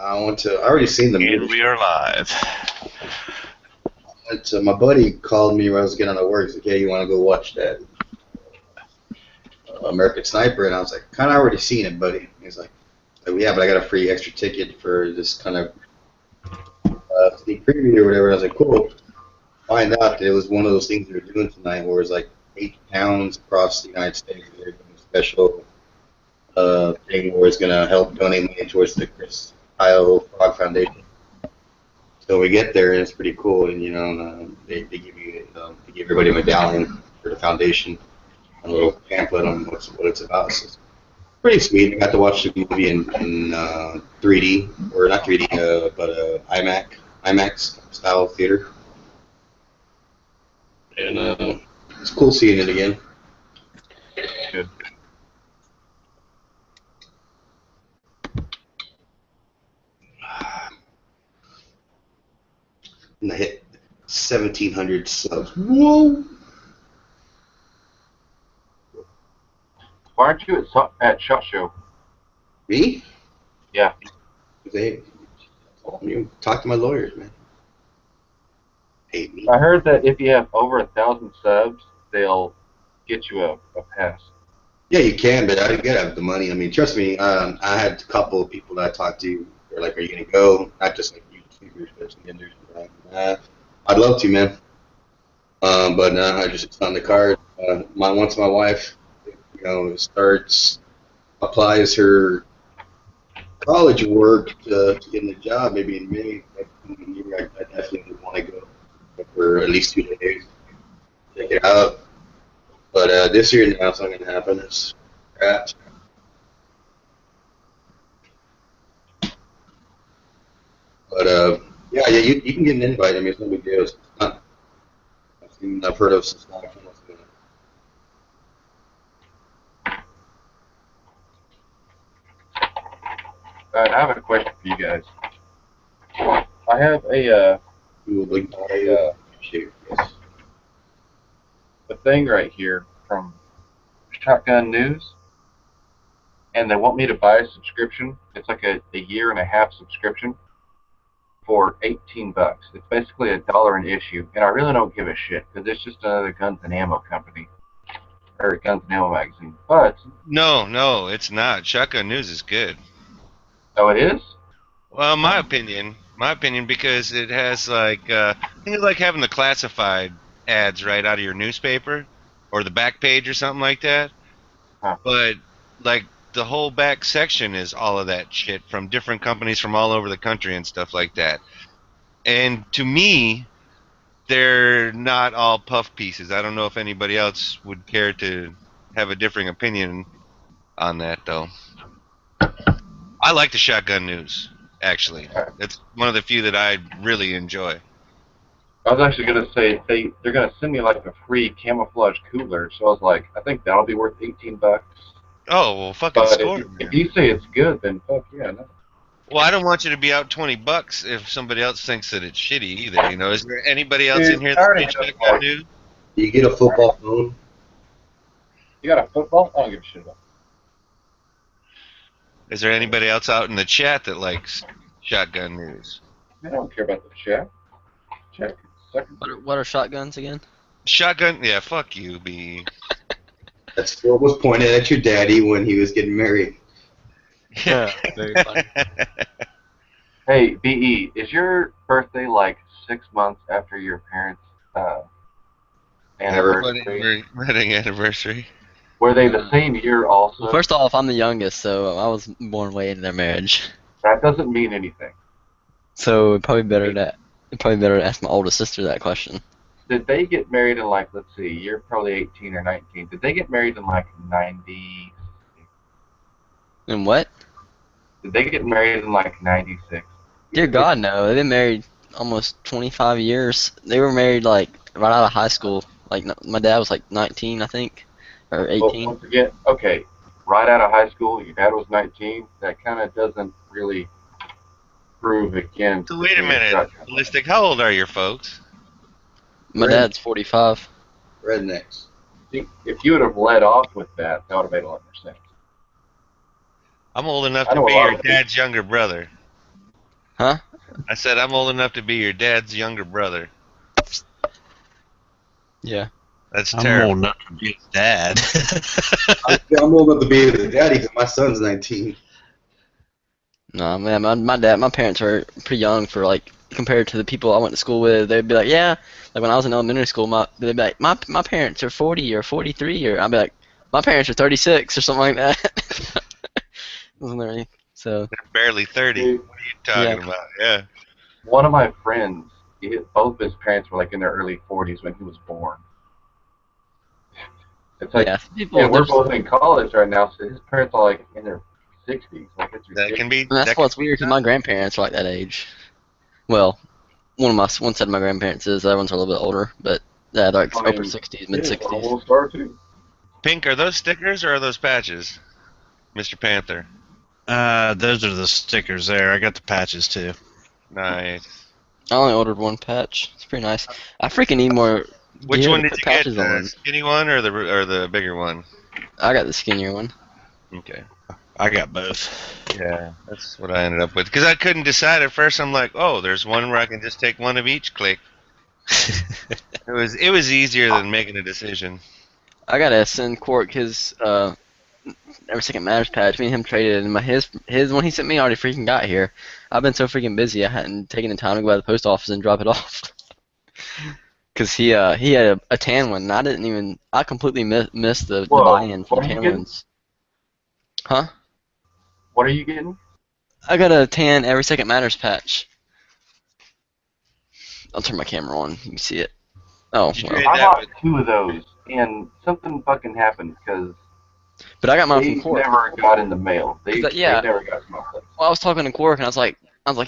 I already seen the And movie. we are live. My buddy called me when I was getting out of work. He's like, "Hey, you want to go watch that American Sniper?" And I was like, "Kind of already seen it, buddy." He's like, "Yeah, but I got a free extra ticket for this kind of sneak preview or whatever." And I was like, "Cool." Find out that it was one of those things they were doing tonight, where it's like 8 towns across the United States. They're doing a special thing where it's gonna help donate money towards the Chris Kyle Frog Foundation. So we get there and it's pretty cool, and they give you they give everybody a medallion for the foundation, and a little pamphlet on what it's about. So it's pretty sweet. I got to watch the movie in 3D, or not 3D, but IMAX style theater, and it's cool seeing it again. Good. And I hit 1,700 subs. Whoa! Why aren't you at SHOT Show? Me? Yeah. They talk to my lawyers, man. Hate me. I heard that if you have over 1,000 subs, they'll get you a pass. Yeah, you can, but I gotta have the money. I mean, trust me. I had a couple of people that I talked to. They're like, "Are you gonna go?" Not just like YouTubers, but some vendors. I'd love to, man. But I just it's on the card. Once my wife, applies her college work to get in the job, maybe in May, I definitely want to go for at least 2 days, check it out. But this year now, it's not going to happen. It's crap. But yeah, you can get an invite. I mean, it's no big deal. It's not. I've heard of some stuff. I have a question for you guys. I have a thing right here from Shotgun News, and they want me to buy a subscription. It's like a year and a half subscription for $18. It's basically $1 an issue, and I really don't give a shit because it's just another guns and ammo company or guns and ammo magazine. But No, it's not. Shotgun News is good. oh, it is. Well, my opinion, because it has like I think it's like having the classified ads right out of your newspaper or the back page or something like that. Huh. But like the whole back section is all of that shit from different companies from all over the country and stuff like that. And to me, they're not all puff pieces. I don't know if anybody else would care to have a differing opinion on that, though. I like the Shotgun News, actually. It's one of the few that I really enjoy. I was actually going to say they're going to send me like a free camouflage cooler, so I was like, I think that'll be worth $18. Oh, well, fucking But score. if you say it's good, then fuck yeah. No. Well, I don't want you to be out $20 if somebody else thinks that it's shitty either. You know, is there anybody else in here that thinks Shotgun News? Do you get a football phone? You got a football? I don't give a shit about. Is there anybody else out in the chat that likes Shotgun News? I don't care about the chat. Check. What are shotguns again? Shotgun? Yeah, fuck you, B. That's what was pointed at your daddy when he was getting married. Yeah, very funny. Hey, BE, is your birthday like 6 months after your parents' anniversary? Wedding anniversary. Were they the same year also? Well, first off, I'm the youngest, so I was born way into their marriage. That doesn't mean anything. So it'd probably better to ask my oldest sister that question. Did they get married in like, let's see, you're probably 18 or 19. Did they get married in like 90? And what? Did they get married in like 96? Dear God, no. They've been married almost 25 years. They were married like right out of high school. Like my dad was like 19, I think, or 18. Well, don't forget, okay, right out of high school, your dad was 19. That kind of doesn't really prove again. So wait a minute, Ballistic, how old are your folks? My dad's 45. Rednecks. If you would have led off with that, that would have made a lot more sense. I'm old enough to be your dad's younger brother. Huh? I said I'm old enough to be your dad's younger brother. Yeah. That's I'm old terrible. enough to be his dad. I'm old enough to be the daddy because my son's 19. No, man, my parents were pretty young for like compared to the people I went to school with. They'd be like, yeah, like when I was in elementary school, they'd be like, my parents are 40 or 43, or I'd be like, my parents are 36 or something like that. Wasn't there any? So They're barely 30. Dude, What are you yeah, talking about? Yeah. one of my friends, both his parents were like in their early 40s when he was born. It's like, yeah. yeah, People, we're there's, both in college right now, so his parents are like in their 60s. Like, it's That can ridiculous. be. and that's That can what's be weird because tough. my grandparents are like that age. Well, one side of my grandparents is, the other ones are a little bit older, but yeah, they're like I upper mean, 60s, mid his 60s. almost are too. Pink, are those stickers or are those patches, Mr. Panther? Those are the stickers there. I got the patches too. Nice. I only ordered one patch. It's pretty nice. I freaking need more Which gear one to did put you get? patches The on. skinny one or the bigger one? I got the skinnier one. Okay. I got both. Yeah, that's what I ended up with because I couldn't decide at first. I'm like, oh, there's one where I can just take one of each. Click. It was easier than making a decision. I gotta send Quark his every second matters patch. Me and him traded, and his one he sent me already freaking got here. I've been so freaking busy, I hadn't taken the time to go by the post office and drop it off. Cause he had a tan one, and I completely missed the Whoa, buy-in for what the are you tan getting? ones. Huh? What are you getting? I got a tan every second matters patch. I'll turn my camera on. You can see it. Oh Did you well. trade I that bought with? 2 of those, and something fucking happened because But I got mine from they Quark. never got in the mail. They Yeah, never got to my place. well, I was talking to Quark, and I was like,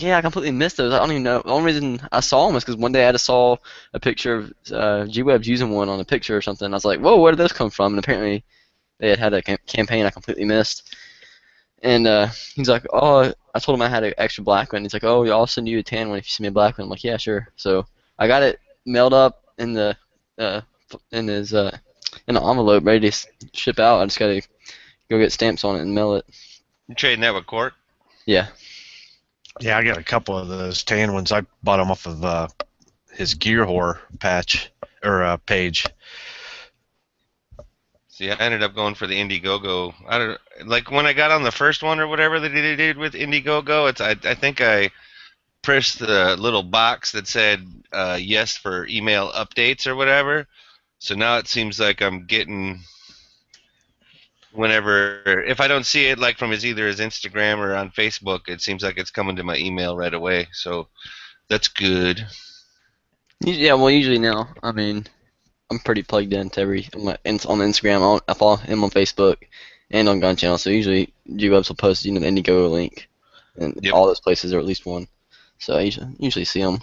yeah, I completely missed those. I don't even know. The only reason I saw them was because one day I just saw a picture of G-Web's using one on a picture or something. I was like, whoa, where did those come from? And apparently they had a campaign I completely missed. And he's like, oh, I told him I had an extra black one. He's like, oh, I'll send you a tan one if you send me a black one. I'm like, yeah, sure. So I got it mailed up in the uh, in his in the envelope, ready to ship out. I just gotta go get stamps on it and mail it. You trading that with Court? Yeah. Yeah, I got a couple of those tan ones. I bought them off of his Gear Whore patch or page. See, I ended up going for the Indiegogo. I don't like when I got on the first one or whatever that they did with Indiegogo. I think I pressed the little box that said yes for email updates or whatever. So now it seems like I'm getting whenever if I don't see it like from either his Instagram or on Facebook, it seems like it's coming to my email right away. So that's good. Yeah, well, usually now, I mean, I'm pretty plugged into on Instagram. I follow him on Facebook and on Gun Channel. So usually G-Webs will post, the Indiegogo link, and Yep. all those places are at least one. So I usually see them.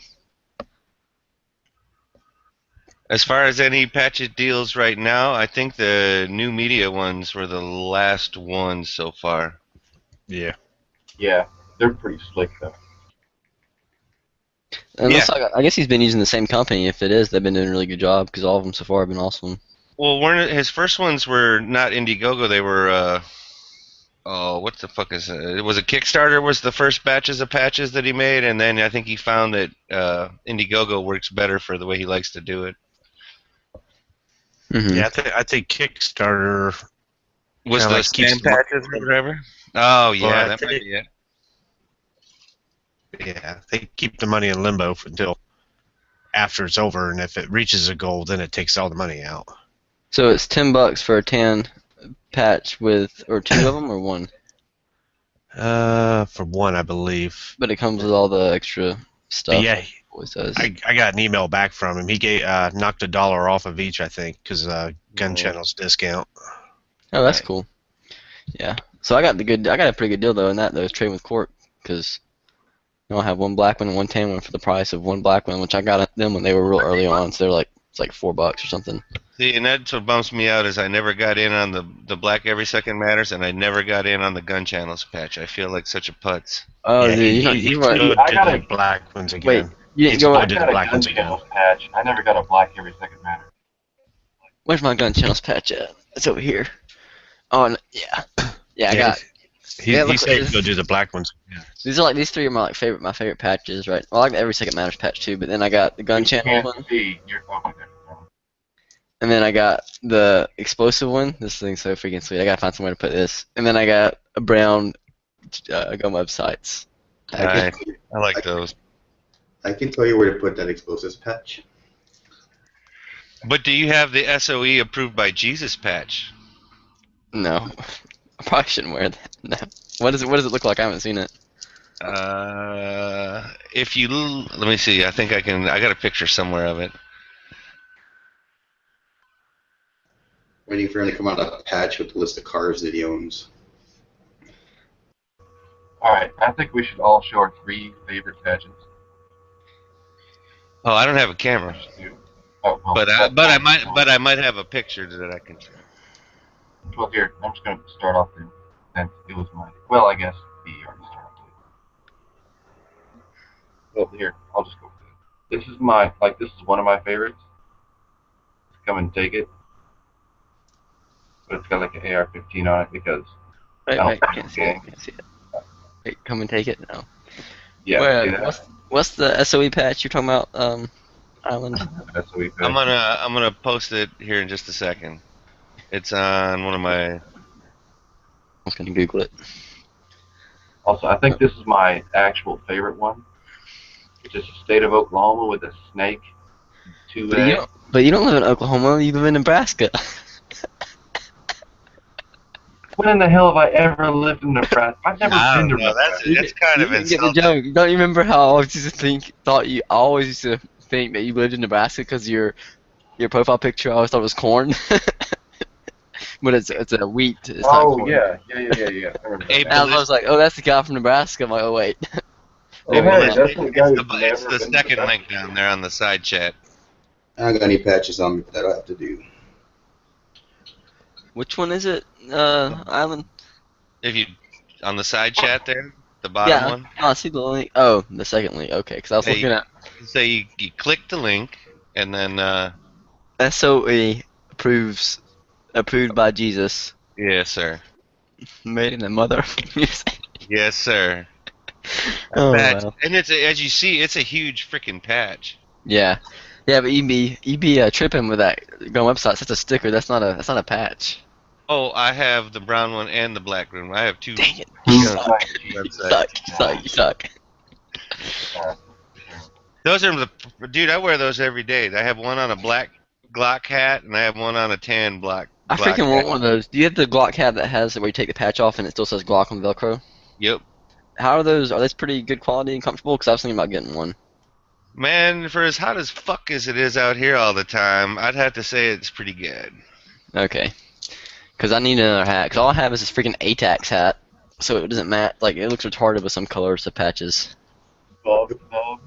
As far as any patch deals right now, I think the new media ones were the last ones so far. Yeah. Yeah, they're pretty slick though. Unless I guess he's been using the same company. If it is, they've been doing a really good job because all of them so far have been awesome. Well, his first ones were not Indiegogo. They were oh, what the fuck is it? It was a Kickstarter. Was the first batches of patches that he made, and then I think he found that Indiegogo works better for the way he likes to do it. Mm-hmm. Yeah, I think Kickstarter Was kinda the like keeps spam the money- patches or whatever? Oh yeah, Well, I that might think- be it. Yeah, they keep the money in limbo until after it's over, and if it reaches a goal, then it takes all the money out. So it's $10 for a tan patch or two of them or one, For one, I believe. but it comes with all the extra stuff. But yeah, It always does. I got an email back from him. He knocked $1 off of each, I think, because Gun Channel's discount. Oh, that's Right. cool. Yeah. So I got a pretty good deal though in that though, trading with Cork, because I'll have one black one and one tan one for the price of one black one, which I got them when they were real early on, so they're like it's like $4 or something. See, and that's what bumps me out is I never got in on the Black Every Second Matters, and I never got in on the Gun Channels patch. I feel like such a putz. Oh, yeah, dude, he you weren't. did I gotta- the black ones again. Wait, you didn't He's go. going I to got the a black gun ones again. channels patch. I never got a black every second matter. Where's my gun channels patch at? It's over here. Oh, yeah, yeah. I got Yeah, He look, said he'd go do the black ones. Yeah. these three are my favorite patches, right? Well, I like the Every Second Matters patch too, but then I got the gun You channels can't one, see your okay. and then I got the explosive one. This thing's so freaking sweet. I gotta find somewhere to put this, and then I got a brown gun websites package. Nice. I like those. I can tell you where to put that explosives patch. But do you have the SOE approved by Jesus patch? No, I probably shouldn't wear that. No. What does it look like? I haven't seen it. If you let me see, I think I can. I got a picture somewhere of it. Waiting for him to come out a patch with the list of cars that he owns. All right, I think we should all show our 3 favorite patches. Oh, I don't have a camera, Oh, well, but I might have a picture that I can show. Well, here, I'm just going to start off then. Since it was mine. Well, I guess the already started. Well, here, I'll just go with it. This is one of my favorites. Come and take it. But it's got like an AR-15 on it because Wait, I don't I can't see it. gang. I can't see it. Wait, come and take it. No. Yeah, Where, see that? what's the SOE patch you're talking about? Island. That's what we I'm gonna post it here in just a second. It's on one of my. I was gonna Google it. Also, I think this is my actual favorite one. It's just the state of Oklahoma with a snake, 2 eggs. But you don't live in Oklahoma. You live in Nebraska. When in the hell have I ever lived in Nebraska? I've never I been to don't know. Nebraska. That's kind of You didn't get the insulting. joke. Don't you remember how I always used to I always used to think that you lived in Nebraska because your profile picture I always thought it was corn. But it's a wheat. It's not Oh, corn. yeah. I remember Hey, that. And I was like, oh, that's the guy from Nebraska. I'm like, oh wait. Oh, Maybe hey, not. that's the guy who's It's never the been to second Nebraska. link down there on the side chat. I don't got any patches on me that I have to do. Which one is it? Island. If you on the side chat there, the bottom Yeah. one. Oh, I see the link. Oh, the second link. Okay, because I was Hey. looking at So you click the link and then SOE approved by Jesus, yes sir, made in the mother of music. yes sir. Oh Patch. wow. And it's as you see, it's a huge freaking patch. Yeah, but you'd be tripping with that going website. That's a sticker. That's not a patch. Oh, I have the brown one and the black one. I have two. Dang it! two You suck. You websites. suck. You suck. Those are the dude. I wear those every day. I have one on a black Glock hat and I have one on a tan Glock. I Glock freaking hat. want one of those. Do you have the Glock hat that has where you take the patch off and it still says Glock on the Velcro? Yep. How are those? Are those pretty good quality and comfortable? Because I was thinking about getting one. Man, for as hot as fuck as it is out here all the time, I'd have to say it's pretty good. Okay. Because I need another hat. Because all I have is this freaking ATAX hat, so it doesn't match. Like it looks retarded with some colors of patches. Bug nub.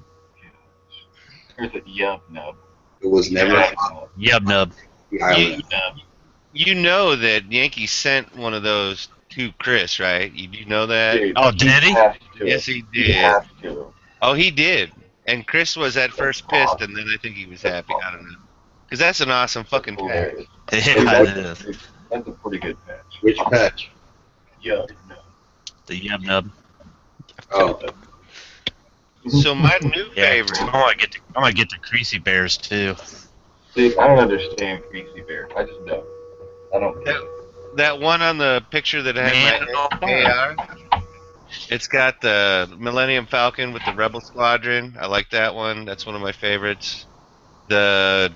Or is it yub nub? It was never Yub nub. the island. You know that Yankee sent one of those to Chris, right? You do know that? Dude, Oh, did he? has to. Yes, he He did. has to. Oh, he did. And Chris was at first pissed, and then I think he was happy. I don't know. Because that's an awesome fucking patch. Hilarious. Yeah, it is. That's a pretty good patch. Which patch? Yub nub. The yub nub. Oh, So my new Yeah. favorite. I might get the Creasy Bears too. See, I don't understand Greasy Bear. I just don't. I don't get it. That one on the picture that had my AR, it's got the Millennium Falcon with the Rebel Squadron. I like that one. That's one of my favorites. The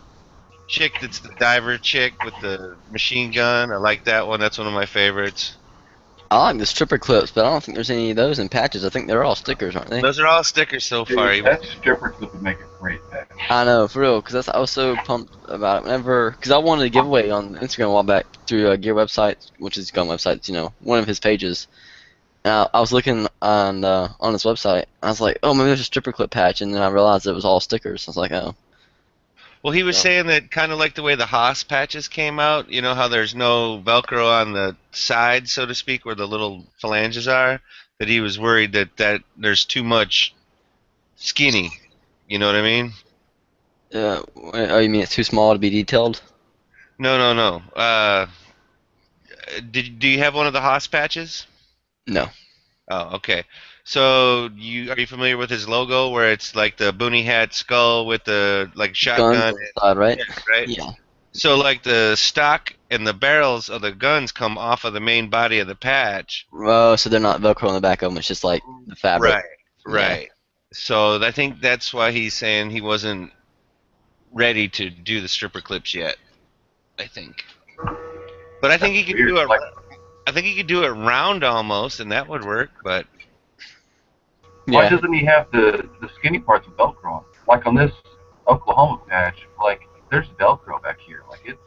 chick that's the diver chick with the machine gun. I like that one. That's one of my favorites. I like the stripper clips, but I don't think there's any of those in patches. I think they're all stickers, aren't they? Those are all stickers so far. Dude, that stripper clip would make a great patch. I know, for real, because I was so pumped about it. Because I wanted a giveaway on Instagram a while back through Gear Websites, which is gun websites, one of his pages. And I was looking on his website. I was like, oh, maybe there's a stripper clip patch, and then I realized it was all stickers. I was like, oh. Well, he was saying that kind of like the way the Haas patches came out. You know how there's no Velcro on the side, so to speak, where the little phalanges are. That he was worried that there's too much skinny. You know what I mean? Oh, you mean it's too small to be detailed? No. Do you have one of the Haas patches? No. Oh, okay. So are you familiar with his logo where it's like the boonie hat skull with the like Guns shotgun? on the side, right? Yeah, right. Yeah. So like the stock and the barrels of the guns come off of the main body of the patch. Oh, so they're not Velcro on the back of them. It's just like the fabric. Right. Yeah. Right. So I think that's why he's saying he wasn't ready to do the stripper clips yet. I think. But I think he That's could weird. do it. Like, I think he could do it round almost, and that would work. But why Yeah. doesn't he have the skinny parts of Velcro on? Like on this Oklahoma patch, like there's Velcro back here. Like it's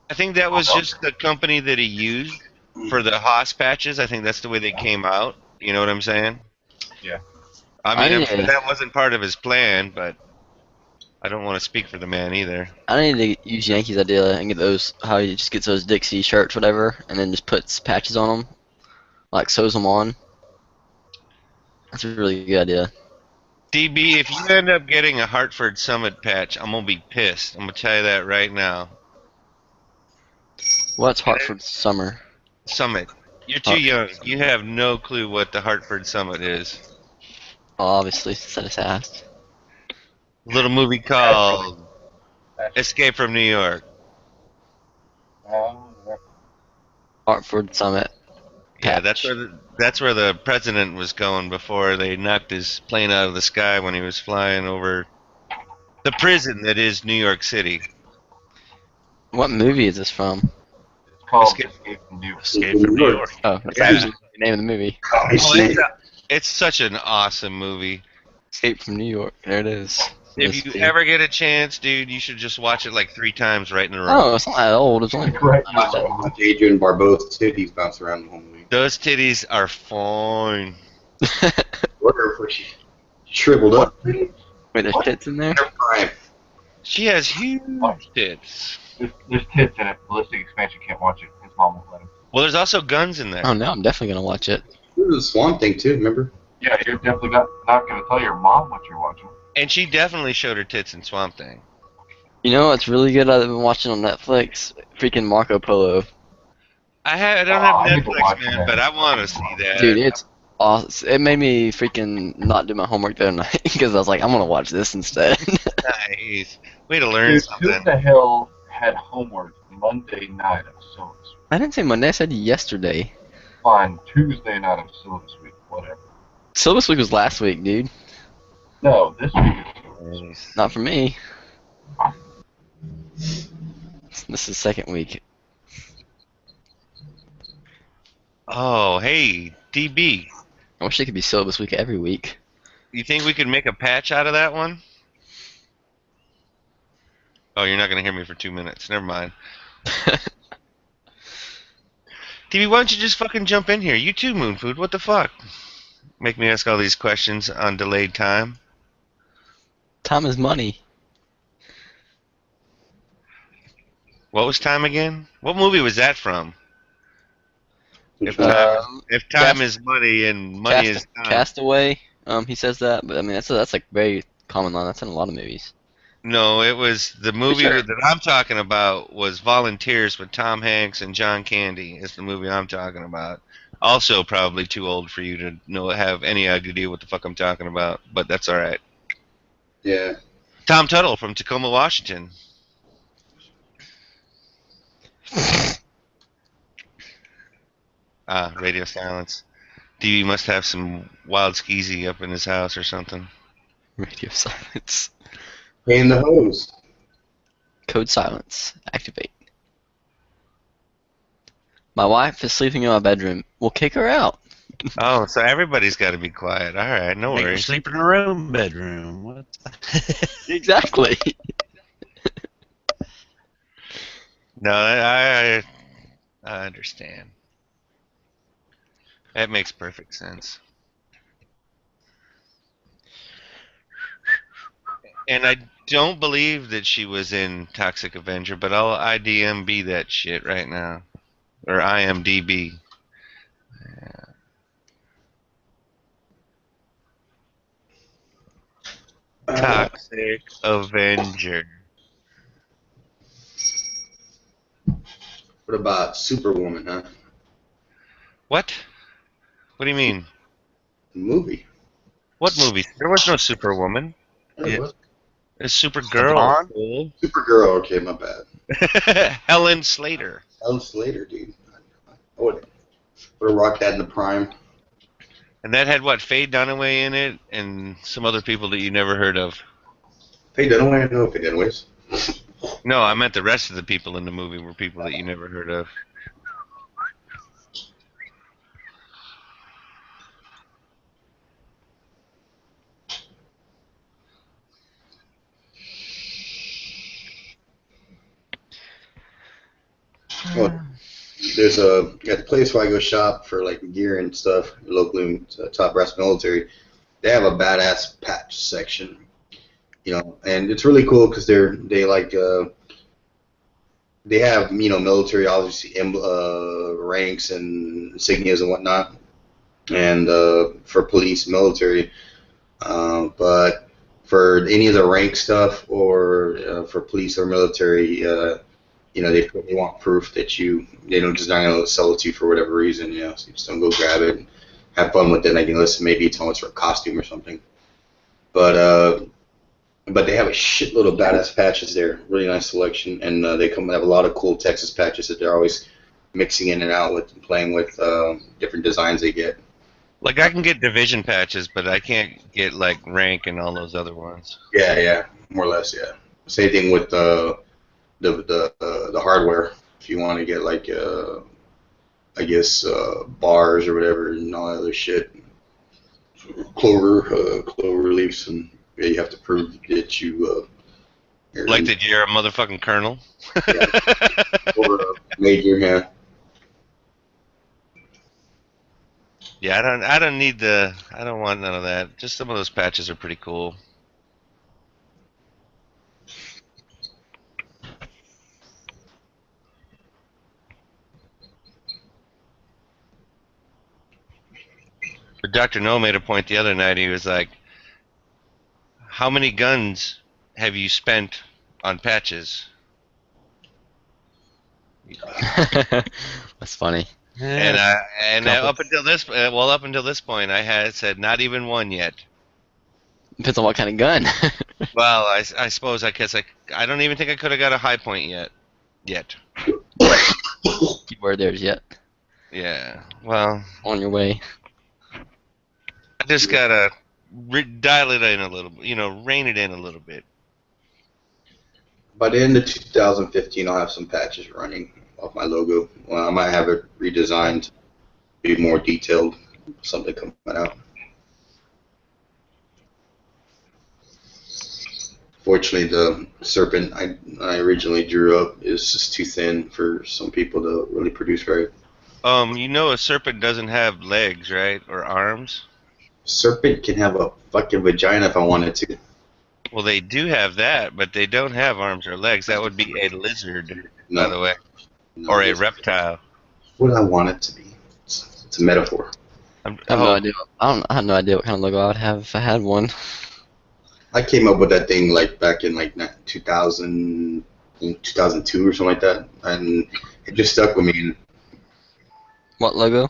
I think that all was just Velcro. the company that he used for the Haas patches. I think that's the way they came out. You know what I'm saying? Yeah. I I mean, I'm need sure to, that wasn't part of his plan, but I don't want to speak for the man either. I need to use Yankees idea and get those, how he just gets those Dixie shirts, whatever, and then just puts patches on them, like sews them on. That's a really good idea. DB, if you end up getting a Hartford Summit patch, I'm gonna be pissed. I'm gonna tell you that right now. What's Hartford Summer? Summit. You're too Har- young. You have no clue what the Hartford Summit is. Obviously, said it's asked. A little movie Patch really. called Patch. Escape from New York. Hartford Summit Yeah, patch. that's where the president was going before they knocked his plane out of the sky when he was flying over the prison that is New York City. What movie is this from? It's called Escape. Escape from New York. Escape from New York. Oh, that's Yeah. actually the name of the movie. I Oh, see. it's such an awesome movie. Escape from New York. There it is. If Let's you see. ever get a chance, dude, you should just watch it like 3 times right in a row. Oh, it's not that old. It's only. Right. Watch Adrian Barbeau's titties bounce around the whole movie. Those titties are fine. Wonder if she shriveled up. Wait, there's tits in there? Her prime. She has huge tits. There's tits in it. Ballistic Expansion can't watch it. His mom won't let him. Well, there's also guns in there. Oh no, I'm definitely gonna watch it. This is a Swamp Thing too. Remember? Yeah, you're definitely not going to tell your mom what you're watching. And she definitely showed her tits in Swamp Thing. You know what's really good I've been watching on Netflix? Freaking Marco Polo. I don't Oh, have I need to Netflix, watch man, that. but I want to see that. Dude, it's awesome. It made me freaking not do my homework the other night because I was like, I'm gonna watch this instead. Nice. Way to learn Dude, who something. the hell had homework Monday night of syllabus? I didn't say Monday, I said yesterday. Fine, Tuesday night of syllabus week, whatever. Syllabus week was last week, dude. No, this week is syllabus week. Not for me. This is second week. Oh, hey, DB. I wish it could be syllabus week every week. You think we could make a patch out of that one? Oh, you're not going to hear me for 2 minutes. Never mind. DB, why don't you just fucking jump in here? You too, Moon Food. What the fuck? Make me ask all these questions on delayed time. Time is money. What was time again? What movie was that from? If Uh, time is money and money is time. Castaway. He says that, but I mean that's like very common line. That's in a lot of movies. No, it was the movie Sure. that I'm talking about was Volunteers with Tom Hanks and John Candy. Is the movie I'm talking about. Also, probably too old for you to have any idea what the fuck I'm talking about, but that's all right. yeah. Tom Tuttle from Tacoma, Washington. Radio silence. DB must have some wild skeezy up in his house or something. Radio silence. In the hose. Code silence. Activate. My wife is sleeping in my bedroom. We'll kick her out. Oh, so everybody's got to be quiet. All right, no Make her worries. sleep in her own bedroom. What? Exactly. No, I understand. That makes perfect sense. And I don't believe that she was in Toxic Avenger, but I'll IDMB that shit right now. Or IMDB. Toxic Avenger. What about Superwoman, huh? What? What do you mean? Movie. What movie? There was no Superwoman. There Yeah. was. It's The Supergirl. Bond? Fool. Supergirl. Okay, my bad. Helen Slater. Ellen Slater, dude. I would put a rock that in the prime. And that had what? Faye Dunaway in it, and some other people that you never heard of. Faye Dunaway, I know Faye Dunaway's. No, I meant the rest of the people in the movie were people that you never heard of. Well, there's at the place where I go shop for like gear and stuff, locally, Top Brass Military. They have a badass patch section, and it's really cool because they have military obviously ranks and insignias and whatnot, and for police military, but for any of the rank stuff or for police or military, they want proof that they don't just not gonna sell it to you for whatever reason, so you just don't go grab it and have fun with it. Like, listen, maybe it's almost for a costume or something, but they have a shitload of badass patches there. Really nice selection, and they have a lot of cool Texas patches that they're always mixing in and out with and playing with different designs they get. Like I can get division patches, but I can't get like rank and all those other ones. Yeah, more or less, yeah. Same thing with the hardware. If you want to get like I guess bars or whatever and all that other shit, clover leaves, and yeah, you have to prove that you Like that you're a motherfucking colonel. or major, yeah. Yeah, I don't want none of that. Just some of those patches are pretty cool. But Dr. No made a point the other night. He was like, "How many guns have you spent on patches?" That's funny. And Couple. up until this point, I had said not even one yet. Depends on what kind of gun. Well, I suppose I don't even think I could have got a high point yet. Keyword there's yet. Yeah. Well, On your way. I just gotta dial it in a little, rein it in a little bit. By the end of 2015, I'll have some patches running off my logo. Well, I might have it redesigned, be more detailed, something coming out. Fortunately, the serpent I originally drew up is just too thin for some people to really produce right. A serpent doesn't have legs, right, or arms? Serpent can have a fucking vagina if I wanted to. Well, they do have that, but they don't have arms or legs. That would be a lizard, No, by the way, no, or a it's reptile. what I want it to be. It's a metaphor. I have no idea. I have no idea what kind of logo I would have if I had one. I came up with that thing like back in like 2000, 2002 or something like that, and it just stuck with me. What logo?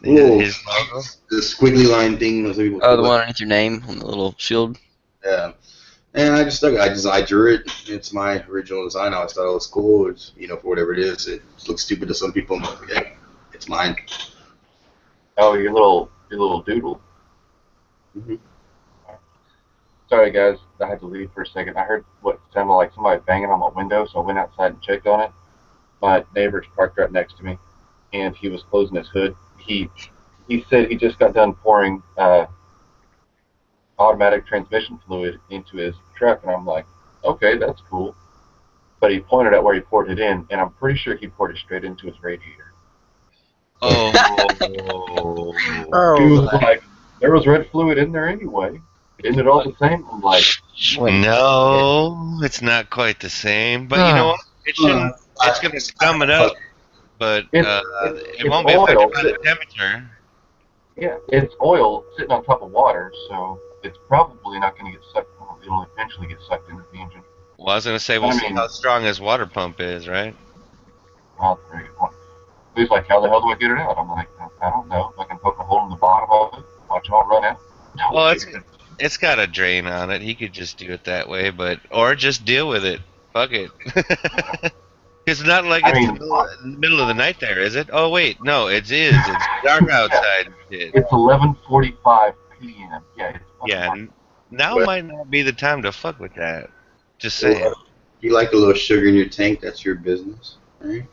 His logo. The squiggly line thing. Those people Oh, the one underneath your name on the little shield. Yeah. And I just stuck it. I drew it. It's my original design. I always thought it was cool. It's, for whatever it is. It looks stupid to some people. But yeah, it's mine. Oh, your little doodle. Mm-hmm. Sorry, guys. I had to leave for a second. I heard what sounded like somebody banging on my window, so I went outside and checked on it. My neighbor's parked right next to me, and he was closing his hood. He said he just got done pouring automatic transmission fluid into his truck, and I'm like, okay, that's cool. But he pointed at where he poured it in, and I'm pretty sure he poured it straight into his radiator. Oh. He was like, there was red fluid in there anyway. Isn't it all the same? I'm like, No, it's not quite the same. But you know what? It shouldn't. It's gonna scum it up, but it won't be affected by the temperature. Yeah, it's oil sitting on top of water, so it's probably not going to get sucked. It'll eventually get sucked into the engine. Well, I was gonna say we'll see how strong his water pump is, right? Well, very good point. He's like, how the hell do I get it out? I'm like, I don't know. I can poke a hole in the bottom of it, watch it all run out. No, Well, shit. it's got a drain on it. He could just do it that way, or just deal with it. Fuck it. It's not like I it's mean, the middle of the night there, is it? Oh wait, no, it is. It's dark outside. And shit. it's 11:45 p.m. Yeah, it's fucking Yeah, dark. now But might not be the time to fuck with that. Just well, saying. you like a little sugar in your tank, that's your business. Right?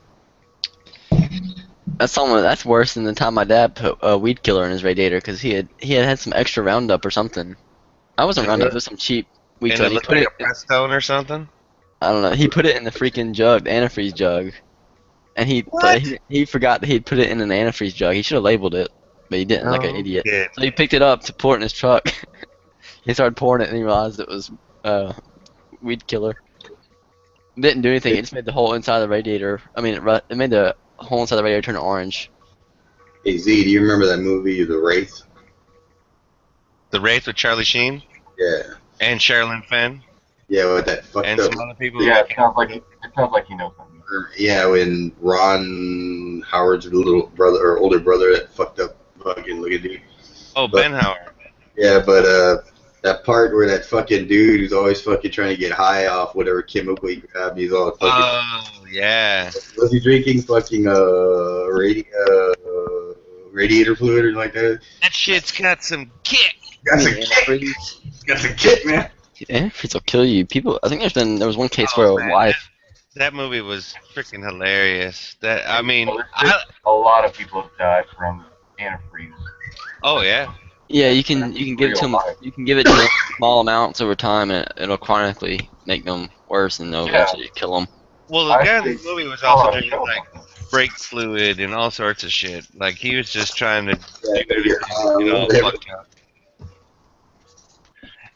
That's worse than the time my dad put a weed killer in his radiator because he had some extra Roundup or something. I wasn't Roundup, it was some cheap weed And killer. it He looked put like it. a Prestone or something. I don't know. He put it in the freaking jug, the antifreeze jug, and What? he forgot that he'd put it in an antifreeze jug. He should have labeled it, but he didn't, like an No idiot. kid. So he picked it up to pour it in his truck. He started pouring it, and he realized it was weed killer. Didn't do anything. It just made the whole inside of the radiator. I mean, it made the whole inside of the radiator turn orange. Hey Z, do you remember that movie, The Wraith? The Wraith with Charlie Sheen Yeah. and Sherilyn Fenn Yeah, with that fucked and up. some other people. Yeah, it sounds like he knows something. Yeah, when Ron Howard's little brother or older brother, that fucked up fucking looking dude. Oh, But- Ben Howard. Yeah, but that part where that fucking dude who's always fucking trying to get high off whatever chemical he grabbed, he's all fucking. Oh yeah. Was he drinking fucking radiator fluid or like that? That shit's got some kick. Got some Yeah, kick. antifreeze. Got some kick, man. Antifreeze will kill you. People, I think there was one case Oh, where a man. wife. That movie was freaking hilarious. That I mean, A lot of people have died from antifreeze. oh yeah. Yeah, you can give it to them. You can give it to them small amounts over time, and it'll chronically make them worse, and they'll Yeah. eventually kill them. Well, the I guy in the actually movie was saw also a drinking show like about that. brake fluid and all sorts of shit. Like he was just trying to Yeah, do everything, you know, whatever. fucked up.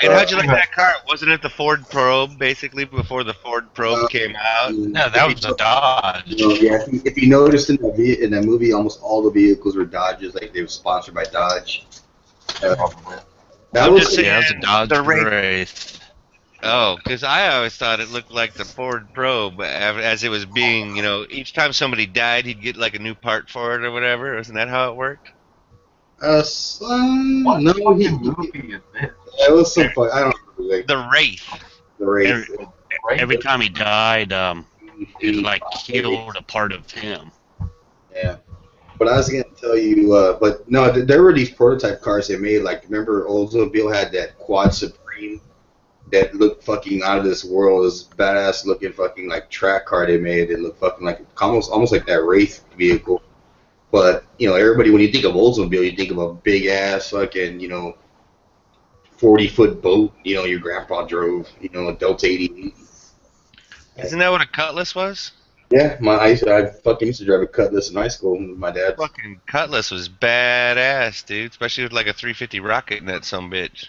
And how'd you like yeah. that car? Wasn't it the Ford Probe, basically, before the Ford Probe came out? No, that was a Dodge. You know, yeah, if you noticed in that movie, almost all the vehicles were Dodges, like they were sponsored by Dodge. Probably. That I'm was just saying- Yeah, it was a Dodge The Wraith- Wraith. Oh, because I always thought it looked like the Ford Probe as it was being, you know, each time somebody died, he'd get like a new part for it or whatever. Isn't that how it worked? What no, fucking movie is this? it was some fuck. I don't know, like The Wraith. the race. Every time he died, it like killed a part of him. Yeah. But I was gonna tell you, but no, there were these prototype cars they made. Like, remember Oldsmobile had that Quad Supreme that looked fucking out of this world. This badass looking fucking like track car they made. It looked fucking like almost like that Wraith vehicle. But you know, everybody when you think of Oldsmobile, you think of a big ass fucking 40-foot boat. You know, your grandpa drove. You know, a Delta 88. Isn't that what a Cutlass was? Yeah, I fucking used to drive a Cutlass in high school with my dad. Fucking Cutlass was badass, dude. Especially with like a 350 rocket in that some bitch.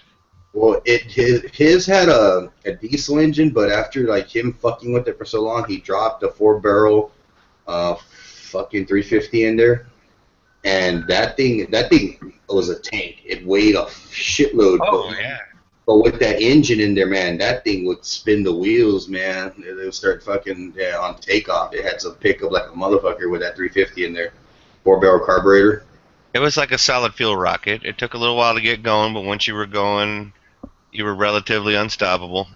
Well, his had a diesel engine, but after like him fucking with it for so long, he dropped a 4-barrel fucking 350 in there, and that thing was a tank. It weighed a shitload. Oh yeah. But with that engine in there, man, that thing would spin the wheels, man. It would start fucking on takeoff. It had some pickup like a motherfucker with that 350 in there, 4-barrel carburetor. It was like a solid fuel rocket. It took a little while to get going, but once you were going, you were relatively unstoppable.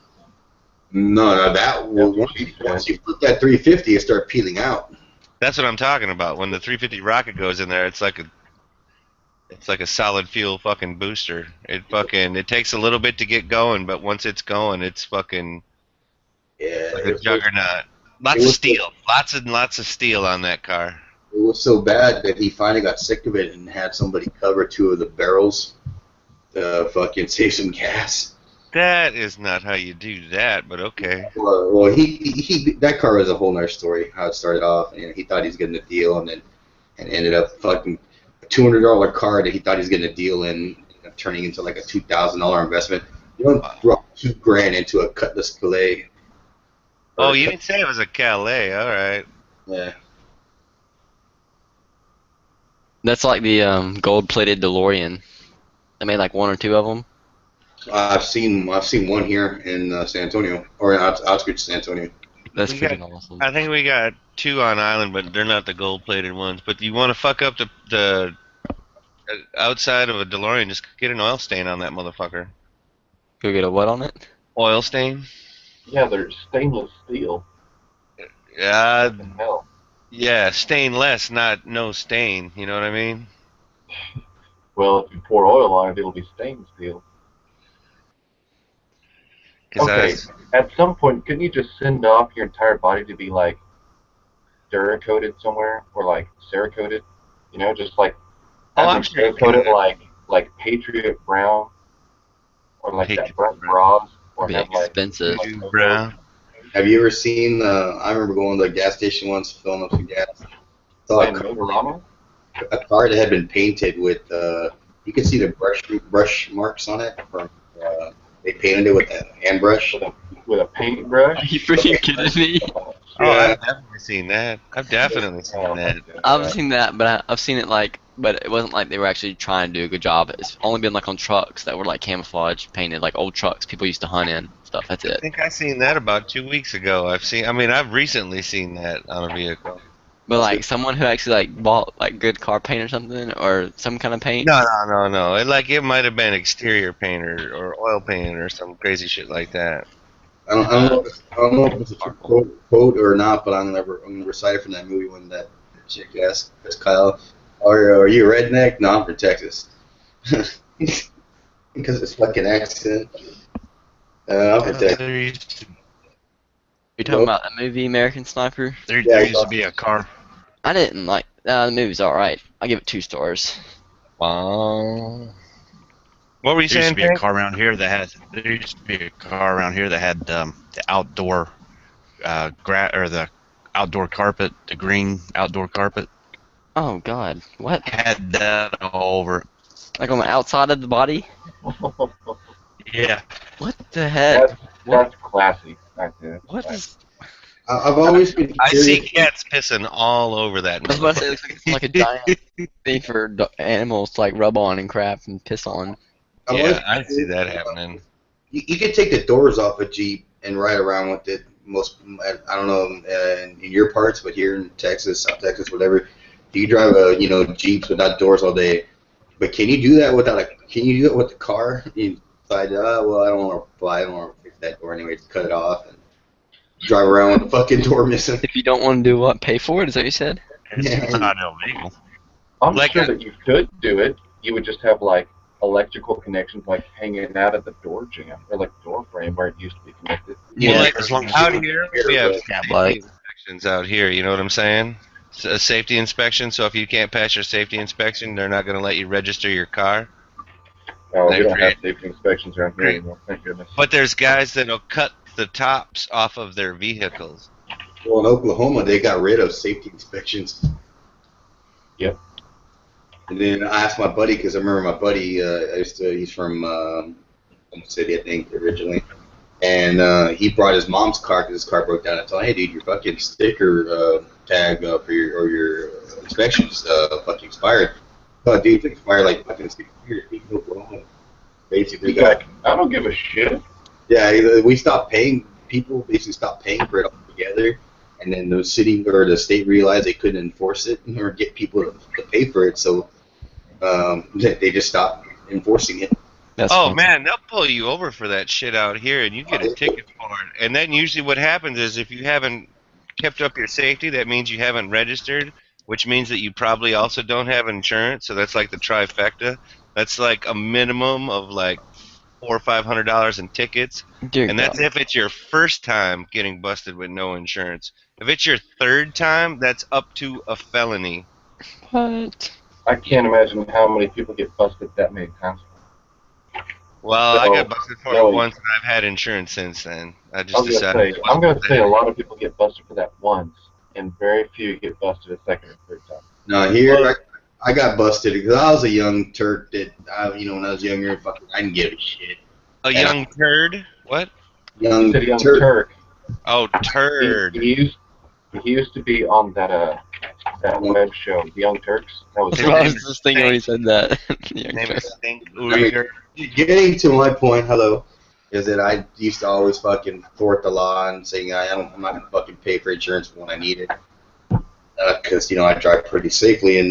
No, once you put that 350, it started peeling out. That's what I'm talking about. When the 350 rocket goes in there, it's like a solid fuel fucking booster. It takes a little bit to get going, but once it's going, it's fucking Yeah, like a juggernaut. Lots it of was- steel. Lots and lots of steel on that car. It was so bad that he finally got sick of it and had somebody cover 2 of the barrels to fucking save some gas. That is not how you do that, but okay. Well, he that car was a whole nother story. How it started off, and he thought he was getting a deal, and ended up fucking a $200 car that he thought he was getting a deal in, turning into like a $2,000 investment. You don't drop $2,000 into a Cutlass Calais. Oh, you didn't say it was a Calais. All right. Yeah. That's like the gold-plated DeLorean. They made like 1 or 2 of them. I've seen one here in San Antonio, or in outskirts of San Antonio. That's We freaking awesome. I think we got 2 on island, but they're not the gold-plated ones. But you want to fuck up the outside of a DeLorean, just get an oil stain on that motherfucker. Go get a what on it? Oil stain? Yeah, they're stainless steel. Uh, What the hell? yeah, stainless, not no stain. You know what I mean? Well, if you pour oil on it, it'll be stainless steel. 'Cause I Okay, was, at some point, couldn't you just send off your entire body to be like Duracoated somewhere or like Cerakoted? You know, just like oh, have I'm them sure you Cerakoted could. like Patriot Brown or like that Patriot Brent Brown. Bras or It'd be have expensive. like Patriot Ozo. Brown. Have you ever seen? I remember going to the gas station once, filling up some gas. Saw And Motorama? a car that had been painted with. You could see the brush marks on it from. They painted it with a hand brush. With a paintbrush? Are you freaking kidding me? Oh, Oh, Yeah. I've definitely seen that. I've definitely seen oh my that. God. I've seen that, but I've seen it like, but it wasn't like they were actually trying to do a good job. It's only been like on trucks that were like camouflage painted, like old trucks people used to hunt in stuff. That's I it. think I seen that about 2 weeks ago. I've recently seen that on a vehicle. But like someone who actually like bought like good car paint or something, or some kind of paint. No. It might have been exterior paint or oil paint or some crazy shit like that. I don't know if it's a true quote or not, but I'm gonna recite it from that movie when that chick asked Kyle, "Are you a redneck?" No, I'm from Texas. Because it's fucking accent. I'm from Texas. There used to, You're talking about the movie American Sniper? there Yeah, used to be a car. I didn't like. The movie's all right. I give it 2 stars. Wow. What were you There used saying, to be a Hank? car around here that had. There used to be a car around here that had the outdoor, or the outdoor carpet, the green outdoor carpet. Oh God, what? Had that all over. it. Like on the outside of the body? Yeah. What the heck? That's classy. Right there. What is? I've always been I see curious. cats pissing all over that. I was about to say it looks like it's like a giant thing for animals to like rub on and crap and piss on. I've always Yeah, I been see curious that about- happening. You could take the doors off a Jeep and ride around with it. I don't know in your parts, but here in Texas, South Texas, whatever, you drive Jeeps without doors all day. But can you do that without Can you do it with the car? You decide, well, I don't want to fly. I don't want to fix that door anyway. Just cut it off and drive around with the fucking door missing. If you don't want to do what, pay for it? Is that what you said? It's Yeah. not illegal. I'm Like sure a- that you could do it. You would just have like electrical connections like hanging out at the door jamb or like door frame where it used to be connected. Yeah, Well, like as long as out you- here, we have Yeah, safety like- inspections out here. You know what I'm saying? A safety inspection. So if you can't pass your safety inspection, they're not going to let you register your car. Oh, we They're don't have great. safety inspections around here Great. anymore. Thank goodness. But there's guys that'll cut the tops off of their vehicles. Well, in Oklahoma, they got rid of safety inspections. Yep. And then I asked my buddy, because I remember my buddy, he's from Oklahoma City, I think, originally. And he brought his mom's car because his car broke down. I told him, hey, dude, your fucking sticker tag for your inspections fucking expired. Oh, dude, it expired like fucking 6 years. People go home. Basically, He's like, I don't give a shit. yeah, we stopped paying. People basically stopped paying for it altogether. And then the city or the state realized they couldn't enforce it or get people to pay for it, so they just stopped enforcing it. That's Oh funny. man, they'll pull you over for that shit out here, and you get a ticket for it. And then usually what happens is if you haven't kept up your safety, that means you haven't registered, which means that you probably also don't have insurance. So that's like the trifecta. That's like a minimum of like $400 or $500 in tickets, Dear and that's God. if it's your first time getting busted with no insurance. If it's your third time, that's up to a felony. What? I can't imagine how many people get busted that many times. Well, I So, got busted for no. it once, and I've had insurance since then. I I just was gonna decided. say, I'm gonna say a lot of people get busted for that once, and very few get busted a second or third time. No, here Well- I got busted because I was a young Turk that when I was younger, fucking, I didn't give a shit. A young turd? What? Young He said young Turk. Turk. Oh, turd. He used to be on that web show, The Young Turks. That was His I name was is just thinking when he said that. Young Name Turk. is Stink mean- Uyghur. Getting to my point, is that I used to always fucking thwart the law and saying I'm not gonna fucking pay for insurance when I need it. because I drive pretty safely, and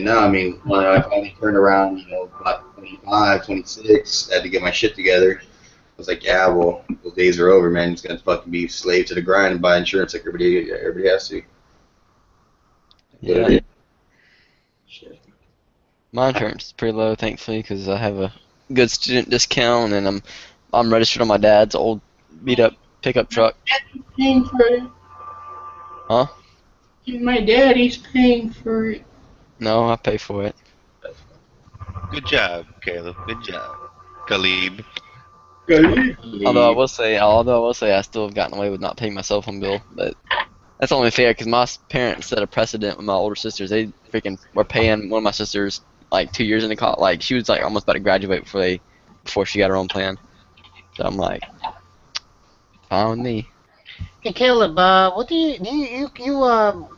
now I mean when I finally turned around, about 25, 26, had to get my shit together. I was like, yeah, well, those days are over, man. It's gonna fucking be slave to the grind and buy insurance like everybody has to. Yeah. Shit. My insurance is pretty low, thankfully, because I have a good student discount, and I'm registered on my dad's old beat up pickup truck. Paying for it. Huh? My daddy's paying for it. No, I pay for it. Good job, Caleb. Good job, Khalib. Although I will say, I still have gotten away with not paying my cell phone bill, but that's only fair because my parents set a precedent with my older sisters. They freaking were paying one of my sisters like 2 years into college. Like she was like almost about to graduate before she got her own plan. So I'm like, fine with me. Hey Caleb, what do you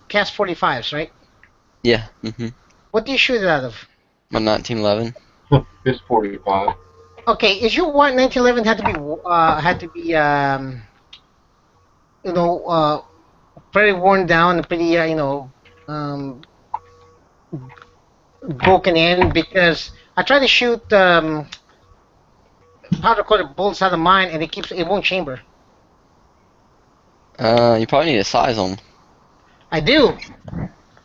cast 45s, right? Yeah. What do you shoot it out of? My 1911. It's 45. Okay, is your white 1911 had to be pretty worn down and pretty broken in because I tried to shoot powder coated bullets out of mine and it won't chamber. You probably need to size them. I do.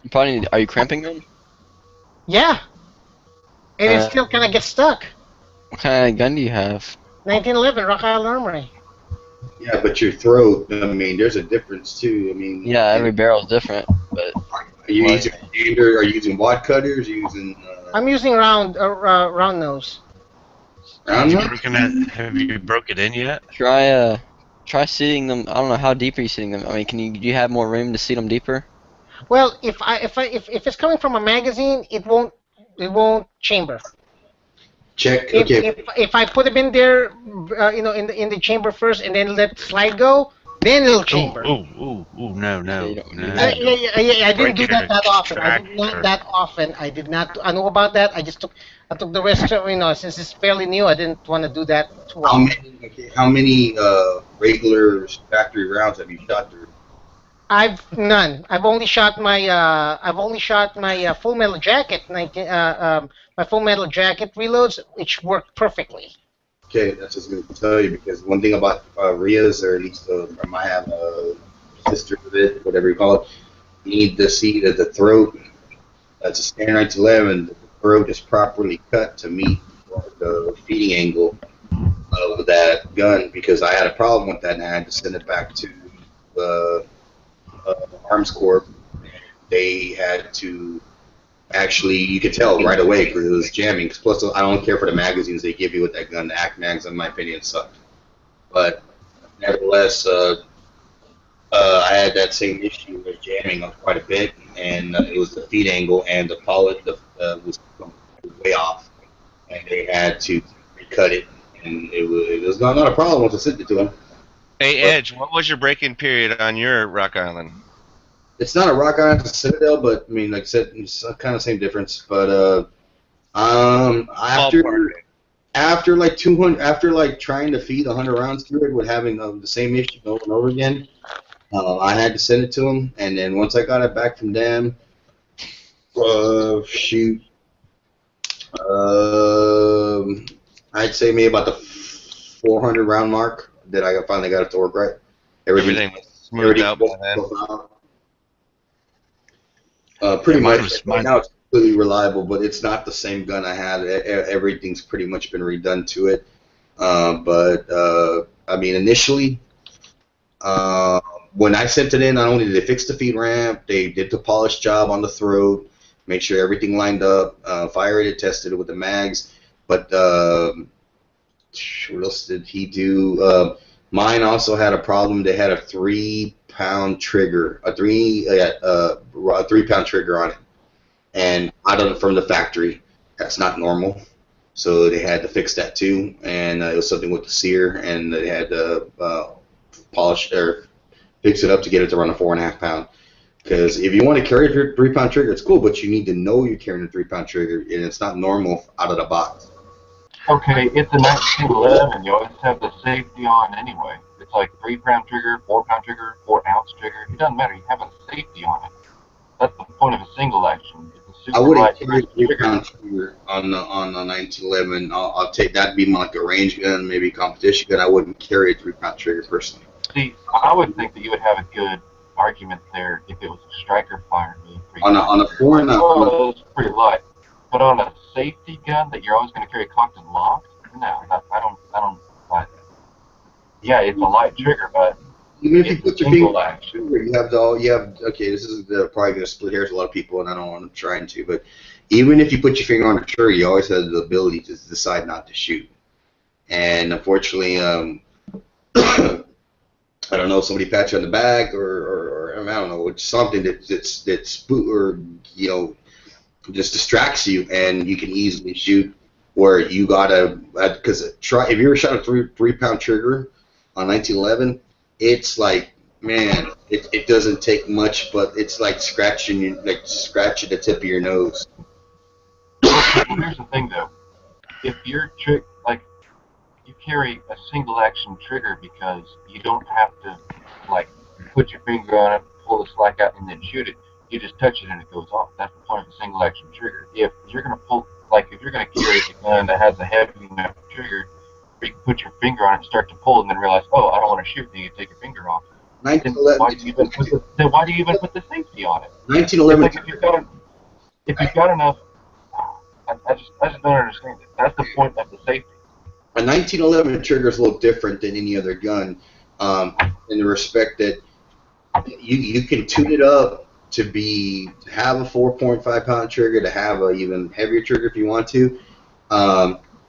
You probably need. Are you cramping them? Yeah. And it Uh, still kind of gets stuck. What kind of gun do you have? 1911 Rock Island Armory. Yeah, but your throat, I mean, there's a difference too. I mean, Yeah, every barrel's different, but are you using standard? Are you using wad cutters? Are you using? I'm using round nose. Round Have one? have you broke it in yet? try seating them. I don't know how deep are you seating them. I mean, do you have more room to seat them deeper? Well, if it's coming from a magazine, it won't chamber. Check. If, Okay. if I put them in there, in the chamber first, and then let slide go, then it'll chamber. No, Yeah, you don't do no. that. I didn't do Break that your often. I did not extractor. that often. I did not. I know about that. I took the risk. Since it's fairly new, I didn't want to do that too How often. many? Okay, how many regular factory rounds have you shot through? I've none. I've only shot my Full Metal Jacket. My Full Metal Jacket reloads, which worked perfectly. Okay, that's just going to tell you because one thing about Rias, or at least I have a sister of it, whatever you call it, you need to see that the throat, that's a standard 911, the throat is properly cut to meet the feeding angle of that gun because I had a problem with that and I had to send it back to the Arms Corp. They had to actually, you could tell right away because it was jamming. Plus, I don't care for the magazines they give you with that gun. The ACT mags, in my opinion, sucked. But nevertheless, I had that same issue with jamming quite a bit, and it was the feed angle and the pollet was way off, and they had to recut it, and it was not a problem once I sent it to them. Hey, Edge, what was your break-in period on your Rock Island? It's not a Rock Island, it's a Citadel, but I mean, like I said, it's kind of same difference. But Ballpark. after like 200, after like trying to feed 100 rounds through it with having the same issue over and over again, I had to send it to them, and then once I got it back from them, shoot, I'd say maybe about the 400 round mark that I finally got it to work right. Everything was smoothed out by then. Pretty Yeah, much. Right now it's completely reliable, but it's not the same gun I had. Everything's pretty much been redone to it. I mean, initially, when I sent it in, not only did they fix the feed ramp, they did the polish job on the throat, made sure everything lined up, fired it, tested it with the mags. But what else did he do? Mine also had a problem. They had a 3-pound trigger, a 3-pound trigger on it, and from the factory. That's not normal. So they had to fix that too, and it was something with the sear, and they had to polish or fix it up to get it to run a 4.5 pound. Because if you want to carry a 3-pound trigger, it's cool, but you need to know you're carrying a 3-pound trigger, and it's not normal out of the box. Okay, it's a 1911. You always have the safety on anyway. It's like 3-pound trigger, 4-pound trigger, 4-ounce trigger. It doesn't matter. You have a safety on it. That's the point of a single action. It's a I super wouldn't light carry a pistol trigger. 3 pound trigger on the 1911. I'll take that'd be like a range gun, maybe a competition gun. I wouldn't carry a 3 pound trigger personally. See, I would think that you would have a good argument there if it was a striker firing me. On a four and Oh, it's pretty light. But on a safety gun that you're always going to carry cocked and locked, no, I don't buy that. Yeah, it's a light trigger, but even if you it's put a your finger single action. you have okay. This is probably going to split hairs a lot of people, and I don't want to try to, but even if you put your finger on the trigger, you always have the ability to decide not to shoot. And unfortunately, I don't know, somebody pat you on the back, or I don't know, it's something that's spook or just distracts you, and you can easily shoot. Where you gotta because try if you ever shot a three pound trigger on 1911, it's like man, it doesn't take much, but it's like scratching the tip of your nose. Well, here's the thing though, if you're like you carry a single action trigger because you don't have to like put your finger on it, pull the slack out, and then shoot it. You just touch it and it goes off. That's the point of a single action trigger. If you're gonna if you're gonna carry a gun that has a heavy enough trigger, where you can put your finger on it and start to pull, and then realize, oh, I don't want to shoot, then you take your finger off. Then 1911. why do you even put the safety on it? 1911. It's like if you've got enough, I just don't understand it. That's the point of the safety. A 1911 trigger is a little different than any other gun, in the respect that you can tune it up to have a 4.5 pound trigger, to have a even heavier trigger if you want to,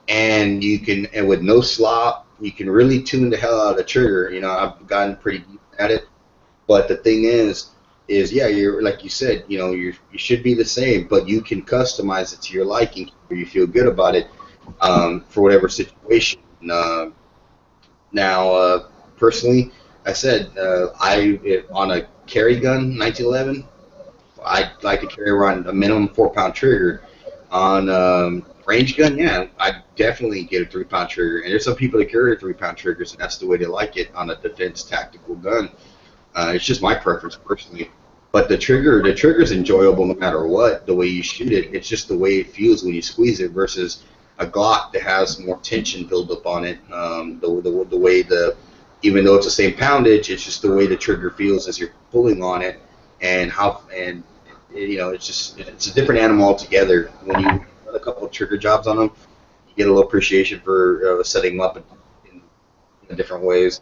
and with no slop, you can really tune the hell out of the trigger. I've gotten pretty deep at it, but the thing is yeah, you're like you said, you should be the same, but you can customize it to your liking where you feel good about it. For whatever situation. Now, personally, I said on a carry gun 1911, I like to carry around a minimum 4 pound trigger. On range gun, yeah, I definitely get a 3 pound trigger. And there's some people that carry 3 pound triggers, and that's the way they like it on a defense tactical gun. It's just my preference personally. But the trigger's enjoyable no matter what. The way you shoot it, it's just the way it feels when you squeeze it versus a Glock that has more tension build up on it. The way even though it's the same poundage, it's just the way the trigger feels as you're pulling on it, and it's a different animal altogether. When you run a couple of trigger jobs on them, you get a little appreciation for setting them up in different ways.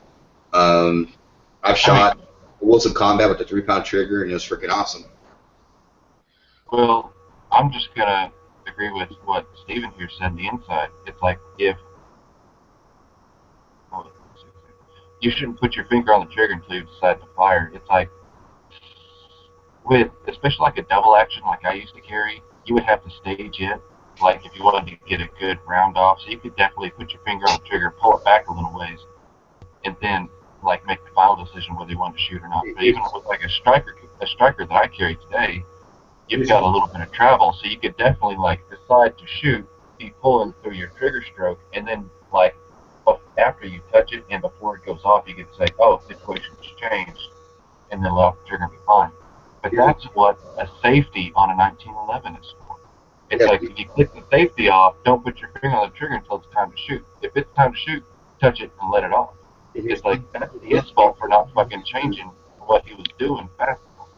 I've shot Wilson Combat with the 3 pound trigger, and it was freaking awesome. Well, I'm just gonna agree with what Steven here said on the inside. It's like you shouldn't put your finger on the trigger until you decide to fire. It's like especially like a double action like I used to carry, you would have to stage it. Like if you wanted to get a good round off, so you could definitely put your finger on the trigger, pull it back a little ways, and then like make the final decision whether you want to shoot or not. But even with like a striker that I carry today, you've got a little bit of travel, so you could definitely like decide to shoot, be pulling through your trigger stroke, and then like after you touch it and before it goes off, you could say, "Oh, situation's changed," and then let off the trigger and be fine. But that's what a safety on a 1911 is for. It's like if you click the safety off, don't put your finger on the trigger until it's time to shoot. If it's time to shoot, touch it and let it off. It's like that's his fault for not fucking changing what he was doing fast enough.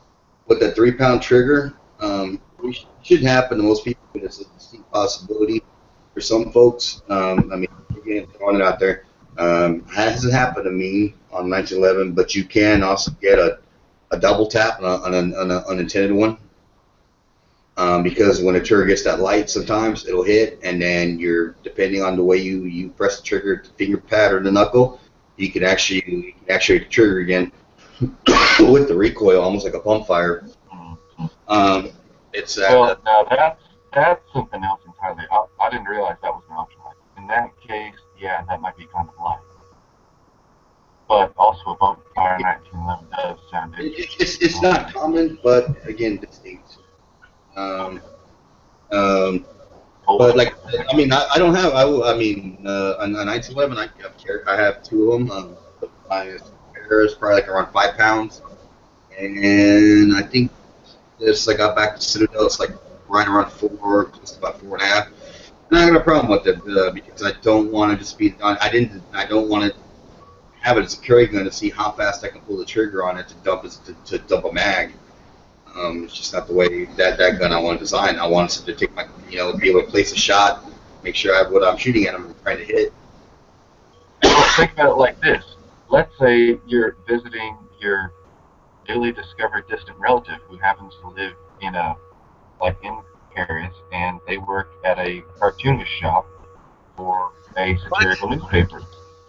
With the 3 pound trigger, it shouldn't happen to most people, but it's a distinct possibility for some folks. Again, throwing it out there. Hasn't happened to me on 1911, but you can also get a double tap on an unintended one. Because when the trigger gets that light, sometimes it'll hit, and then depending on the way you press the trigger, the finger pad or the knuckle, you can actually actuate the trigger again with the recoil, almost like a pump fire. It's well, now that's something else entirely. I didn't realize that was an option. In that case, yeah, that might be kind of light. But also a bump fire 1911 does sound interesting. It's not common, but again, distinct. But like I don't have. On 1911, I have 2 of them. My pair is probably like around 5 pounds, and I think It's like got back to Citadel. It's like right around 4, close to about 4.5. And I got a problem with it because I don't want to just be. I don't want to have it as a carry gun to see how fast I can pull the trigger on it to dump a mag. It's just not the way that gun I want to design. I want it to take my, be able to place a shot, make sure I have what I'm shooting at, I'm trying to hit. Well, think about it like this. Let's say you're visiting your newly discovered distant relative who happens to live in Paris, and they work at a cartoonist shop for a satirical newspaper.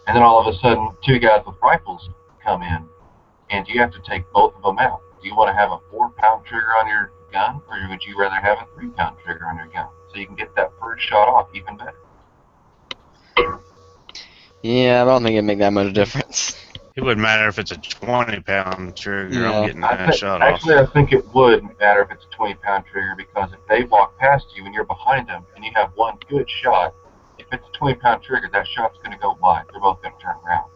And then all of a sudden, 2 guys with rifles come in, and you have to take both of them out. Do you want to have a 4-pound trigger on your gun, or would you rather have a 3-pound trigger on your gun so you can get that first shot off even better? Yeah, I don't think it'd make that much difference. It wouldn't matter if it's a 20-pound trigger. Yeah. I'm getting that shot off. Actually, I think it would matter if it's a 20-pound trigger, because if they walk past you and you're behind them and you have one good shot, if it's a 20-pound trigger, that shot's going to go wide. They're both going to turn around.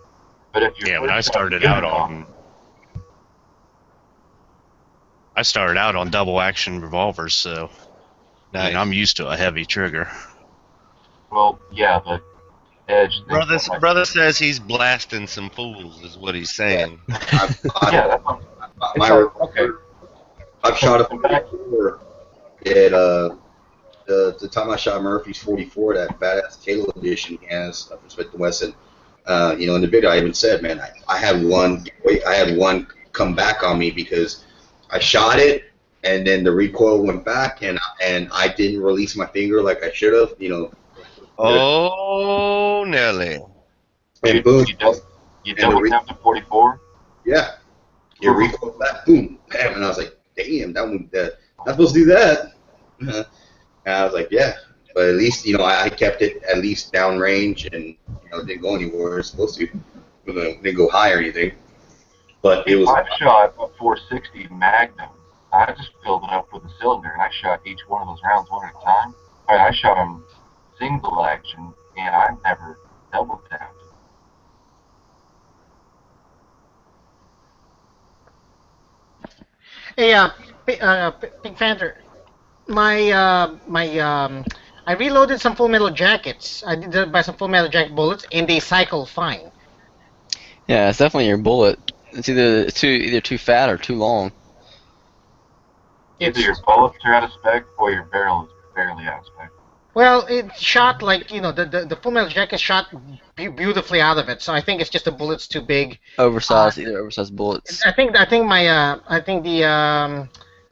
But if you're Yeah, but I started out on double action revolvers, so I mean, I'm used to a heavy trigger. Well, yeah, but Edge. Brother says he's blasting some fools, is what he's saying. Yeah, I've shot a 44 at the time I shot Murphy's 44, that badass Halo edition he has from Smith & Wesson. In the video I even said, man, I had one come back on me because I shot it and then the recoil went back and I didn't release my finger like I should have, Oh, Nelly. And boom. You double tap the 44? Yeah. It recoiled back, boom, bam, and I was like, damn, not supposed to do that. And I was like, yeah, but at least I kept it at least downrange and it didn't go anywhere it's supposed to. It didn't go high or anything. But it was. I've shot a 460 Magnum. I just filled it up with a cylinder and I shot each one of those rounds one at a time. I shot them single action and I never double tapped. Hey, Pink Panther. I reloaded some Full Metal Jackets. I did buy some Full Metal Jacket bullets, and they cycle fine. Yeah, it's definitely your bullet. It's either too fat or too long. Either your bullets are out of spec or your barrel is fairly out of spec. Well, it shot like the Full Metal Jacket shot beautifully out of it. So I think it's just the bullets too big. Either oversized bullets. I think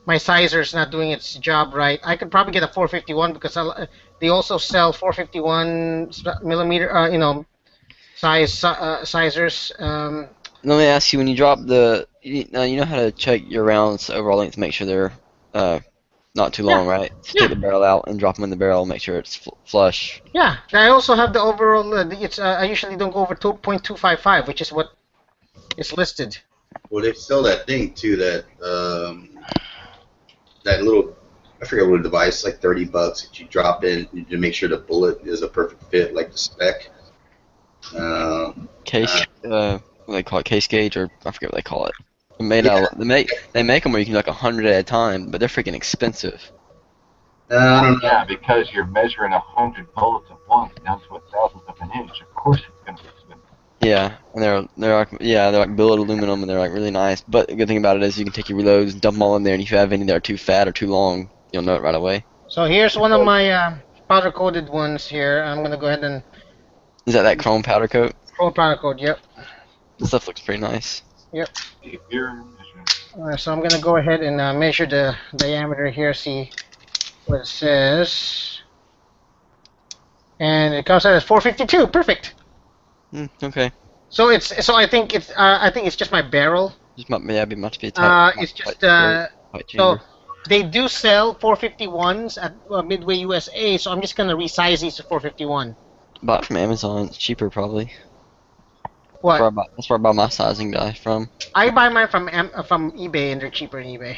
my sizer's not doing its job right. I could probably get a 451 because they also sell 451 millimeter, size sizers. Let me ask you: when you drop you know how to check your rounds overall length to make sure they're not too long, right? So take the barrel out and drop them in the barrel, make sure it's flush. Yeah, I also have the overall. I usually don't go over 2.255, which is what is listed. Well, they sell that thing too. That little, I forget what device, like $30 that you drop in to make sure the bullet is a perfect fit, like the spec. Case, what do they call it? Case gauge, or I forget what they call it. They make them where you can do like 100 at a time, but they're freaking expensive. I don't know. Yeah, because you're measuring 100 bullets at once down to a thousandth of an inch. Of course, it's going to be expensive. Yeah, and they're like billet aluminum, and they're like really nice. But the good thing about it is you can take your reloads, dump them all in there, and if you have any that are too fat or too long, you'll know it right away. So here's one of my powder coated ones here. I'm gonna go ahead and. Is that chrome powder coat? Chrome powder coat. Yep. This stuff looks pretty nice. Yep. If you're So I'm gonna go ahead and measure the diameter here. See what it says. And it comes out as 452. Perfect. Okay. So I think it's just my barrel. Just be much be tight. It's just tight so chamber. they do sell 451s at Midway USA. So I'm just gonna resize these to 451. Bought from Amazon. It's cheaper probably. What? That's where I buy my sizing die from. I buy mine from eBay, and they're cheaper on eBay.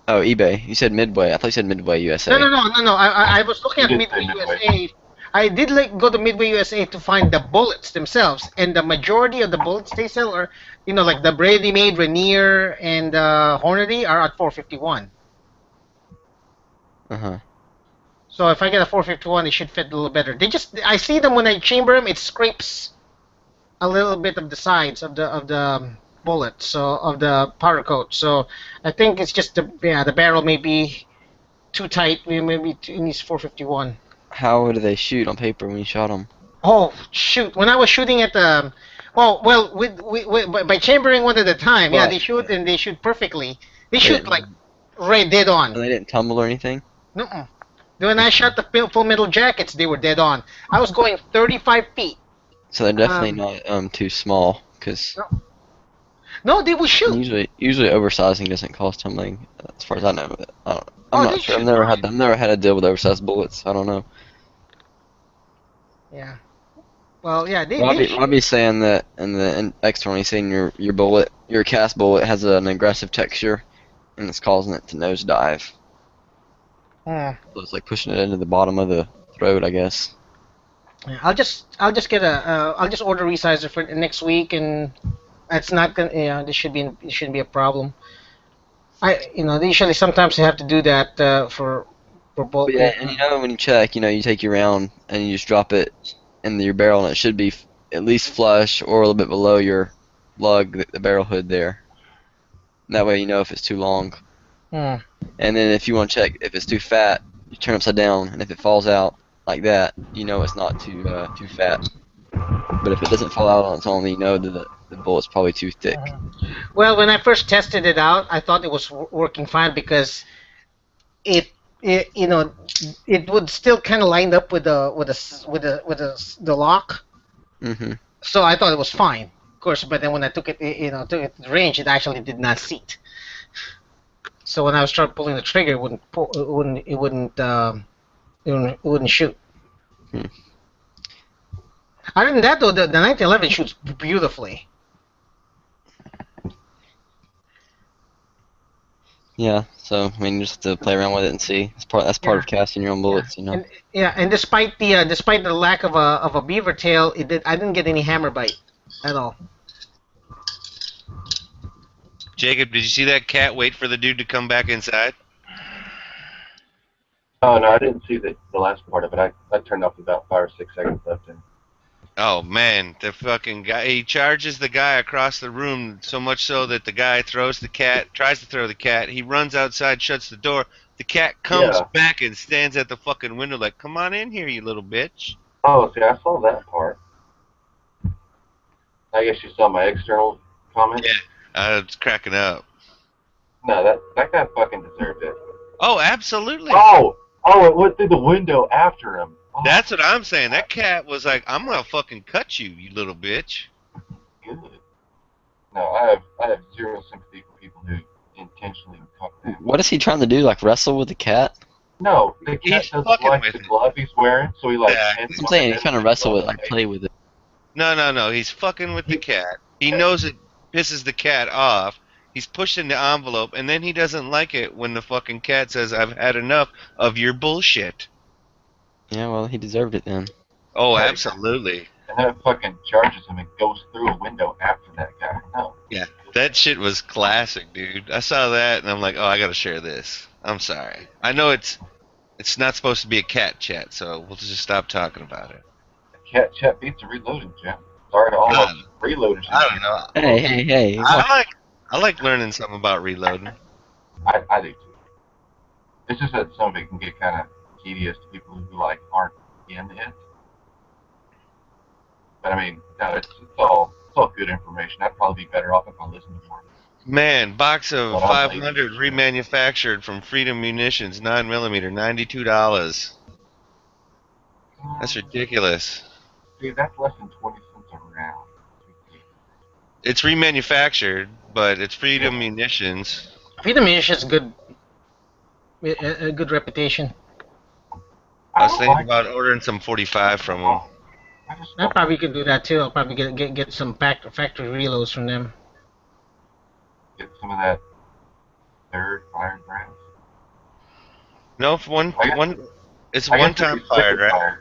Oh, eBay. You said Midway. I thought you said Midway USA. No. I was looking at Midway USA. I did go to Midway USA to find the bullets themselves, and the majority of the bullets they sell are, like the ready-made Rainier and Hornady are at 451. Uh-huh. So if I get a 451, it should fit a little better. I see them when I chamber them, it scrapes a little bit of the sides of the bullet, so of the powder coat. So I think it's just the barrel may be too tight. Maybe it needs 451. How do they shoot on paper when you shot them? Oh shoot! When I was shooting at the, well, by chambering one at a time, yeah, Well, they shoot and they shoot perfectly. They They shoot like didn't, right dead on. they didn't tumble or anything? No. When I shot the full metal jackets, they were dead on. I was going 35 feet. So they're definitely Um, not too small, because no, no, they will shoot. usually oversizing doesn't cause tumbling, as far as I know. I'm Oh, not they sure. shoot. I've never had to deal with oversized bullets. I don't know. Yeah. Well, yeah, they shoot. Robbie's saying that externally saying your cast bullet has an aggressive texture, and it's causing it to nosedive. Hmm. So it's like pushing it into the bottom of the throat, I guess. Yeah, I'll just get I'll just order resizer for next week, and that's not gonna, it shouldn't be a problem. They usually sometimes you have to do that for both. But yeah, and when you check, you take your round and you just drop it in your barrel, and it should be at least flush or a little bit below your lug, the barrel hood there. And that way you know if it's too long. Hmm. And then if you want to check if it's too fat, you turn it upside down, and if it falls out like that, you know it's not too fat. But if it doesn't fall out on its own, then you know that the bullet's probably too thick. Well, when I first tested it out, I thought it was working fine because it it would still kind of line up with the lock. Mm-hmm. So I thought it was fine, of course. But then when I took it, took it to the range, it actually did not seat. So when I was trying pulling the trigger, it wouldn't pull, it wouldn't shoot. Hmm. Other than that, though, the 1911 shoots beautifully. Yeah, so I mean, you just have to play around with it and see. That's part of casting your own bullets, And despite the lack of a beaver tail, I didn't get any hammer bite at all. Jacob, did you see that cat wait for the dude to come back inside? Oh no, I didn't see the last part of it. I turned off about 5 or 6 seconds left in. Oh man, the fucking guy, he charges the guy across the room so much so that the guy tries to throw the cat, he runs outside, shuts the door, the cat comes back and stands at the fucking window like, come on in here, you little bitch. Oh, see, I saw that part. I guess you saw my external comment? Yeah, I was cracking up. No, that guy fucking deserved it. Oh, absolutely. Oh, it went through the window after him. Oh, that's what I'm saying. That cat was like, I'm gonna fucking cut you, you little bitch. Good. No, I have zero sympathy for people who intentionally cut them. What is he trying to do? Like wrestle with the cat? No, the cat doesn't like the glove he's wearing, so he I'm saying he's trying to wrestle with it, like play with it. No. He's fucking with the cat. He knows it pisses the cat off. He's pushing the envelope, and then he doesn't like it when the fucking cat says, I've had enough of your bullshit. Yeah, well, he deserved it then. Oh, absolutely. And then it fucking charges him and goes through a window after that guy. No. Yeah, that shit was classic, dude. I saw that, and I'm like, oh, I gotta share this. I'm sorry. I know it's not supposed to be a cat chat, so we'll just stop talking about it. A cat chat beats a reloading chat. Sorry to all those reloaders. I don't know. Hey. I like learning something about reloading. I do too. It's just that some of it can get kind of tedious to people who like aren't in it. But I mean, no, it's all good information. I'd probably be better off if I listened to more. Man, box of 500 remanufactured from Freedom Munitions, 9mm, $92. That's ridiculous. Dude, that's less than 20 cents a round. It's remanufactured, but it's Freedom Munitions. Freedom Munitions good, a good reputation. I was thinking about ordering some 45 from them. I probably could do that too. I'll probably get some factory reloads from them. Get some of that third fired rounds. No, it's one time fired, right? Fired.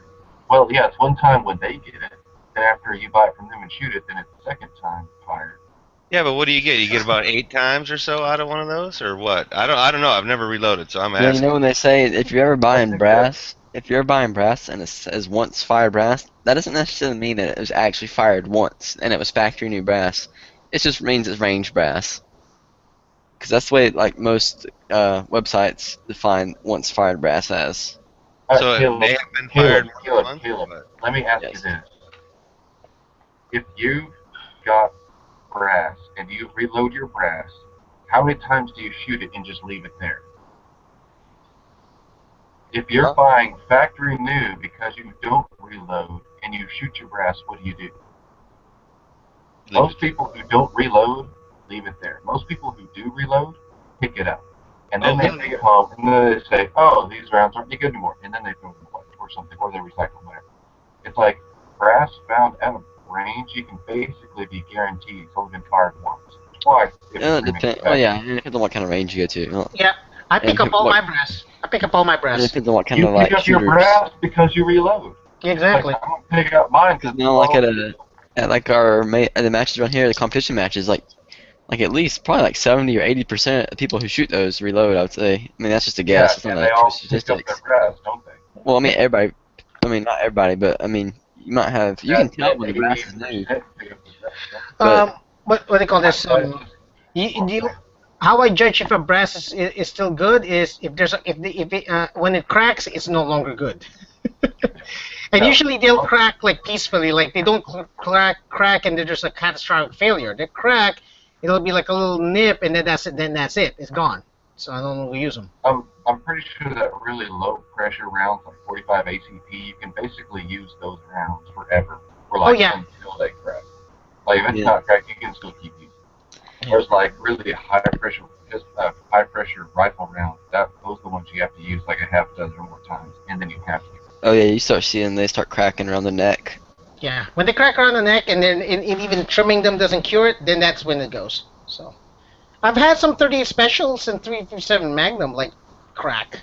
Well, yeah, it's one time when they get it, and after you buy it from them and shoot it, then it's the second time fired. Yeah, but what do you get? You get about 8 times or so out of one of those, or what? I don't know. I've never reloaded, so I'm Yeah, you know asking. when they say if you're ever I buying think that brass, if you're buying brass and it says once fired brass, that doesn't necessarily mean that it was actually fired once and it was factory new brass. It just means it's range brass. Because that's the way like most websites define once fired brass as. So it may Caleb, have been fired more than once, or Caleb. what? Let me ask you Yes. this: if you got brass and you reload your brass, how many times do you shoot it and just leave it there? If you're Huh? buying factory new because you don't reload and you shoot your brass, what do? Leave it Most there. people who don't reload leave it there. Most people who do reload pick it up. And Oh, then they really? take it home and then they say, oh, these rounds aren't any good anymore. And then they throw them away or something, or they recycle them. It's like brass found at a range, you can basically be guaranteed it's only been fired once. Twice if it's Yeah, it remixed depends. Well, yeah, factory. it depends on what kind of range you go to. Yeah, I pick And up all what my brass. I pick up all my it brass. depends on what kind You of pick like up your shooters. brass because you reload. Like, Exactly. I'm going to pick up mine Because because, now, like well, at like at the matches around here, the competition matches, like at least probably like 70 or 80% of people who shoot those reload. I would say. I mean, that's just a yeah, guess. It's not and a they true all pick up their statistics. brass, don't they? Well, I mean everybody. I mean not everybody, but I mean you might have. You can At tell when the brass is new, 80% pick up their brass, don't but Um, what do you call they? this? That's just How I judge if a brass is still good is if there's a, if it, when it cracks, it's no longer good. And no. usually they'll crack like peacefully, like they don't crack and there's a catastrophic failure. They crack, it'll be like a little nip, and then that's it. Then that's it. It's gone. So I don't use them. I'm pretty sure that really low pressure rounds like 45 ACP, you can basically use those rounds forever, or Oh like yeah, until they crack. Like if it's yeah. not cracked, you can still keep using. Whereas like really high pressure rifle rounds, those are the ones you have to use like a half dozen or more times, and then you have to. Oh yeah, you start seeing they start cracking around the neck. yeah. When they crack around the neck, and then and even trimming them doesn't cure it, then that's when it goes. So I've had some 38 specials and 357 Magnum like crack,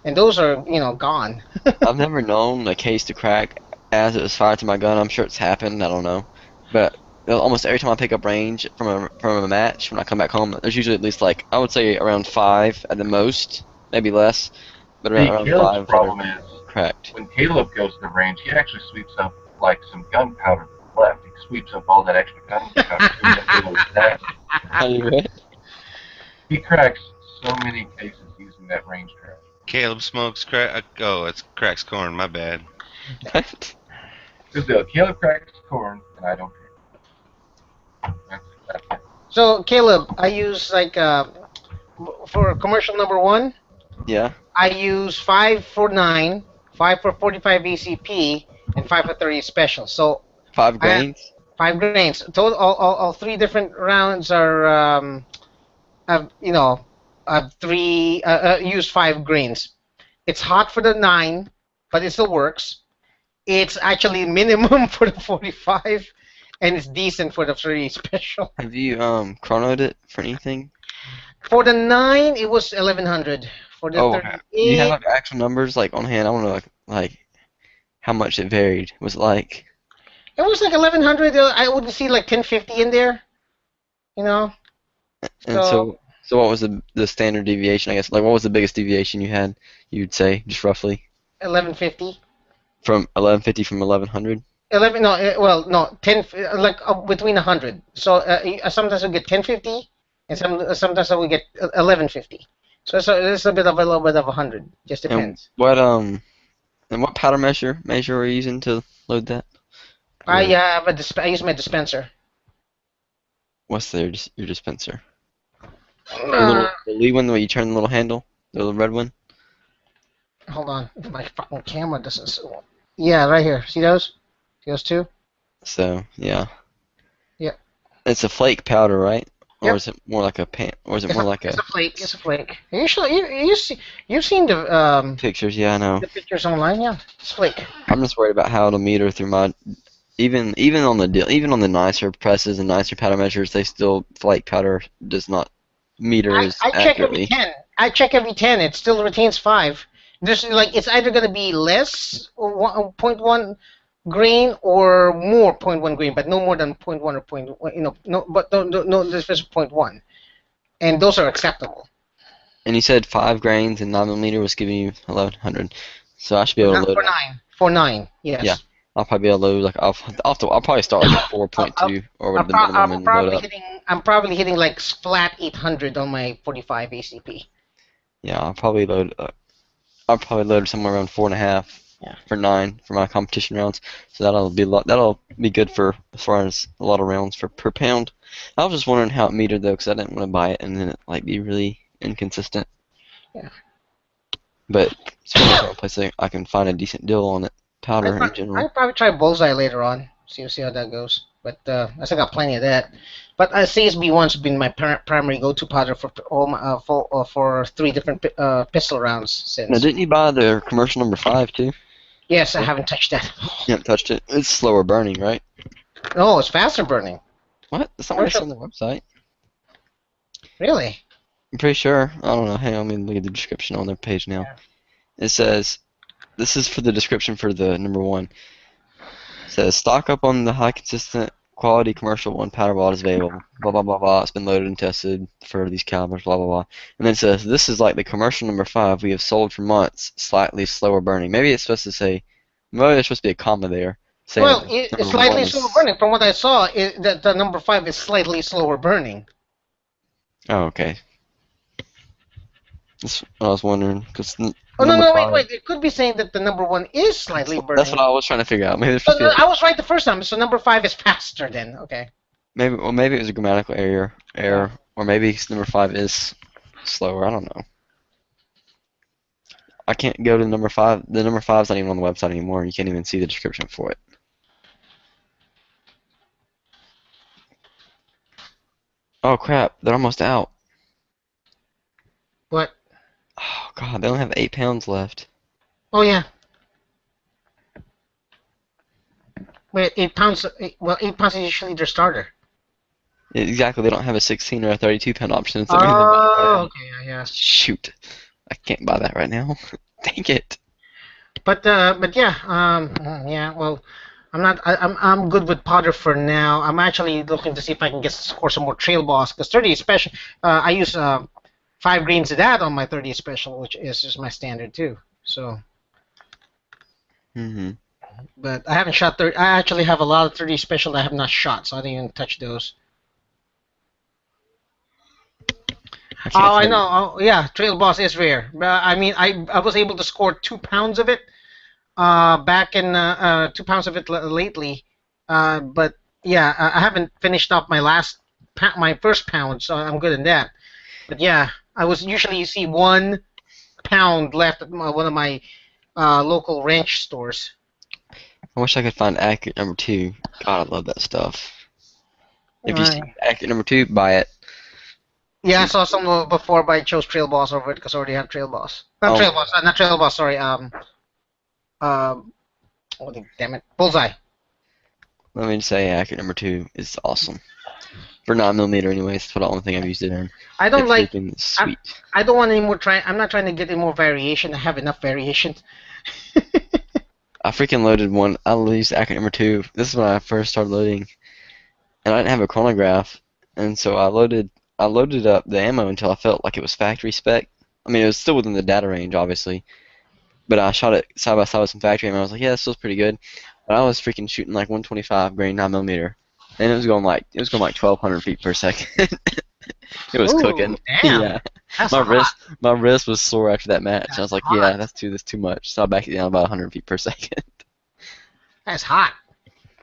and those are gone. I've never known a case to crack as it was fired to my gun. I'm sure it's happened. I don't know, but almost every time I pick up range from a match, when I come back home, there's usually at least like I would say around 5 at the most, maybe less, but See, around Caleb's 5 that are problem is cracked. when Caleb goes to the range, he actually sweeps up like some gunpowder that's left. He sweeps up all that extra gunpowder. That How do you what? he cracks so many cases using that range trash. Caleb smokes crack. Oh, it's cracks corn. My bad. What? Good deal. Caleb cracks corn, and I don't care. That's it. So Caleb, I use like for commercial number one, Yeah, I use 5 for 9, 5 for 45 ACP, and 5 for 30 special. So 5 I have grains. 5 grains. Total, all three different rounds are have have three use 5 grains. It's hot for the 9, but it still works. It's actually minimum for the 45, and it's decent for the 30 special. Have you chronoed it for anything? For the 9, it was 1100. For the Oh, do you have 38, like actual numbers like on hand? I want to know like how much it varied. Was it like it was like 1100. I would see like 1050 in there, you know. and So so what was the standard deviation? I guess like what was the biggest deviation you had? You'd say just roughly 1150. from 1150 from 1100. 11 no well no 10 like between 100. So sometimes we get 1050, and sometimes we get 1150. So it's a bit of a little bit of 100. Just And depends. what powder measure were you using to load that? I Or have I use my dispenser. what's your dispenser? Uh, The Lee one where you turn the little handle, the little red one. Hold on, my fucking camera doesn't. Yeah, right here. See those? See those two? So yeah, Yep. it's a flake powder, right? Or Yep. is it more like a pan? Or is it It's more a, like it's a a flake. It's a flake. You've seen pictures? Yeah, I know. the pictures online. Yeah, it's flake. I'm just worried about how it'll meter through my even on the nicer presses and nicer powder measures, they still flake powder does not meter as I check every accurately. 10. I check every 10. It still retains 5. There's like it's either gonna be less or 0.1 grain or more .1 grain, but no more than .1 or .1. No, but no difference .1, and those are acceptable. And you said 5 grains and 9mm was giving you 1100. So I should be For, able to not, load for it. nine, for nine, yes. Yeah. I'll probably be able to load like I'll probably start like at 4.2 or what the minimum and load up. I'm probably hitting like flat 800 on my 45 ACP. Yeah, I'll probably load somewhere around 4.5 Yeah. for 9 for my competition rounds. So that'll be good for as far as a lot of rounds for per pound. I was just wondering how it metered though, because I didn't want to buy it and then it like be really inconsistent. Yeah. But it's one of the only places I can find a decent deal on it. Powder in general. I'll probably try Bullseye later on. See how that goes. But I still got plenty of that. But CSB1's been my primary go-to powder for all my, for 3 different pistol rounds since. Now, didn't you buy the commercial number 5 too? Yes, I haven't touched that. You haven't touched it. It's slower burning, right? No, it's faster burning. What? That's not what it's on the website. Really? I'm pretty sure. I don't know. Hang on, let me look at the description on their page now. Yeah. It says, this is for the description for the number 1. It says, stock up on the high consistent quality commercial 1 powder wad is available. Blah, blah, blah, blah. It's been loaded and tested for these calibers, blah, blah, blah. And then it says, this is like the commercial number 5 we have sold for months, slightly slower burning. Maybe it's supposed to say, maybe there's supposed to be a comma there. Well, it's slightly slower burning. From what I saw, the number 5 is slightly slower burning. Oh, okay. That's what I was wondering. Cause Oh, no, wait. It could be saying that the number 1 is slightly burning. That's what I was trying to figure out. Maybe I was right the first time, so number 5 is faster then. Okay. Maybe it was a grammatical error, or maybe number 5 is slower. I don't know. I can't go to number 5. The number 5's not even on the website anymore, and you can't even see the description for it. Oh crap! They're almost out. What? Oh god, they only have 8 pounds left. Oh yeah. Wait, 8 pounds. Well, 8 pounds is usually their starter. Exactly, they don't have a 16 or a 32 pound option. So okay, yeah. Shoot, I can't buy that right now. Dang it. But yeah, yeah. Well, I'm good with powder for now. I'm actually looking to see if I can score some more trail boss because 30 special. I use 5 grains of that on my 30 special, which is just my standard too. So. Mhm. But I haven't shot 30. I actually have a lot of 30 special that I have not shot, so I didn't even touch those. Oh, I know. Oh, yeah, trail boss is rare. I mean, I was able to score 2 pounds of it. Back in 2 pounds of it lately. But yeah, I haven't finished off my first pound, so I'm good in that. But yeah, I was usually you see 1 pound left at one of my local ranch stores. I wish I could find accurate number 2. God, I love that stuff. If you see accurate number 2, buy it. Yeah, I saw some before, but I chose Trail Boss over it because I already have Trail Boss. Not Trail Boss. Sorry. Oh, damn it, Bullseye. Let me just say, accurate number 2 is awesome. For 9mm, anyways, that's the only thing I've used it in. I don't like. Sweet. I don't want any more. I'm not trying to get any more variation. I have enough variation. I freaking loaded one. I used accurate number 2. This is when I first started loading, and I didn't have a chronograph, and so I loaded up the ammo until I felt like it was factory spec. I mean, it was still within the data range, obviously, but I shot it side by side with some factory ammo. I was like, yeah, this feels pretty good. But I was freaking shooting like 125 grain 9mm, and it was going like 1,200 feet per second. It was cooking. Damn. Yeah. That's my wrist was sore after that match. I was like, yeah, that's too much. So I backed it down about 100 feet per second. That's hot.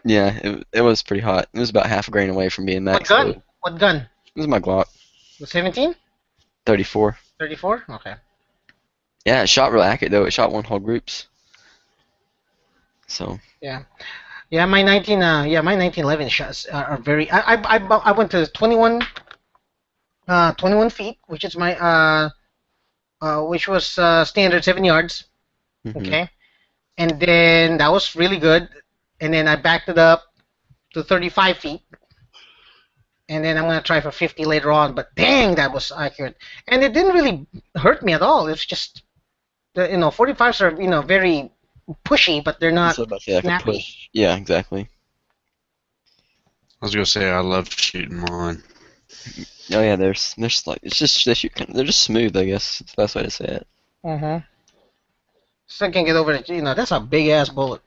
Yeah, it was pretty hot. It was about half a grain away from being max. What gun? It was my Glock. The 17? 34. 34? Okay. Yeah, it shot real accurate though. It shot one whole groups. So. Yeah. Yeah, my 1911 shots are very. I went to 21 feet, which is my which was standard 7 yards. Mm-hmm. Okay, and then that was really good, and then I backed it up to 35 feet, and then I'm gonna try for 50 later on. But dang, that was accurate, and it didn't really hurt me at all. It's just the 45s are very pushy, but they're not So about to say like a snappy. push. Yeah, exactly. I was gonna say I love shooting mine. Oh yeah, there's like it's just they're just smooth. I guess it's the best way to say it. Mm-hmm. So I can get over it. That's a big ass bullet.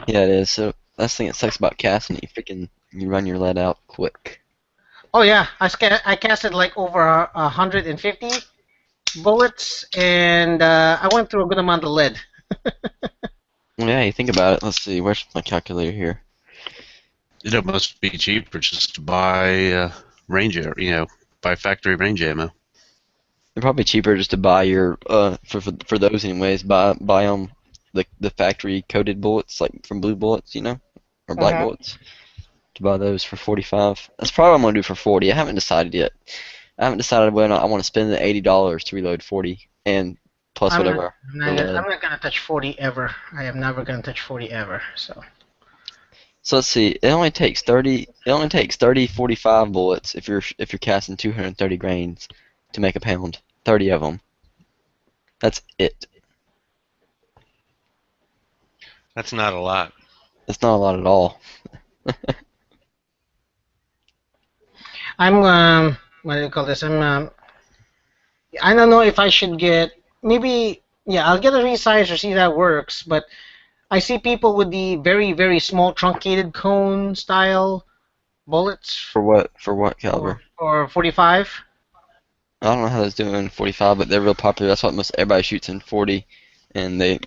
Yeah, it is. So that's the thing that sucks about casting. You run your lead out quick. Oh yeah, I casted like over 150 bullets, and I went through a good amount of lead. Well, yeah, you think about it. Let's see. Where's my calculator here? It must be cheaper just to buy buy factory range ammo. They're probably cheaper just to buy your for those anyways. Buy the factory coated bullets like from Blue Bullets, or Black Uh-huh. Bullets. To buy those for 45. That's probably what I'm gonna do for 40. I haven't decided yet. I haven't decided whether or not I want to spend the $80 to reload 40 and plus I'm not, whatever I'm for not, gonna, lead. I'm not gonna touch 40 ever. I am never gonna touch 40 ever. So So let's see. It only takes 30. It only takes 30 45 bullets if you're casting 230 grains to make a pound. 30 of them. That's it. That's not a lot. That's not a lot at all. I'm what do you call this? I don't know if I should get maybe yeah I'll get a resizer see if that works. But I see people with the very very small truncated cone style bullets For what? For what caliber? for 45. I don't know how that's doing in 45, but they're real popular. That's what most everybody shoots in 40, and the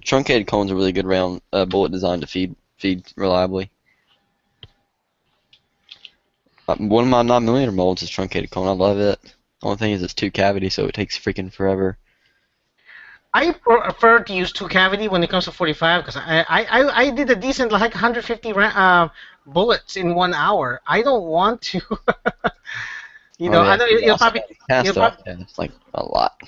truncated cones are really good round bullet designed to feed reliably. One of my 9mm molds is truncated cone. I love it. Only thing is it's two cavity, so it takes freaking forever. I prefer to use two cavity when it comes to 45 because I did a decent like 150 bullets in 1 hour. I don't want to. Oh I yeah, know you you'll also probably gotta cast you'll it off. probably. Yeah, it's like a lot.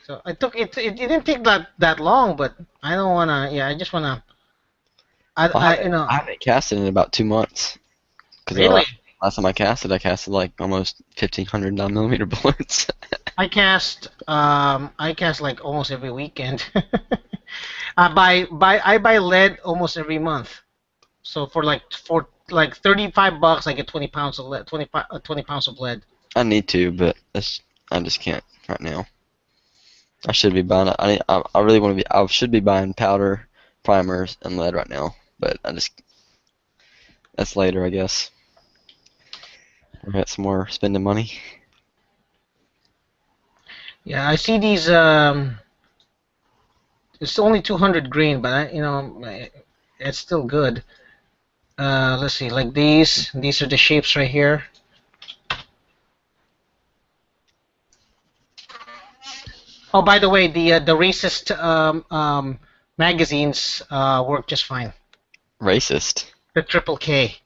So I took it. It didn't take that long, but I don't wanna. Yeah, I just wanna. I haven't casted in about 2 months. Because Really. last time I casted like almost 1,500 9mm bullets. I cast like almost every weekend. I buy lead almost every month. So for like $35, I get 20 pounds of lead. 20 pounds of lead. I need to, but I just can't right now. I should be buying. I really want to be. I should be buying powder, primers, and lead right now, but that's later, I guess. I got some more spending money. Yeah, I see these. It's only 200 grain, but it's still good. Let's see, like these. These are the shapes right here. Oh, by the way, the racist magazines work just fine. Racist. The triple K.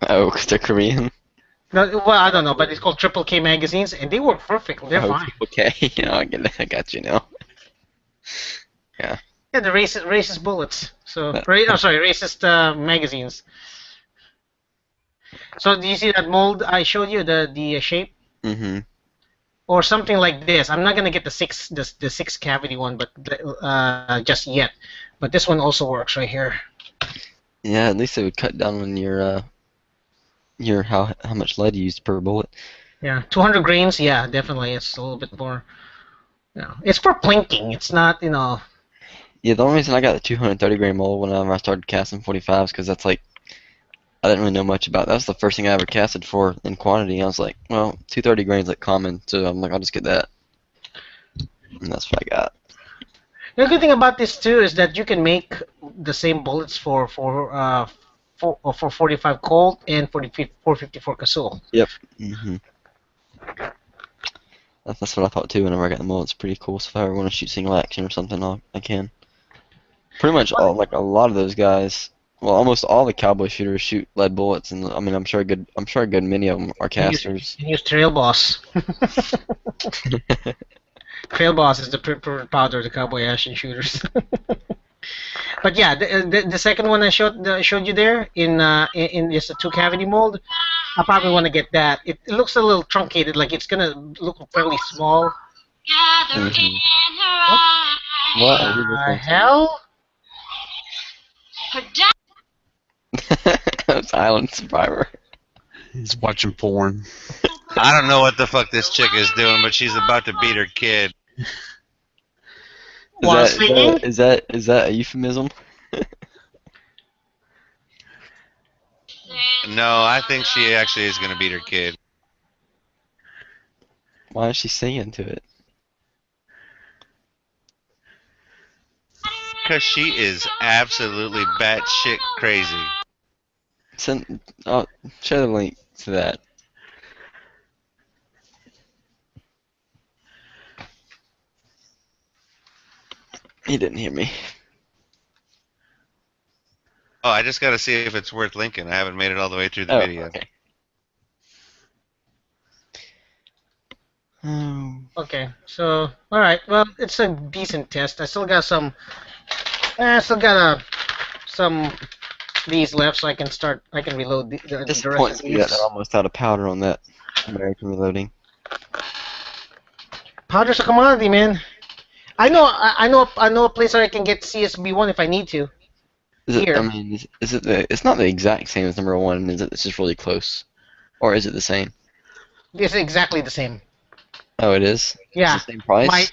Oh, 'cause they're Korean. No, well, I don't know, but it's called triple K magazines, and they work perfect. They're Oh, fine. okay. I get it. I got you now. Yeah, the racist bullets. So, That- I'm sorry, racist magazines. So, do you see that mold I showed you, the shape, Mm-hmm. or something like this? I'm not gonna get the six cavity one, but just yet. But this one also works right here. Yeah, at least it would cut down on your how much lead you used per bullet. Yeah, 200 grains. Yeah, definitely. It's a little bit more. It's for plinking. It's not. Yeah, the only reason I got the 230 grain mold whenever I started casting 45s because that's like I didn't really know much about. That was the first thing I ever casted for in quantity. I was like, well, 230 grains like common, so I'm like, I'll just get that, and that's what I got. The good thing about this too is that you can make the same bullets for 45 Colt and for the 454 Casull. Mm-hmm. That's what I thought too. Whenever I got the mold, it's pretty cool. So if I ever want to shoot single action or something, I can. Pretty much like a lot of those guys. Well, almost all the cowboy shooters shoot lead bullets, and I mean, I'm sure a good many of them are casters. You use Trail Boss. Trail Boss is the powder of the cowboy action shooters. But yeah, the second one I showed you there in just a two cavity mold, I probably want to get that. It looks a little truncated, like it's gonna look fairly small Mhm. What are we listening hell? to? Island Survivor. He's watching porn. I don't know what the fuck this chick is doing, but she's about to beat her kid. While singing? Is that a euphemism? No, I think she actually is gonna beat her kid. Why is she singing to it? Cause she is absolutely batshit crazy. Send. Oh, share the link to that. He didn't hear me. Oh, I just gotta see if it's worth linking. I haven't made it all the way through the Oh, video. okay. Oh. Okay, so all right. Well, it's a decent test. I still got some. I still got some these left, so I can start. I can reload the rest Disappoints of me that these. they're almost out of powder on that American Reloading. Powder's a commodity, man. I know a place where I can get CSB1 if I need to. Is it? Here. I mean, is it the? It's not the exact same as number one. Is it? It's just really close, or is it the same? It's exactly the same. Oh, it is. Yeah. It's the same price,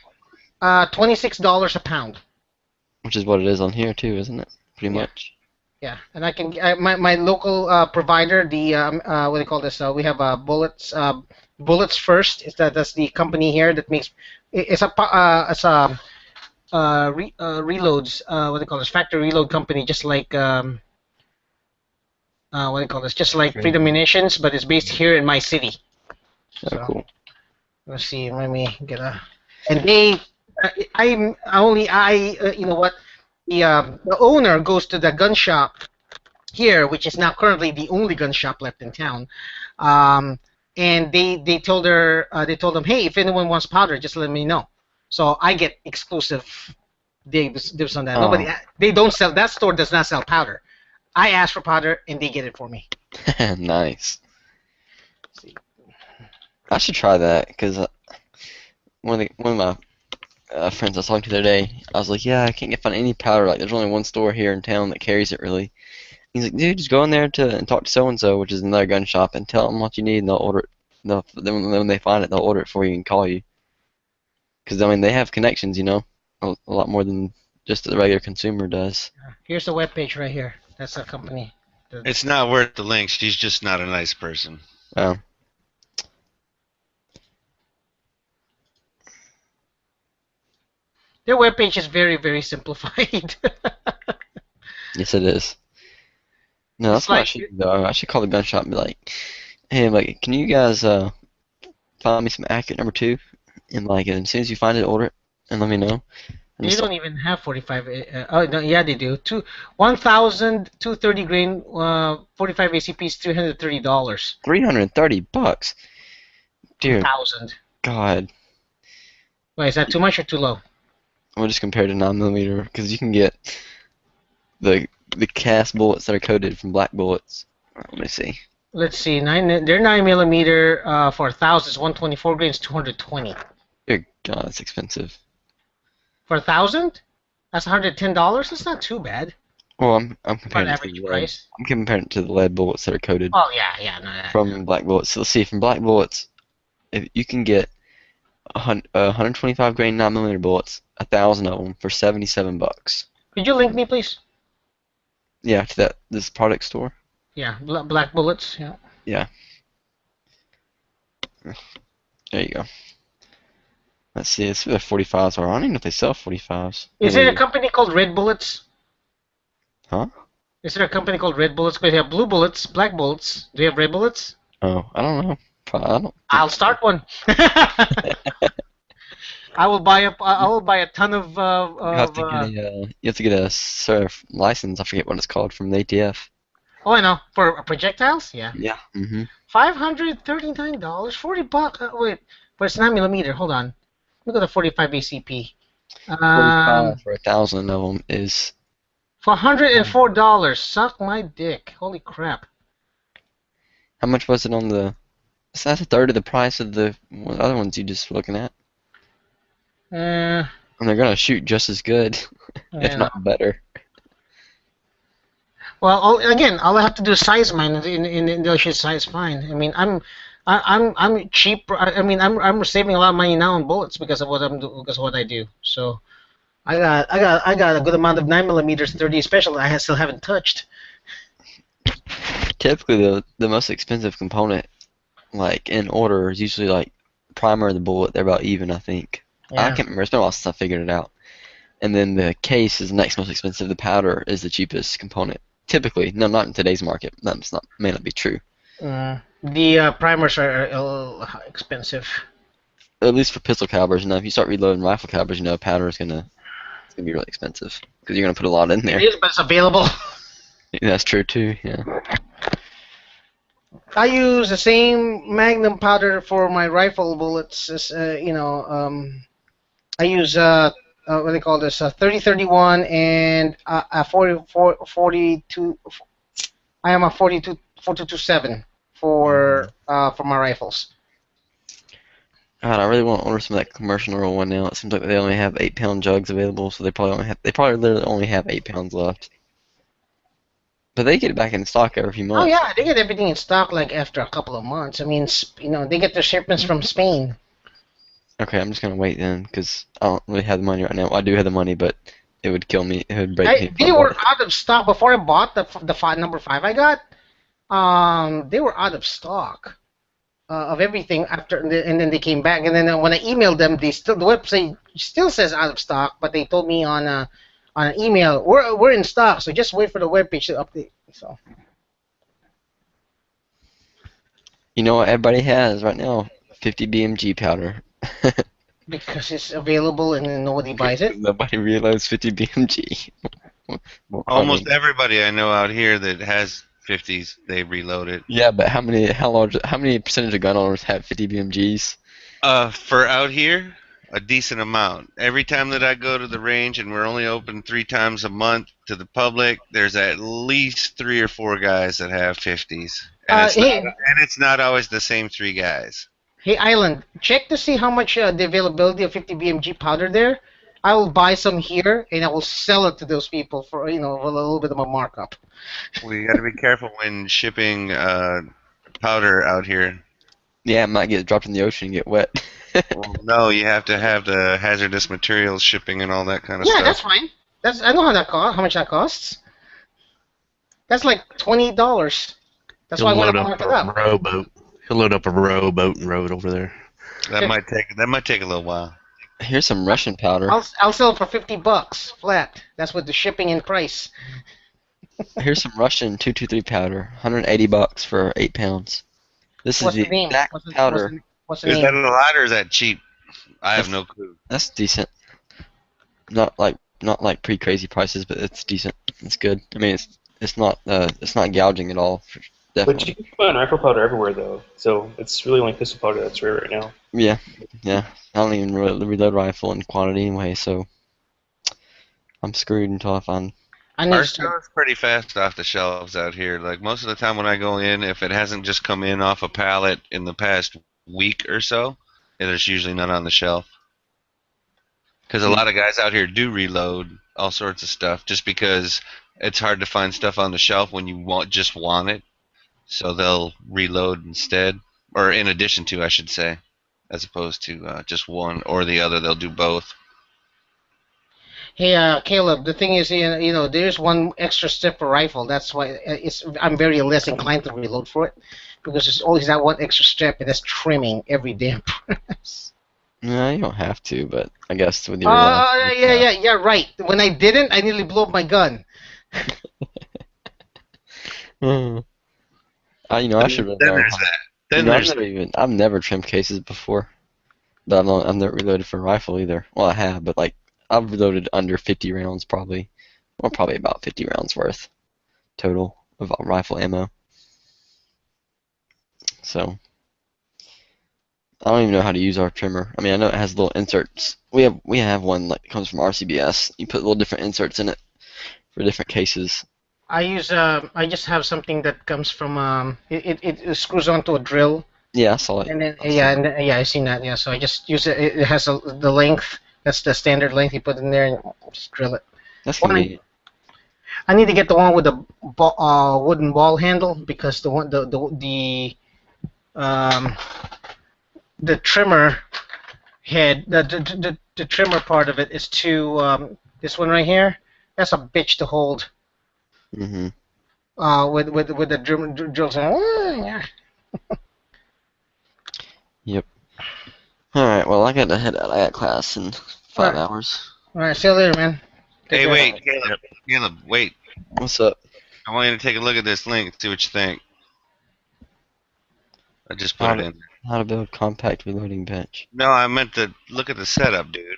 $26 a pound. which is what it is on here too, isn't it? Pretty Yeah. much. Yeah, and I can my local provider, the what do you call this? We have Bullets First. That's the company here that makes it's a reloads. What do you call this? Factory reload company, just like what do you call this? Just like Freedom Munitions, but it's based here in my city. Oh, So cool. let's see. Let me get a. And they, you know what? The owner goes to the gun shop here, which is now currently the only gun shop left in town. And they told them, hey, if anyone wants powder, just let me know. So I get exclusive dibs on that. Nobody, they don't sell. That store does not sell powder. I ask for powder, and they get it for me. Nice. I should try that because one of my friends I was talking to the other day, I was like, yeah, I can't find any powder. Like, there's only one store here in town that carries it, really. He's like, dude, just go in there and talk to so and so, which is another gun shop, and tell them what you need, and they'll order it. Then when they find it, they'll order it for you and call you. Because I mean, they have connections, you know, a lot more than just the regular consumer does. Here's the webpage right here. That's a company. It's not worth the link. She's just not a nice person. Oh. Their webpage is very, very simplified. Yes, it is. No, that's It's what I like- should do. I should call the gun shop and be like, hey, like, can you guys find me some accurate number 2? And like, as soon as you find it, order it and let me know. And They just- don't even have 45. Oh, no, yeah, they do. 1,230 grain, 45 ACPs, $330. $330. Dear 1,000. God. Wait, is that too much or too low? We'll just compare to 9mm because you can get the cast bullets that are coated from black bullets. Let me see. Let's see. Their 9mm for 1,000 is 124 grains, 220. Dear God, that's expensive. For 1,000? That's $110. That's not too bad. Well, I'm For an comparing it to average the lead. price. I'm comparing it to the lead bullets that are coated Oh yeah, no. from black bullets. So let's see, from black bullets, if you can get 125 grain 9mm bullets, 1,000 of them for $77. Could you link me, please? Yeah, to this product store. Yeah, black bullets. Yeah. Yeah. There you go. Let's see, it's the 45s are. I don't even know if they sell 45s. Is there a company called Red Bullets? Huh? Is there a company called Red Bullets? Because they have blue bullets, black bullets. Do you have red bullets? Oh, I don't know. I don't. I'll start one. I will buy a ton of. You have to get a surf license. I forget what it's called from the ATF. Oh, I know. For projectiles, yeah. Yeah. Mm-hmm. $539, $40. Wait, but it's 9mm. Hold on. Look at the 45 ACP. 45 for 1,000 of them is. For $104. Suck my dick. Holy crap. How much was it on the? So that's a third of the price of the other ones you just were looking at. Uh, And they're gonna shoot just as good, if yeah. not better. Well, all I have to do is size mine, and they'll shoot size fine. I mean, I'm cheap. I mean, I'm saving a lot of money now on bullets because of because of what I do. So I got a good amount of 9mm 30 special that I still haven't touched. Typically, the most expensive component, like in order, is usually like primer of the bullet. They're about even, I think. I Yeah. can't remember. It's been a while since I figured it out. And then the case is the next most expensive. The powder is the cheapest component. Typically, no, not in today's market. That's not may not be true. The primers are a little expensive. At least for pistol calibers. Now, if you start reloading rifle calibers, powder is gonna be really expensive because you're gonna put a lot in It there. is, but it's available. That's true too. Yeah. I use the same Magnum powder for my rifle bullets as I use what do they call this 3031 and a 42. I am a 4227 for my rifles. God, I really want to order some of that commercial roll one now. It seems like they only have 8-pound jugs available, so they probably literally only have 8 pounds left. But they get it back in stock every few months. Oh yeah, they get everything in stock like after a couple of months. I mean, they get their shipments from Spain. Okay, I'm just gonna wait then, because I don't really have the money right now. Well, I do have the money, but it would kill me. It would break me. if I They bought were it. out of stock before I bought the number 5 I got. They were out of stock of everything after, and then they came back. And then when I emailed them, the website still says out of stock, but they told me on an email we're in stock, so just wait for the webpage to update. So. You know what everybody has right now? 50 BMG powder. Because it's available and then nobody buys it. Nobody realized 50 BMG. Well, I Almost mean, everybody I know out here that has 50s, they reload it. yeah, but how many percentage of gun owners have 50 BMGs? For out here, a decent amount. Every time that I go to the range, and we're only open 3 times a month to the public, there's at least 3 or 4 guys that have 50s, and it's not always the same 3 guys. Hey, Island, check to see how much the availability of 50 BMG powder there. I will buy some here and I will sell it to those people for for a little bit of a markup. We got to be careful when shipping powder out here. Yeah, it might get dropped in the ocean and get wet. Well, no, you have to have the hazardous materials shipping and all that kind of Yeah, stuff. that's fine. I know how much that costs. That's like $20. That's why I want to mark it up. Rowboat. He'll load up a rowboat and row it over there. That might take a little while. Here's some Russian powder. I'll sell it for $50 flat. That's with the shipping and price. Here's some Russian 223 powder. $180 for 8 pounds. This What's is the name? exact powder. What's the Is name? that a lot or is that cheap? I have no clue. That's decent. Not like pretty crazy prices, but it's decent. It's good. I mean, it's not gouging at all. But Definitely. you can find rifle powder everywhere, though, so it's really only pistol powder that's rare right now. Yeah. I don't even reload rifle in quantity anyway, so I'm screwed until I find. Our stuff's pretty fast off the shelves out here. Like most of the time when I go in, if it hasn't just come in off a pallet in the past week or so, there's usually none on the shelf. Because a lot of guys out here do reload all sorts of stuff just because it's hard to find stuff on the shelf when you just want it. So they'll reload instead, or in addition to, I should say, as opposed to just one or the other. They'll do both. Hey, Caleb. The thing is, there's one extra step for rifle. That's why I'm very less inclined to reload for it, because there's always that one extra step, and that's trimming every damn press. No, you don't have to, but I guess with your. Yeah, right. When I didn't, I nearly blew up my gun. I should really Then know. there's that. Then there's I've never trimmed cases before, but I've never reloaded for a rifle either. Well, I have, but like I've reloaded under 50 rounds probably, or probably about 50 rounds worth total of rifle ammo. So I don't even know how to use our trimmer. I mean, I know it has little inserts. We have one that comes from RCBS. You put little different inserts in it for different cases. I just have something that comes from it screws onto a drill. Yeah, I saw it. And then I've seen that. Yeah, so I just use it. It has the length That's the standard length you put in there and just drill it. That's One, convenient. I need to get the one with the wooden ball handle because um, the trimmer head, the trimmer part of it is too. This one right here, that's a bitch to hold. Mm-hmm. With the drills. Yep. All right. Well, I got to head out. I got class in 5 hours. All right, see you later, man. Take Hey, care. wait, Caleb, wait. What's up? I want you to take a look at this link and see what you think. I just put How it to, in. how to build compact reloading bench. No, I meant to look at the setup, dude.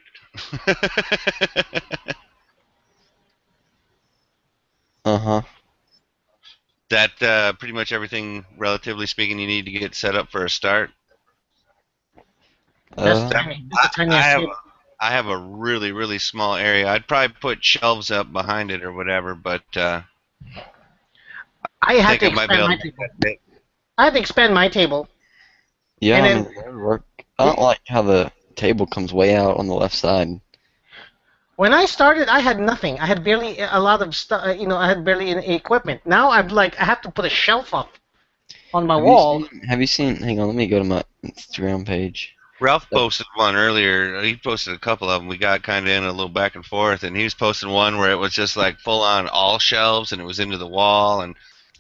Uh-huh. That pretty much everything, relatively speaking, you need to get set up for a start. That's Uh, tiny. That's a tiny I ass have table. I have a really really small area. I'd probably put shelves up behind it or whatever, but I I had think to I might be expand able my to make table. that big. I had to expand my table, yeah, and I then mean, that would work. I don't like how the table comes way out on the left side. when I started, I had nothing. I had barely a lot of stuff. I had barely any equipment. Now I'm like, I have to put a shelf up on my wall. Have you seen, hang on, let me go to my Instagram page. Ralph posted one earlier. He posted a couple of them. We got kind of in a little back and forth, and he was posting one where it was just like full on all shelves, and it was into the wall. And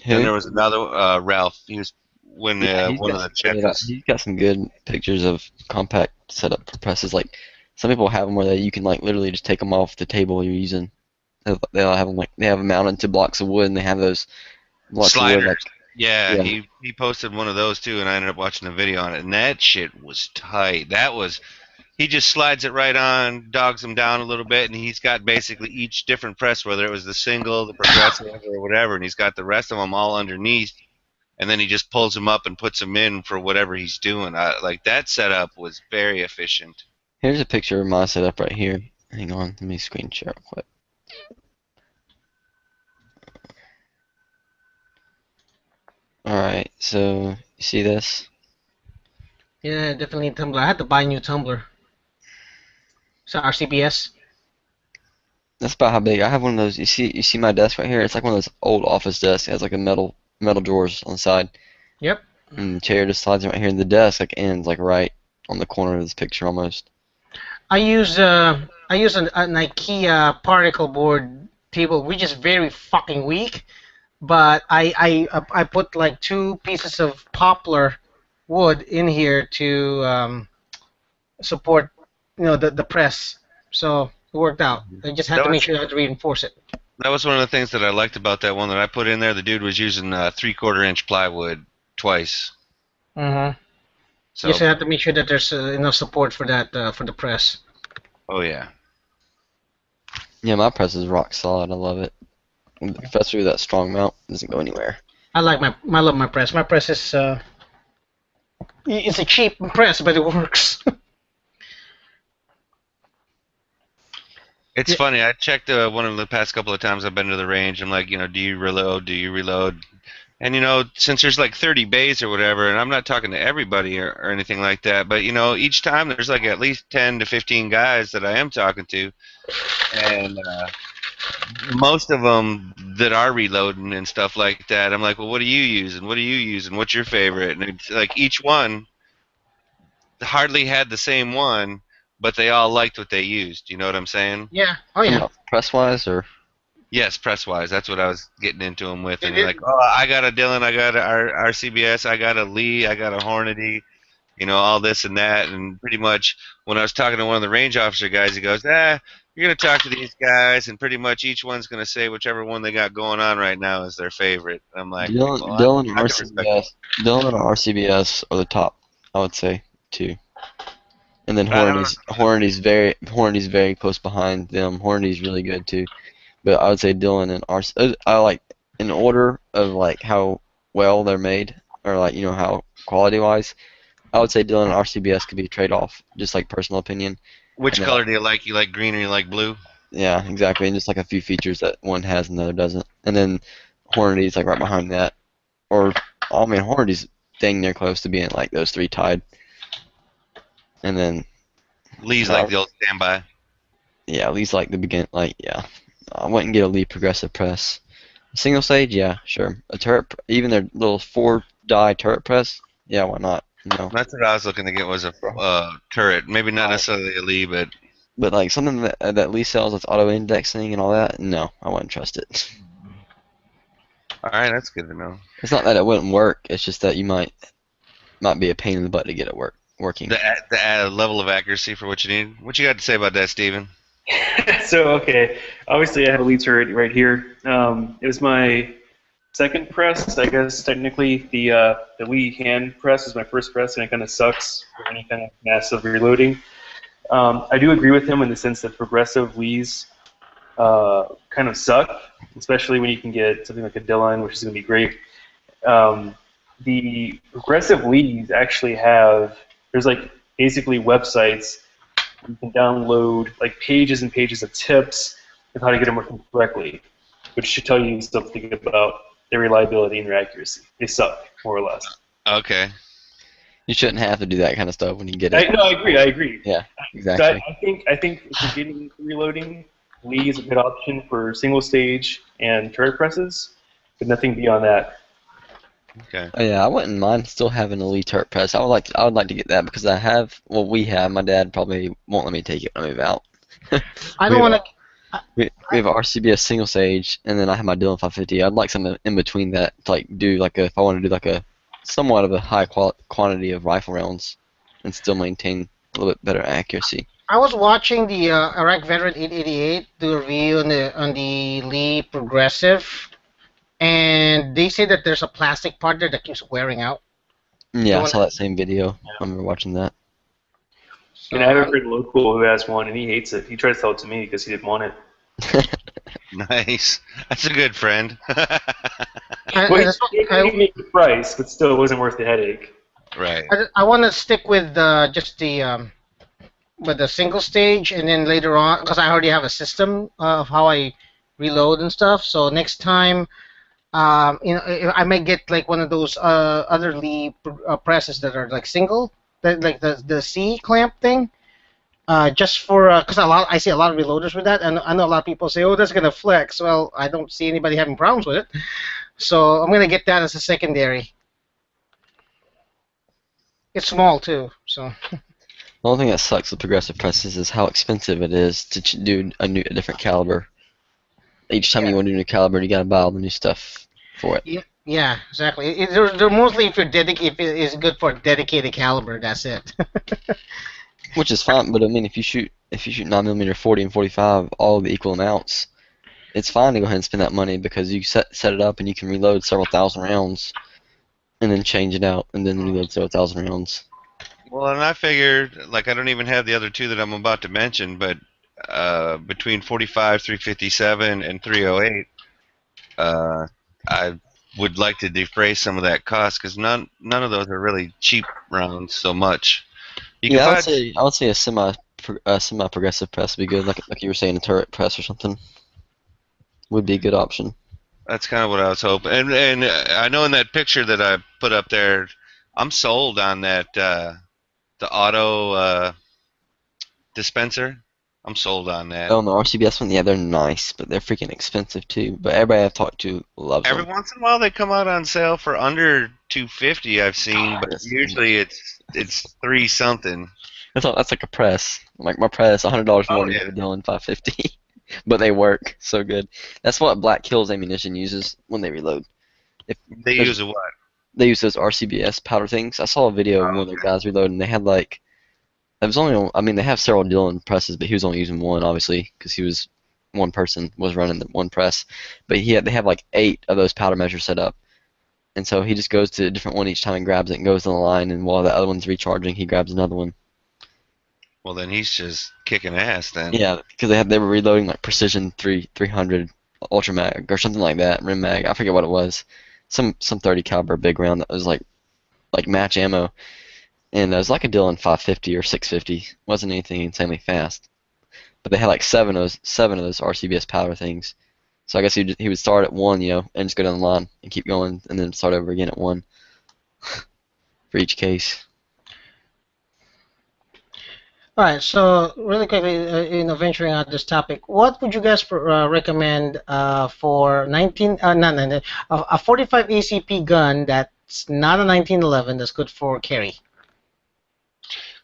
then Who? there was another Ralph. He was when Yeah, one of the checks. he's got some good pictures of compact setup for presses. Like, some people have them where you can like literally just take them off the table you're using. They'll have them like, they have them mounted to blocks of wood, and they have those blocks of wood like, Sliders. Yeah, yeah. he posted one of those too, and I ended up watching a video on it, and that shit was tight. That was he just slides it right on, dogs them down a little bit, and he's got basically each different press, whether it was the single, the progressive, or whatever, and he's got the rest of them all underneath, and then he just pulls them up and puts them in for whatever he's doing. Like that setup was very efficient. Here's a picture of my setup right here. Hang on, let me screen share real quick. Alright, so you see this? Yeah, definitely a tumbler. I had to buy a new tumbler. So RCBS. That's about how big. I have one of those. You see my desk right here? It's like one of those old office desks. It has like a metal drawers on the side. Yep. And the chair just slides right here. And the desk like ends like right on the corner of this picture almost. I use an IKEA particle board table, which is very fucking weak. But I put like 2 pieces of poplar wood in here to support the press. So it worked out. I just had That to make was sure I had to reinforce it. that was one of the things that I liked about that one that I put in there. The dude was using 3/4 inch plywood twice. Mm-hmm. So Just have to make sure that there's enough support for that for the press. oh yeah. Yeah, my press is rock solid. I love it. Especially with that strong mount. It doesn't go anywhere. I love my press. My press is it's a cheap press, but it works. It's Yeah. funny. I checked one of the past couple of times I've been to the range. I'm like, do you reload? Do you reload? And since there's like 30 bays or whatever, and I'm not talking to everybody or anything like that, but each time there's like at least 10 to 15 guys that I am talking to, and most of them that are reloading and stuff like that. I'm like, well, what are you using? What are you using? What's your favorite? And it's like each one hardly had the same one, but they all liked what they used. You know what I'm saying? Yeah. Oh yeah. Press wise or? Yes, press wise. That's what I was getting into them with. And It- they're like, oh, I got a Dillon, I got a RCBS, I got a Lee, I got a Hornady, all this and that. And pretty much when I was talking to one of the range officer guys, he goes, you're going to talk to these guys, and pretty much each one's going to say whichever one they got going on right now is their favorite. I'm like, well, Dillon and I can respect that. Dillon and RCBS are the top, I would say, two. And then I don't Hornady's very close behind them. Hornady's really good too. But I would say Dillon and I like in order of like how well they're made or like how quality wise. I would say Dillon and RCBS could be a trade off, just like personal opinion. Which And then, color do you like? You like green or you like blue? yeah, exactly, and just like a few features that one has and the other doesn't. And then Hornady's like right behind that, or I mean Hornady's dang near close to being like those three tied. And then Lee's like the old standby. Yeah, at least like the begin. Like yeah, I wouldn't get a Lee progressive press. A single stage, yeah, sure. A turret, even their little 4-die turret press, yeah, why not? No. That's what I was looking to get was a turret. Maybe not necessarily a Lee, but But like something that Lee sells that's auto indexing and all that, no, I wouldn't trust it. all right, that's good to know. It's not that it wouldn't work. It's just that you might be a pain in the butt to get it working. The level of accuracy for what you need. What you got to say about that, Steven? So okay, obviously I have a lead turret right here. It was my second press, I guess technically. The Lee hand press is my first press, and it kind of sucks for any kind of massive reloading. I do agree with him in the sense that progressive Lees kind of suck, especially when you can get something like a Dillon, which is going to be great. The progressive Lees actually have, there's like basically websites you can download like pages and pages of tips of how to get them working correctly, which should tell you something about their reliability and their accuracy. They suck, more or less. Okay. You shouldn't have to do that kind of stuff when you get it. I agree. Yeah, So exactly. I think if you're getting into reloading, Lee is a good option for single stage and turret presses, but nothing beyond that. Okay. Oh, yeah, I wouldn't mind still having a Lee turret press. I would like to get that because we have. My dad probably won't let me take it when I move out. I don't want to. We have a RCBS single stage, and then I have my Dillon 550. I'd like something in between that to like do like if I want to do like a somewhat of a high quantity of rifle rounds and still maintain a little bit better accuracy. I was watching the Iraq Veteran 888 do a review on the Lee Progressive, and they say that there's a plastic part there that keeps wearing out. Yeah, I one- saw that same video. I remember watching that. So, And I have a friend local who has one, and he hates it. He tried to sell it to me because he didn't want it. Nice. That's a good friend. Well, he made the price, but still, it wasn't worth the headache. Right. I want to stick with just the with the single stage, and then later on, because I already have a system of how I reload and stuff. So next time, I might get like one of those other Lee presses that are like single, like the C clamp thing. Just for because I see a lot of reloaders with that, and I know a lot of people say, "Oh, that's gonna flex." Well, I don't see anybody having problems with it, so I'm gonna get that as a secondary. It's small too, so. The only thing that sucks with progressive presses is how expensive it is to do a different caliber. Each time you want to do a new caliber, you gotta buy all the new stuff for it. Yeah, exactly. They're mostly if if it is good for a dedicated caliber, that's it. Which is fine, but I mean, if you shoot 9mm 40 and 45, all the equal amounts, it's fine to go ahead and spend that money because you set it up and you can reload several thousand rounds, and then change it out and then reload several thousand rounds. Well, and I figured, like, I don't even have the other two that I'm about to mention, but between 45, 357, and 308, I would like to defray some of that cost because none of those are really cheap rounds so much. I would say a semi progressive press would be good, like you were saying, a turret press or something would be a good option. That's kind of what I was hoping, and I know in that picture that I put up there, I'm sold on that the auto dispenser. I'm sold on that. Oh, the RCBS one, yeah, they're nice, but they're freaking expensive too. But everybody I've talked to loves them. Every once in a while, they come out on sale for under $250. I've seen, but usually it's 3 something. That's like a press. Like my press, $100 more than a Dillon 550, but they work so good. That's what Black Hills ammunition uses when they reload. They use a what? They use those RCBS powder things. I saw a video of one of the guys reloading. They had like, it was only, I mean, they have several Dillon presses, but he was only using one, obviously, because he was one person was running the one press. But they have like 8 of those powder measures set up, and so he just goes to a different one each time and grabs it and goes on the line. And while the other one's recharging, he grabs another one. Well, then he's just kicking ass then. Yeah, because they were reloading like Precision 300 Ultra Mag or something like that, Rim Mag. I forget what it was. Some 30 caliber big round that was like match ammo, and it was like a Dillon 550 or 650. It wasn't anything insanely fast, but they had like seven of those RCBS powder things. So I guess he would start at 1, and just go down the line and keep going, and then start over again at 1 for each case. All right, so really quickly, venturing out this topic, what would you guys recommend for 19, no, no, no, a 45 ACP gun that's not a 1911 that's good for carry?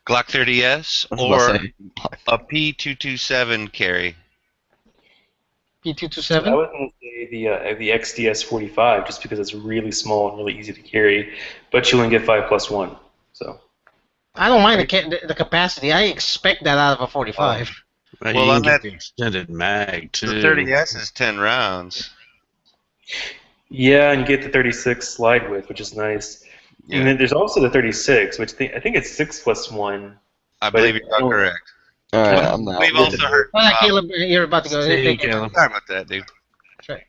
Glock 30S I was about or to say. a P227 carry. So I P227? was going to say the XDS 45 just because it's really small and really easy to carry, but you only get 5+1. So I don't mind the capacity. I expect that out of a 45. Well, Well, you can on that, get the extended mag the too. 30S is 10 rounds. yeah, and you get the 36 slide width, which is nice. And Yeah, then there's also the 36, which I think it's 6+1. I But believe you are correct. All right, but I'm out. We've also heard All right, problems. Caleb, you're about to go. See you, Take it. Caleb. Sorry about that, dude. That's right.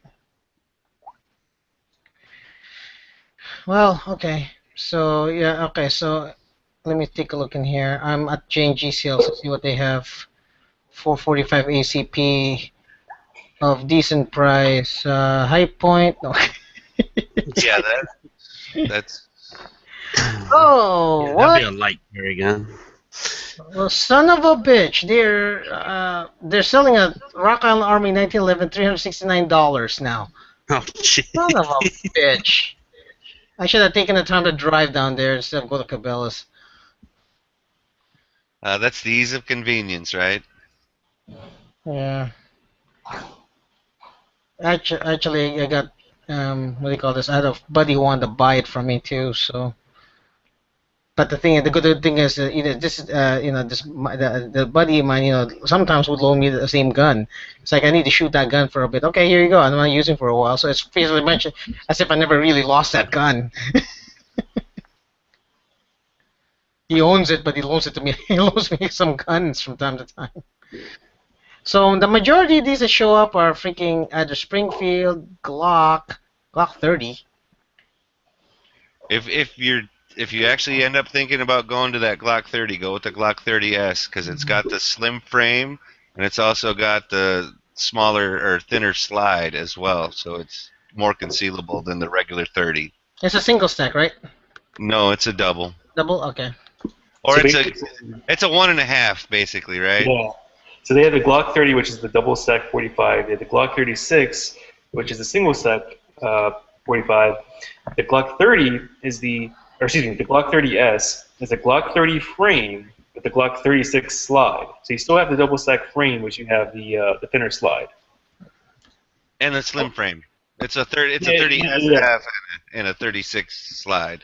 Well, okay. So, yeah, okay. So, let me take a look in here. I'm at J&G sales to see what they have. 445 ACP of decent price. High point. No. Yeah, that's Oh, Yeah, that'd what? be a light carry gun. Well, son of a bitch! They're selling a Rock Island Army 1911 $369 now. Oh, gee. Son of a bitch! I should have taken the time to drive down there instead of go to Cabela's. that's the ease of convenience, right? Yeah. Actually, I got what do you call this? I had a buddy who wanted to buy it from me too. So, but the good thing is, the buddy of mine, sometimes would loan me the same gun. It's like I need to shoot that gun for a bit. Okay, here you go. I'm not using it for a while, so it's basically much as if I never really lost that gun. He owns it, but he loans it to me. He loans me some guns from time to time. So the majority of these that show up are freaking either Springfield, Glock 30. If you actually end up thinking about going to that Glock 30, go with the Glock 30S because it's got the slim frame and it's also got the smaller or thinner slide as well, so it's more concealable than the regular 30. It's a single stack, right? No, it's a double, Double. Okay. or so it's basically, a 1.5 basically, right? yeah. So they have the Glock 30, which is the double stack 45. They have the Glock 36, which is the single stack 45. The Glock 30 is the Glock 30S is a Glock 30 frame with the Glock 36 slide. So you still have the double stack frame, which you have the thinner slide. And the slim frame. It's a 30S Yeah. half and a 36 slide.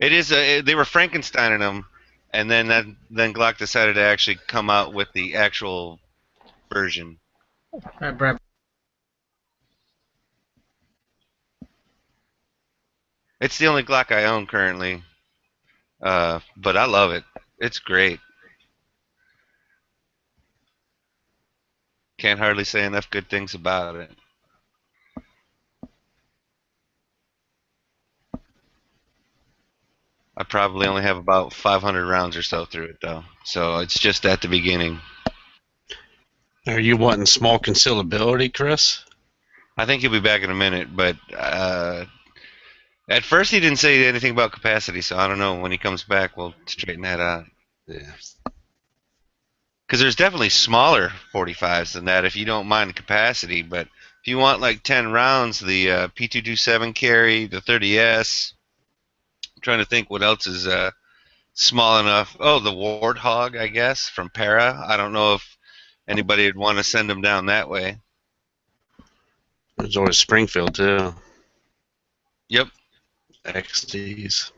It is they were Frankensteining them, and then Glock decided to actually come out with the actual version. All right, Brad. It's the only Glock I own currently, but I love it. It's great. Can't hardly say enough good things about it. I probably only have about 500 rounds or so through it, though, so it's just at the beginning. Are you wanting small concealability, Chris? I think he'll be back in a minute, but at first he didn't say anything about capacity, so I don't know. When he comes back, we'll straighten that out. Yeah. Because there's definitely smaller 45s than that if you don't mind the capacity, but if you want like 10 rounds, the P227 carry, the 30S, I'm trying to think what else is small enough. Oh, the Warthog, I guess, from Para. I don't know if anybody would want to send them down that way. There's always Springfield too. Yep. XDs.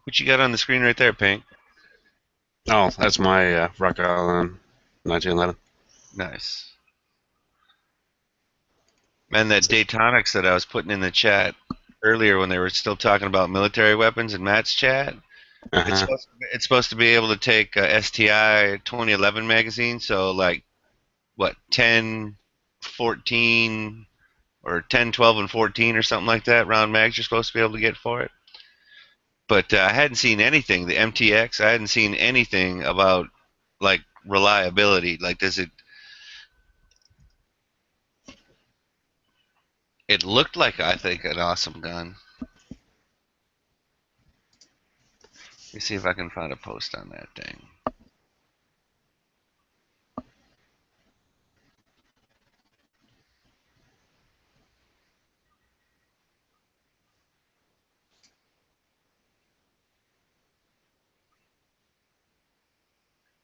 What you got on the screen right there, Pink? Oh, that's my Rock Island 1911. Nice. Man, that Daytonics that I was putting in the chat earlier when they were still talking about military weapons in Matt's chat, Uh-huh. it's supposed to be able to take STI 2011 magazine, so like, what, 10, 14, or 10, 12, and 14 or something like that. Round mags you're supposed to be able to get for it. But I hadn't seen anything. The MTX, I hadn't seen anything about like reliability. Like, does it? It looked like, I think, an awesome gun. Let me see if I can find a post on that thing.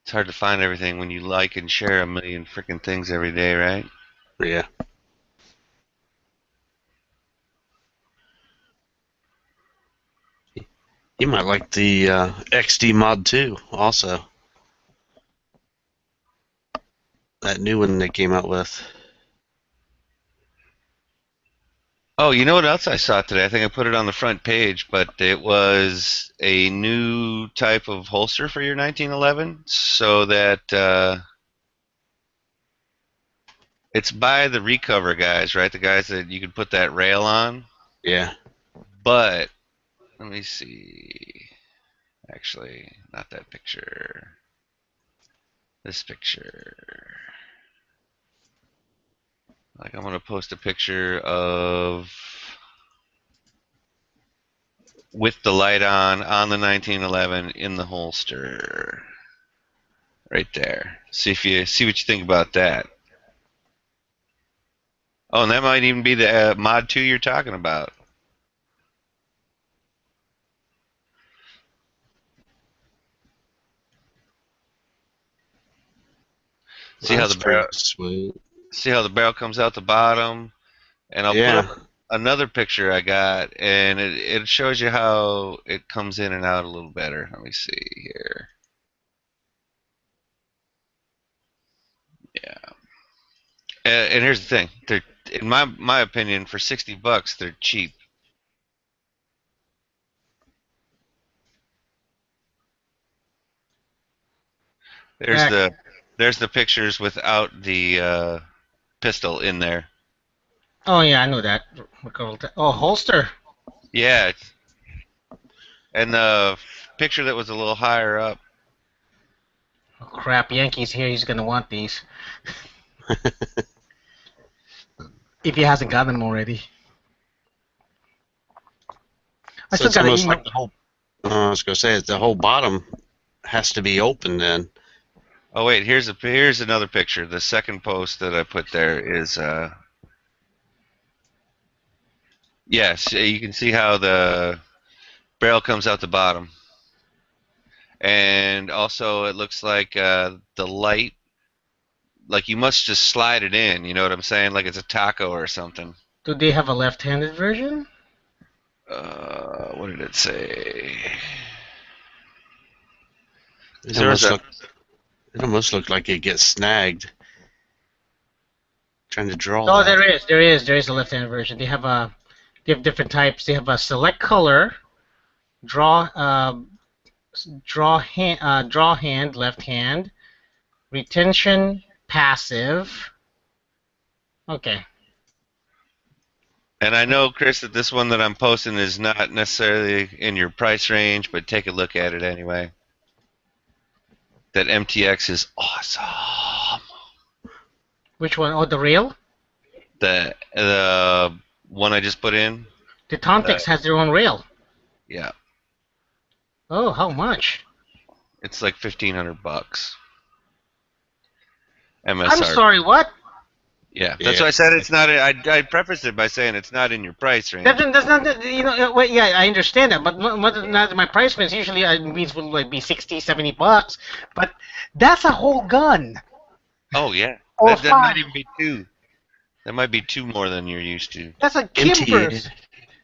It's hard to find everything when you like and share a million freaking things every day, right? Yeah. You might like the XD mod too, also. That new one they came out with. Oh, you know what else I saw today? I think I put it on the front page, but it was a new type of holster for your 1911, so that it's by the Recover guys, right? The guys that you could put that rail on. Yeah. But let me see. Actually, not that picture. This picture. Like, I'm gonna post a picture of with the light on the 1911 in the holster, right there. See what you think about that. Oh, and that might even be the mod 2 you're talking about. See how That's pretty sweet. see how the barrel comes out the bottom, and I'll put up another picture I got, and it shows you how it comes in and out a little better. Let me see here. Yeah. And here's the thing: they're, in my opinion, for $60, they're cheap. There's the pictures without the pistol in there. Oh yeah, I know that. Oh, holster. Yeah, and the picture that was a little higher up. Oh, crap, Yankees here. He's gonna want these. If he hasn't gotten them already. I still got almost like the whole. I was gonna say the whole bottom has to be open then. Oh wait, here's another picture. The second post that I put there is yes, you can see how the barrel comes out the bottom. And also it looks like the light, like you must just slide it in, you know what I'm saying? Like it's a taco or something. Do they have a left-handed version? What did it say? It almost looked like it gets snagged. Trying to draw. Oh, there is a left-handed version. They have different types. They have a select color, draw hand, left hand, retention, passive. Okay. And I know, Chris, that this one that I'm posting is not necessarily in your price range, but take a look at it anyway. That MTX is awesome. Which one? Oh, the rail? The one I just put in? The Tontex has their own rail. Yeah. Oh, how much? It's like $1,500. MSR. I'm sorry, what? Yeah, that's why I said it's not. I prefaced it by saying it's not in your price range. That's not, you know, wait, yeah, I understand that, but not my price range. Usually it means will like be $60, $70, but that's a whole gun. Oh yeah, Or that might even be two. That might be two more than you're used to. That's a Kimber.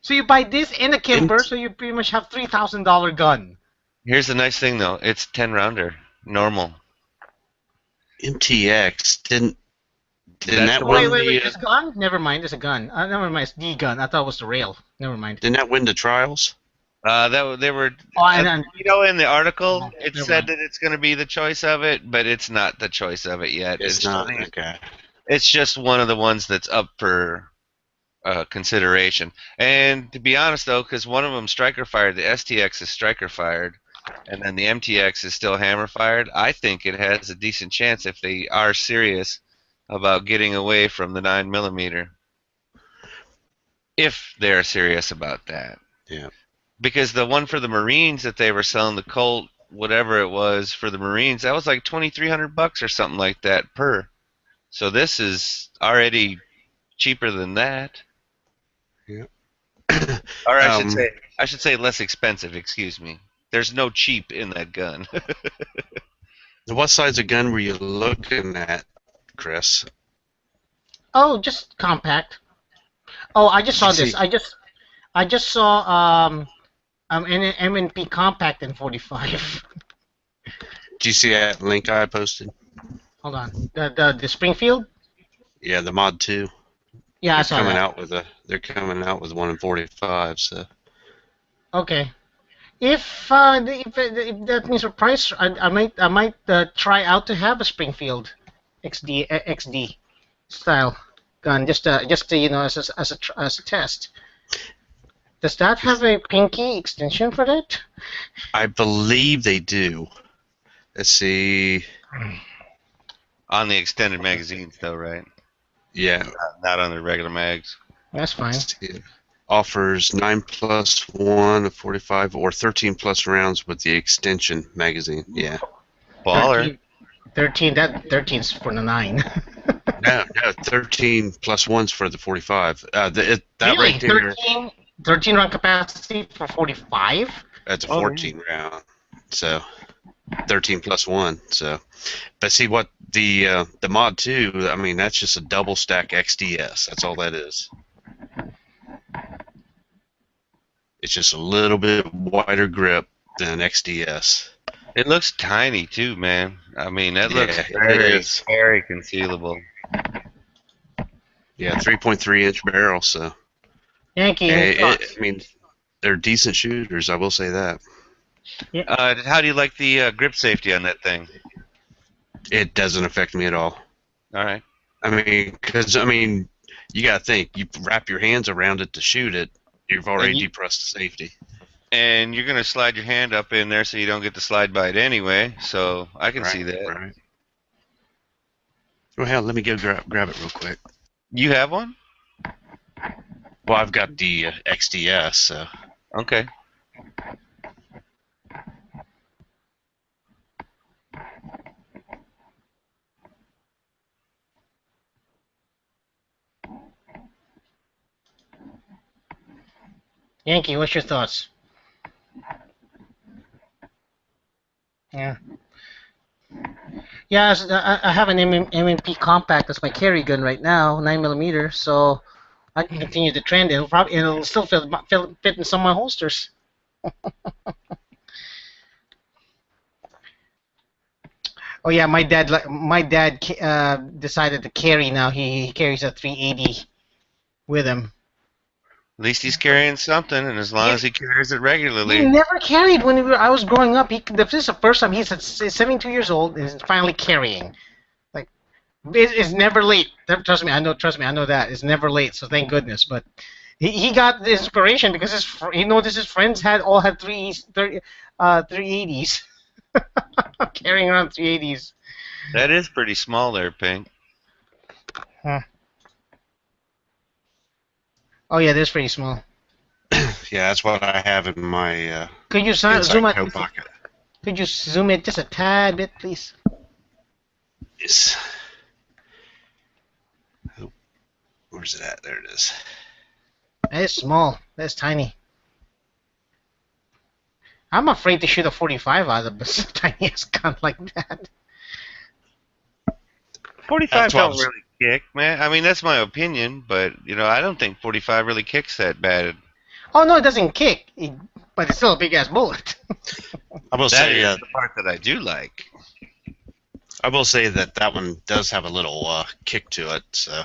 So you buy this and a Kimber, so you pretty much have $3,000 gun. Here's the nice thing though, it's 10 rounder, normal. MTX didn't that wait, this gun? Never mind, it's a gun. Never mind, it's the gun. I thought it was the rail. Never mind. Didn't that win the trials? They were. You know, in the article, it said that it's going to be the choice of it, but it's not the choice of it yet. It's not. Okay. It's just one of the ones that's up for consideration. And to be honest, though, because one of them striker fired, the STX is striker fired, and then the MTX is still hammer fired. I think it has a decent chance if they are serious about getting away from the 9mm. If they're serious about that. Yeah. Because the one for the Marines that they were selling, the Colt, whatever it was for the Marines, that was like $2,300 or something like that per. So this is already cheaper than that. Yeah. Or I should say less expensive. Excuse me. There's no cheap in that gun. What size of gun were you looking at, Chris? Oh, just compact. Oh, I just saw Did you this. see- I just saw an M&P compact in 45. Did you see that link I posted? Hold on. The Springfield? Yeah, the Mod 2. Yeah, I They're saw coming that. out with they're coming out with one in 45. So Okay. If that means a price, I might try out to have a Springfield XD style gun just to as a test. Does that have a pinky extension for that? I believe they do. Let's see. On the extended magazines, though, right? Yeah, Not on the regular mags. That's fine. let's see. It offers 9+1 of 45 or 13 plus rounds with the extension magazine. Yeah. Baller. 13. That 13's for the 9. No, 13 plus ones for the 45. That Really? right there, 13 round capacity for 45? that's a Oh, 14 round. So 13 plus one. So, but see what the Mod 2, I mean, that's just a double stack XDS. That's all that is. It's just a little bit wider grip than XDS. It looks tiny too, man. I mean, that looks Yeah, it very, is. very concealable. Yeah, 3.3 inch barrel. So, Yankee, hey, any thoughts? I mean, they're decent shooters. I will say that. How do you like the grip safety on that thing? It doesn't affect me at all. All right. I mean, you gotta think. You wrap your hands around it to shoot it. You've already you- depressed the safety. And you're gonna slide your hand up in there so you don't get the slide bite anyway. So I can see that. Right. Well, hell, let me go grab it real quick. You have one? Well, I've got the XDS. So. Okay. Yankee, what's your thoughts? Yeah. Yeah, I have an M&P compact as my carry gun right now, 9mm. So I can continue the trend. It'll still fit in some of my holsters. Oh yeah, my dad decided to carry now. He carries a 380 with him. At least he's carrying something, and as long as he carries it He regularly. never carried when I was growing up. This is the first time he's 72 years old and is finally carrying. Like, it's never late. Trust me, I know that. It's never late, so thank goodness. But he got the inspiration because he noticed his friends all had 380s. Carrying around 380s. That is pretty small there, Pink. Huh. Oh yeah, that's pretty small. Yeah, that's what I have in my Could you zoom inside it? coat pocket. Could you zoom it just a tad bit, please? Yes. Oh, where's it at? There it is. That is small. That's tiny. I'm afraid to shoot a 45 out of a tiniest gun like that. 45 That's what I don't was- really kick, man. I mean, that's my opinion, but I don't think 45 really kicks that bad. Oh no, it doesn't kick, but it's still a big ass bullet. I will That say is the part that I do like. that one does have a little kick to it. So,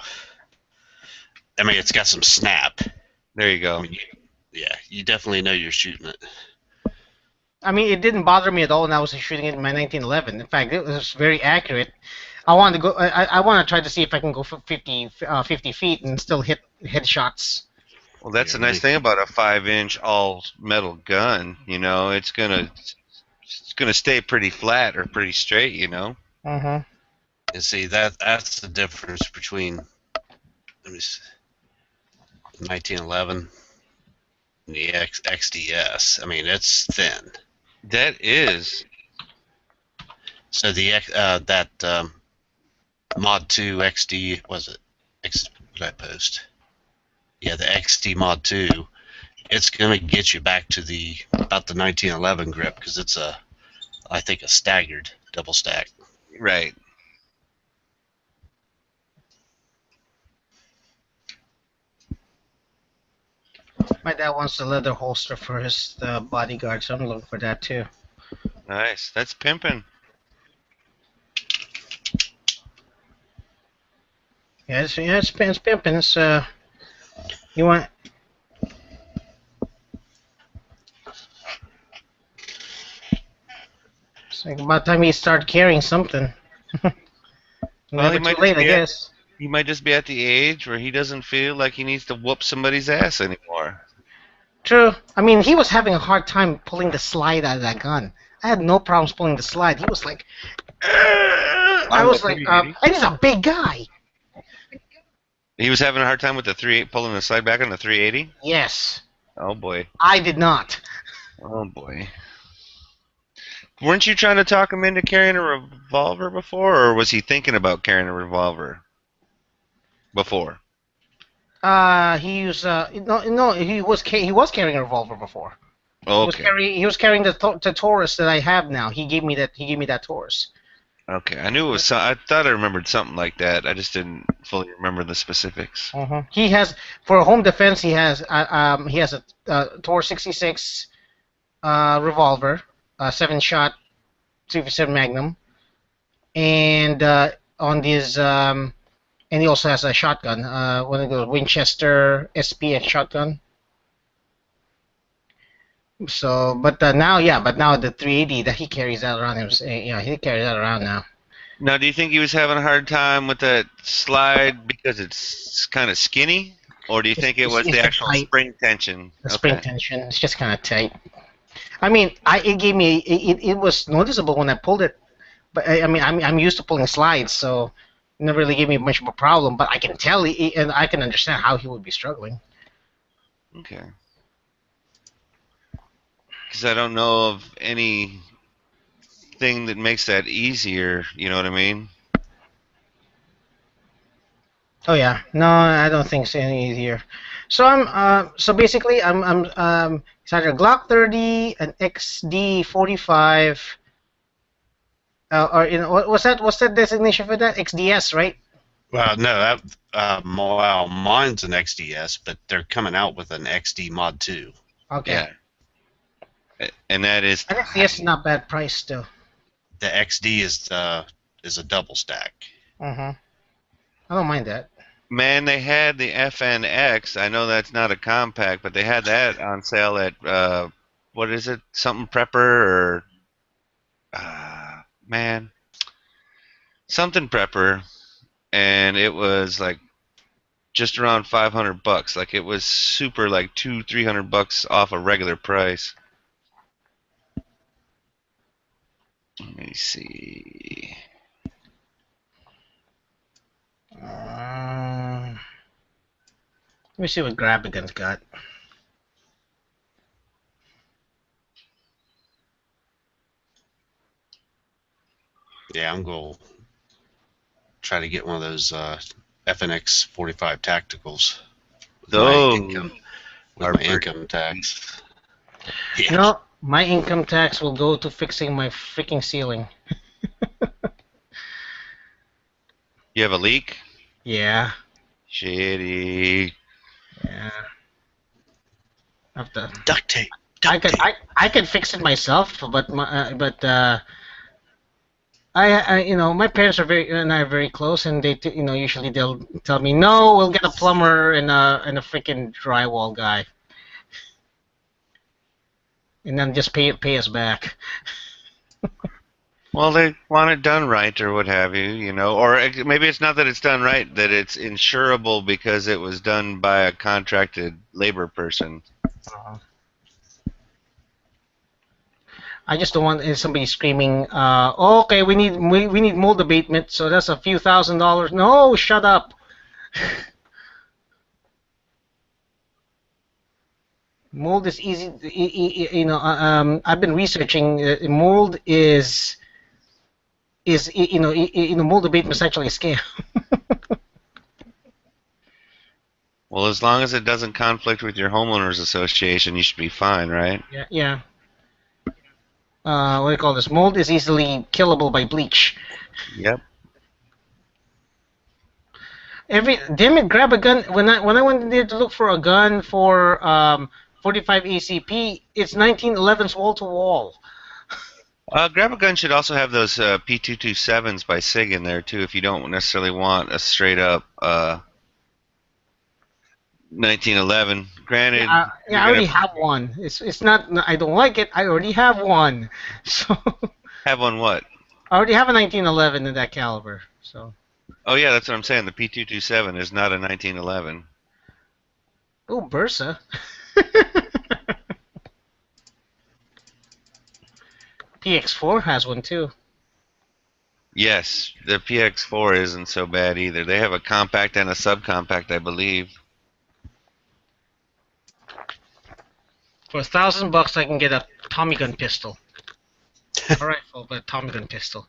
I mean, it's got some snap. There you I go. mean, you definitely know you're shooting it. I mean, it didn't bother me at all when I was shooting it in my 1911. In fact, it was very accurate. I want to try to see if I can go for 50 feet and still hit headshots. Well, that's Yeah, the nice really. thing about a 5-inch all metal gun. You know, it's gonna stay pretty flat or pretty straight. You know. Mm-hmm. And see that's the difference between let me see, 1911 and the XDS. I mean, it's thin. That is. So that Mod 2 XD was it? What did I post? Yeah, the XD Mod 2. It's gonna get you back to about the 1911 grip because it's I think a staggered double stack. Right. My dad wants a leather holster for his bodyguard, so I'm looking for that too. Nice. That's pimping. Yeah, it's pimping. So you want? It's like about time he start carrying something. Well, Never too late, I guess. He might just be at the age where he doesn't feel like he needs to whoop somebody's ass anymore. True. I mean, he was having a hard time pulling the slide out of that gun. I had no problems pulling the slide. He was like, I was like, and he's a big guy. He was having a hard time with the 3.8 pulling the slide back on the 380. Yes, Oh boy. I did not. Oh boy. Weren't you trying to talk him into carrying a revolver before, or was he thinking about carrying a revolver before? He was carrying a revolver before. Okay. He was carrying the Taurus that I have now. He gave me that Taurus. Okay. I knew it was. I thought I remembered something like that. I just didn't fully remember the specifics. He has for home defense. He has a Taurus 66 revolver, 7-shot 357 Magnum, and on his and he also has a shotgun, one of the Winchester SPX shotgun. So, but now the 380 that he carries that around him, he carries that around now. Now, do you think he was having a hard time with that slide because it's kind of skinny, or do you think it was the actual spring tension? The spring tension, it's just kind of tight. I mean, it was noticeable when I pulled it, but I'm used to pulling slides, so it never really gave me much of a problem. But I can tell, and I can understand how he would be struggling. Okay. Because I don't know of anything that makes that easier. You know what I mean? Oh yeah, no, I don't think it's any easier. So basically it's either Glock 30, an XD 45, or what's that designation for that? XDS, right? Well, no, mine's an XDS, but they're coming out with an XD Mod 2. Okay. Yeah. And that is. And XDS is not bad price still. The XD is a double stack. I don't mind that. Man, they had the FNX. I know that's not a compact, but they had that on sale at what is it? Something Prepper or man, something Prepper, and it was like just around $500. Like it was super, like $200-300 off a regular price. Let me see. Let me see what Grabigan's got. Yeah, I'm going to try to get one of those FNX 45 tacticals with my income tax. Yeah. No, my income tax will go to fixing my freaking ceiling. You have a leak? Yeah. Shitty. Yeah. After Duct tape. I could fix it myself, but my parents are very close, and they usually they'll tell me, no, we'll get a plumber and a freaking drywall guy, and then just pay us back. Well, they want it done right or what have you, you know, or maybe it's not that it's done right, that it's insurable because it was done by a contracted labor person. I just don't want somebody screaming, okay, we need mold abatement, so that's a few $1,000s. No, shut up. Mold is easy. I've been researching. Mold is mold abatement is actually a scam. Well, as long as it doesn't conflict with your homeowners association, you should be fine, right? Yeah. What do you call this? Mold is easily killable by bleach. Yep. Damn it, grab a gun. When I went in there to look for a gun for 45 ACP, it's 1911's wall to wall. Grab a gun should also have those P227s by SIG in there too, if you don't necessarily want a straight up 1911. Granted, I already have one. It's not. I don't like it. I already have one. So have one what? I already have a 1911 in that caliber. So. Oh yeah, that's what I'm saying. The P227 is not a 1911. Oh, Bursa. PX4 has one too. Yes, the PX4 isn't so bad either. They have a compact and a subcompact, I believe. For $1,000, I can get a Tommy gun pistol. A rifle, but a Tommy gun pistol.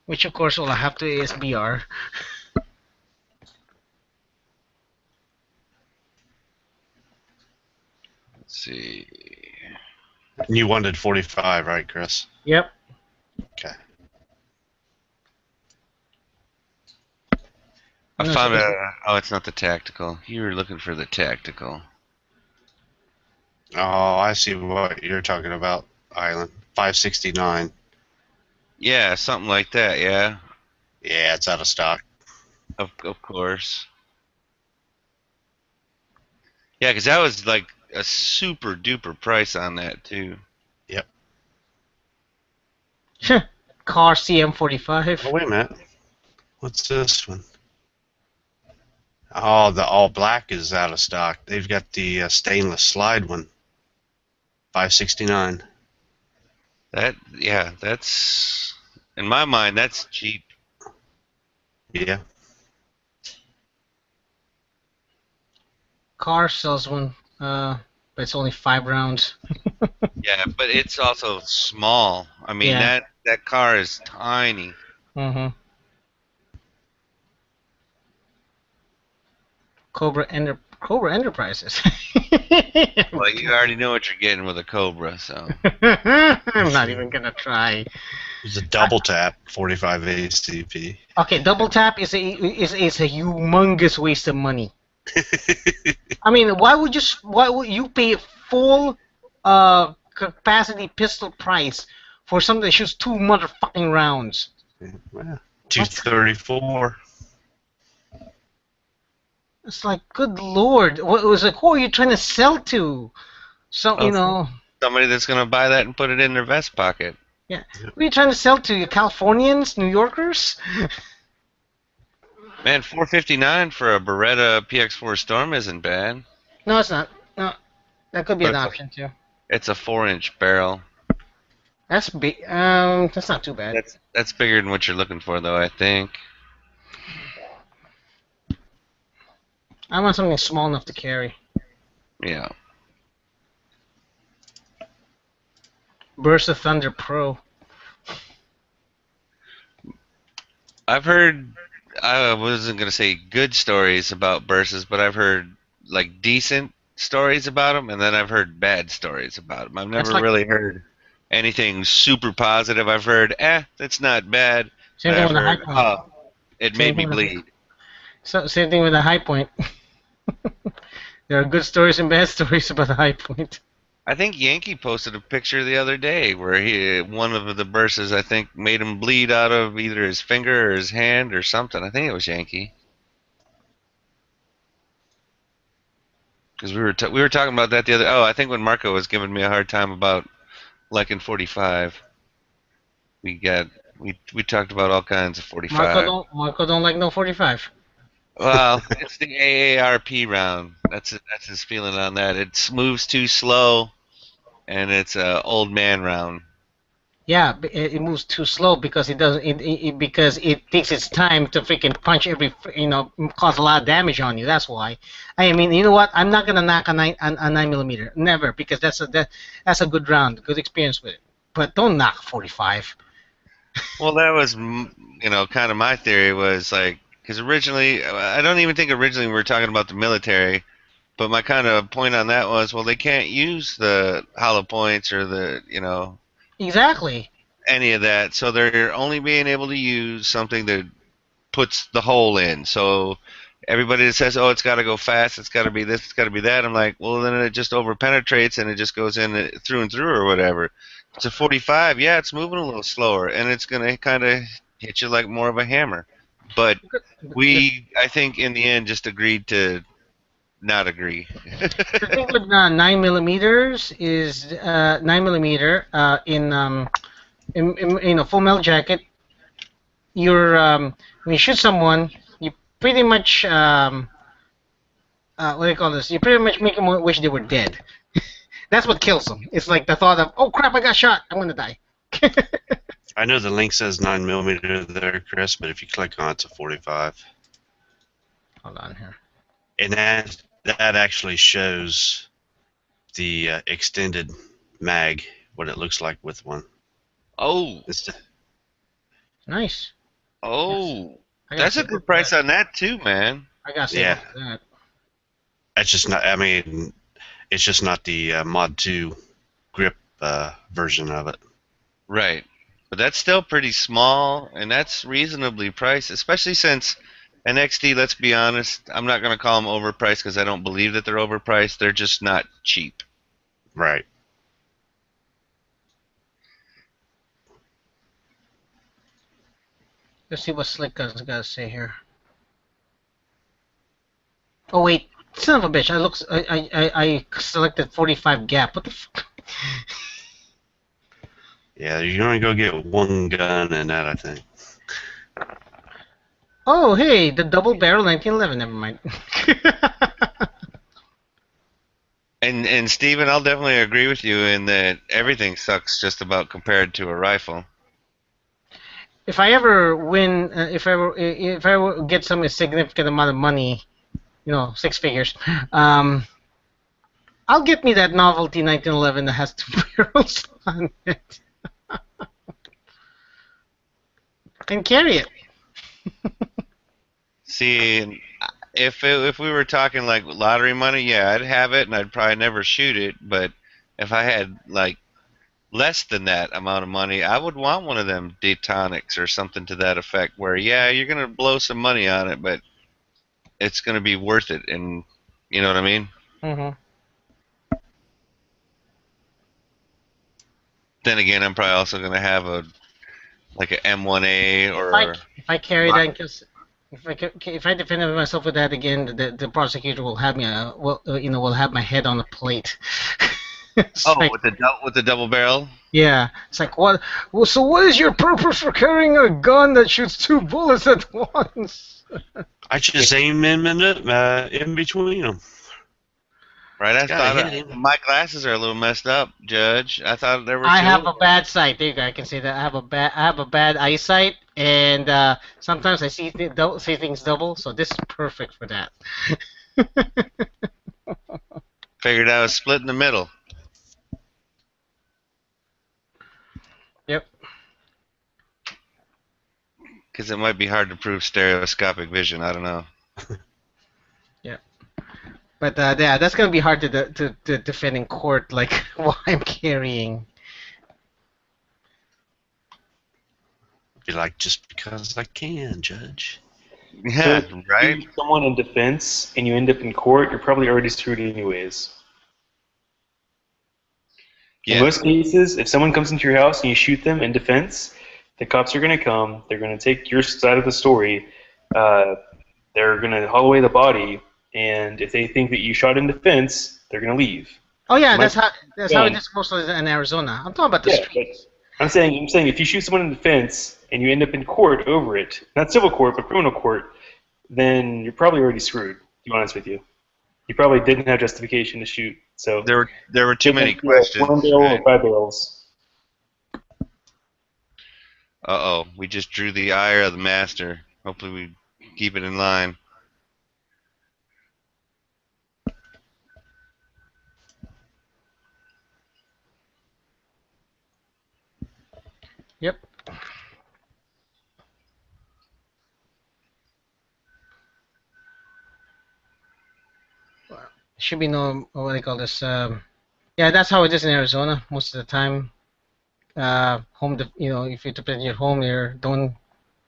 Which, of course, will have to ASBR. Let's see. You wanted 45, right, Chris? Yep. Okay. I found a. Oh, it's not the tactical. You were looking for the tactical. Oh, I see what you're talking about, Island. 569. Yeah, something like that. Yeah. Yeah, it's out of stock. Of course. Yeah, because that was like a super duper price on that too. Yep. Car CM45. Oh, wait a minute. What's this one? Oh, the all black is out of stock. They've got the stainless slide one. 569. That's in my mind that's cheap. Yeah. Car sells one, but it's only 5 rounds. Yeah, but it's also small. I mean that car is tiny. Mm-hmm. Cobra Enterprises. Well, you already know what you're getting with a Cobra, so. I'm not even gonna try. It's a double tap 45 ACP. Okay, double tap is a humongous waste of money. I mean, why would you pay full capacity pistol price for something that shoots 2 motherfucking rounds? Yeah. 234. It's like, good lord, what was like? Who are you trying to sell to? So Somebody that's gonna buy that and put it in their vest pocket. Yeah. Who are you trying to sell to? Californians, New Yorkers? Man, $459 for a Beretta PX4 Storm isn't bad. No, it's not. No, that could be But an option too. It's a 4-inch barrel. That's big. That's not too bad. That's bigger than what you're looking for, though. I think. I want something small enough to carry. Yeah. Burst of Thunder Pro. I've heard. I wasn't gonna say good stories about Bursts, but I've heard like decent stories about them, and then I've heard bad stories about them. I've never really heard anything super positive. I've heard, that's not bad. Same thing with the High Point. It made me bleed. So same thing with the High Point. There are good stories and bad stories about the High Point. I think Yankee posted a picture the other day where one of the bursts, I think, made him bleed out of either his finger or his hand or something. I think it was Yankee. Because we were talking about that the other. Oh, I think when Marco was giving me a hard time about liking 45, we got We talked about all kinds of Marco 45. don't like no 45. Well, it's the AARP round. That's his feeling on that. It moves too slow, and it's a old man round. Yeah, it moves too slow because it doesn't. Because it takes its time to freaking punch cause a lot of damage on you. That's why. I mean, you know what? I'm not gonna knock a 9 millimeter. Never, because that's a good round, good experience with it. But don't knock 45. Well, that was kind of my theory was like because originally I don't even think originally we were talking about the military, but my kind of point on that was well they can't use the hollow points or the Exactly. any of that, so they're only being able to use something that puts the hole in. So everybody that says, "Oh, it's got to go fast, it's got to be this, it's got to be that," I'm like, well, then it just over penetrates and it just goes in through and through or whatever. It's a 45, yeah, it's moving a little slower and it's gonna kind of hit you like more of a hammer. But I think, in the end, just agreed to not agree. The thing with 9 millimeters is 9 millimeter in full metal jacket. When you shoot someone, you pretty much what do you call this? You pretty much make them wish they were dead. That's what kills them. It's like the thought of, oh crap, I got shot, I'm gonna die. I know the link says 9mm there, Chris, but if you click on it, it's a 45. Hold on here. And that actually shows the extended mag, what it looks like with one. Oh, Nice. oh, I that's a good price on that too, man. I gotta say that. That's just not. I mean, it's just not the Mod 2 grip version of it. Right. But that's still pretty small, and that's reasonably priced, especially since an XD, let's be honest, I'm not going to call them overpriced because I don't believe that they're overpriced. They're just not cheap. Right. Let's see what Slick Gun's got to say here. Oh wait, son of a bitch! I selected 45 gap. What the fuck? Yeah, you're gonna go get one gun in that, I think. Oh hey, the double barrel 1911. Never mind. And Steven, I'll definitely agree with you in that everything sucks just about compared to a rifle. If I ever win, if I ever get some significant amount of money, 6 figures, I'll get me that novelty 1911 that has 2 barrels on it, and carry it. See, if we were talking like lottery money, yeah, I'd have it and I'd probably never shoot it. But if I had like less than that amount of money, I would want one of them Daytonics or something to that effect where, yeah, you're going to blow some money on it, but it's going to be worth it. And you know what I mean? Mm-hmm. Then again, I'm probably also going to have an M1A or... If I carry that, because if I defend myself with that again, the prosecutor will have me, will have my head on a plate. Like, with the double barrel? Yeah, it's like what? Well, so what is your purpose for carrying a gun that shoots 2 bullets at once? I just aim in between them. Right, I thought my glasses are a little messed up, Judge. I thought there were. I have a bad sight. There you go. I can say that I have a bad eyesight, and sometimes I see things double. So this is perfect for that. Figured I was split in the middle. Yep. Because it might be hard to prove stereoscopic vision. I don't know. Yeah. But yeah, that's gonna be hard to defend in court, like while I'm carrying. Be like, just because I can, Judge. Yeah, so right. If you shoot someone in defense and you end up in court, you're probably already screwed anyways. Yeah. In most cases, if someone comes into your house and you shoot them in defense, the cops are going to come. They're going to take your side of the story. They're going to haul away the body, and if they think that you shot in defense, they're going to leave. Oh yeah, that's how it is mostly in Arizona. I'm talking about the streets. I'm saying if you shoot someone in defense and you end up in court over it, not civil court, but criminal court, then you're probably already screwed, to be honest with you. You probably didn't have justification to shoot. So There were too many one questions. barrel Right? or 5 barrels. Uh-oh, we just drew the ire of the master. Hopefully we keep it in line. Yep. Should be no, what do they call this? Yeah, that's how it is in Arizona most of the time. Home, if you defend your home, they don't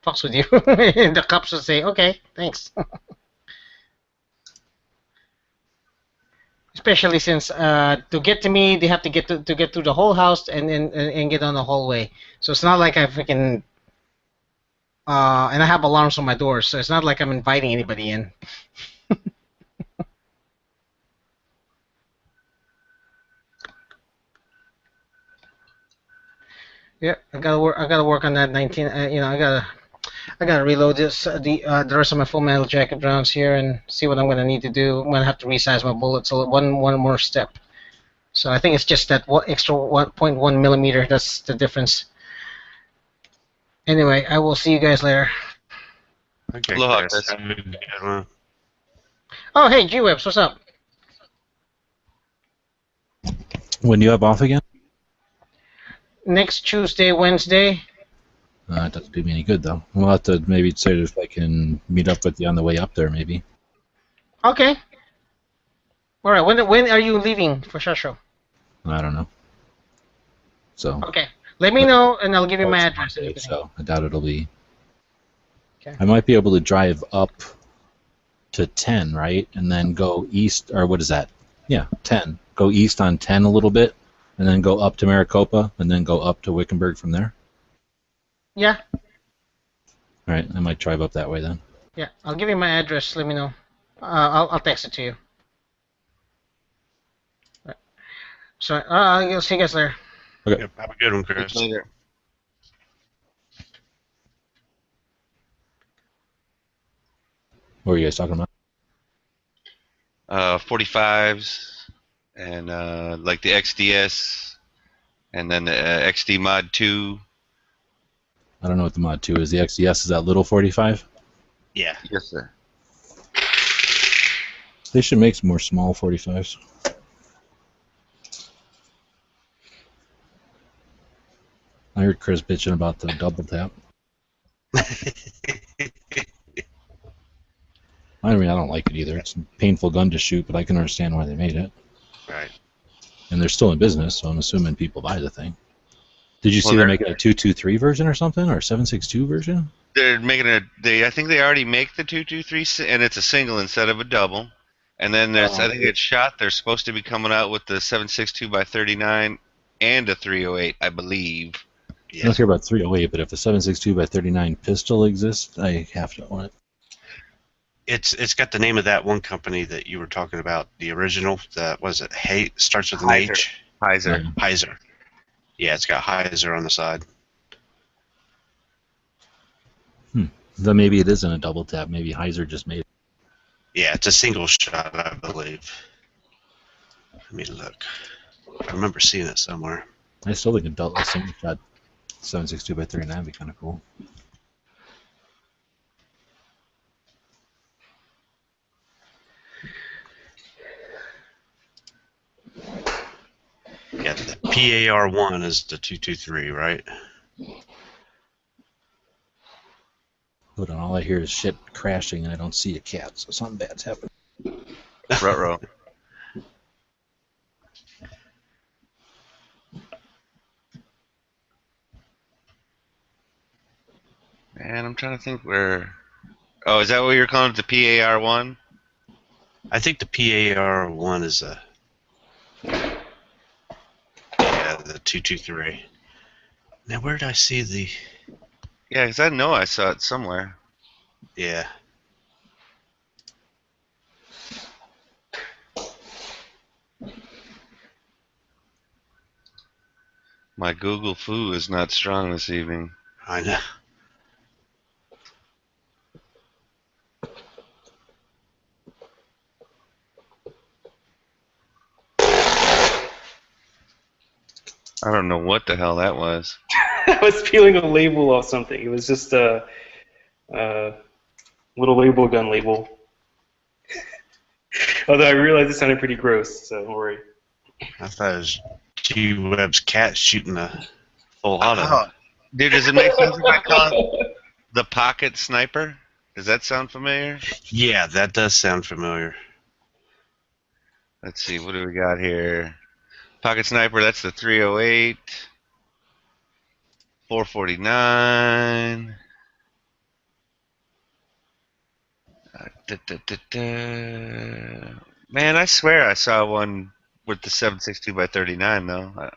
fucks with you. The cops will say, "Okay, thanks." Especially since to get to me, they have to get through the whole house and get on the hallway. So it's not like I freaking and I have alarms on my doors, so it's not like I'm inviting anybody in. Yeah, I gotta work. I gotta work on that 19. I gotta reload the rest of my full metal jacket rounds here and see what I'm gonna need to do. I'm gonna have to resize my bullets one more step. So I think it's just that extra 1.1 millimeter. That's the difference. Anyway, I will see you guys later. Okay, Aloha, Chris. Chris. Have a good one. Oh, hey, G-Webs, what's up? When do you have off again? Next Tuesday, Wednesday. It doesn't do me any good, though. We'll have to maybe say if I can meet up with you on the way up there, maybe. Okay. All right. When are you leaving for Shasho? I don't know. So. Okay. Let me know, and I'll give you my address. Monday, so I doubt it'll be. Okay. I might be able to drive up to 10, right? And then go east, or what is that? Yeah, 10. Go east on 10 a little bit, and then go up to Maricopa, and then go up to Wickenburg from there. Yeah. All right, I might drive up that way then. Yeah, I'll give you my address. Let me know. I'll text it to you. Right. So I'll see you guys later. Okay. Yep, have a good one, Chris. Later. What were you guys talking about? 45s and like the XDS and then the XD Mod 2. I don't know what the Mod 2 is. The XDS is that little 45? Yeah. Yes, sir. They should make some more small 45s. I heard Chris bitching about the double tap. I mean, I don't like it either. It's a painful gun to shoot, but I can understand why they made it. Right. And they're still in business, so I'm assuming people buy the thing. Did you see Well, they're they're- making a 223 version or something, or a 762 version? They're making I think they already make the 223, and it's a single instead of a double. And then there's, I think it's shot. They're supposed to be coming out with the 762 by 39 and a 308, I believe. I don't Yes. care about 308, but if the 762 by 39 pistol exists, I have to own it. It's got the name of that one company that you were talking about, the original. That was it. Hey, starts with an Heiser. H. Heiser. Heiser. Yeah, it's got Heiser on the side. Then maybe it isn't a double tap. Maybe Heiser just made it. Yeah, it's a single shot, I believe. Let me look. I remember seeing it somewhere. I still think a single shot 762 by 39 would be kind of cool. Yeah, the PAR1 is the 223, right? Hold on, all I hear is shit crashing and I don't see a cat, so something bad's happening. Ruh-roh. Man, I'm trying to think where. Oh, is that what you're calling it, the PAR1? I think the PAR1 is a. Yeah, the 223. Now, where did I see the. Yeah, because I know I saw it somewhere. Yeah. My Google foo is not strong this evening. I know. I don't know what the hell that was. I was peeling a label off something. It was just a little label gun label. Although I realized it sounded pretty gross, so don't worry. I thought it was G Web's cat shooting a full auto. Oh, dude, does it make sense if I call it the pocket sniper? Does that sound familiar? Yeah, that does sound familiar. Let's see, what do we got here? Pocket sniper, that's the 308. 449. Man, I swear I saw one with the 7.62 by 39 though.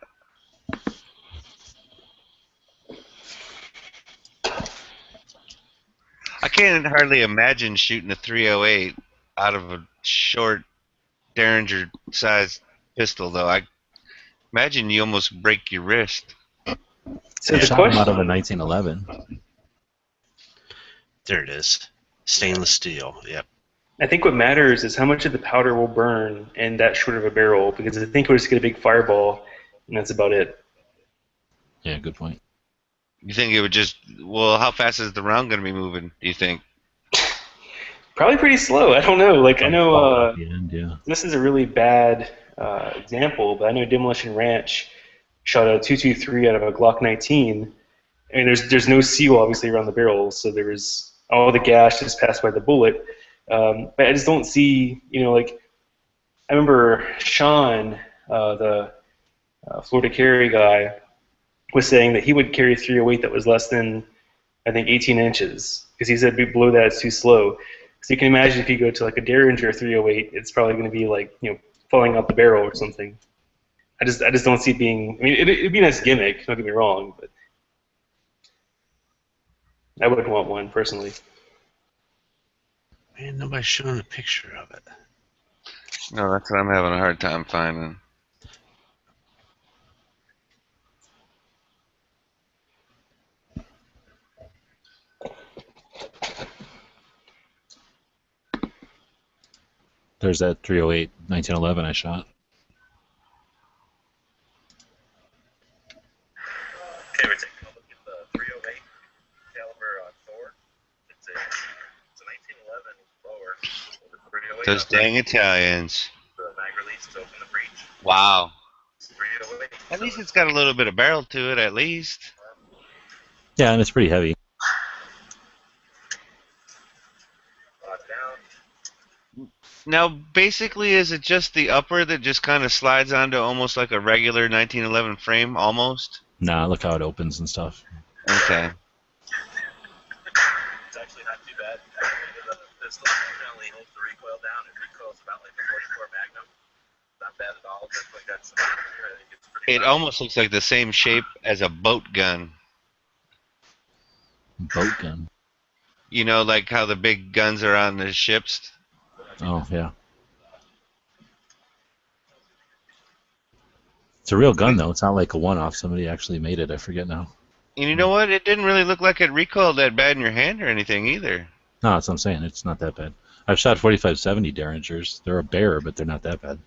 I can't hardly imagine shooting a 308 out of a short Derringer sized pistol though. I imagine you almost break your wrist. So I the shot him out of a question, 1911. There it is. Stainless steel. Yep. I think what matters is how much of the powder will burn in that short of a barrel, because I think we'll just get a big fireball, and that's about it. Yeah, good point. You think it would just, well, how fast is the round going to be moving, do you think? Probably pretty slow. I don't know. Like I know Fall at the end, yeah. this is a really bad example, but I know Demolition Ranch shot a 223 out of a Glock 19. I mean, there's no seal obviously around the barrel, so there was all the gas just passed by the bullet. But I just don't see, like I remember Sean, the Florida carry guy, was saying that he would carry 308 that was less than, I think, 18 inches, because he said below that it's too slow. So you can imagine if you go to like a Derringer 308, it's probably going to be like, falling out the barrel or something. I just don't see it being. I mean, it'd be a nice gimmick. Don't get me wrong, but I wouldn't want one personally. Man, nobody's showing a picture of it. No, that's what I'm having a hard time finding. There's that 308 1911 I shot. Okay, we're taking a look at the 308 caliber Thor. It's a 1911 blower with a 308. Those dang Italians. The mag release to open the breech. Wow. 308. At least it's got a little bit of barrel to it, at least. Yeah, and it's pretty heavy. Down. Now, basically, is it just the upper that just kind of slides onto almost like a regular 1911 frame, almost? Nah, look how it opens and stuff. Okay. It's actually not too bad. The pistol generally holds the recoil down. It recoils about like the 44 Magnum. Not bad at all. Definitely got some here. I think it's pretty It almost looks like the same shape as a boat gun. Boat gun. You know, like how the big guns are on the ships? Oh, yeah. It's a real gun, though. It's not like a one-off. Somebody actually made it. I forget now. And you know what? It didn't really look like it recoiled that bad in your hand or anything either. No, that's what I'm saying. It's not that bad. I've shot 4570 Derringers. They're a bear, but they're not that bad.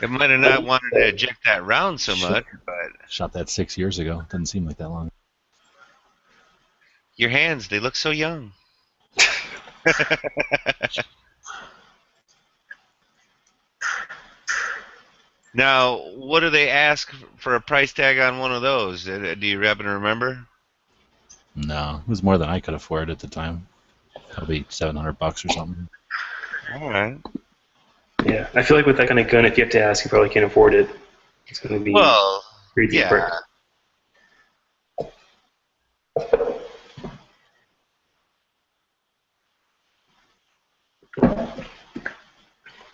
It might have not wanted to eject that round so much, but Shot that 6 years ago. Doesn't seem like that long. your hands, they look so young. Now, what do they ask for a price tag on one of those? Do you happen to remember? No, it was more than I could afford at the time. Probably $700 or something. All right. Yeah, I feel like with that kind of gun, if you have to ask, you probably can't afford it. It's going to be Well, crazy yeah. prick.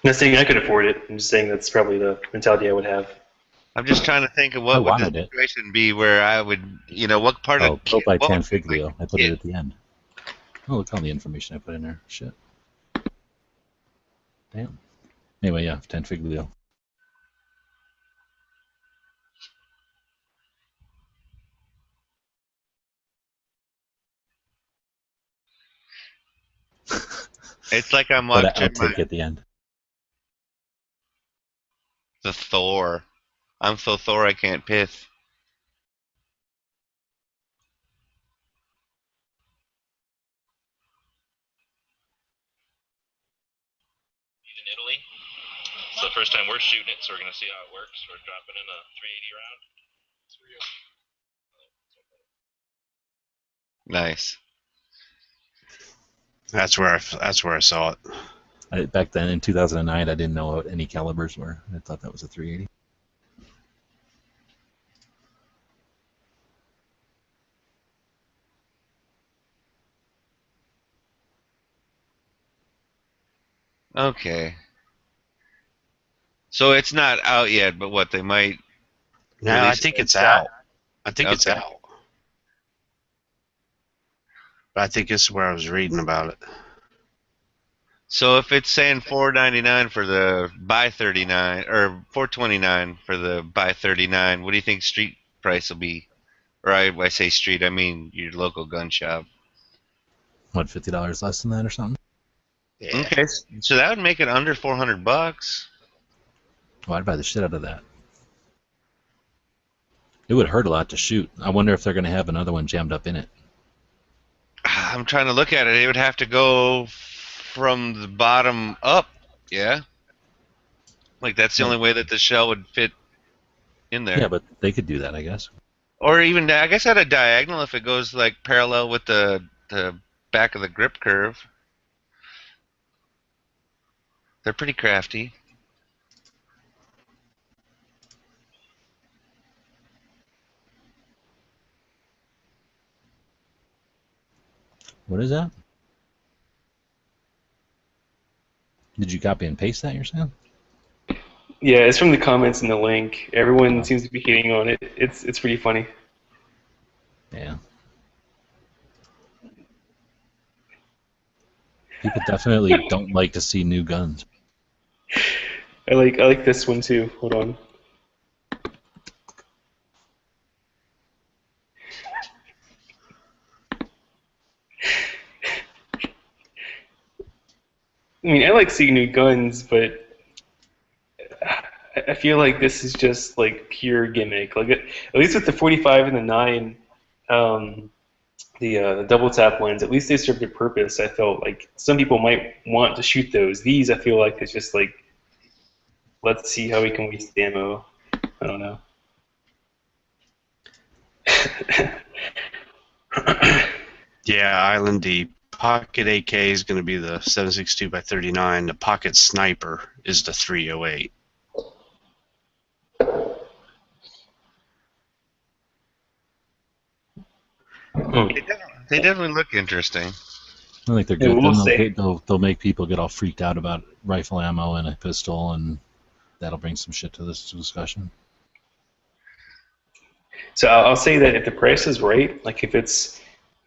Not saying I could afford it. I'm just saying that's probably the mentality I would have. I'm just trying to think of I what would the wanted it. situation be where I would, what part Oh, of built by what would be Tanfiglio. I put it at the end. Oh, look at all the information I put in there. Shit. Damn. Anyway, yeah, Tanfiglio. It's like I'm Put an watching my outtake at the end. the Thor. I'm so Thor I can't piss. He's in Italy. It's the first time we're shooting it, so we're gonna see how it works. We're dropping in a 380 round. Nice. That's where I saw it. Back then in 2009, I didn't know what any calibers were. I thought that was a 380. Okay. So it's not out yet, but what they might. No, I Release think it it's in out. I think it's Okay. out. But I think this is where I was reading about it. So if it's saying $4.99 for the buy 39 or $4.29 for the buy 39, what do you think street price will be? Or I say street, I mean your local gun shop. What, $50 less than that or something? Yeah. Okay, so that would make it under $400. Well, I'd buy the shit out of that. It would hurt a lot to shoot. I wonder if they're going to have another one jammed up in it. I'm trying to look at it. It would have to go from the bottom up. Yeah. Like that's the only way that the shell would fit in there. Yeah, but they could do that, I guess. Or even I guess at a diagonal if it goes like parallel with the back of the grip curve. They're pretty crafty. What is that? Did you copy and paste that, you're saying? Yeah, it's from the comments in the link. Everyone seems to be hating on it. It's pretty funny. Yeah. People definitely don't like to see new guns. I like this one too. Hold on. I mean, I like seeing new guns, but I feel like this is just like pure gimmick. Like at least with the 45 and the 9, the double tap ones, at least they served a purpose. I felt like some people might want to shoot those. These, I feel like it's just like, let's see how we can waste ammo. I don't know. Yeah, Island, the Pocket AK is going to be the 7.62 by 39. The Pocket Sniper is the 308. They definitely look interesting. I think they're Yeah, good. we'll Then see. they'll make people get all freaked out about rifle ammo and a pistol, and that'll bring some shit to this discussion. So I'll say that if the price is right, like if it's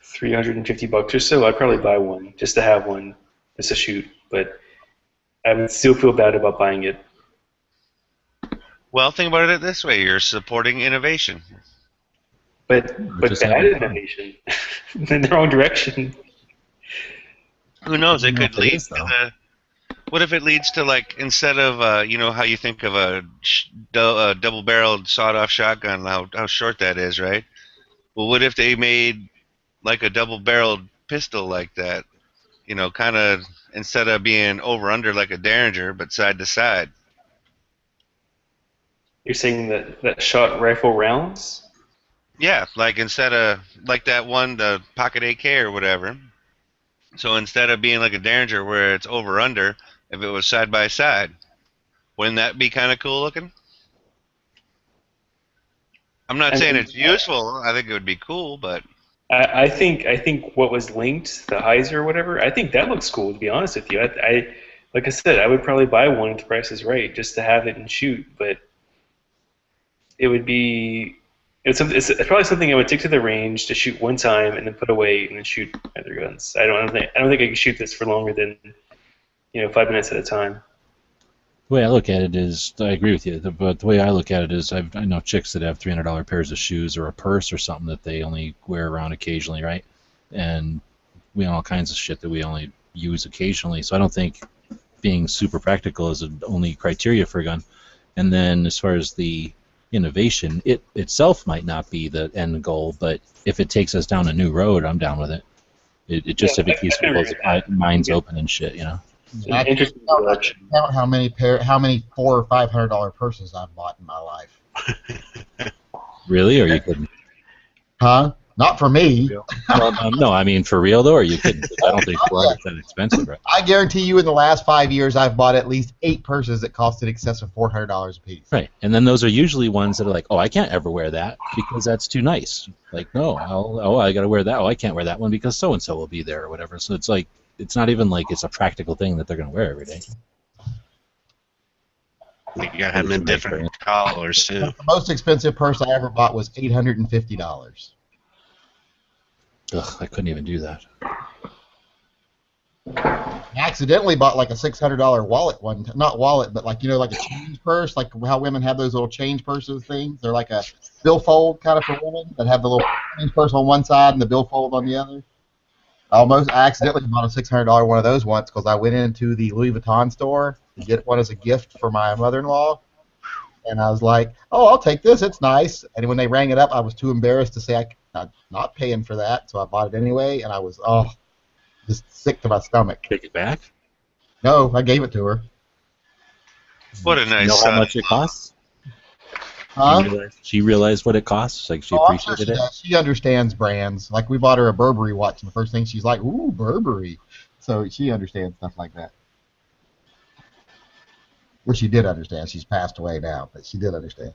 $350 or so, I'd probably buy one just to have one, just to shoot. But I would still feel bad about buying it. Well, think about it this way: you're supporting innovation. But just bad having fun. innovation in the wrong direction. Who knows? I It don't know could if it lead is, to though. the. What if it leads to like instead of you know how you think of a double-barreled sawed-off shotgun, how short that is, right? Well, what if they made like a double-barreled pistol like that? You know, kind of instead of being over under like a Derringer, but side to side. You're saying that shot rifle rounds? Yeah, like instead of like that one, the Pocket AK or whatever. So instead of being like a Derringer where it's over under, if it was side by side, wouldn't that be kind of cool looking? I'm not I saying mean, it's useful. I think it would be cool, but I think what was linked, the Heiser or whatever, I think that looks cool. To be honest with you, I like I said, I would probably buy one if the price is right, just to have it and shoot. But it would be it's probably something I would take to the range to shoot one time and then put away and then shoot other guns. I don't think I can shoot this for longer than 5 minutes at a time. The way I look at it is, I agree with you, but the way I look at it is, I know chicks that have $300 pairs of shoes or a purse or something that they only wear around occasionally, right? And we have all kinds of shit that we only use occasionally. So I don't think being super practical is the only criteria for a gun. And then as far as the innovation, it itself might not be the end goal, but if it takes us down a new road, I'm down with it. It just if it keeps I can people's agree with that. minds open and shit, you know. I can't Interesting count, direction. how many $400 or $500 purses I've bought in my life. Really? Or are you kidding? Huh? Not for me. Well, no, I mean for real though. Are you kidding? 'Cause I don't think $400 is that expensive, right? I guarantee you, in the last 5 years, I've bought at least 8 purses that cost in excess of $400 a piece. Right, and then those are usually ones that are like, oh, I can't ever wear that because that's too nice. Like, no, I got to wear that. Oh, I can't wear that one because so and so will be there or whatever. So it's like, it's not even like it's a practical thing that they're going to wear every day. You gotta have them in different colors too. The most expensive purse I ever bought was $850. Ugh, I couldn't even do that. I accidentally bought like a $600 wallet one, not wallet, but like, like a change purse, like how women have those little change purses things. They're like a billfold kind of for women that have the little change purse on one side and the billfold on the other. I accidentally bought a $600 one of those once because I went into the Louis Vuitton store to get one as a gift for my mother-in-law, and I was like, "Oh, I'll take this. It's nice." And when they rang it up, I was too embarrassed to say I'm not paying for that, so I bought it anyway, and I was just sick to my stomach. Take it back? No, I gave it to her. What a nice You know son. how much it costs? Huh? She realized what it costs. Like she I'm sure appreciated she it. does. She understands brands. Like we bought her a Burberry watch, and the first thing she's like, "Ooh, Burberry." So she understands stuff like that. Well, she did understand. She's passed away now, but she did understand.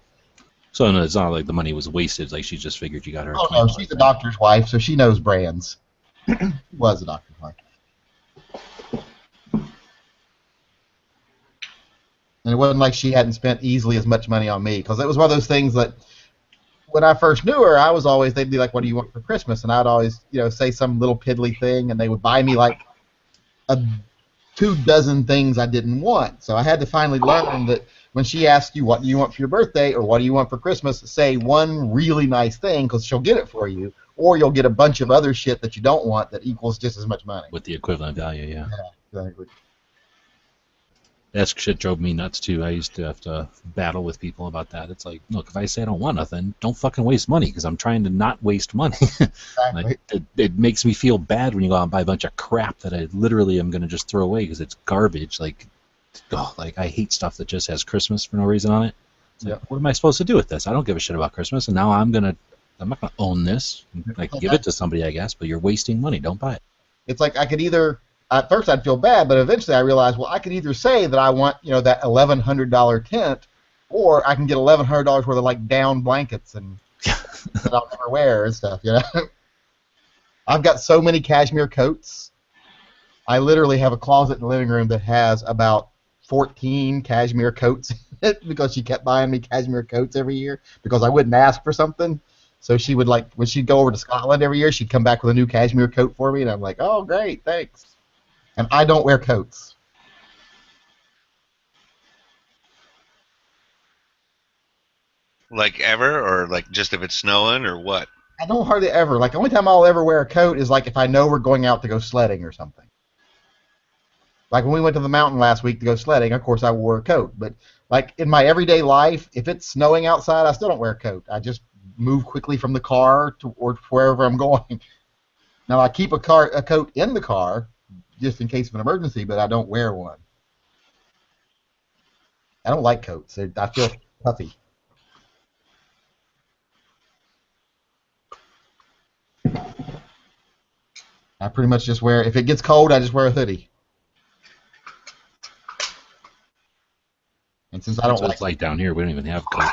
So no, it's not like the money was wasted. Like she just figured you got her. Oh no, she's a doctor's wife, so she knows brands. Was a doctor's wife. And it wasn't like she hadn't spent easily as much money on me, because it was one of those things that when I first knew her, I was always, they'd be like, "What do you want for Christmas?" And I'd always, say some little piddly thing, and they would buy me like 24 things I didn't want. So I had to finally learn that when she asks you, "What do you want for your birthday?" or "What do you want for Christmas?" say one really nice thing, because she'll get it for you, or you'll get a bunch of other shit that you don't want that equals just as much money. With the equivalent value, yeah. Yeah, exactly. That shit drove me nuts too. I used to have to battle with people about that. It's like, look, if I say I don't want nothing, don't fucking waste money, because I'm trying to not waste money. Exactly. Like, it makes me feel bad when you go out and buy a bunch of crap that I literally am going to just throw away because it's garbage. Like I hate stuff that just has Christmas for no reason on it. It's like, what am I supposed to do with this? I don't give a shit about Christmas, and now I'm not gonna own this. I can give it to somebody, I guess, but you're wasting money. Don't buy it. It's like I could either, at first I'd feel bad, but eventually I realized, well, I could either say that I want, that $1,100 tent, or I can get $1,100 worth of like down blankets and that I'll never wear and stuff. I've got so many cashmere coats. I literally have a closet in the living room that has about 14 cashmere coats in it, because she kept buying me cashmere coats every year because I wouldn't ask for something. So she would, like, when she'd go over to Scotland every year, she'd come back with a new cashmere coat for me, and I'm like, "Oh, great, thanks." And I don't wear coats. Like ever, or like just if it's snowing, or what? I don't hardly ever. Like, the only time I'll ever wear a coat is like if I know we're going out to go sledding or something. Like when we went to the mountain last week to go sledding, of course I wore a coat. But like in my everyday life, if it's snowing outside, I still don't wear a coat. I just move quickly from the car to or wherever I'm going. Now I keep a coat in the car just in case of an emergency, but I don't wear one. I don't like coats. I feel puffy. I pretty much just wear, if it gets cold, I just wear a hoodie. And since I don't It's like down here, we don't even have coats.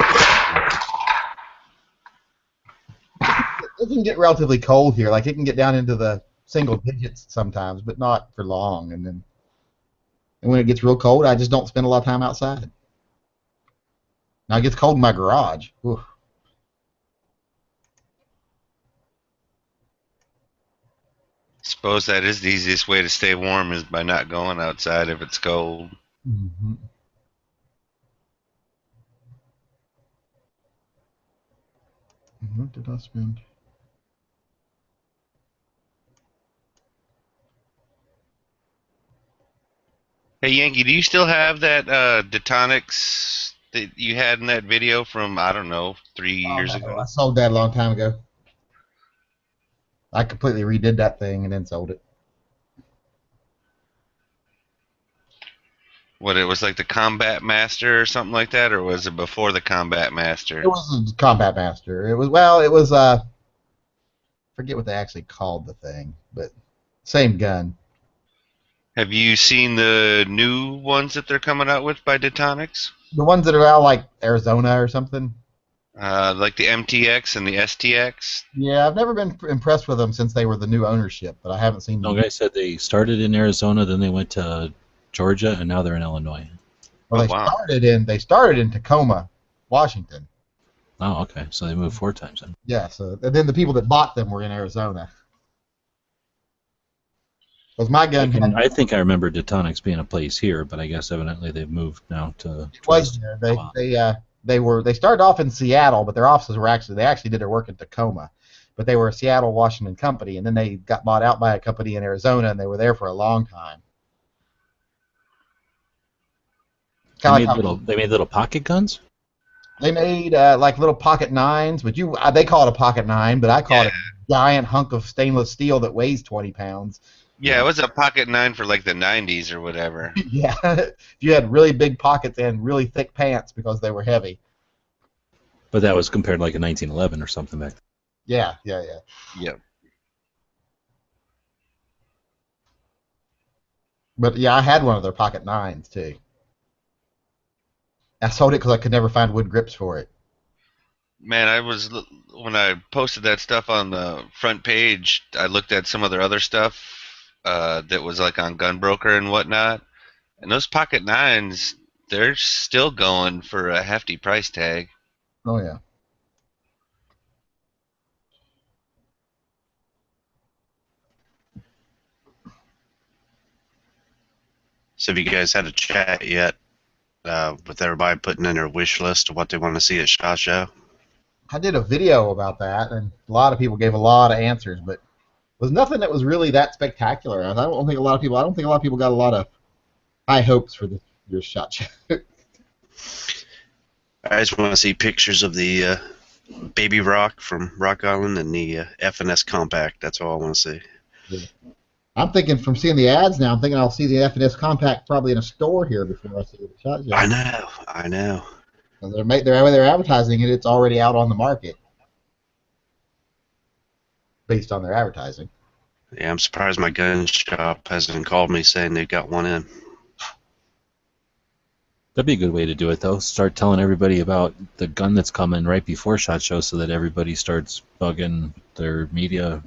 it can get relatively cold here. Like, it can get down into the single digits sometimes, but not for long. And when it gets real cold, I just don't spend a lot of time outside. Now it gets cold in my garage. Oof. Suppose that is the easiest way to stay warm, is by not going outside if it's cold. Mm-hmm. What did I spend? Hey Yankee, do you still have that Detonics that you had in that video from, I don't know, 3 years Oh, ago? I sold that a long time ago. I completely redid that thing and then sold it. What, it was like the Combat Master or something like that, or was it before the Combat Master? It was a Combat Master. It was forget what they actually called the thing, but same gun. Have you seen the new ones that they're coming out with by Detonics? The ones that are out like Arizona or something. Like the MTX and the STX? Yeah, I've never been impressed with them since they were the new ownership, but I haven't seen No, them. guy said they started in Arizona, then they went to Georgia, and now they're in Illinois. Well, Oh, wow. they started in Tacoma, Washington. Oh, okay. So they moved 4 times then. Yeah, so and then the people that bought them were in Arizona. Because my gun I think I remember Detonics being a place here, but I guess evidently they've moved now to. was there. They started off in Seattle, but their offices were they actually did their work in Tacoma, but they were a Seattle, Washington company, and then they got bought out by a company in Arizona, and they were there for a long time. They made little pocket guns. They made like little pocket nines, but they call it a pocket nine, but I call it a giant hunk of stainless steel that weighs 20 pounds. Yeah, it was a Pocket 9 for like the 90s or whatever. Yeah, you had really big pockets and really thick pants because they were heavy. But that was compared to like a 1911 or something back then. Yeah. Yep. But yeah, I had one of their pocket nines too. I sold it because I could never find wood grips for it. Man, when I posted that stuff on the front page, I looked at some of their other stuff that was like on Gunbroker and whatnot, and those Pocket 9s, they're still going for a hefty price tag. Oh yeah. So have you guys had a chat yet with everybody putting in their wish list of what they want to see at SHOT Show? I did a video about that, and a lot of people gave a lot of answers, but was nothing that was really that spectacular. I don't think a lot of people got a lot of high hopes for this year's SHOT Show. I just want to see pictures of the Baby Rock from Rock Island and the F&S Compact. That's all I want to see. Yeah. I'm thinking from seeing the ads now, I'm thinking I'll see the F&S Compact probably in a store here before I see the SHOT Show. I know. The way they're advertising it, it's already out on the market based on their advertising. Yeah, I'm surprised my gun shop hasn't called me saying they've got one in. That'd be a good way to do it, though. Start telling everybody about the gun that's coming right before SHOT Show, so that everybody starts bugging their media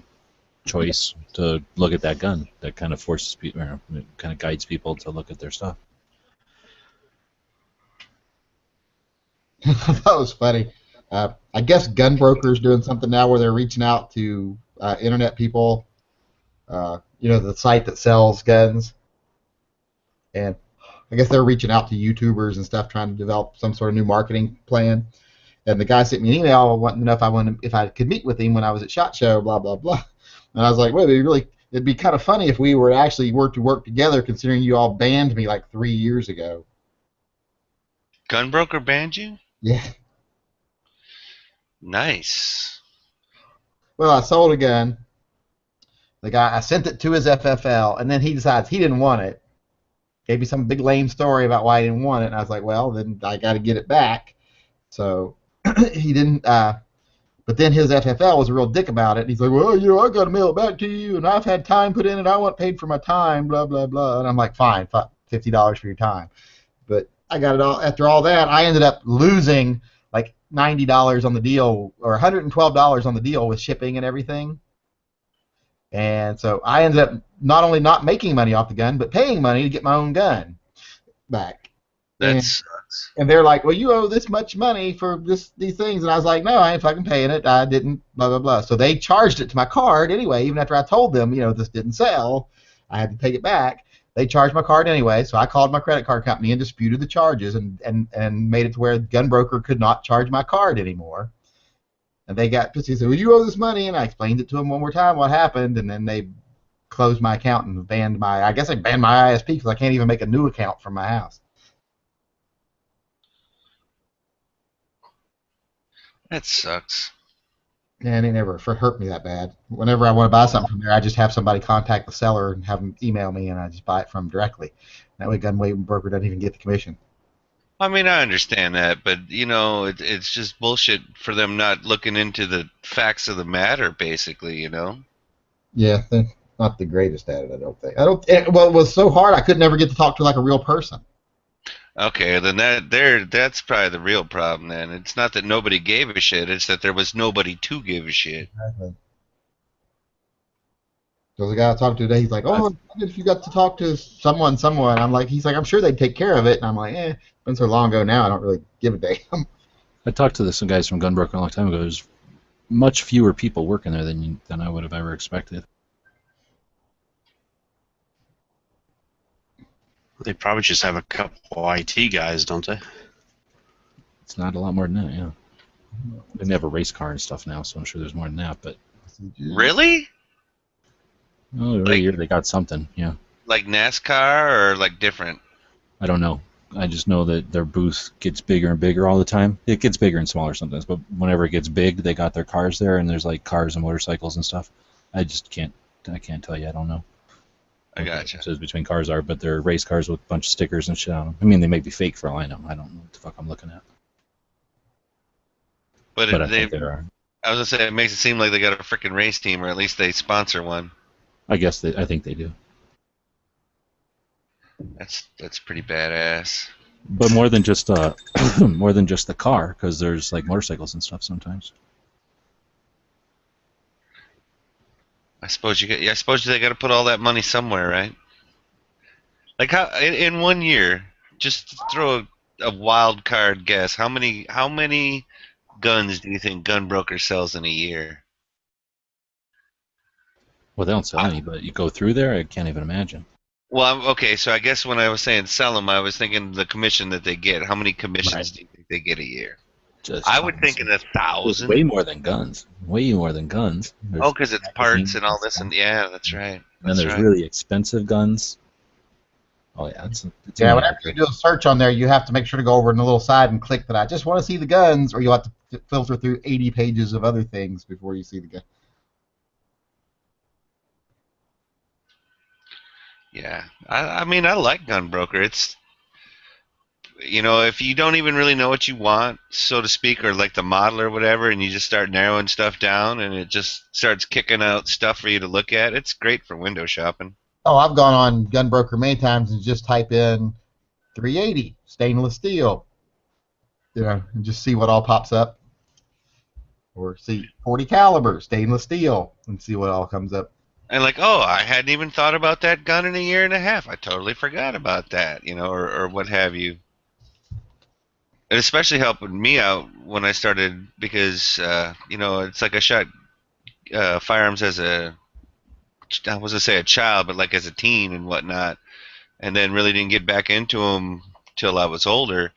choice to look at that gun. That kind of forces people, kind of guides people to look at their stuff. That was funny. I guess Gunbroker's doing something now where they're reaching out to internet people. The site that sells guns, and I guess they're reaching out to YouTubers and stuff, trying to develop some sort of new marketing plan. And the guy sent me an email wanting to know if I could meet with him when I was at SHOT Show, blah blah blah. And I was like, wait, it'd be kind of funny if we were to work together, considering you all banned me like 3 years ago. Gunbroker banned you? Yeah. Nice. Well, I sold a gun. The guy, I sent it to his FFL, and then he decides he didn't want it. Gave me some big lame story about why he didn't want it, and I was like, well, then I got to get it back. So he didn't. But then his FFL was a real dick about it. And he's like, well, I got to mail it back to you, and I've had time put in, and I want paid for my time, blah blah blah. And I'm like, fine, $50 for your time. But I got it all. After all that, I ended up losing like $90 on the deal, or $112 on the deal with shipping and everything. And so I ended up not only not making money off the gun, but paying money to get my own gun back. That sucks. And they're like, well, you owe this much money for these things. And I was like, no, I ain't fucking paying it. I didn't, blah, blah, blah. So they charged it to my card anyway, even after I told them, this didn't sell. I had to take it back. They charged my card anyway, so I called my credit card company and disputed the charges and made it to where Gunbroker could not charge my card anymore. And they got pissed. He said, well, you owe this money. And I explained it to them one more time what happened, and then they closed my account and banned I guess they banned my ISP because I can't even make a new account from my house. That sucks. And it never hurt me that bad. Whenever I want to buy something from there, I just have somebody contact the seller and have them email me, and I just buy it from them directly. That way, Gunway Broker doesn't even get the commission. I mean, I understand that, but it's just bullshit for them not looking into the facts of the matter, basically. Yeah, they're not the greatest at it. I don't think. Well, it was so hard I could never get to talk to like a real person. Okay, then that's probably the real problem. Then it's not that nobody gave a shit; it's that there was nobody to give a shit. Exactly. So the guy I talked to today, he's like, "Oh, if you got to talk to someone," I'm like, he's like, "I'm sure they'd take care of it," and I'm like, "It's been so long ago now, I don't really give a damn." I talked to some guys from Gunbroker a long time ago. There's much fewer people working there than I would have ever expected. They probably just have a couple IT guys, don't they? It's not a lot more than that, yeah. They have a race car and stuff now, so I'm sure there's more than that. But Really? every year they got something, yeah. Like NASCAR or like different? I don't know. I just know that their booth gets bigger and bigger all the time. It gets bigger and smaller sometimes, but whenever it gets big, they got their cars there, and there's like cars and motorcycles and stuff. I can't tell you. I don't know. I gotcha. What the between cars are, but they're race cars with a bunch of stickers and shit on them. I mean, they may be fake for all I know. I don't know what the fuck I'm looking at. But I think there are. I was gonna say it makes it seem like they got a freaking race team, or at least they sponsor one. I think they do. That's pretty badass. But more than just more than just the car, because there's like motorcycles and stuff sometimes. I suppose I suppose they got to put all that money somewhere, right? Like how in 1 year, just to throw a wild card guess, how many guns do you think Gunbroker sells in a year? Well, they don't sell any, but you go through there, I can't even imagine. Well, okay, so I guess when I was saying sell them, I was thinking the commission that they get. How many commissions do you think they get a year? I would think in 1,000. Way more than guns. Way more than guns. Oh, because it's parts and all this, and yeah, that's right. And then there's really expensive guns. Oh yeah, it's whenever you do a search on there, you have to make sure to go over in the little side and click that I just want to see the guns, or you'll have to filter through 80 pages of other things before you see the gun. Yeah, I mean, I like Gunbroker. It's, if you don't even really know what you want, so to speak, or like the model or whatever, and you just start narrowing stuff down, and it just starts kicking out stuff for you to look at, it's great for window shopping. Oh, I've gone on Gunbroker many times and just type in 380 stainless steel, and just see what all pops up. Or see 40 caliber stainless steel and see what all comes up. And like, oh, I hadn't even thought about that gun in a year and a half. I totally forgot about that, or what have you. It especially helped me out when I started because, it's like I shot firearms as I was going to say a child, but like as a teen and whatnot, and then really didn't get back into them till I was older.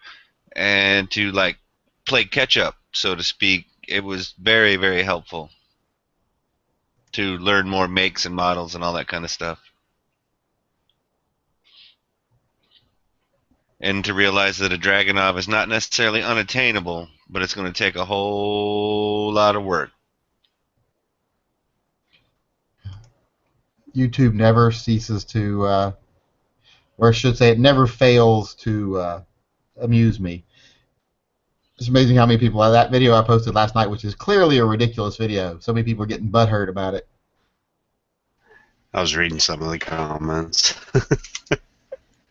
And to like play catch up, so to speak, it was very, very helpful to learn more makes and models and all that kind of stuff. And to realize that a Dragunov is not necessarily unattainable, but it's going to take a whole lot of work. YouTube never ceases to, or I should say, it never fails to amuse me. It's amazing how many people, that video I posted last night, which is clearly a ridiculous video, so many people are getting butthurt about it. I was reading some of the comments.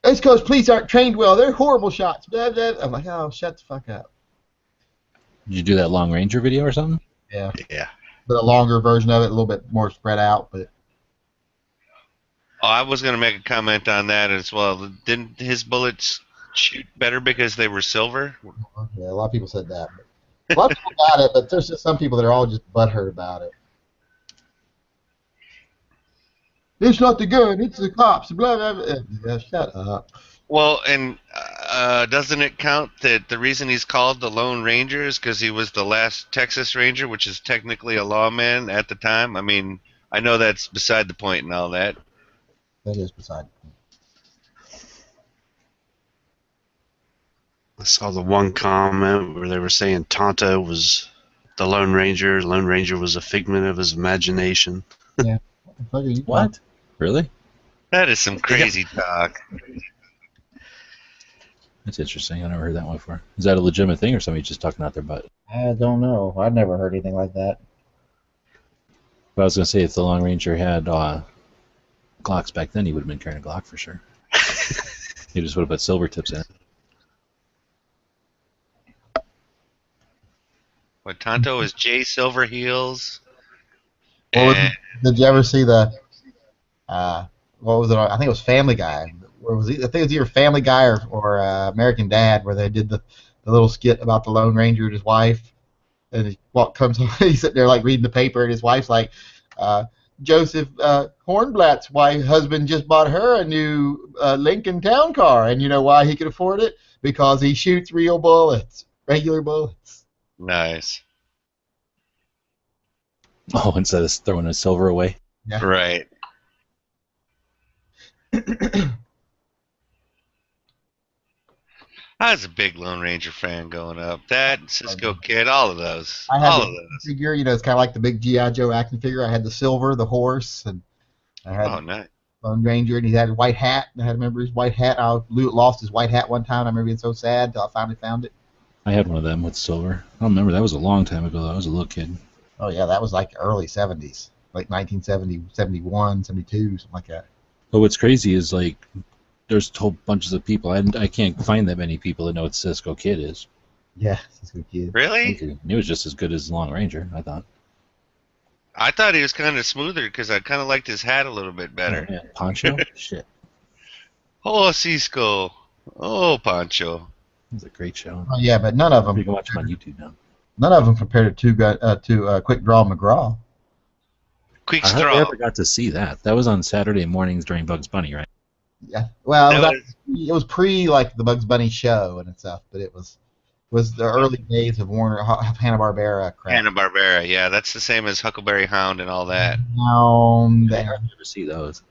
It's because police aren't trained well. They're horrible shots. Blah, blah. I'm like, oh, shut the fuck up. Did you do that Long Ranger video or something? Yeah. Yeah. But a longer version of it, a little bit more spread out. But I was going to make a comment on that as well. Didn't his bullets shoot better because they were silver? Yeah, a lot of people said that. A lot of people got it, but there's just some people that are all just butthurt about it. It's not the gun, it's the cops. Blah, blah, blah. Yeah, shut up. Well, and doesn't it count that the reason he's called the Lone Ranger is because he was the last Texas Ranger, which is technically a lawman at the time? I mean, I know that's beside the point and all that. That is beside the point. I saw the one comment where they were saying Tonto was the Lone Ranger. Lone Ranger was a figment of his imagination. What the fuck are you What? Really? That is some crazy talk. That's interesting. I never heard that one before. Is that a legitimate thing or somebody just talking out their butt? I don't know. I've never heard anything like that. But I was going to say, if the Long Ranger had Glocks back then, he would have been carrying a Glock for sure. He just would have put silver tips in it. What Tonto is Jay Silverheels. What was And did you ever see the? What was it? I think it was Family Guy. Where was I think it was either Family Guy or American Dad, where they did the little skit about the Lone Ranger and his wife, and comes home, he's sitting there like reading the paper, and his wife's like, Joseph Hornblatt's husband just bought her a new Lincoln Town Car, and you know why he could afford it? Because he shoots real bullets, regular bullets. nice. Oh, instead of throwing a silver away. Yeah. Right. I was a big Lone Ranger fan going up. That, Cisco Kid, all of those. I had All the of those. figure, it's kind of like the big G.I. Joe action figure. I had the silver, the horse, and I had Oh, nice. Lone Ranger, and he had a white hat. And I remember his white hat. Lost his white hat one time. I remember being so sad until I finally found it. I had one of them with silver. I don't remember. That was a long time ago, though. I was a little kid. Oh, yeah, that was like early 70s, like 1970, 71, 72, something like that. But what's crazy is, like, there's whole bunches of people. I can't find that many people that know what Cisco Kid is. Yeah, he's a good kid. Really? He was just as good as Long Ranger, I thought. I thought he was kind of smoother because I kind of liked his hat a little bit better. Oh, man. Poncho? Shit. Oh, Cisco. Oh, Pancho. It was a great show. Oh, yeah, but none of them. You can watch him on YouTube now. None of them compared to Quick Draw McGraw. Quick I hardly straw. ever got to see that. That was on Saturday mornings during Bugs Bunny, right? Yeah, well, That it was pre like the Bugs Bunny show and stuff, but it was the early days of Hanna-Barbera crap. Hanna-Barbera, yeah, that's the same as Huckleberry Hound and all that. No, I hardly ever see those.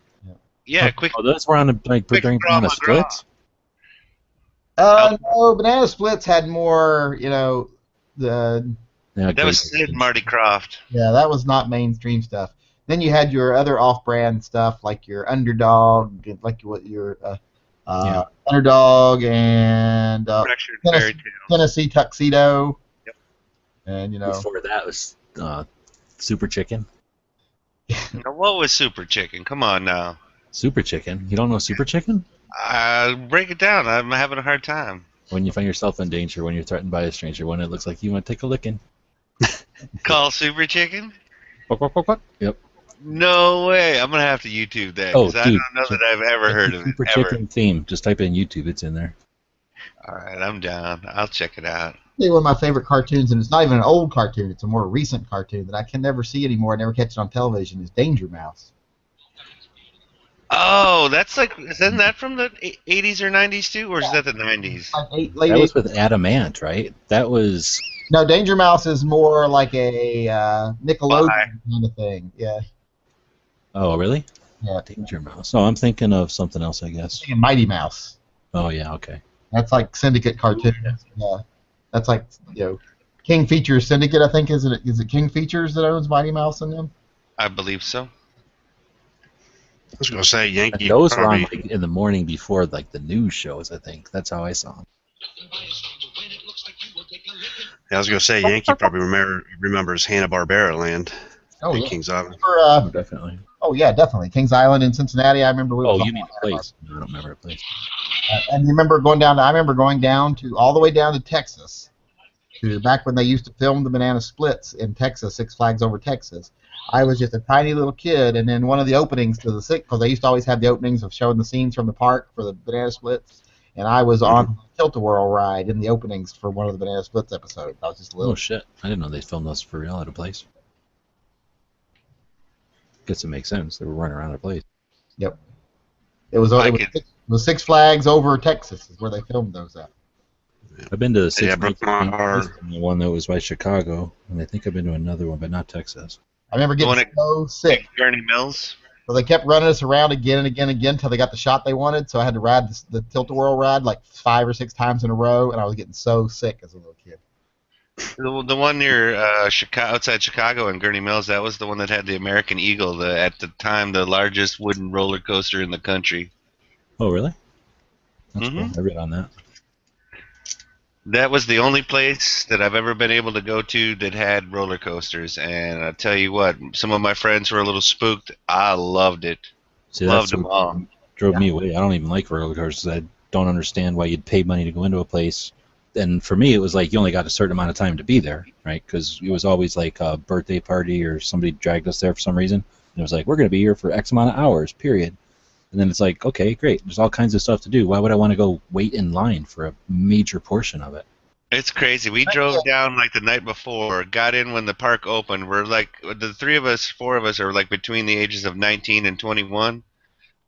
Yeah, quick. Oh, those were on during Draw Banana McGraw. Splits? no, Banana Splits had more, the Yeah, That was Sid Marty Krofft. yeah, that was not mainstream stuff. Then you had your other off-brand stuff like your Underdog, like your Underdog and Fractured Fairy Tale. Tennessee Tuxedo. Yep. And Before that was Super Chicken. Now, what was Super Chicken? Come on now. Super Chicken? You don't know Super Chicken? Break it down. I'm having a hard time. When you find yourself in danger, when you're threatened by a stranger, when it looks like you want to take a licking. Call Super Chicken? Yep. No way. I'm going to have to YouTube that Oh, because I dude, don't know that I've ever heard of it. Super Ever. Chicken theme. Just type in YouTube. It's in there. All right, I'm down. I'll check it out. One of my favorite cartoons, and it's not even an old cartoon, it's a more recent cartoon that I can never see anymore, I never catch it on television, is Danger Mouse. Oh, that's like, isn't that from the 80s or 90s too, or is that the 90s? Late That was 80s. with Adam Ant, right? That was... No, Danger Mouse is more like a Nickelodeon kind of thing. Yeah. Oh, really? Yeah. Danger Mouse. Oh, I'm thinking of something else, I guess. Thinking Mighty Mouse. Oh, yeah, okay. That's like Syndicate cartoons. Yeah. That's like, King Features Syndicate, I think, is it King Features that owns Mighty Mouse in them? I believe so. I was going to say Yankee. Those were on probably, like, in the morning before like the news shows, I think. That's how I saw them. I was going to say Yankee probably remembers Hanna-Barbera Land. Oh, in yeah. Kings Island. Oh, definitely. Oh, yeah, definitely. Kings Island in Cincinnati, I remember. Oh, you mean the place. No, I don't remember a place. And you remember I remember going down to, all the way down to Texas, to back when they used to film the Banana Splits in Texas, Six Flags Over Texas. I was just a tiny little kid, and then one of the openings to the because they used to always have the openings of showing the scenes from the park for the Banana Splits, and I was on the Tilt-A-Whirl ride in the openings for one of the Banana Splits episodes. I was just a little. Oh, shit. I didn't know they filmed those for real at a place. Guess it makes sense. They were running around a place. Yep. It was Six Flags Over Texas is where they filmed those at. I've been to the Six broke Flags my heart. the one that was by Chicago, and I think I've been to another one, but not Texas. I remember The one getting at so sick. Gurney Mills? So they kept running us around again and again and again until they got the shot they wanted. So I had to ride the Tilt-A-Whirl ride like 5 or 6 times in a row, and I was getting so sick as a little kid. The one near Chicago, outside Chicago and Gurney Mills, that was the one that had the American Eagle, at the time the largest wooden roller coaster in the country. Oh, really? That's hmm cool. I read on that. That was the only place that I've ever been able to go to that had roller coasters, and I tell you what, some of my friends were a little spooked. I loved it. See, Loved that's them what all. drove me away. I don't even like roller coasters. I don't understand why you'd pay money to go into a place. And for me, it was like you only got a certain amount of time to be there, right? Because it was always like a birthday party or somebody dragged us there for some reason. And it was like, we're going to be here for X amount of hours, period. And then it's like, okay, great. There's all kinds of stuff to do. Why would I want to go wait in line for a major portion of it? It's crazy. We drove down like the night before, got in when the park opened. We're like the four of us are like between the ages of 19 and 21,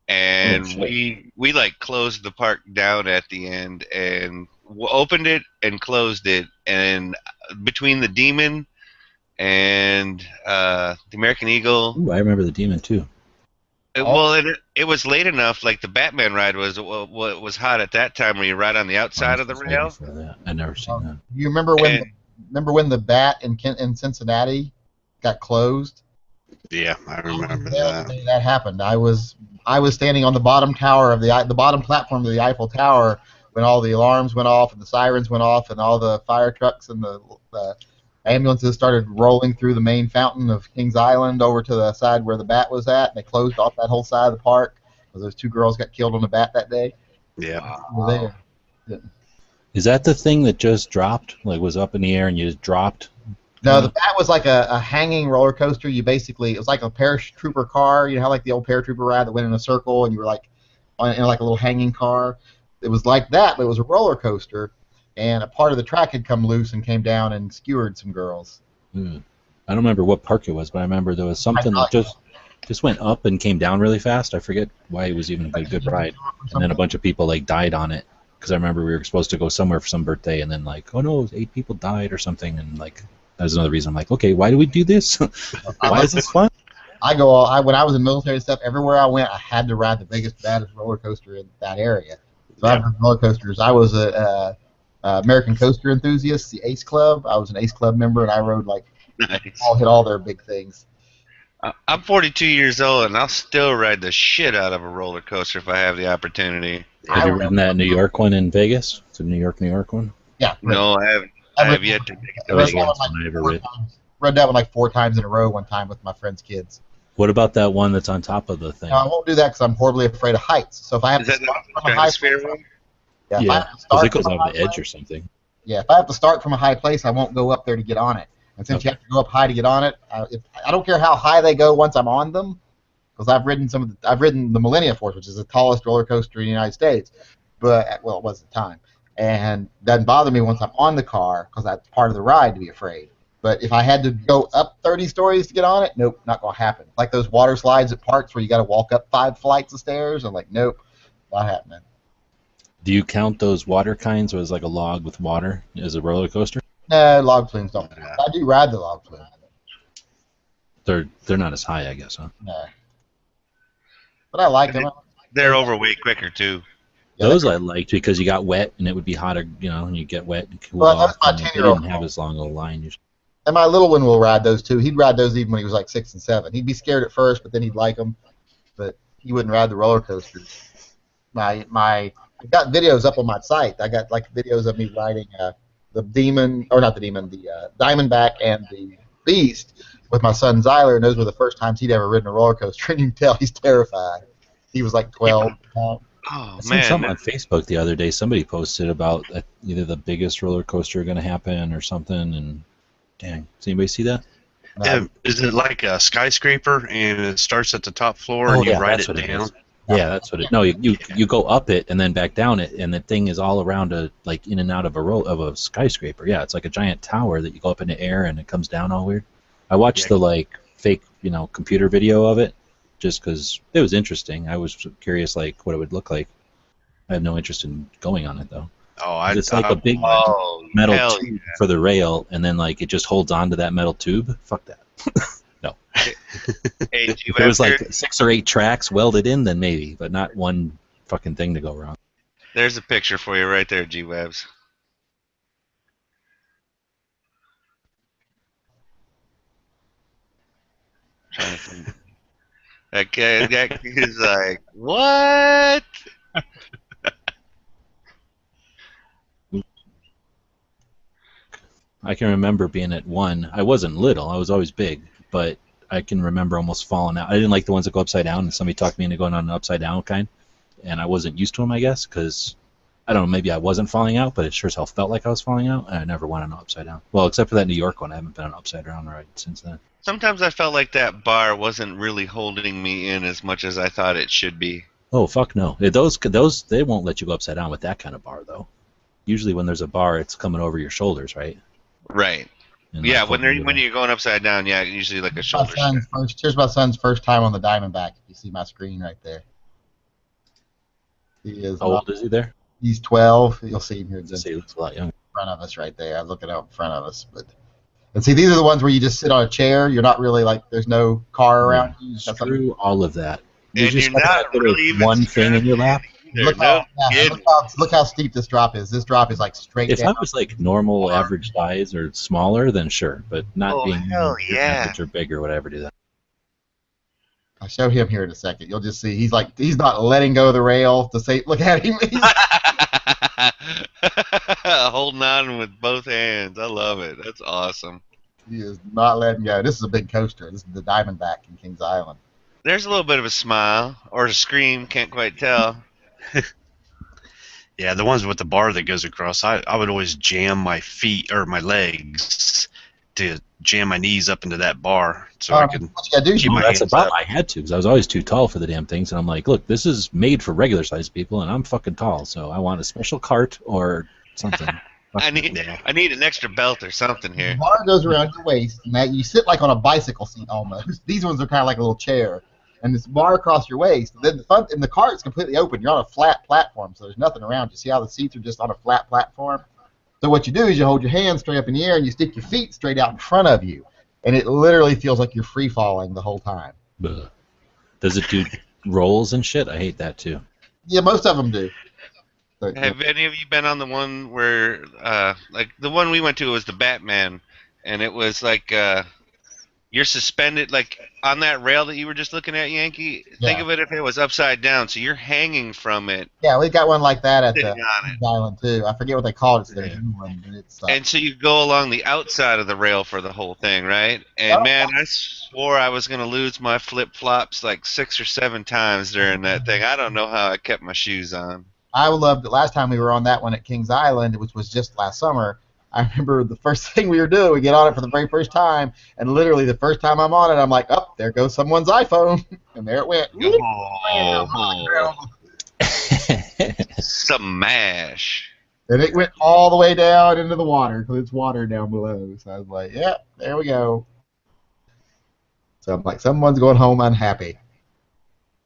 Oh, and shit. we like closed the park down at the end and opened it and closed it, and between the Demon and the American Eagle. Ooh, I remember the Demon, too. Well, it was late enough. Like the Batman ride was hot at that time, where you ride on the outside of the rail. Before that. I'd never seen that. You remember when And- the Bat in Cincinnati got closed? Yeah, I remember Yeah, that. that happened. I was standing on the bottom tower of the bottom platform of the Eiffel Tower when all the alarms went off and the sirens went off and all the fire trucks and the ambulances started rolling through the main fountain of Kings Island over to the side where the Bat was at. And they closed off that whole side of the park because those two girls got killed on the Bat that day. Yeah. We were there. Is that the thing that just dropped? Like, was up in the air and you just dropped? No, the Bat was like a hanging roller coaster. It was like a paratrooper car. You know how like the old paratrooper ride that went in a circle and you were like in like a little hanging car. It was like that, but it was a roller coaster, and a part of the track had come loose and came down and skewered some girls. I don't remember what park it was, but I remember there was something that just went up and came down really fast. I forget why it was even a good ride. And then a bunch of people like died on it because I remember we were supposed to go somewhere for some birthday, and then like, oh no, 8 people died or something, and like that was another reason. I'm like, okay, why do we do this? Why is this fun? When I was in military stuff, everywhere I went, I had to ride the biggest, baddest roller coaster in that area. So I rode roller coasters. I was a American Coaster Enthusiast, the Ace Club. I was an Ace Club member, and I rode like Nice. hit all their big things. I'm 42 years old, and I'll still ride the shit out of a roller coaster if I have the opportunity. Have you ridden that New York one in Vegas? It's a New York one. Yeah. No, I haven't. I have yet to make it That to was Vegas. the last one I ever read. Rode that one like 4 times in a row one time with my friend's kids. What about that one that's on top of the thing? No, I won't do that because I'm horribly afraid of heights. So if I have Is to that start the from a high stratosphere place, one? if I Yeah, have to because start it goes from a over high the edge place- or something. Yeah, if I have to start from a high place, I won't go up there to get on it. And since you have to go up high to get on it, I don't care how high they go once I'm on them, because I've ridden the Millennia Force, which is the tallest roller coaster in the United States, but well, it was at the time, and it doesn't bother me once I'm on the car because that's part of the ride to be afraid. But if I had to go up 30 stories to get on it, nope, not gonna happen. Like those water slides at parks where you got to walk up 5 flights of stairs, I'm like, nope, not happening. Do you count those water kinds as like a log with water as a roller coaster? No, log flumes don't. I do ride the log flume. They're not as high, I guess, huh? No. But I like them. They're overweight quicker too. Yeah, Those I liked because you got wet and it would be hotter, and you get wet and cool Well, off. that's my And they 10-year-old. didn't have as long a line. And my little one will ride those too. He'd ride those even when he was like 6 and 7. He'd be scared at first, but then he'd like them. But he wouldn't ride the roller coasters. I've got videos up on my site. I got like videos of me riding the Demon, or not the Demon, the Diamondback and the Beast with my son Zyler, and those were the first times he'd ever ridden a roller coaster. And you can tell he's terrified. He was like 12. Oh I seen man, something on Facebook the other day. Somebody posted about either the biggest roller coaster going to happen or something. And dang, does anybody see that? Is it like a skyscraper and it starts at the top floor and you ride that's it what down? is. Yeah, that's what it. No, you go up it and then back down it, and the thing is all around like in and out of a skyscraper. Yeah, it's like a giant tower that you go up in the air and it comes down all weird. I watched the like fake computer video of it just because it was interesting. I was curious like what it would look like. I have no interest in going on it though. Oh, It's like a big metal tube for the rail, and then like it just holds on to that metal tube. Fuck that. No. Hey, If it was like 6 or 8 tracks welded in, then maybe, but not one fucking thing to go wrong. there's a picture for you right there, G-Webs. Trying to think. That is like, what? I can remember being at one. I wasn't little. I was always big, but I can remember almost falling out. I didn't like the ones that go upside down, and somebody talked me into going on an upside down kind, and I wasn't used to them, I guess, because I don't know, maybe I wasn't falling out, but it sure as hell felt like I was falling out, and I never went on an upside down. Well, except for that New York one. I haven't been on an upside down ride since then. Sometimes I felt like that bar wasn't really holding me in as much as I thought it should be. Oh, fuck no. Those, they won't let you go upside down with that kind of bar, though. Usually when there's a bar, it's coming over your shoulders, right? Right. And Yeah, like, when you're going upside down, yeah, usually like a My shoulder son's strap. here's my son's first time on the Diamondback. If you see my screen right there, he is. How old is he there? He's 12. You'll see him here. Let's see, he looks a lot younger. In front of us right there. I'm looking out in front of us, but and see, these are the ones where you just sit on a chair. You're not really like there's no car around you. You just have something- Screw all of that. And just you're got not that little really even one thing in your lap. Look No how, yeah, kidding. look how steep this drop is. This drop is like straight If down. I was like normal average size or smaller, then sure, but not Oh, being hell yeah. average or bigger would I ever do that. I'll show him here in a second. You'll just see he's not letting go of the rail to say, look at him. Holding on with both hands. I love it. That's awesome. He is not letting go. This is a big coaster. This is the Diamondback in Kings Island. There's a little bit of a smile or a scream, can't quite tell. Yeah, the ones with the bar that goes across, I would always jam my feet or my legs to jam my knees up into that bar so I could what you gotta do is keep my That's the hands problem. up. I had to because I was always too tall for the damn things, and I'm like, look, this is made for regular sized people, and I'm fucking tall, so I want a special cart or something. I need an extra belt or something the here. bar goes around your waist, and that you sit like on a bicycle seat almost. These ones are kind of like a little chair, and this bar across your waist. Then the front and the cart's completely open. You're on a flat platform, so there's nothing around you. See how the seats are just on a flat platform? So what you do is you hold your hands straight up in the air and you stick your feet straight out in front of you, and it literally feels like you're free falling the whole time. Ugh. Does it do rolls and shit? I hate that too. Yeah, most of them do. But, Have any of you been on the one where, like the one we went to was the Batman, and it was like you're suspended like on that rail that you were just looking at, Yankee. Think Yeah. of it if it was upside down, so you're hanging from it, yeah, we got one like that at the sitting on it, island too. I forget what they call it. It's their Yeah. new one, but it's and so you go along the outside of the rail for the whole thing, right? And Oh. man, I swore I was gonna lose my flip flops like 6 or 7 times during that thing. I don't know how I kept my shoes on. I loved it. Last time we were on that one at Kings Island, which was just last summer. I remember the first thing we were doing, we get on it for the very first time, and literally the first time I'm on it, I'm like, oh, there goes someone's iPhone. And there it went. Oh, smash! And it went all the way down into the water, because it's water down below. So I was like, yeah, there we go. So I'm like, someone's going home unhappy.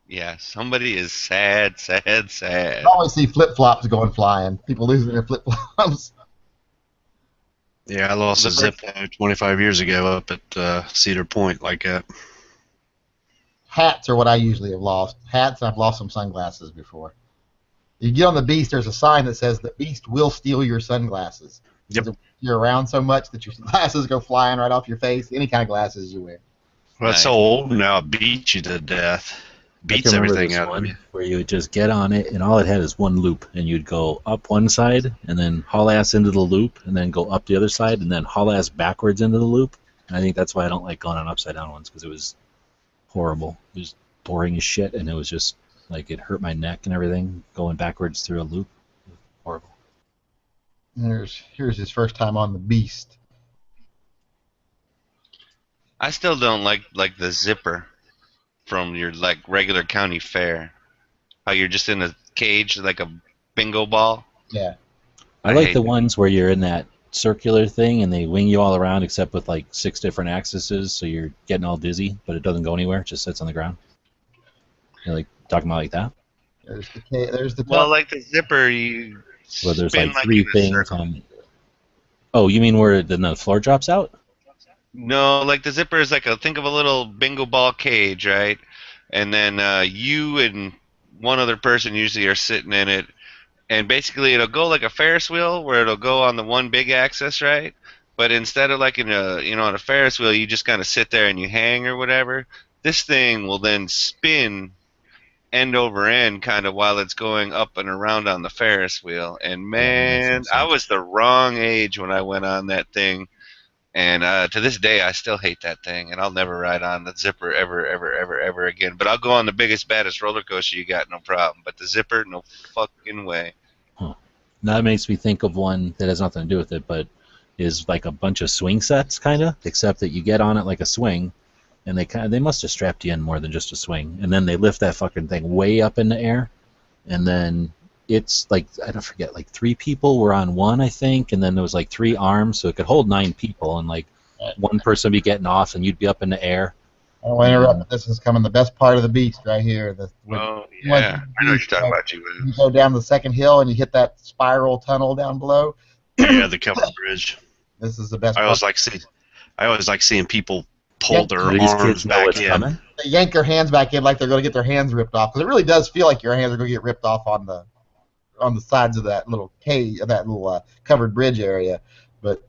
Yeah, somebody is sad, sad, sad. I always see flip-flops going flying. People losing their flip-flops. Yeah, I lost a Zippo 25 years ago up at Cedar Point like that. Hats are what I usually have lost. Hats, I've lost some sunglasses before. You get on the Beast, there's a sign that says the Beast will steal your sunglasses. Yep. You're around so much that your glasses go flying right off your face, any kind of glasses you wear. Well, it's so old now, it beats you to death. Beats I can remember everything this out of one you. where you would just get on it, and all it had is one loop, and you'd go up one side, and then haul ass into the loop, and then go up the other side, and then haul ass backwards into the loop. And I think that's why I don't like going on upside down ones, because it was horrible. It was boring as shit, and it was just like it hurt my neck and everything going backwards through a loop. Horrible. Here's his first time on the Beast. I still don't like the zipper from your like regular county fair. How you're just in a cage like a bingo ball. Yeah. I I like hate the it. ones where you're in that circular thing and they wing you all around except with like 6 different axes, so you're getting all dizzy, but it doesn't go anywhere. It just sits on the ground. You're like talking about like that? There's the Well, like the zipper, you Where there's spin like 3 in a things circle. on. Oh, you mean where the floor drops out? No, like the zipper is like think of a little bingo ball cage, right? And then you and one other person usually are sitting in it, and basically it'll go like a Ferris wheel where it'll go on the one big axis, right? But instead of like in a on a Ferris wheel, you just kind of sit there and you hang or whatever. This thing will then spin end over end kind of while it's going up and around on the Ferris wheel. And Yeah, that makes no man, I sense. was the wrong age when I went on that thing. And to this day, I still hate that thing, and I'll never ride on the Zipper ever, ever, ever, ever again. But I'll go on the biggest, baddest roller coaster you got, no problem. But the Zipper, no fucking way. Huh. Now that makes me think of one that has nothing to do with it, but is like a bunch of swing sets, kind of, except that you get on it like a swing, and they must have strapped you in more than just a swing, and then they lift that fucking thing way up in the air, and then it's like, I don't forget, like 3 people were on one, I think, and then there was like 3 arms, so it could hold 9 people, and like one person would be getting off, and you'd be up in the air. I don't want to interrupt, but this is coming the best part of the beast right here. Oh, yeah. I know what you're talking about, you. You go down the second hill and you hit that spiral tunnel down below. Yeah, the covered bridge. This is the best I part. always like seeing people pull their These arms kids know back what's in. coming. They yank their hands back in like they're going to get their hands ripped off, because it really does feel like your hands are going to get ripped off on the sides of that little covered bridge area. But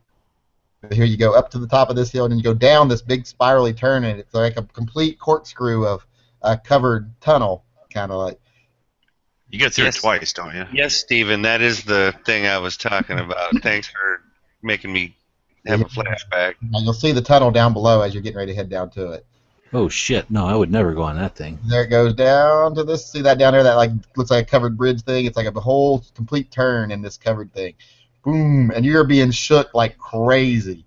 here you go up to the top of this hill, and then you go down this big spirally turn, and it's like a complete corkscrew of a covered tunnel, kind of like. You go through Yes. it twice, don't you? Yes, Steven, that is the thing I was talking about. Thanks for making me have a flashback. Now you'll see the tunnel down below as you're getting ready to head down to it. Oh shit! No, I would never go on that thing. There it goes down to this. See that down there? That like looks like a covered bridge thing. It's like a whole complete turn in this covered thing. Boom, and you're being shook like crazy.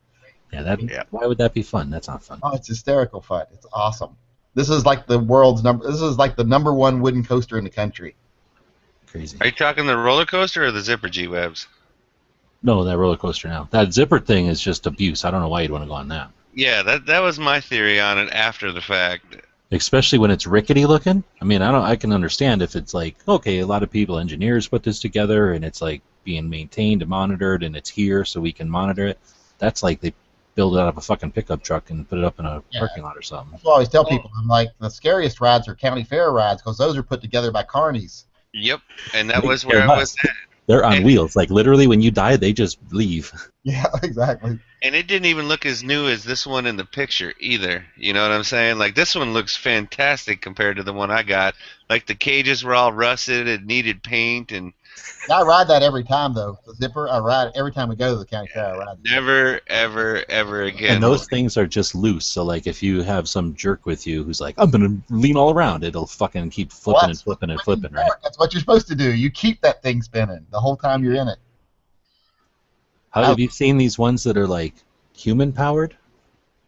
Yeah, why would that be fun? That's not fun. Oh, it's hysterical fun. It's awesome. This is like the world's number. This is like the #1 wooden coaster in the country. Crazy. Are you talking the roller coaster or the Zipper G-Webs? No, that roller coaster now. That zipper thing is just abuse. I don't know why you'd want to go on that. Yeah, that was my theory on it after the fact. Especially when it's rickety looking. I mean, I can understand if it's like, okay, a lot of people, engineers put this together, and it's like being maintained and monitored, and it's here so we can monitor it. That's like they build it out of a fucking pickup truck and put it up in a parking lot or something. That's what I always tell people. I'm like, the scariest rides are county fair rides, because those are put together by carnies. Yep, and that They was care where I was less. at. They're on And- wheels. Like literally, when you die, they just leave. Yeah, exactly. And it didn't even look as new as this one in the picture either. You know what I'm saying? Like, this one looks fantastic compared to the one I got. Like, the cages were all rusted and needed paint, and I ride that every time, though. The Zipper, I ride it every time we go to the county fair. I ride it. never, ever, ever again. And those things are just loose. So like, if you have some jerk with you who's like, I'm gonna lean all around, it'll fucking keep flipping and flipping and flipping, right? That's what you're supposed to do. You keep that thing spinning the whole time you're in it. How have you seen these ones that are like human powered?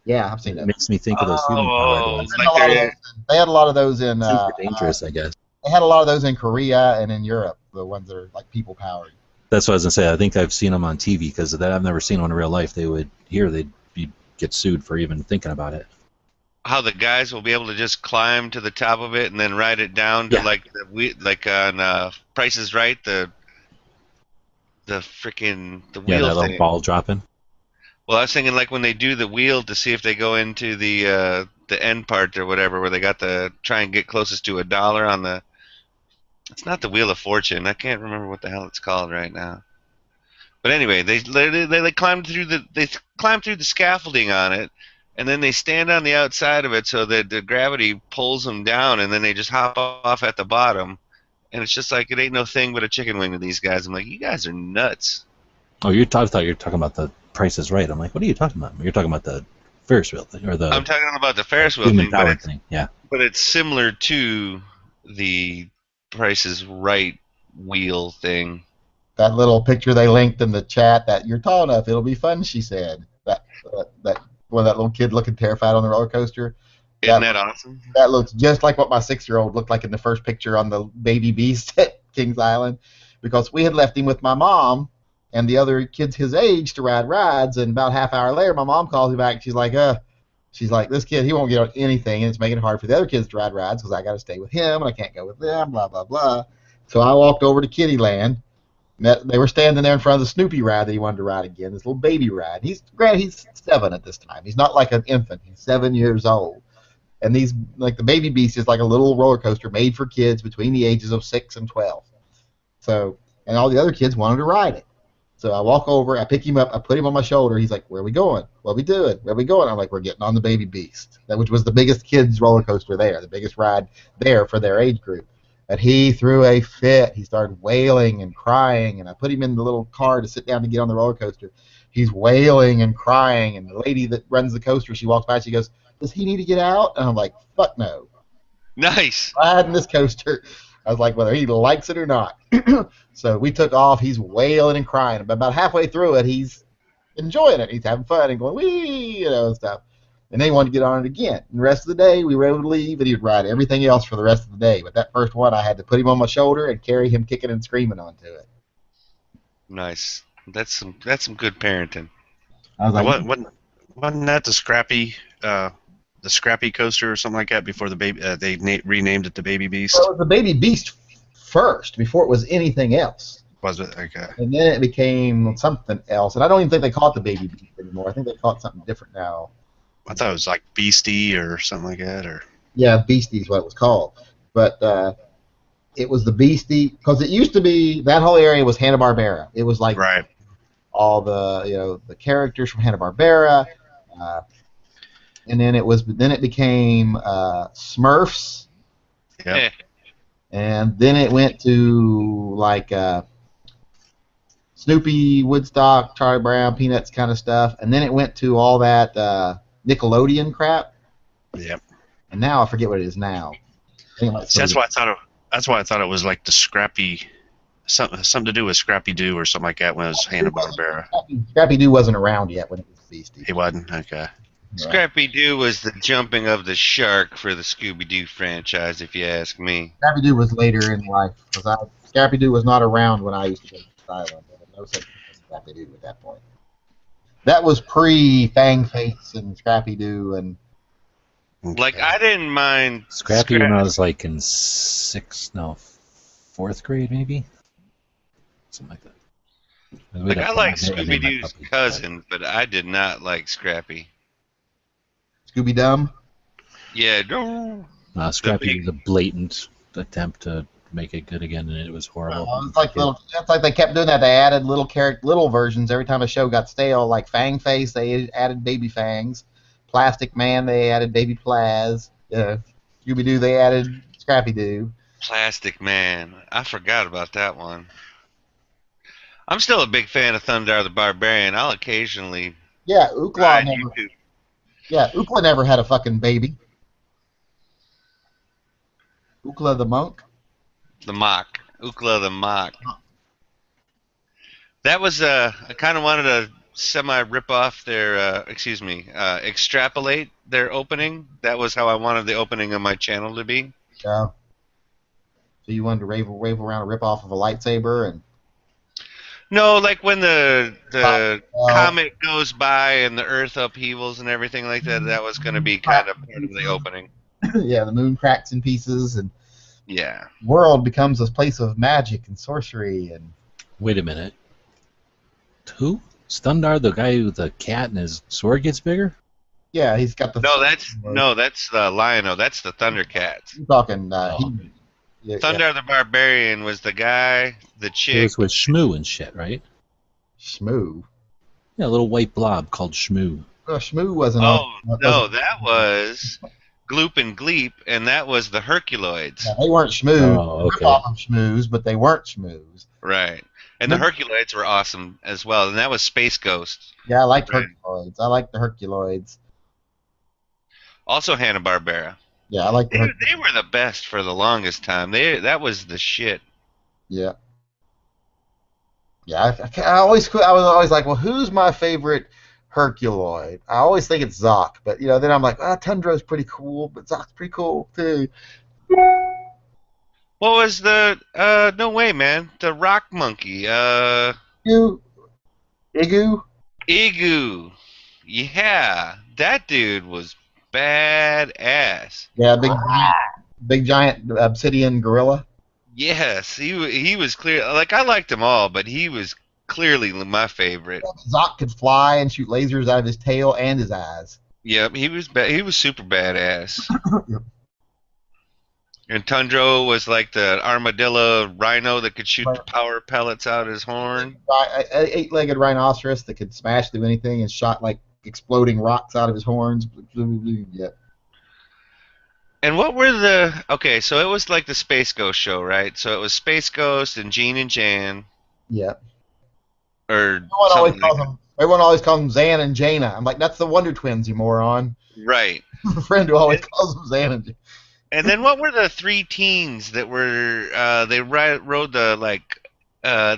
Yeah, I've seen It that. makes me think of those human powered ones. They had a lot of those in. Super dangerous, I guess. They had a lot of those in Korea and in Europe. The ones that are like people powered. That's what I was gonna say. I think I've seen them on TV because I've never seen one in real life. They'd get sued for even thinking about it. How the guys will be able to just climb to the top of it and then ride it down to like on Price is Right, the freaking Yeah, wheel that little thing. ball dropping. Well, I was thinking like when they do the wheel to see if they go into the end part or whatever, where they got the try and get closest to $1 on the. It's not the Wheel of Fortune. I can't remember what the hell it's called right now. But anyway, they climb through the scaffolding on it, and then they stand on the outside of it so that the gravity pulls them down, and then they just hop off at the bottom, and it's just like it ain't no thing but a chicken wing to these guys. I'm like, you guys are nuts. Oh, I thought you were talking about the Price is Right. I'm like, what are you talking about? You're talking about the Ferris wheel thing or the I'm talking about the Ferris wheel human thing, but powered thing. Yeah. but it's similar to the Price is Right wheel thing. That little picture they linked in the chat, that you're tall enough, it'll be fun, she said. That little kid looking terrified on the roller coaster. Isn't that awesome? That looks just like what my 6-year-old looked like in the first picture on the Baby Beast at Kings Island, because we had left him with my mom and the other kids his age to ride rides, and about half hour later, my mom calls me back. She's like, this kid, he won't get on anything, and it's making it hard for the other kids to ride rides because I got to stay with him and I can't go with them, blah, blah, blah. So I walked over to Kittyland. They were standing there in front of the Snoopy ride that he wanted to ride again, this little baby ride. He's 7 at this time. He's not like an infant. He's 7 years old. And these, like the Baby Beast is like a little roller coaster made for kids between the ages of 6 and 12. So, and all the other kids wanted to ride it. So I walk over, I pick him up, I put him on my shoulder. He's like, "Where are we going? What are we doing? Where are we going?" I'm like, "We're getting on the Baby Beast," which was the biggest kids roller coaster there, the biggest ride there for their age group. And he threw a fit. He started wailing and crying, and I put him in the little car to sit down to get on the roller coaster. He's wailing and crying, and the lady that runs the coaster, she walks by, she goes, "Does he need to get out?" And I'm like, "Fuck no. Nice. Riding this coaster." I was like, whether he likes it or not. So we took off. He's wailing and crying. But about halfway through it, he's enjoying it. He's having fun and going, wee, and stuff. And then he wanted to get on it again. And the rest of the day, we were able to leave, and he would ride everything else for the rest of the day. But that first one, I had to put him on my shoulder and carry him kicking and screaming onto it. Nice. That's some good parenting. I was like, Wasn't that the Scrappy coaster or something like that before the baby? They renamed it the Baby Beast. well, it was the Baby Beast first, before it was anything else. Was it? Okay. And then it became something else. And I don't even think they call it the Baby Beast anymore. I think they call it something different now. I thought it was like Beastie or something like that, or Yeah, Beastie is what it was called. But it was the Beastie, because it used to be, that whole area was Hanna-Barbera. It was like right. all the the characters from Hanna-Barbera. And then it became Smurfs. Yep. And then it went to like Snoopy, Woodstock, Charlie Brown, Peanuts kind of stuff. And then it went to all that Nickelodeon crap. Yep. And now I forget what it is now. I think it might See, that's why I thought it was like the Scrappy, something to do with Scrappy Doo or something like that when it was Hanna-Barbera. Scrappy Doo wasn't around yet when it was Beastie. He wasn't? Okay. Scrappy Doo was the jumping of the shark for the Scooby Doo franchise, if you ask me. Scrappy Doo was later in life, because Scrappy Doo was not around when I used to go to the island. There was no such thing as Scrappy Doo at that point. That was pre-Fang Face and Scrappy Doo and. Like, I didn't mind Scrappy when I was like in fourth grade maybe, something like that. Like, I like Scooby Doo's cousin, but I did not like Scrappy. Scooby Dum? Yeah, no. Scrappy was a blatant attempt to make it good again, and it was horrible. It's like they kept doing that. They added little versions every time a show got stale. Like Fang Face, they added Baby Fangs. Plastic Man, they added Baby Plaz. Scooby Doo, they added Scrappy Doo. Plastic Man, I forgot about that one. I'm still a big fan of Thundar the Barbarian. I'll occasionally. Yeah, Ookla never had a fucking baby. Ookla the monk? The Mock. Ookla the Mock. That was, I kind of wanted to semi-rip off their, extrapolate their opening. That was how I wanted the opening of my channel to be. Yeah. So you wanted to rave around a rip off of a lightsaber and. No, like when the comet goes by and the Earth upheavals and everything like that. That was going to be kind of part of the opening. Yeah, the moon cracks in pieces and. Yeah. World becomes a place of magic and sorcery and. Wait a minute. Who? Stundar, the guy with the cat and his sword gets bigger? Yeah, he's got the. No, that's the Lion-O. That's the Thundercats. I'm talking. Thundar the Barbarian was the guy, the chick. It was with Shmoo and shit, right? Shmoo? Yeah, a little white blob called Shmoo. Shmoo wasn't. No, that was Gloop and Gleep, and that was the Herculoids. Yeah, they weren't Shmoo. Oh, okay. They called them Shmoos, but they weren't Shmoos. Right. And the Herculoids were awesome as well, and that was Space Ghost. Yeah, I liked Herculoids. I liked the Herculoids. Also Hanna-Barbera. Yeah, I liked they were the best for the longest time. That was the shit. Yeah. Yeah, I was always like, well, who's my favorite Herculoid? I always think it's Zoc, but then I'm like, Tundra's pretty cool, but Zoc's pretty cool too. What was the no way, man? The rock monkey. Igu? Igu. Yeah. That dude was badass. Yeah, big giant obsidian gorilla. Yes, he was clear. Like, I liked them all, but he was clearly my favorite. Zoc could fly and shoot lasers out of his tail and his eyes. Yep, he was super badass. Yep. And Tundro was like the armadillo rhino that could shoot the power pellets out his horn. Eight-legged rhinoceros that could smash through anything and shot like exploding rocks out of his horns. Yeah. And what were the... Okay, so it was like the Space Ghost show, right? So it was Space Ghost and Gene and Jan. Yeah. Or something like that. Everyone always calls them Zan and Jaina. I'm like, that's the Wonder Twins, you moron. Right. A friend who always calls them Zan and Jaina. And then what were the three teens that were... they rode the, like...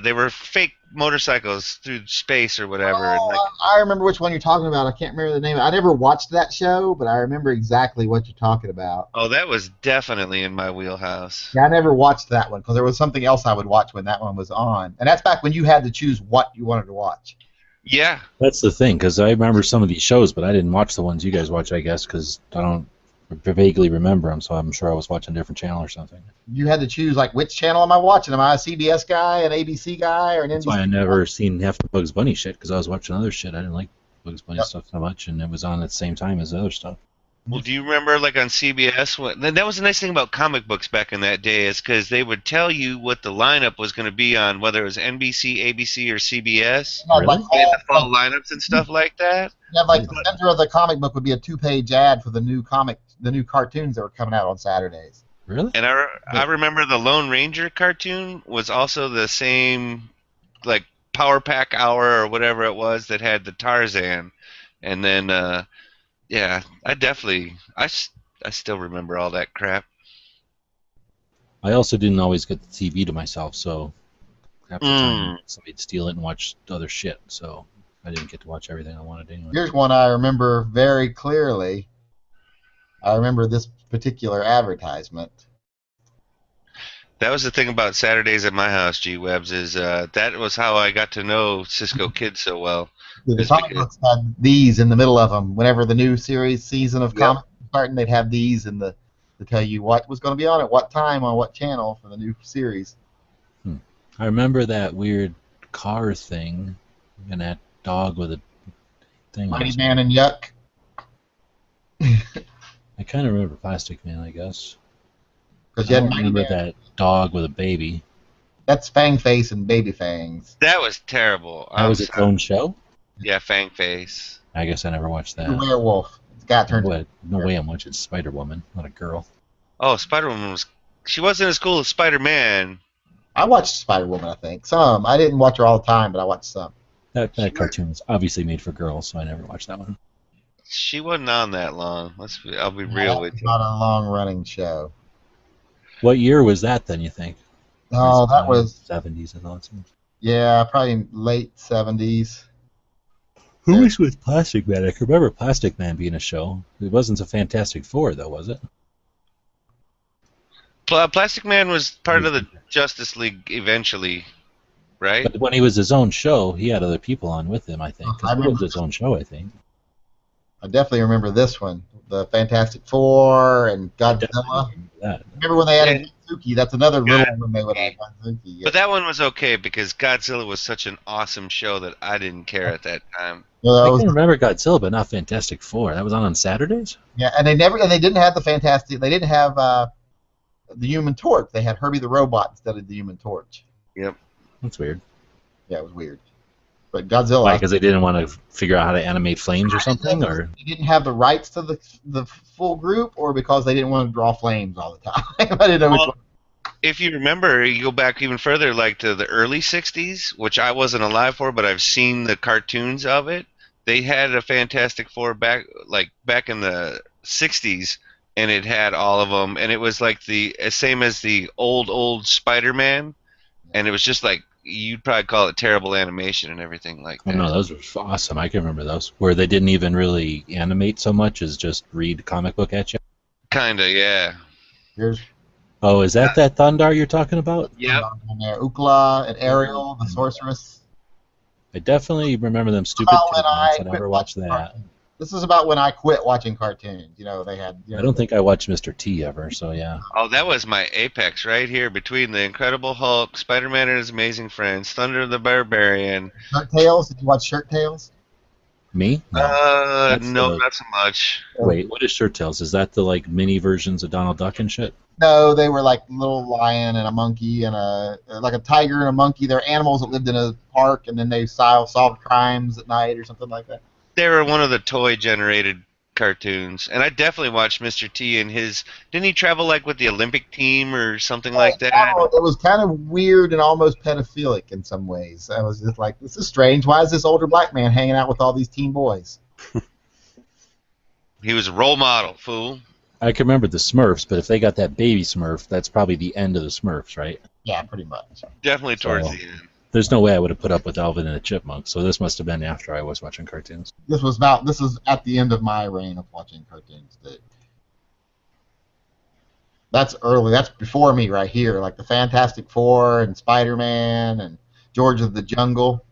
they were fake motorcycles through space or whatever. Oh, and like, I remember which one you're talking about. I can't remember the name. I never watched that show, but I remember exactly what you're talking about. oh, that was definitely in my wheelhouse. Yeah, I never watched that one because there was something else I would watch when that one was on. And that's back when you had to choose what you wanted to watch. Yeah. That's the thing, because I remember some of these shows, but I didn't watch the ones you guys watch, I guess, because I don't vaguely remember them, so I'm sure I was watching a different channel or something. You had to choose, like, which channel am I watching? Am I a CBS guy, an ABC guy, or an NBC That's why I never seen half the Bugs Bunny shit, because I was watching other shit. I didn't like Bugs Bunny stuff so much, and it was on at the same time as the other stuff. Well, do you remember, like, on CBS, that was the nice thing about comic books back in that day, is because they would tell you what the lineup was going to be on, whether it was NBC, ABC, or CBS. Really? They had the fall lineups and stuff like that. Yeah, like the center of the comic book would be a 2-page ad for the new cartoons that were coming out on Saturdays. Really? And I remember the Lone Ranger cartoon was also the same, like, Power Pack Hour or whatever it was that had the Tarzan. And then, yeah, I still remember all that crap. I also didn't always get the TV to myself, so half the time somebody'd steal it and watch other shit, so I didn't get to watch everything I wanted anyway. Here's one I remember very clearly. I remember this particular advertisement. That was the thing about Saturdays at my house, G-Webs, is that was how I got to know Cisco Kid so well. The comic books had these in the middle of them. Whenever the new season of comics was starting, they'd have these in to tell you what was going to be on at what time on what channel for the new series. I remember that weird car thing and that dog with a thing. Mighty Man and Yuck. I kind of remember Plastic Man, I guess. Because you I had don't Mighty remember Man. that dog with a baby. That's Fang Face and Baby Fangs. That was terrible. That was its own show? Yeah, Fang Face. I guess I never watched that. The werewolf. It's got turned. No way I'm watching Spider-Woman, not a girl. Oh, Spider-Woman she wasn't as cool as Spider-Man. I watched Spider-Woman, I think. Some. I didn't watch her all the time, but I watched some. That cartoon was obviously made for girls, so I never watched that one. She wasn't on that long. I'll be real with you. Not a long-running show. What year was that then, you think? Oh, that was 70s and nonsense. Yeah, probably late 70s. Who was with Plastic Man? I can remember Plastic Man being a show. It wasn't a Fantastic Four, though, was it? Plastic Man was part of the Justice League eventually, right? But when he was his own show, he had other people on with him, I think. Because it was his own show, I think. I definitely remember this one, the Fantastic Four and Godzilla. Remember when they added Suki? That's another little one they would add Suki. Yeah. But that one was okay because Godzilla was such an awesome show that I didn't care at that time. I can remember Godzilla, but not Fantastic Four. That was on Saturdays? Yeah, and they didn't have the Fantastic. They didn't have the Human Torch. They had Herbie the Robot instead of the Human Torch. Yep. That's weird. Yeah, it was weird. But Godzilla. Why? Because they didn't want to figure out how to animate flames or something, or they didn't have the rights to the full group, or because they didn't want to draw flames all the time. I didn't know which one. If you remember, you go back even further, like to the early '60s, which I wasn't alive for, but I've seen the cartoons of it. They had a Fantastic Four back in the '60s, and it had all of them, and it was like the same as the old Spider-Man, and it was just like. You'd probably call it terrible animation and everything like that. Oh, no, those were awesome. I can remember those. Where they didn't even really animate so much as just read comic book at you. Kinda, yeah. Oh, is that Thundar you're talking about? Yep. Ukla and Ariel, the sorceress. I definitely remember them stupid cartoons. I never watched that. This is about when I quit watching cartoons. You know, they had. I don't think I watched Mr. T ever, so yeah. Oh, that was my apex right here between the Incredible Hulk, Spider-Man and His Amazing Friends, Thunder the Barbarian. Shirt Tales? Did you watch Shirt Tales? Me? No. That's No, the- not so much. Wait, what is Shirt Tails? Is that the like mini versions of Donald Duck and shit? No, they were like a little lion and a monkey and like a tiger and a monkey. They're animals that lived in a park, and then they solved crimes at night or something like that. They were one of the toy-generated cartoons, and I definitely watched Mr. T and his. Didn't he travel like with the Olympic team or something like that? It was kind of weird and almost pedophilic in some ways. I was just like, this is strange. Why is this older black man hanging out with all these teen boys? He was a role model, fool. I can remember the Smurfs, but if they got that baby Smurf, that's probably the end of the Smurfs, right? Yeah, pretty much. Definitely towards So- the end. There's no way I would have put up with Alvin and the Chipmunks, so this must have been after I was watching cartoons. This is at the end of my reign of watching cartoons. That's early. That's before me right here, like the Fantastic Four and Spider-Man and George of the Jungle.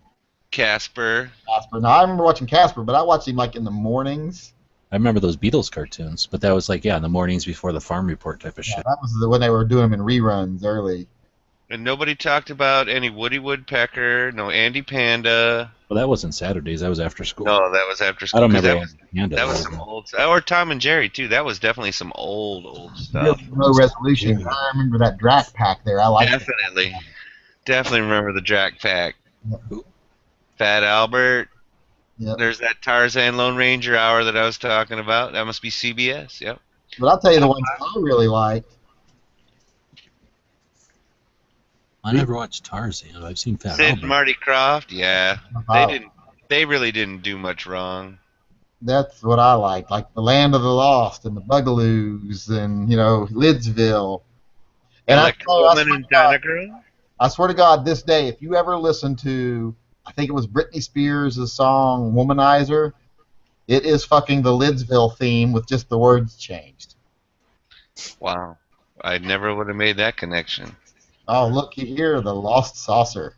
Casper. Now I remember watching Casper, but I watched him like in the mornings. I remember those Beatles cartoons, but that was like, yeah, in the mornings before the Farm Report type of Yeah, shit. that was when they were doing them in reruns early. And nobody talked about any Woody Woodpecker, no Andy Panda. Well, that wasn't Saturdays. That was after school. No, that was after school. I don't 'cause remember that was, Andy Panda. that was some old, or Tom and Jerry too. That was definitely some old stuff. No resolution. I remember that Drac Pack there. I like it. Definitely remember the Drac Pack. Fat Albert. Yep. There's that Tarzan Lone Ranger hour that I was talking about. That must be CBS. Yep. But I'll tell you the ones I really liked. I never watched Tarzan. I've seen Fat Sid Albert. and Marty Krofft. Yeah. They really didn't do much wrong. That's what I like the Land of the Lost and the Bugaloos and Lidsville. And I swear to God, this day, if you ever listen to, I think it was Britney Spears' song "Womanizer," it is fucking the Lidsville theme with just the words changed. Wow. I never would have made that connection. Oh, look here, the Lost Saucer.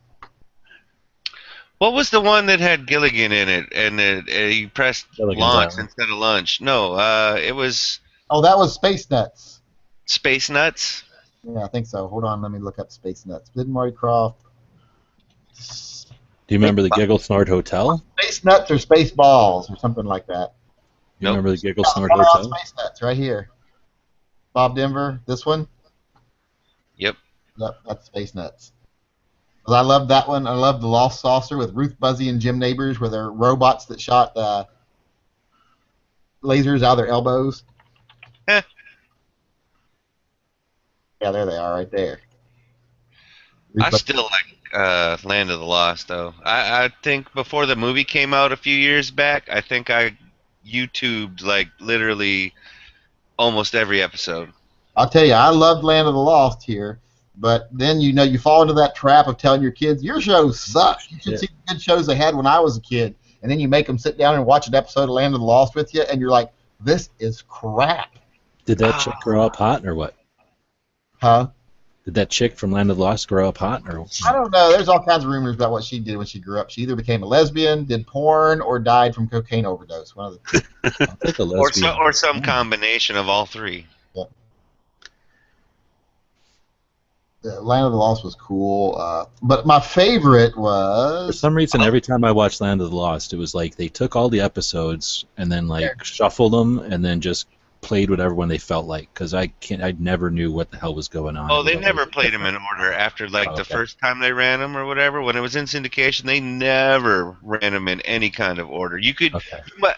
What was the one that had Gilligan in it, and he pressed Gilligan's launch Island. instead of lunch? No, it was Oh, that was Space Nuts. Space Nuts. Yeah, I think so. Hold on, let me look up Space Nuts. Sid and Marty Krofft. Do you remember the Giggle Snort Hotel? Space Nuts or Space Balls or something like that. You remember the Giggle Snort Hold on, Hotel? Space Nuts right here. Bob Denver, this one. Yep. Yep, that's Space Nuts. 'Cause I love that one. I love the Lost Saucer with Ruth Buzzy and Jim Neighbors, where they're robots that shot lasers out of their elbows. Heh. Yeah, there they are, right there. I still like Land of the Lost, though. I think before the movie came out a few years back, I think I YouTubed like literally almost every episode. I'll tell you, I loved Land of the Lost here, but then you fall into that trap of telling your kids, your shows suck. You should see the good shows they had when I was a kid. And then you make them sit down and watch an episode of Land of the Lost with you, and you're like, this is crap. Did that chick grow up hot or what? Huh? Did that chick from Land of the Lost grow up hot or? I don't know. There's all kinds of rumors about what she did when she grew up. She either became a lesbian, did porn, or died from cocaine overdose. One of the two. I'll take a lesbian. Or some combination of all three. Land of the Lost was cool, but my favorite was... For some reason, every time I watched Land of the Lost, it was like they took all the episodes and then like shuffled them and then just played whatever one they felt like. Because I never knew what the hell was going on. Oh, they never played them in order after like the first time they ran them or whatever. When it was in syndication, they never ran them in any kind of order. You could,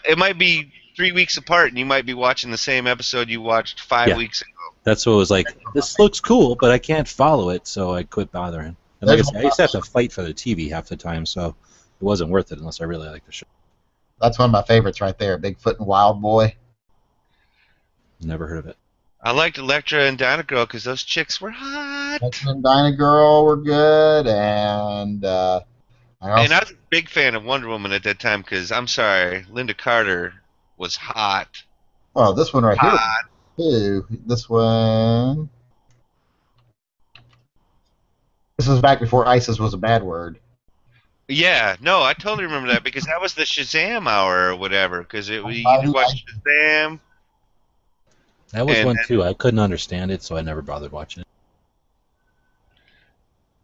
it might be 3 weeks apart, and you might be watching the same episode you watched 5 weeks ago. That's what it was like. This looks cool, but I can't follow it, so I quit bothering. And like I said, I used to have to fight for the TV half the time, so it wasn't worth it unless I really liked the show. That's one of my favorites right there, Bigfoot and Wild Boy. Never heard of it. I liked Elektra and Dinah Girl because those chicks were hot. Elektra and Dinah Girl were good, and I was a big fan of Wonder Woman at that time because, I'm sorry, Linda Carter was hot. Oh, this one right here. Too. This one. This was back before ISIS was a bad word. Yeah, no, I totally remember that because that was the Shazam hour or whatever. Because you watched Shazam. That was one too. I couldn't understand it, so I never bothered watching it.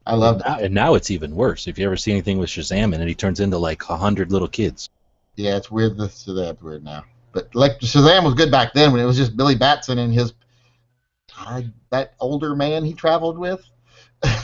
I love that. And now it's even worse. If you ever see anything with Shazam in it, he turns into like 100 little kids. Yeah, it's weird. This Shazam's weird now. But like Shazam was good back then when it was just Billy Batson and his that older man he traveled with.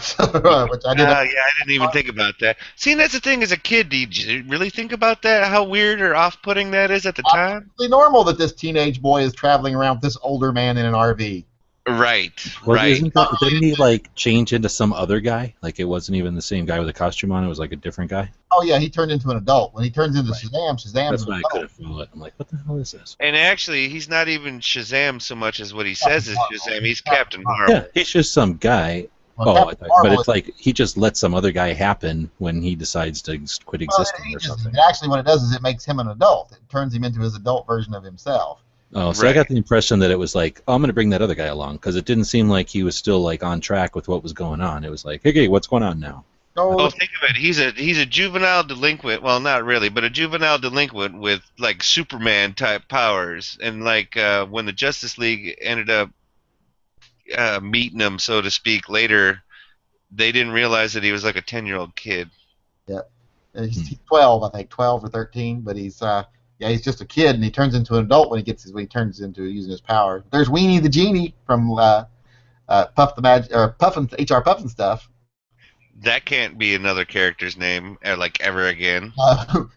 So, which I didn't. Yeah, I didn't even think about that. See, and that's the thing as a kid, did you really think about that? How weird or off-putting that is at the time? It's normal that this teenage boy is traveling around with this older man in an RV. Right, Well, right. didn't he like change into some other guy? Like it wasn't even the same guy with a costume on. It was like a different guy. Oh yeah, he turned into an adult. When he turns into Right. Shazam's That's an why I adult. couldn't follow it. I'm like, what the hell is this? And actually, he's not even Shazam so much as what he says is Shazam. He's Captain Marvel. Yeah, he's just some guy. Well, Oh, Captain but Marvel it's like he just lets some other guy happen when he decides to quit existing or something. Actually, what it does is it makes him an adult. It turns him into his adult version of himself. Oh, so I got the impression that it was like, oh, I'm going to bring that other guy along because it didn't seem like he was still like on track with what was going on. It was like, hey, what's going on now? Oh, think of it. He's a juvenile delinquent. Well, not really, but a juvenile delinquent with like Superman type powers. And like when the Justice League ended up meeting him, so to speak, later, they didn't realize that he was like a 10-year-old kid. Yeah, he's 12, I think, 12 or 13, but he's he's just a kid, and he turns into an adult when he turns into using his power. There's Weenie the Genie from Puff and HR Puffin stuff. That can't be another character's name like ever again.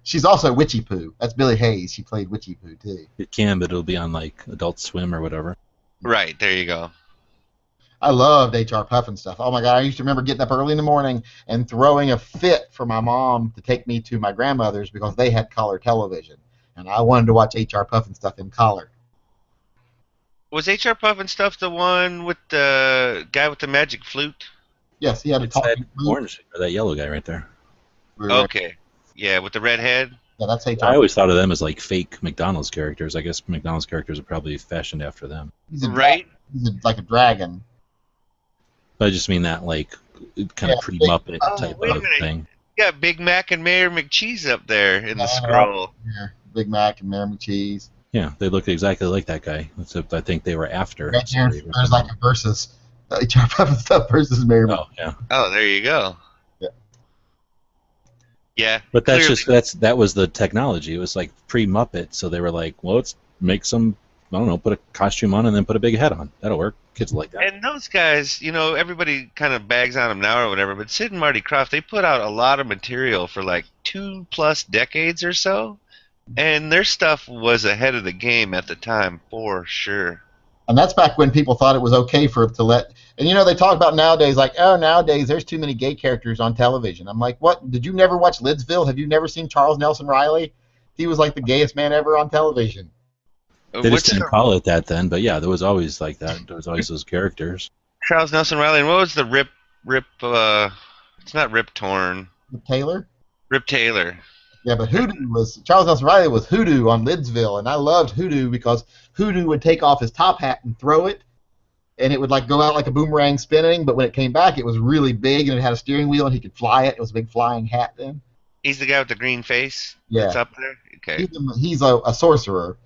She's also Witchy Poo. That's Billy Hayes. She played Witchy Poo too. It can, but it'll be on like Adult Swim or whatever. Right, there you go. I loved HR Puffin stuff. Oh my God, I used to remember getting up early in the morning and throwing a fit for my mom to take me to my grandmother's because they had color television, and I wanted to watch HR Puffin stuff in color. Was HR Puffin stuff the one with the guy with the magic flute? Yes, he had a talking flute. Orange, or that yellow guy right there. Okay, yeah, with the red head. Yeah, that's HR. I always thought of them as like fake McDonald's characters. I guess McDonald's characters are probably fashioned after them. He's like a dragon. But I just mean that like kind of pre-Muppet type wait a of minute. thing. You got Big Mac and Mayor McCheese up there in the scroll. Yeah, Big Mac and Mayor McCheese. Yeah, they look exactly like that guy, except I think they were after. Right there, there's like a versus HR Puffin stuff versus Mayor. Oh yeah. Oh, there you go. Yeah. Yeah. But that's clearly. that was the technology. It was like pre-Muppet, so they were like, well, let's make some, I don't know, put a costume on and then put a big head on. That'll work. Kids like that. And those guys, everybody kind of bags on them now or whatever, but Sid and Marty Krofft, they put out a lot of material for like 2+ decades or so, and their stuff was ahead of the game at the time, for sure. And that's back when people thought it was okay to let. And they talk about nowadays, like, oh, nowadays there's too many gay characters on television. I'm like, what? Did you never watch Lidsville? Have you never seen Charles Nelson Riley? He was like the gayest man ever on television. They just didn't call it that then, but yeah, there was always like that. There was always those characters. Charles Nelson Riley, and what was the Rip, it's not Rip Torn. Rip Taylor? Rip Taylor. Yeah, but Charles Nelson Riley was Hoodoo on Lidsville, and I loved Hoodoo because Hoodoo would take off his top hat and throw it, and it would like go out like a boomerang spinning, but when it came back, it was really big, and it had a steering wheel, and he could fly it. It was a big flying hat then. He's the guy with the green face? Yeah. That's up there? Okay. He's a sorcerer.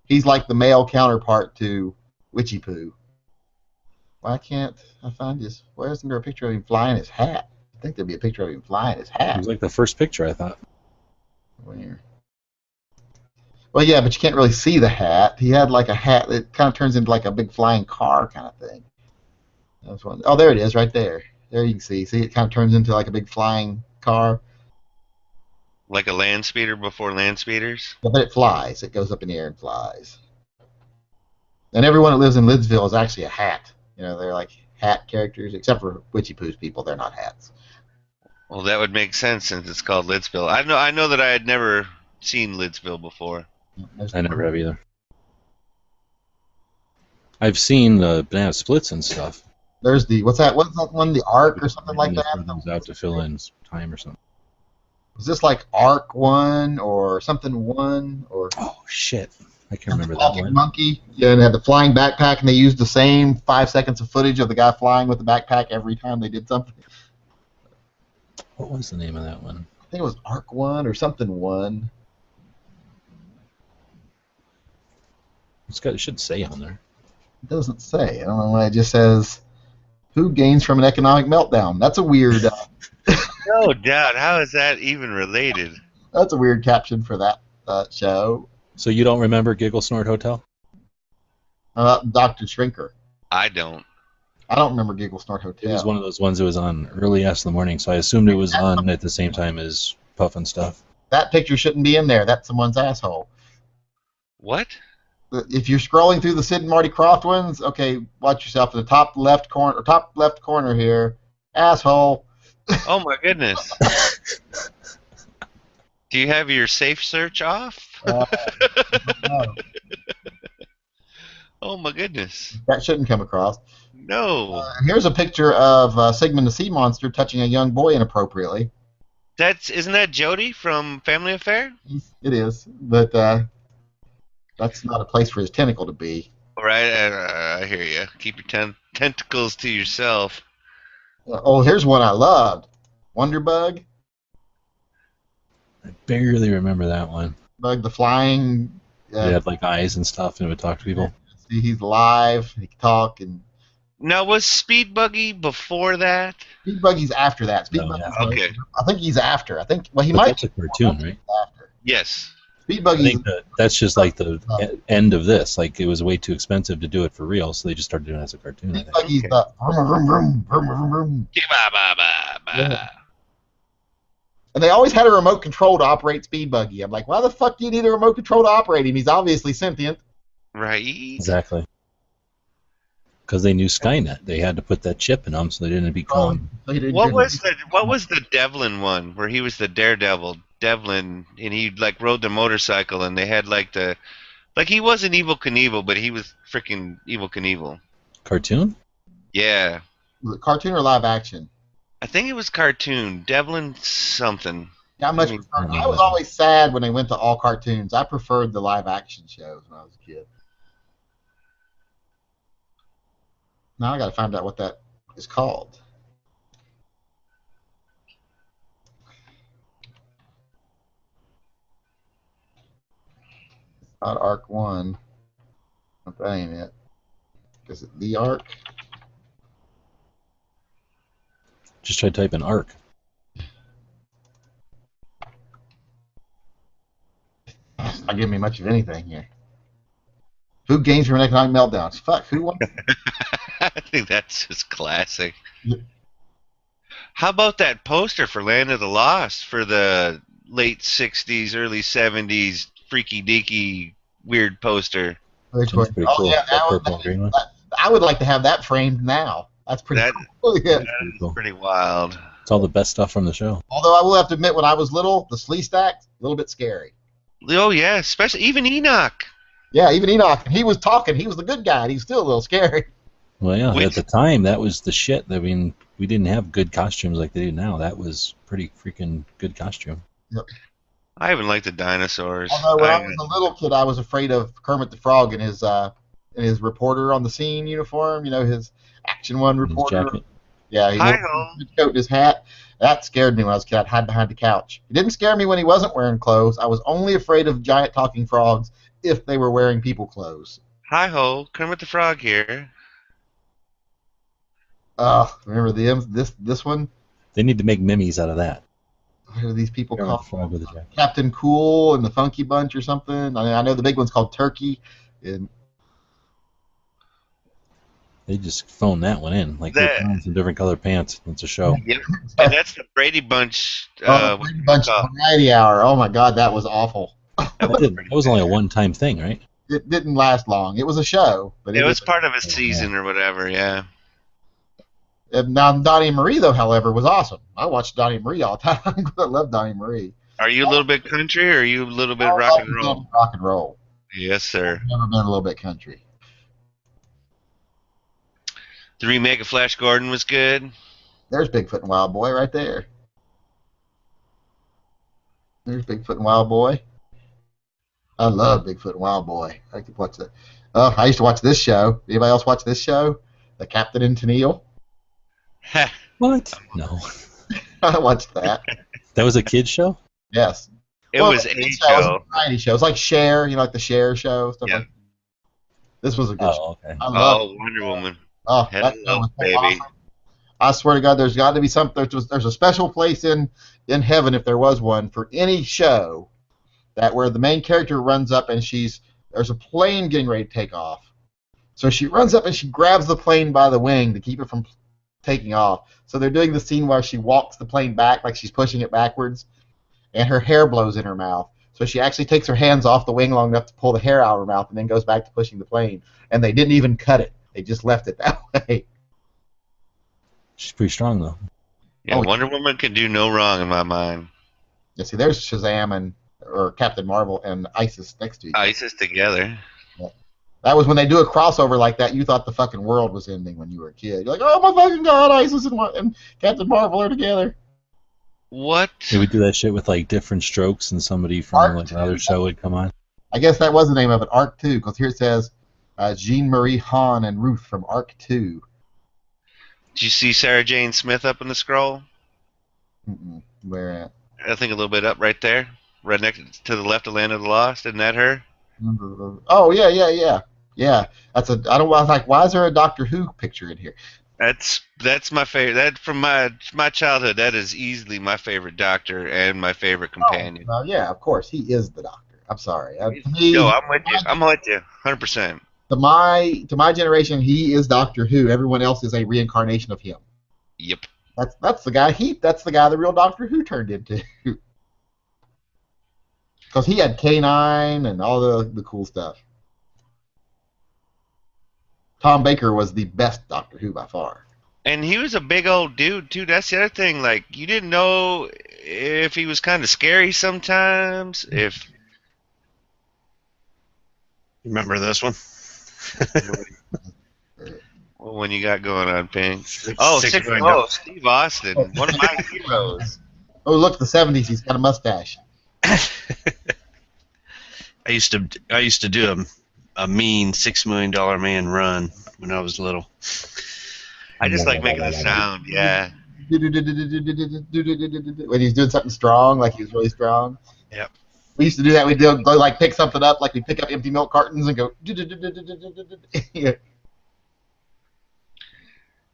He's like the male counterpart to Witchy Poo. Why can't I find this? Why isn't there a picture of him flying his hat? I think there'd be a picture of him flying his hat. It was like the first picture, I thought. Where? Well, yeah, but you can't really see the hat. He had like a hat that kind of turns into like a big flying car kind of thing. That's one. Oh, there it is, right there. There you can see. See, it kind of turns into like a big flying car. Like a land speeder before land speeders? Yeah, but it flies. It goes up in the air and flies. And everyone that lives in Lidsville is actually a hat. They're like hat characters, except for Witchy Poo's people. They're not hats. Well, that would make sense since it's called Lidsville. I know that I had never seen Lidsville before. I never have either. I've seen the Banana Splits and stuff. There's what's that one? The Ark or something like that? Comes out to fill in time or something. Was this like Ark 1 or something 1 or? Oh shit! I can't remember that one. Monkey. Yeah, and they had the flying backpack, and they used the same 5 seconds of footage of the guy flying with the backpack every time they did something. What was the name of that one? I think it was Ark 1 or something 1. It should say on there. It doesn't say. I don't know why. It just says, "Who gains from an economic meltdown?" That's a weird. No doubt. How is that even related? That's a weird caption for that show. So you don't remember Giggle Snort Hotel? Dr. Shrinker. I don't. I don't remember Giggle Snort Hotel. It was one of those ones that was on early ass in the morning, so I assumed it was on at the same time as Puff and stuff. That picture shouldn't be in there. That's someone's asshole. What? If you're scrolling through the Sid and Marty Krofft ones, okay, watch yourself. In the top left corner here, asshole. Oh my goodness. Do you have your safe search off? No. Oh my goodness. That shouldn't come across. No. Here's a picture of Sigmund the Sea Monster touching a young boy inappropriately. Isn't that Jody from Family Affair? It is, but that's not a place for his tentacle to be. All right, I hear you. Keep your tentacles to yourself. Oh, here's one I loved. Wonderbug. I barely remember that one. Bug the flying. It had like eyes and stuff, and it would talk to people. See, he's alive. He can talk. And Now, was Speed Buggy before that? Speed Buggy's after that. Speed Buggy's Okay. I think he's after. I think. Well, he But might. that's a cartoon, right? After. Yes. Speed I Buggy. think that's just like the end of this. Like, it was way too expensive to do it for real, so they just started doing it as a cartoon, I Speed think. Buggy's the vroom, vroom, vroom, vroom, vroom, vroom. Yeah. And they always had a remote control to operate Speed Buggy. I'm like, why the fuck do you need a remote control to operate him? He's obviously sentient. Right. Exactly. Because they knew Skynet. They had to put that chip in them so they didn't become... What was the Devlin one where he was the daredevil, Devlin, and he like rode the motorcycle and they had like he wasn't Evil Knievel, but he was freaking Evil Knievel. Cartoon? Yeah. Was it cartoon or live action? I think it was cartoon. Devlin something. Yeah, I was always sad when they went to all cartoons. I preferred the live action shows when I was a kid. Now I got to find out what that is called. Not Arc 1. That ain't it. Is it the Arc? Just try to type in ARC. It's not giving me much of anything here. Who gains from economic meltdowns? Fuck, who won? I think that's just classic. How about that poster for Land of the Lost for the late 60s, early 70s freaky deaky weird poster? Pretty cool. Yeah, purple and green one. I would like to have that framed now. That's pretty cool. Yeah. That's pretty wild. It's all the best stuff from the show. Although I will have to admit, when I was little, the Slee Stack, a little bit scary. Oh, yeah, especially even Enoch. Yeah, even Enoch. He was talking. He was the good guy. And he's still a little scary. Well, yeah, at the time, that was the shit. I mean, we didn't have good costumes like they do now. That was pretty freaking good costume. Yep. I even like the dinosaurs. Although when I was a little kid, I was afraid of Kermit the Frog in his reporter on the scene uniform. You know, his Action One reporter. Jacket. Yeah, he wore his coat and his hat. That scared me when I was a kid. I'd hide behind the couch. It didn't scare me when he wasn't wearing clothes. I was only afraid of giant talking frogs if they were wearing people clothes. Hi-ho, Kermit the Frog here. Remember this one? They need to make memes out of that. What are these people Kermit the called? Frog with a jacket. Captain Cool and the Funky Bunch or something. I mean, I know the big one's called Turkey. And They just phoned that one in. Like, they found some different colored pants. It's a show. Yep. And that's the Brady Bunch. Brady Bunch Variety Hour. Oh my God, that was awful. That was only a one-time thing, right? It didn't last long. It was a show, but It was part of a season or whatever, yeah. Now Donnie and Marie, though, however, was awesome. I watched Donnie and Marie all the time. I love Donnie and Marie. Are you a little bit country or are you a little bit rock and roll? Rock and roll. Yes, sir. Never been a little bit country. The remake of Flash Gordon was good. There's Bigfoot and Wild Boy right there. There's Bigfoot and Wild Boy. I love Bigfoot and Wild Boy. I could watch that. Oh, I used to watch this show. Anybody else watch this show? The Captain and Tennille. What? No. I watched that. That was a kid's show? Yes. It was a show. Variety show. It's like Cher, like the Cher show, stuff like that. This was a good show. Okay. I love Wonder Woman. Oh, that show Hello, was so baby. awesome. I swear to God, there's got to be something. There's a special place in heaven, if there was one, for any show that where the main character runs up and there's a plane getting ready to take off. So she runs up and she grabs the plane by the wing to keep it from taking off. So they're doing the scene where she walks the plane back like she's pushing it backwards, and her hair blows in her mouth. So she actually takes her hands off the wing long enough to pull the hair out of her mouth and then goes back to pushing the plane. And they didn't even cut it. They just left it that way. She's pretty strong though. Yeah, Wonder Woman can do no wrong in my mind. Yeah, see, there's Shazam or Captain Marvel and Isis next to each other. ISIS together. That was when they do a crossover like that, you thought the fucking world was ending when you were a kid. You're like, oh my fucking god, Isis and Captain Marvel are together. What? Yeah, we do that shit with like different strokes, and somebody from like another show would come on. I guess that was the name of it, Arc 2, because here it says Jean-Marie Hahn and Ruth from Arc 2. Did you see Sarah Jane Smith up in the scroll? Where at? I think a little bit up right there. Right next to the left of Land of the Lost. Isn't that her? Oh, yeah. Yeah, I was like, why is there a Doctor Who picture in here? That's my favorite. That from my childhood. That is easily my favorite Doctor and my favorite companion. Well, yeah, of course, he is the Doctor. I'm sorry. Yo, I'm with you. I'm with you, 100%. To my generation, he is Doctor Who. Everyone else is a reincarnation of him. Yep. That's the guy. That's the guy the real Doctor Who turned into. Because he had K9 and all the cool stuff. Tom Baker was the best Doctor Who by far. And he was a big old dude, too. That's the other thing. Like, you didn't know if he was kind of scary sometimes. If Remember this one? When you got going on, Pink? Steve Austin, one of my heroes. Oh, look, the 70s. He's got a mustache. I used to do a mean $6 Million Man run when I was little. I just like making the sound, yeah. When he's doing something strong, like he was really strong. Yep. We used to do that. We'd go like pick something up, like we'd pick up empty milk cartons and go.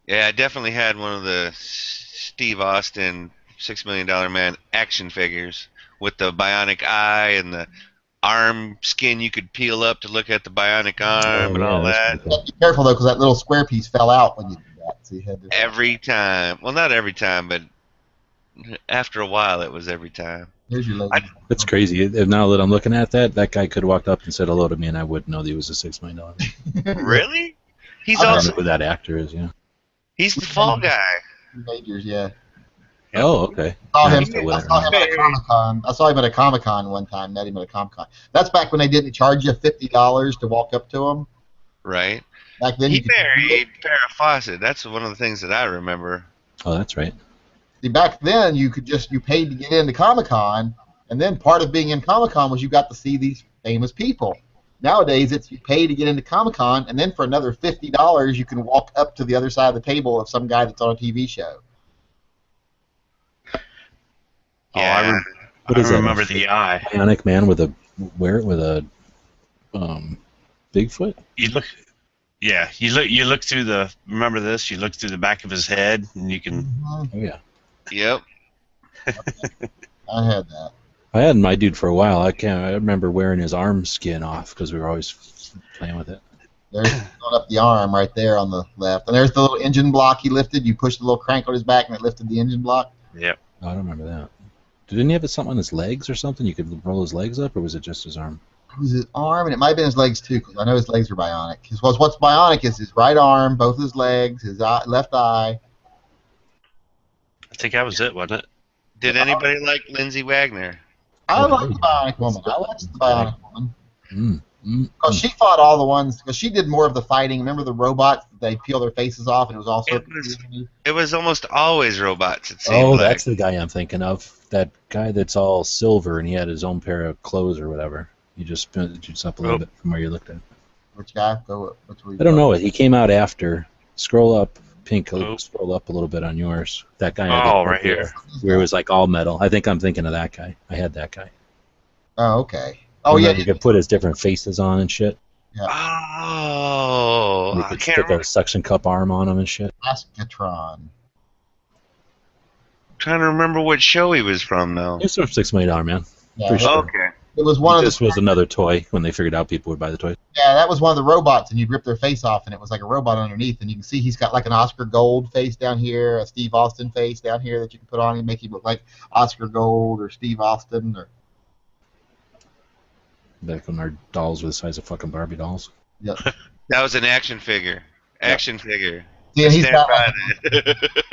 Yeah, I definitely had one of the Steve Austin $6 Million Man action figures with the bionic eye and the arm skin you could peel up to look at the bionic arm and all that. Be careful though, because that little square piece fell out when you did that. So you had to... Every time. Well, not every time, but after a while, it was every time. Here's your logo. That's crazy. Now that I'm looking at that guy could have walked up and said hello to me, and I wouldn't know that he was a $6 Million Man. Really? He's I also don't know who that actor is. Yeah. He's the fall guy. Majors, yeah. Oh, okay. I saw him at a Comic-Con one time. Met him at a Comic-Con. That's back when they didn't charge you $50 to walk up to him. Right. Back then, he married Farrah Fawcett. That's one of the things that I remember. Oh, that's right. See, back then you paid to get into Comic-Con, and then part of being in Comic-Con was you got to see these famous people. Nowadays, it's you pay to get into Comic-Con, and then for another $50, you can walk up to the other side of the table of some guy that's on a TV show. Yeah, I remember the eye. Bionic Man with a Bigfoot. You look through the. Remember this? You look through the back of his head, and you can. Oh yeah. Yep. I had that. I had my dude for a while. I remember wearing his arm skin off because we were always playing with it. There's going up the arm right there on the left, and there's the little engine block he lifted. You pushed the little crank on his back, and it lifted the engine block. Yep. Oh, I don't remember that. Didn't he have something on his legs or something? You could roll his legs up, or was it just his arm? It was his arm, and it might have been his legs too, because I know his legs are bionic. What's bionic is his right arm, both his legs, his left eye. I think that was it, wasn't it? Did anybody like Lindsay Wagner? I like the bionic woman. I watched the bionic woman. Mm. Because she fought all the ones, because she did more of the fighting. Remember the robots? They peel their faces off, and it was all so It was almost always robots, it seemed like. That's the guy I'm thinking of. That guy that's all silver, and he had his own pair of clothes or whatever. You just juice up a little bit from where you looked at. Which guy? I don't know it. He came out after. Scroll up, Pink. Scroll up a little bit on yours. That guy. Right here. Where it was like all metal. I think I'm thinking of that guy. I had that guy. Oh, okay. Oh, yeah. You could put his different faces on and shit. Yeah. Oh, you could stick a suction cup arm on him and shit. Askatron. Trying to remember what show he was from, though. He's from $6 Million Man. Yeah. Pretty sure. Okay. It was one of This the was another toy when they figured out people would buy the toys. yeah, that was one of the robots, and you'd rip their face off, and it was like a robot underneath, and you can see he's got like an Oscar Gold face down here, a Steve Austin face down here that you can put on and make him look like Oscar Gold or Steve Austin or Back when our dolls were the size of fucking Barbie dolls. yeah. That was an action figure. Action figure. See, and he's Stand got by like, that.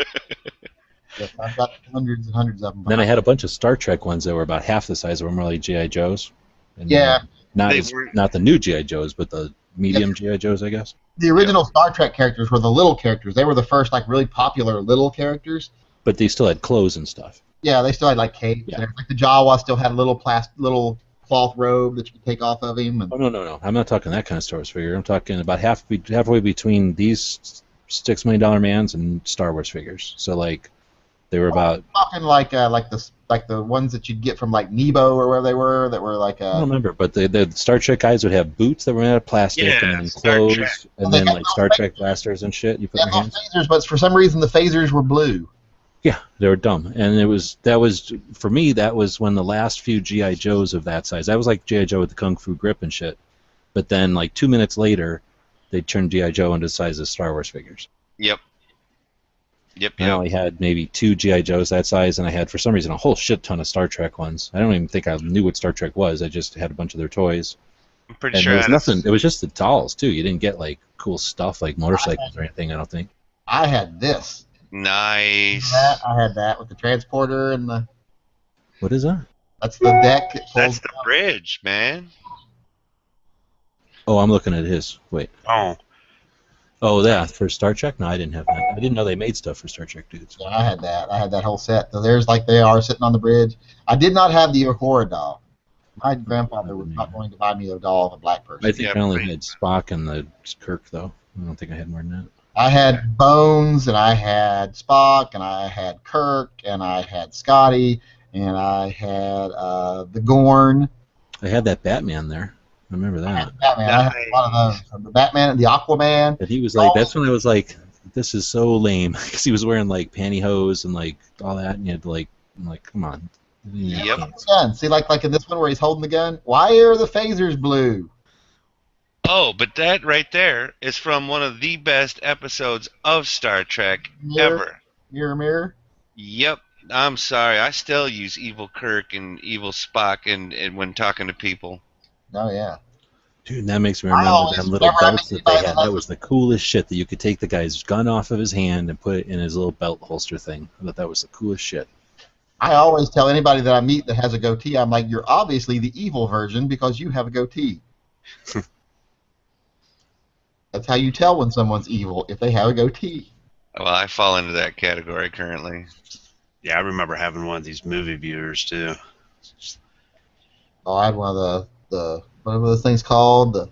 yes, I've got hundreds and hundreds of them. Then I had a bunch of Star Trek ones that were about half the size, that were more like GI Joes. And Yeah. Not They were- not the new GI Joes, but the medium GI Joes, I guess. The original Star Trek characters were the little characters. They were the first like really popular little characters. But they still had clothes and stuff. Yeah, they still had like capes. Yeah. And everything. Like the Jawa still had a little cloth robe that you could take off of him. And Oh no! I'm not talking that kind of Star Wars figure. I'm talking about halfway between these $6 million mans and Star Wars figures. So like, they were about. talking like the ones that you'd get from like Nebo or wherever they were that were like I don't remember, but the Star Trek guys would have boots that were made out of plastic, Yeah, and then Star clothes, Trek. Well, and they then had like those Star Trek blasters and shit. You put they in had your those hands. phasers, but for some reason the phasers were blue. Yeah, they were dumb, and that was for me. That was when the last few GI Joes of that size. That was like GI Joe with the kung fu grip and shit. But then like 2 minutes later, they turned GI Joe into the size of Star Wars figures. Yep. Yep. I only had maybe 2 GI Joes that size, and I had for some reason a whole shit ton of Star Trek ones. I don't even think I knew what Star Trek was. I just had a bunch of their toys. I'm pretty And sure. there was I had nothing. It was just the dolls too. You didn't get like cool stuff like motorcycles or anything. I don't think. I had this. Nice. I had that with the transporter and the. What is that? That's the deck. It That's pulls the bridge, man. Oh, I'm looking at his. Wait. Oh, Oh, that for Star Trek? No, I didn't have that. I didn't know they made stuff for Star Trek dudes. Yeah, I had that. I had that whole set. So there's like they are sitting on the bridge. I did not have the Uhura doll. My grandfather was not going to buy me a doll of a black person. I think Yeah, I only right. had Spock and the Kirk though. I don't think I had more than that. I had Bones, and I had Spock, and I had Kirk, and I had Scotty, and I had the Gorn. I had that Batman there. I remember that. Batman. I had a lot of those. The Batman, the Aquaman. But he was like, that's when I was like, this is so lame because he was wearing like pantyhose and like all that, and you had to like, I'm like, come on. Yep. Gun. See, like in this one where he's holding the gun. Why are the phasers blue? Oh, but that right there is from one of the best episodes of Star Trek ever. Mirror, mirror. Yep. I'm sorry. I still use Evil Kirk and Evil Spock and when talking to people. Oh yeah. Dude, that makes me I remember always- them little whenever I belts meet that they anybody had. that That was the coolest shit that you could take the guy's gun off of his hand and put it in his little belt holster thing. I thought that was the coolest shit. I always tell anybody that I meet that has a goatee, I'm like, you're obviously the evil version because you have a goatee. That's how you tell when someone's evil, if they have a goatee. Well, I fall into that category currently. yeah, I remember having one of these movie viewers too. Oh, I had one of the whatever those things called.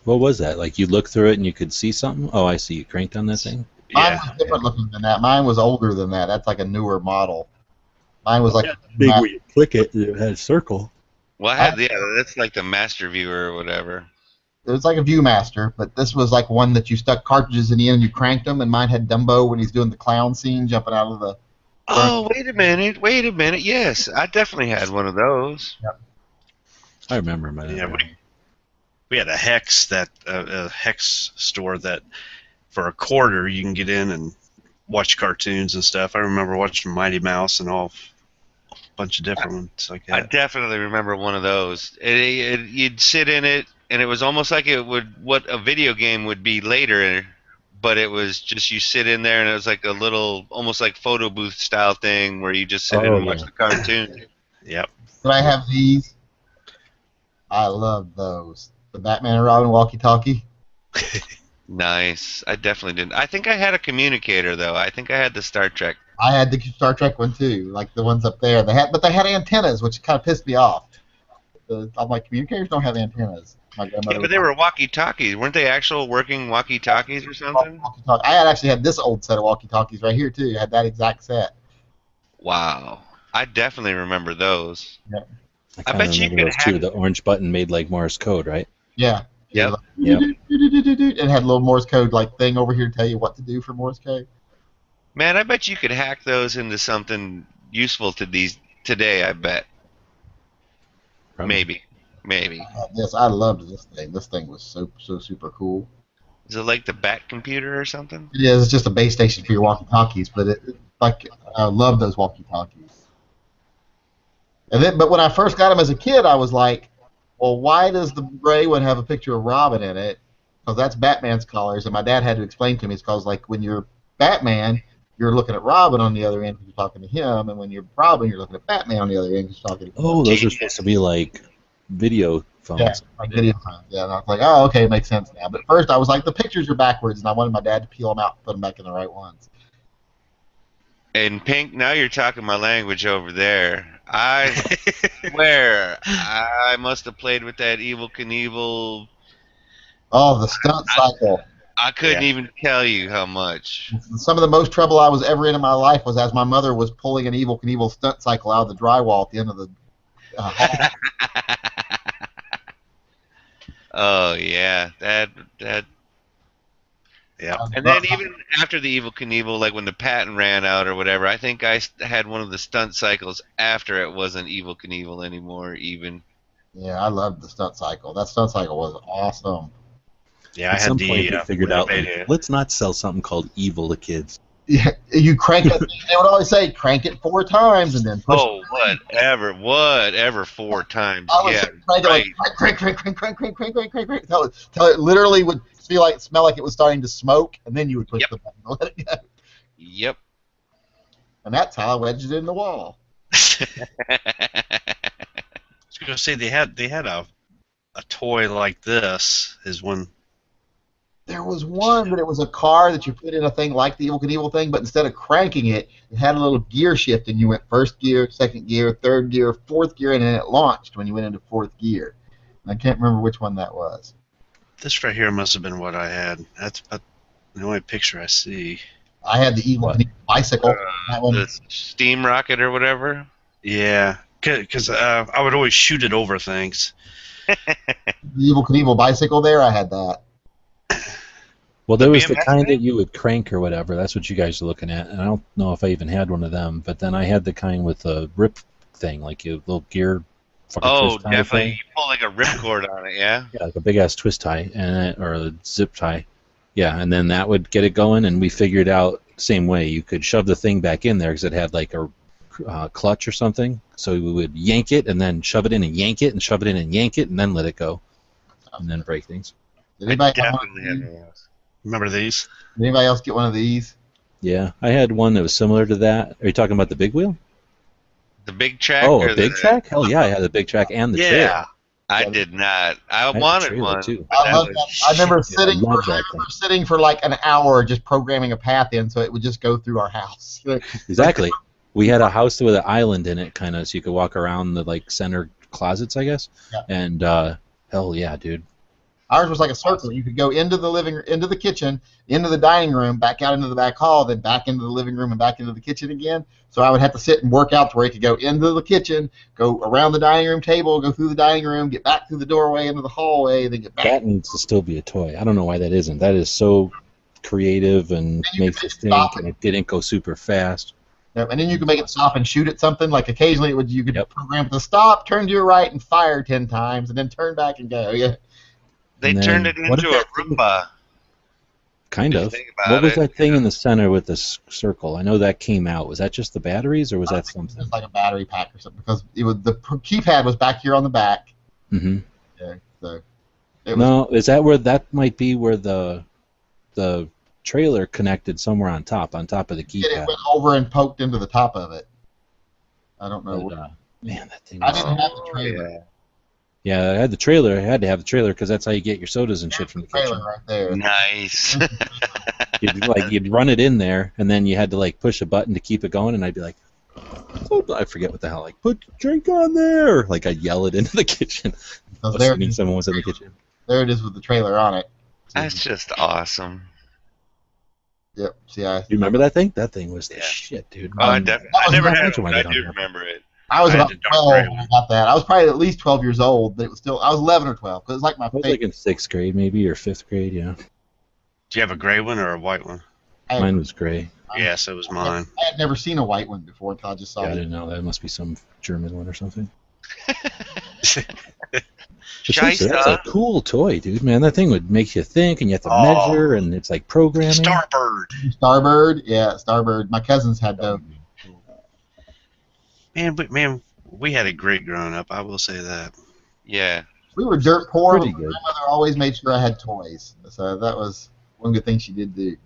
What was that? Like you look through it and you could see something? Oh, I see. You cranked on that thing? Mine Yeah, was different looking than that. Mine was older than that. That's like a newer model. Mine was like Big where you click it, it had a circle. Well, I had that's like the Master Viewer or whatever. it was like a Viewmaster, but this was like one that you stuck cartridges in the end and you cranked them. And mine had Dumbo when he's doing the clown scene, jumping out of the. Oh, wait a minute. Yes, I definitely had one of those. I remember my. yeah. We had a hex store that for a quarter you can get in and watch cartoons and stuff. I remember watching Mighty Mouse and a bunch of different ones like I that. definitely remember one of those. You'd sit in it, and it was almost like it would what a video game would be later, but it was just you sit in there, and it was like a little, almost like photo booth style thing where you just sit in and watch the cartoon. Yep. Did I have these? I love those. The Batman and Robin walkie-talkie. Nice. I definitely didn't. I think I had a communicator though. I think I had the Star Trek. I had the Star Trek one too, like the ones up there. But they had antennas, which kind of pissed me off. I'm like, communicators don't have antennas. My grandmother Yeah, but they were walkie-talkies. Weren't they actual working walkie-talkies or something? I had actually had this old set of walkie-talkies right here too. I had that exact set. Wow. I definitely remember those. I bet you remember could those too. hack- The orange button made like Morse code, right? Yeah. Yep. Yep. It had a little Morse code like thing over here to tell you what to do for Morse code. Man, I bet you could hack those into something useful to these today, I bet. Maybe. Yes, I loved this thing. This thing was so super cool. Is it like the Bat computer or something? It is. It's just a base station for your walkie-talkies, but I love those walkie-talkies. But when I first got them as a kid, I was like, well, why does the gray one have a picture of Robin in it? Because that's Batman's colors, and my dad had to explain to me it's because like when you're Batman, you're looking at Robin on the other end because you're talking to him, and when you're Robin, you're looking at Batman on the other end because you're talking to him. Oh, those are supposed to be like video phones. Yeah, like video phones. Yeah, and I was like, oh, okay, it makes sense now. But at first, I was like, the pictures are backwards, and I wanted my dad to peel them out and put them back in the right ones. And Pink, now you're talking my language over there. I swear, I must have played with that Evel Knievel. Oh, the stunt cycle. I couldn't even tell you how much. Some of the most trouble I was ever in my life was as my mother was pulling an Evel Knievel stunt cycle out of the drywall at the end of the hall. Oh yeah, that. Yeah. And then even after the Evel Knievel, like when the patent ran out or whatever, I think I had one of the stunt cycles after it wasn't Evel Knievel anymore. Even. Yeah, I loved the stunt cycle. That stunt cycle was awesome. Yeah, At some point they figured out, like, let's not sell something called Evil to kids. Yeah, you crank it. They would always say, crank it 4 times and then push. Oh, whatever 4 times. I would Yeah, say crank it like crank, till it literally would smell like it was starting to smoke, and then you would push the button to let it go. Yep. And that's how I wedged it in the wall. I was going to say they had a toy like this is one. There was one, but it was a car that you put in a thing like the Evel Knievel thing, but instead of cranking it, it had a little gear shift, and you went first gear, second gear, third gear, fourth gear, and then it launched when you went into fourth gear. And I can't remember which one that was. This right here must have been what I had. That's about the only picture I see. I had the Evel Knievel bicycle. That one. The steam rocket or whatever. Yeah, because I would always shoot it over things. The Evel Knievel bicycle there, I had that. Well, there was the kind that you would crank or whatever. That's what you guys are looking at. And I don't know if I even had one of them. But then I had the kind with the rip thing, like a little gear twist tie definitely. thing. You pull like a ripcord on it, yeah? Yeah, like a big-ass twist tie or a zip tie. Yeah, and then that would get it going. And we figured out the same way. You could shove the thing back in there because it had like a clutch or something. So we would yank it and then shove it in and yank it and shove it in and yank it and then let it go. And then break things. Did anybody Remember these? Did anybody else get one of these? Yeah, I had one that was similar to that. Are you talking about the big wheel? The big track? Oh, a big track? Hell yeah, I had the big track and the trailer. I did not. I wanted one. Too. I love that. I remember sitting for like an hour just programming a path in so it would just go through our house. Exactly. We had a house with an island in it, kind of, so you could walk around the like center closets, I guess. Yeah. And hell yeah, dude. Ours was like a circle. You could go into the kitchen, into the dining room, back out into the back hall, then back into the living room and back into the kitchen again. So I would have to sit and work out to where you could go into the kitchen, go around the dining room table, go through the dining room, get back through the doorway into the hallway, then get back. That needs to still be a toy. I don't know why that isn't. That is so creative and makes you think, and it didn't go super fast. Yep, and then you can make it stop and shoot at something. Like occasionally you could program it to stop, turn to your right, and fire 10 times, and then turn back and go. Yeah. They turned it into a Roomba. Kind of. What was that thing in the center with the circle? I know that came out. Was that just the batteries, or was that something? It's like a battery pack or something, because the keypad was back here on the back. Mm-hmm. Yeah, so is that where that might be where the trailer connected somewhere on top of the keypad? It went over and poked into the top of it. I don't know. But, man, that thing. I didn't have the trailer. Yeah, I had the trailer. I had to have the trailer because that's how you get your sodas and shit from the kitchen. Right there. Nice. You'd run it in there, and then you had to like push a button to keep it going, and I'd be like, oh, I forget what the hell, like put drink on there. Like I'd yell it into the kitchen. Assuming someone was in the kitchen. There it is with the trailer on it. That's just awesome. Yep. See, you remember that thing? That thing was the shit, dude. Oh, I never had one. I do remember it. I was about 12 when I got that. I was probably at least 12 years old, but it was still. I was 11 or 12 because it's like my. I was like in 6th grade, maybe, or 5th grade. Yeah. Do you have a gray one or a white one? Mine was gray. Yeah, so was mine. I had never seen a white one before until I just saw it. I didn't know. That must be some German one or something. But seriously, that's a cool toy, dude, man. That thing would make you think, and you have to measure, and it's like programming. Starbird. Starbird, yeah, Starbird. My cousins had those. Man, we had it great growing up. I will say that. Yeah. We were dirt poor, but Pretty my good. grandmother always made sure I had toys. So that was one good thing she did do.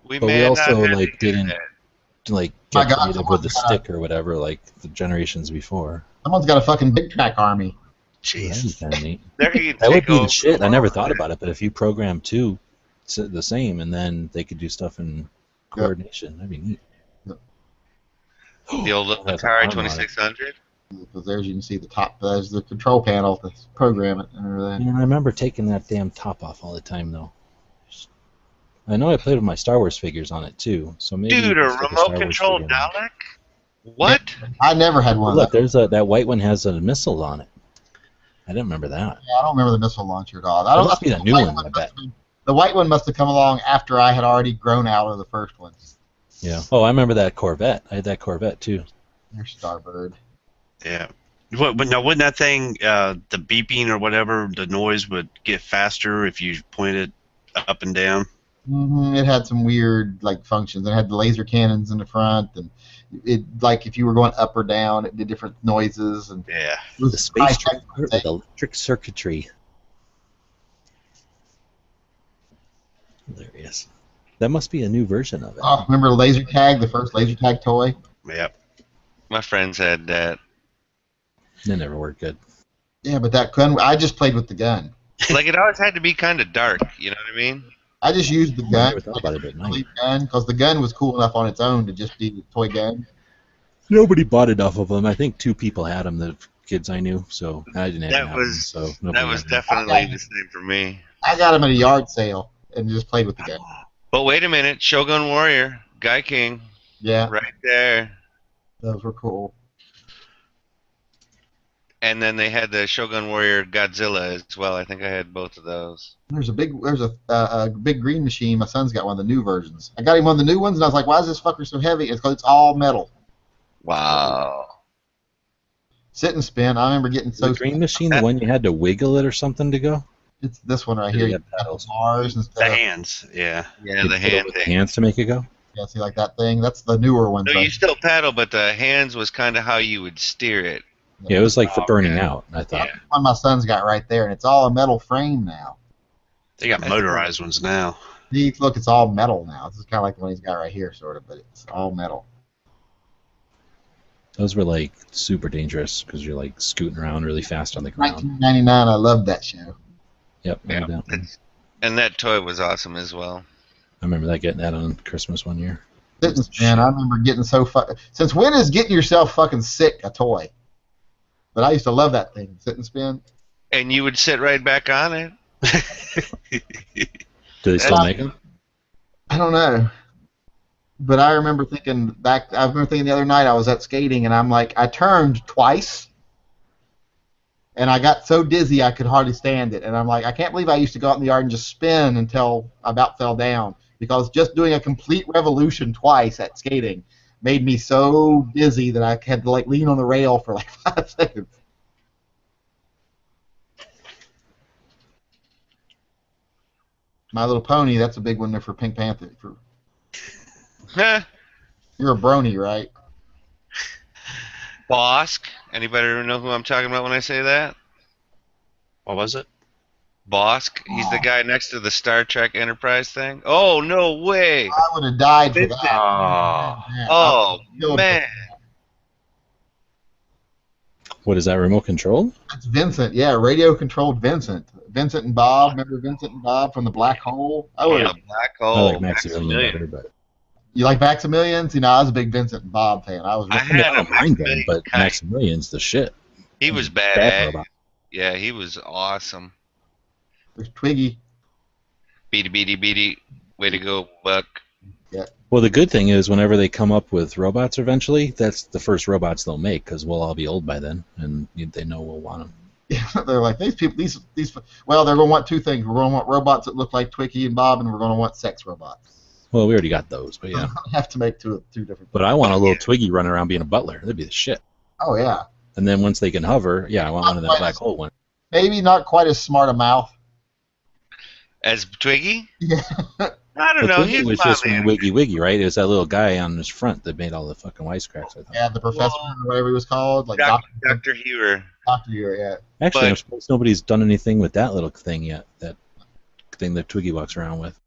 We But may we have also not had like to do didn't that. like My get God, creative with the someone's got a- stick or whatever like the generations before. Someone's got a fucking big track army. That'd be Jesus. kind of neat. There you That would take be the over shit. I the never world. thought about it, but if you program two the same, and then they could do stuff in coordination, that'd be neat. The old Have Atari armor on it. 2600. Because there's you can see the top. There's the control panel to program it and everything. Man, I remember taking that damn top off all the time, though. I know I played with my Star Wars figures on it too, so maybe Dude, you a can stick remote Star Wars control figure in there. Dalek? What? I never had Oh, one. look, of those. there's that white one has a missile on it. I didn't remember that. Yeah, I don't remember the missile launcher at all. That must be the new one, I bet. The white one must have come along after I had already grown out of the first one. Yeah. Oh, I remember that Corvette. I had that Corvette too. There's Starbird. Yeah. Now, wouldn't that thing, the beeping or whatever, the noise would get faster if you pointed up and down? It had some weird like functions. It had the laser cannons in the front, and it like if you were going up or down, it did different noises. And Yeah. it was The space high-tech trooper with electric circuitry. Hilarious. That must be a new version of it. Oh, remember laser tag, the first laser tag toy? Yep. My friends had that. That never worked good. Yeah, but that gun, I just played with the gun. Like, it always had to be kind of dark, you know what I mean? I just used the I gun, never thought about it at night. because the gun was cool enough on its own to just be the toy gun. Nobody bought enough of them. I think 2 people had them, the kids I knew, so I didn't have them. So That nobody was had them. definitely the same for me. I got them at a yard sale and just played with the gun. But wait a minute, Shogun Warrior, Guy King, Yeah, right there. those were cool. And then they had the Shogun Warrior Godzilla as well. I think I had both of those. There's a big green machine. My son's got one of the new versions. I got him one of the new ones, and I was like, "Why is this fucker so heavy?" It's because it's all metal. Wow. Sit and spin. I remember getting so. The green machine, the one you had to wiggle it or something to go? It's this one right Yeah, here. yeah, You got pedals. bars and The stuff. hands, yeah. Yeah, You the put it hand with the thing. hands to make it go? Yeah, see, like that thing. That's the newer one. No, you still paddle, but the hands was kind of how you would steer it. Yeah, it was like for burning out, I thought. Yeah. One my son's got right there, and it's all a metal frame now. They got motorized ones now. See, look, it's all metal now. This is kind of like the one he's got right here, sort of, but it's all metal. Those were like super dangerous because you're like scooting around really fast on the ground. 1999, I loved that show. Yep, I Yeah. had that one. And that toy was awesome as well. I remember that getting that on Christmas one year. Fitness, man, I remember getting so Since when is getting yourself fucking sick a toy? But I used to love that thing, sit and spin. And you would sit right back on it. Do they still make them? I don't know. But I remember thinking the other night I was at skating and I'm like, I turned twice and I got so dizzy I could hardly stand it. And I'm like, I can't believe I used to go out in the yard and just spin until I about fell down. Because just doing a complete revolution twice at skating made me so dizzy that I had to like lean on the rail for like 5 seconds. My Little Pony, that's a big one there for Pink Panther. Huh. You're a brony, right? Bosk. Anybody know who I'm talking about when I say that? What was it? Bosk. He's the guy next to the Star Trek Enterprise thing. Oh, no way. I would have died for that. Oh. Man, Oh, killed man. What is that, remote control? That's Vincent, yeah, radio-controlled Vincent. Vincent and Bob, remember Vincent and Bob from the Black Hole? I would Yeah, have. Black I Hole. like Maximilian better, but You like Maximilians? You know, I was a big Vincent and Bob fan. I was. I I mean, had I don't a mind them, Maximilian but kite. Maximilian's the shit. He was Bad badass. robot. Yeah, he was awesome. There's Twiggy. Beady, beady, beady. Way to go, Buck. Well, the good thing is whenever they come up with robots eventually, that's the first robots they'll make because we'll all be old by then, and they know we'll want them. Yeah, they're like these people. These. Well, they're going to want two things. We're going to want robots that look like Twiggy and Bob, and we're going to want sex robots. Well, we already got those, but yeah. I have to make two different. But I want a little Twiggy running around being a butler. That'd be the shit. Oh yeah. And then once they can hover, yeah, I want one of them black hole ones. Maybe not quite as smart a mouth. As Twiggy? Yeah. I don't But know. Twiggy He's was my just man. Wiggy Wiggy, right? It was that little guy on his front that made all the fucking wisecracks. I thought. Yeah, the professor or whatever he was called, like Dr. Hewer. Dr. Hewer, yeah. Actually, I'm But surprised nobody's done anything with that little thing yet. That thing that Twiggy walks around with.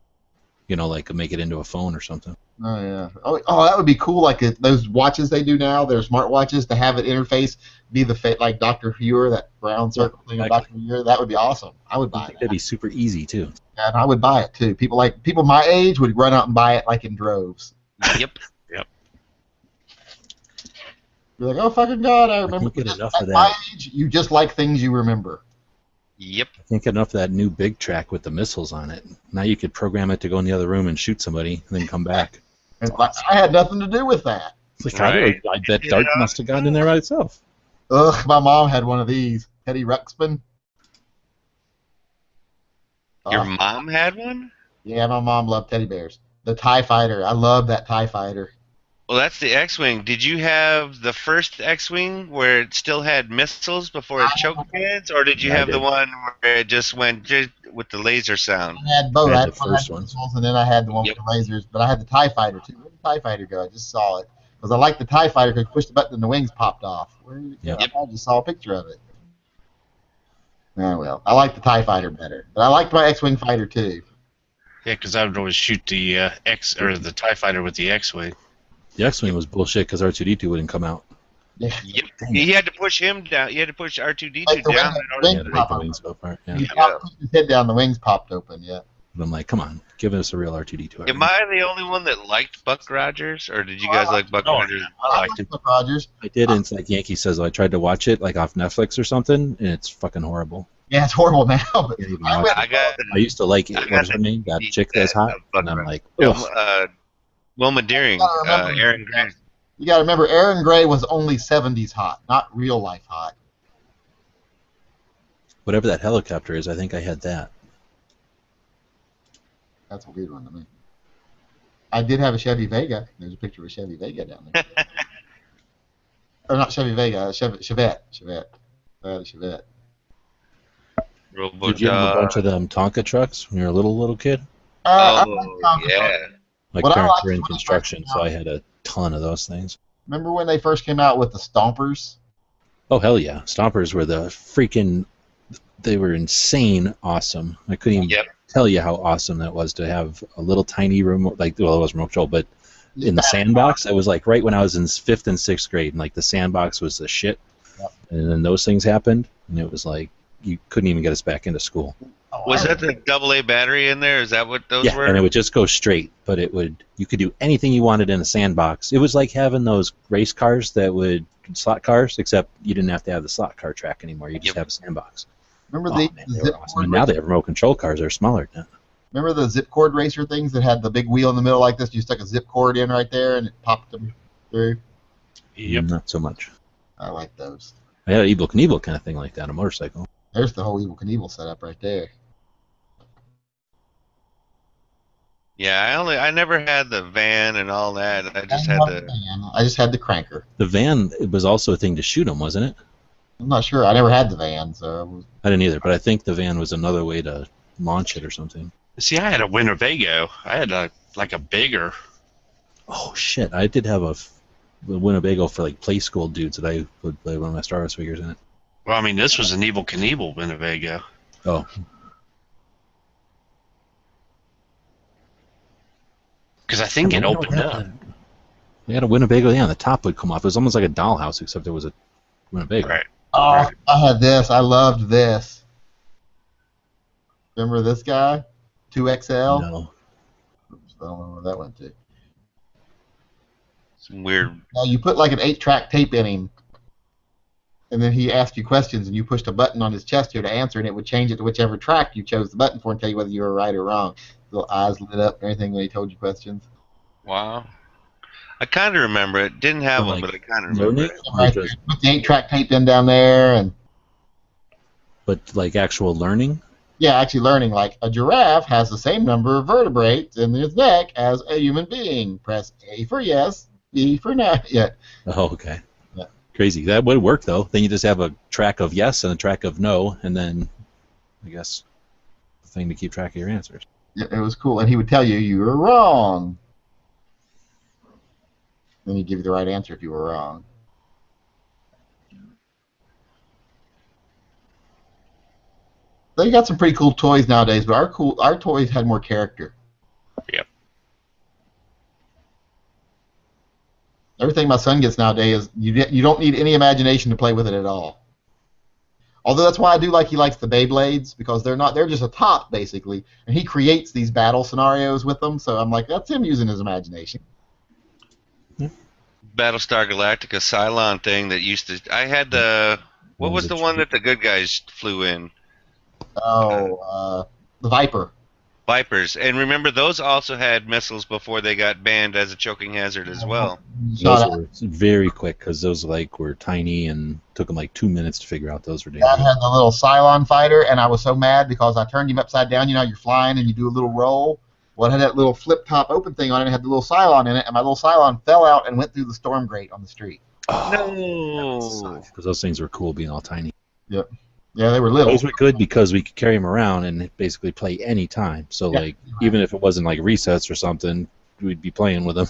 You know, like make it into a phone or something. Oh yeah. Oh, that would be cool. Like those watches they do now, their smart watches, to have it interface be the like Dr. Hewer, that brown circle thing of Dr. Hewer. That would be awesome. I would buy that. That'd be super easy too. Yeah, and I would buy it too. People my age would run out and buy it like in droves. Yep. You're like, oh fucking god, I remember. can't get enough At of my that. age, you just like things you remember. Yep. I can't get enough of that new big track with the missiles on it. Now you could program it to go in the other room and shoot somebody and then come back. And I had nothing to do with that. It's like, Right. I bet Dart must have gotten in there by itself. Ugh, my mom had one of these. Teddy Ruxpin. Your mom had one? Yeah, my mom loved teddy bears. The TIE Fighter. I love that TIE Fighter. Well, that's the X-Wing. Did you have the first X-Wing where it still had missiles before it choked kids? Or did you Yeah, I have the did. one where it just went with the laser sound? I had both. I I had had the one first that had one. missiles, and then I had the one Yep. with the lasers. But I had the TIE Fighter too. Where did the TIE Fighter go? I just saw it. Because I liked the TIE Fighter because you push the button and the wings popped off. Where did it go? Yep. I just saw a picture of it. Oh well. I like the TIE Fighter better. But I liked my X-Wing fighter too. Yeah, because I would always shoot the the TIE fighter with the X-wing. The X-Wing was bullshit because R2-D2 wouldn't come out. Yeah. Yep. You had to push him down. You had to push R2-D2 Like the down. wing- in order- Yeah, to make the wings go apart. Yeah. He pushed his head down, the wings popped open, yeah. But I'm like, come on, give us a real R2-D2. Am I the only one that liked Buck Rogers, or did you guys like Buck Rogers? I liked it. Rogers. I did, and it's like Yankee says, I tried to watch it like off Netflix or something, and it's fucking horrible. Yeah, it's horrible now. But Can't even I watch went- I got I used to like it. I What got is her the name? That DVD chick that's set hot? of Buck And I'm Rogers. like, Wilma, ugh. Wilma Deering, I remember- Aaron Grant. You gotta remember, Aaron Gray was only 70s hot, not real life hot. Whatever that helicopter is, I think I had that. That's a weird one to me. I did have a Chevy Vega. There's a picture of a Chevy Vega down there. Or not Chevy Vega, Chevette. I had a Chevette. Robo Did you have a bunch of them Tonka trucks when you were a little kid? I Oh, like Tonka yeah. trucks. My What I parents liked were in when they construction, first so came I had a ton of those things. Remember when they first came out with the Stompers? Oh, hell yeah. Stompers were the freaking... They were insane awesome. I couldn't even Yep. tell you how awesome that was to have a little tiny remote, like, well, it was remote control, but in the sandbox, it was like right when I was in 5th and 6th grade, and like the sandbox was the shit. Yep. And then those things happened, and it was like, you couldn't even get us back into school. Was that the AA battery in there? Is that what those Yeah, were? and it would just go straight, but you could do anything you wanted in a sandbox. It was like having those race cars slot cars, except you didn't have to have the slot car track anymore. You just Yep. have a sandbox. Remember Oh, the man, they zip were awesome. cord And now they have remote control cars. They're smaller now. Remember the zip cord racer things that had the big wheel in the middle like this? You stuck a zip cord in right there and it popped them through. Yep. Not so much. I like those. I had an Evel Knievel kind of thing like that, a motorcycle. There's the whole Evil Knievel setup right there. Yeah, I never had the van and all that. I just had I just had the cranker. The van, it was also a thing to shoot them, wasn't it? I'm not sure. I never had the van, so I was, I didn't either, but I think the van was another way to launch it or something. See, I had a Winnebago. I had a bigger. Oh, shit. I did have a Winnebago for like play school dudes that I would play one of my Star Wars figures in it. Well, I mean, this was an Evel Knievel Winnebago. Oh, Because I think it opened up. We had a Winnebago, yeah, and the top would come off. It was almost like a dollhouse, except it was a Winnebago. Right. oh, I had this. I loved this. Remember this guy? 2XL? No. Oops, I don't know where that went to. some weird. Now you put like an 8-track tape in him, and then he asked you questions, and you pushed a button on his chest here to answer, and it would change it to whichever track you chose the button for and tell you whether you were right or wrong. Little eyes lit up and everything when he told you questions. Wow. I kind of remember it. Didn't have one, Like, but I kind of remember learning? it. Or Right, just- put the 8-track tape in down there, and but like actual learning? yeah, actually learning like a giraffe has the same number of vertebrae in its neck as a human being. Press A for yes, B for no. Yeah, Oh, okay. Crazy. That would work though. Then you just have a track of yes and a track of no, and then I guess the thing to keep track of your answers. Yeah, it was cool, and he would tell you you were wrong. Then he'd give you the right answer if you were wrong. They got some pretty cool toys nowadays, but our toys had more character. Yep. Everything my son gets nowadays is you don't need any imagination to play with it at all. Although that's why I do like he likes the Beyblades, because they're just a top basically, and he creates these battle scenarios with them. So I'm like, that's him using his imagination. Battlestar Galactica Cylon thing that used to. I had the. What was the one that the good guys flew in? Oh, the Viper. Vipers. And remember, those also had missiles before they got banned as a choking hazard as well. Those were very quick because those were tiny and took them like 2 minutes to figure out those were dangerous. Dad had the little Cylon fighter, and I was so mad because I turned him upside down. You know, you're flying and you do a little roll. Well, it had that little flip top open thing on it. It had the little Cylon in it, and my little Cylon fell out and went through the storm grate on the street. No. Because those things were cool being all tiny. Yep. Yeah, they were little. Those were good because we could carry them around and basically play any time. So, even if it wasn't like resets or something, we'd be playing with them.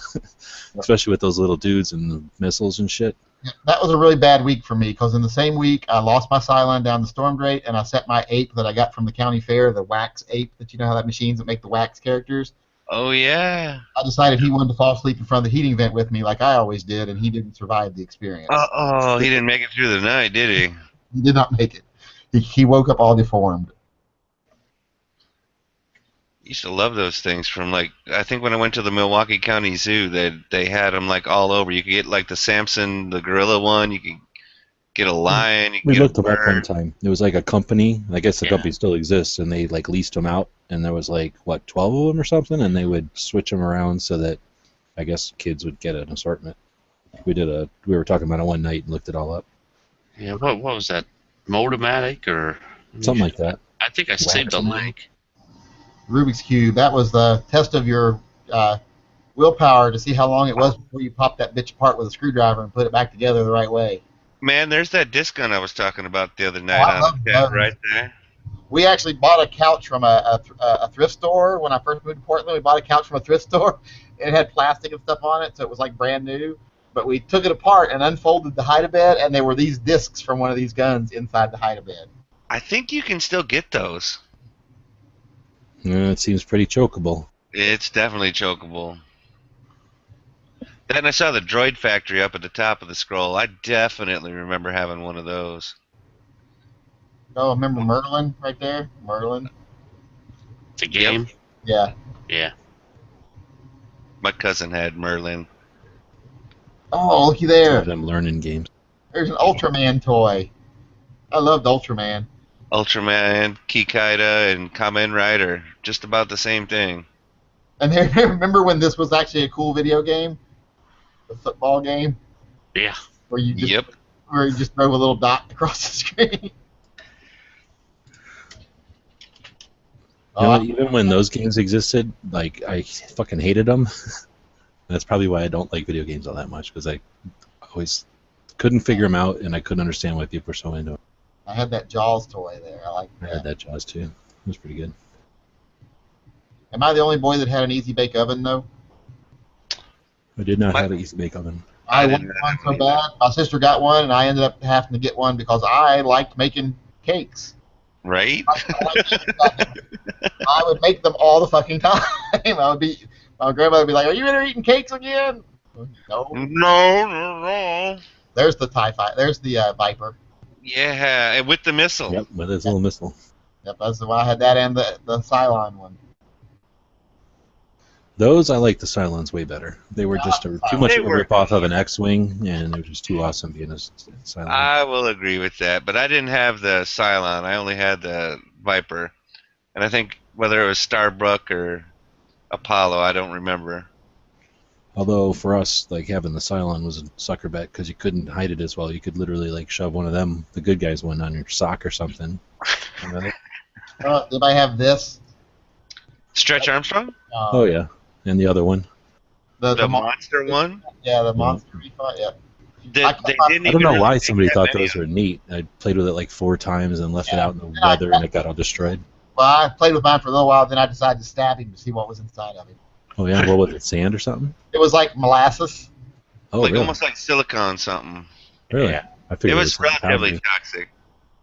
Especially with those little dudes and the missiles and shit. Yeah, that was a really bad week for me because in the same week I lost my Cylon down the storm grate, and I set my ape that I got from the county fair, the wax ape that you know how that machines that make the wax characters. Oh yeah. I decided he wanted to fall asleep in front of the heating vent with me like I always did, and he didn't survive the experience. Oh, he didn't make it through the night, did he? He did not make it. He woke up all deformed. Used to love those things from I think when I went to the Milwaukee County Zoo, they had them all over. You could get the Samson, the gorilla one. You could get a lion. You could We get looked a them up one bird. time. There was a company. I guess the company still exists, and they leased them out. And there was 12 of them or something, and they would switch them around so that I guess kids would get an assortment. We were talking about it one night and looked it all up. Yeah, what was that? Motomatic or Something like that. I think I saved the link. Rubik's Cube, that was the test of your willpower to see how long it was before you popped that bitch apart with a screwdriver and put it back together the right way. Man, there's that disc gun I was talking about the other night I on love the cat those. right there. We actually bought a couch from a thrift store when I first moved to Portland. We bought a couch from a thrift store. It had plastic and stuff on it, so it was brand new. But we took it apart and unfolded the hide-a-bed, and there were these discs from one of these guns inside the hide-a-bed. I think you can still get those. It seems pretty chokeable. It's definitely chokeable. Then I saw the Droid Factory up at the top of the scroll. I definitely remember having one of those. Oh, remember Merlin right there? Merlin? The game? Yeah. Yeah. My cousin had Merlin. Oh, looky there. Them learning games. There's an Ultraman toy. I loved Ultraman. Ultraman, Kikaida, and Kamen Rider. Just about the same thing. And remember when this was actually a cool video game? The football game? Yeah. Where you just drove a little dot across the screen. Even when those games existed, I fucking hated them. That's probably why I don't like video games all that much, because I always couldn't figure them out, and I couldn't understand why people were so into it. I had that Jaws toy there. I had that Jaws too. It was pretty good. Am I the only boy that had an easy bake oven though? I did not have an easy bake oven. I wanted one so bad. My sister got one, and I ended up having to get one because I liked making cakes. Right? I would make them all the fucking time. My grandmother would be like, "Are you eating cakes again?" No. No. There's the TIE Fighter. There's the Viper. Yeah, and with the missile. Yep, with his little missile. Yep, that's the one. I had that and the Cylon one. Those, I like the Cylons way better. They were just too much of a rip-off of an X-Wing, and they were just too awesome being a Cylon. I will agree with that, but I didn't have the Cylon. I only had the Viper. And I think whether it was Starbrook or Apollo, I don't remember. Although for us, having the Cylon was a sucker bet because you couldn't hide it as well. You could literally shove one of them, the good guys one, on your sock or something. Did I have this? Stretch Armstrong? Oh yeah, and the other one. The monster one? Yeah, the monster refund. Yeah. They didn't I even don't know really why make somebody that thought many those were neat. I played with it like 4 times and left it out in the I- weather, and it got all destroyed. Well, I played with mine for a little while, then I decided to stab him to see what was inside of him. Oh yeah, what was it? Sand or something? It was like molasses. Oh like really? almost like silicone something. Really? Yeah. I It figured was something relatively powdery. toxic.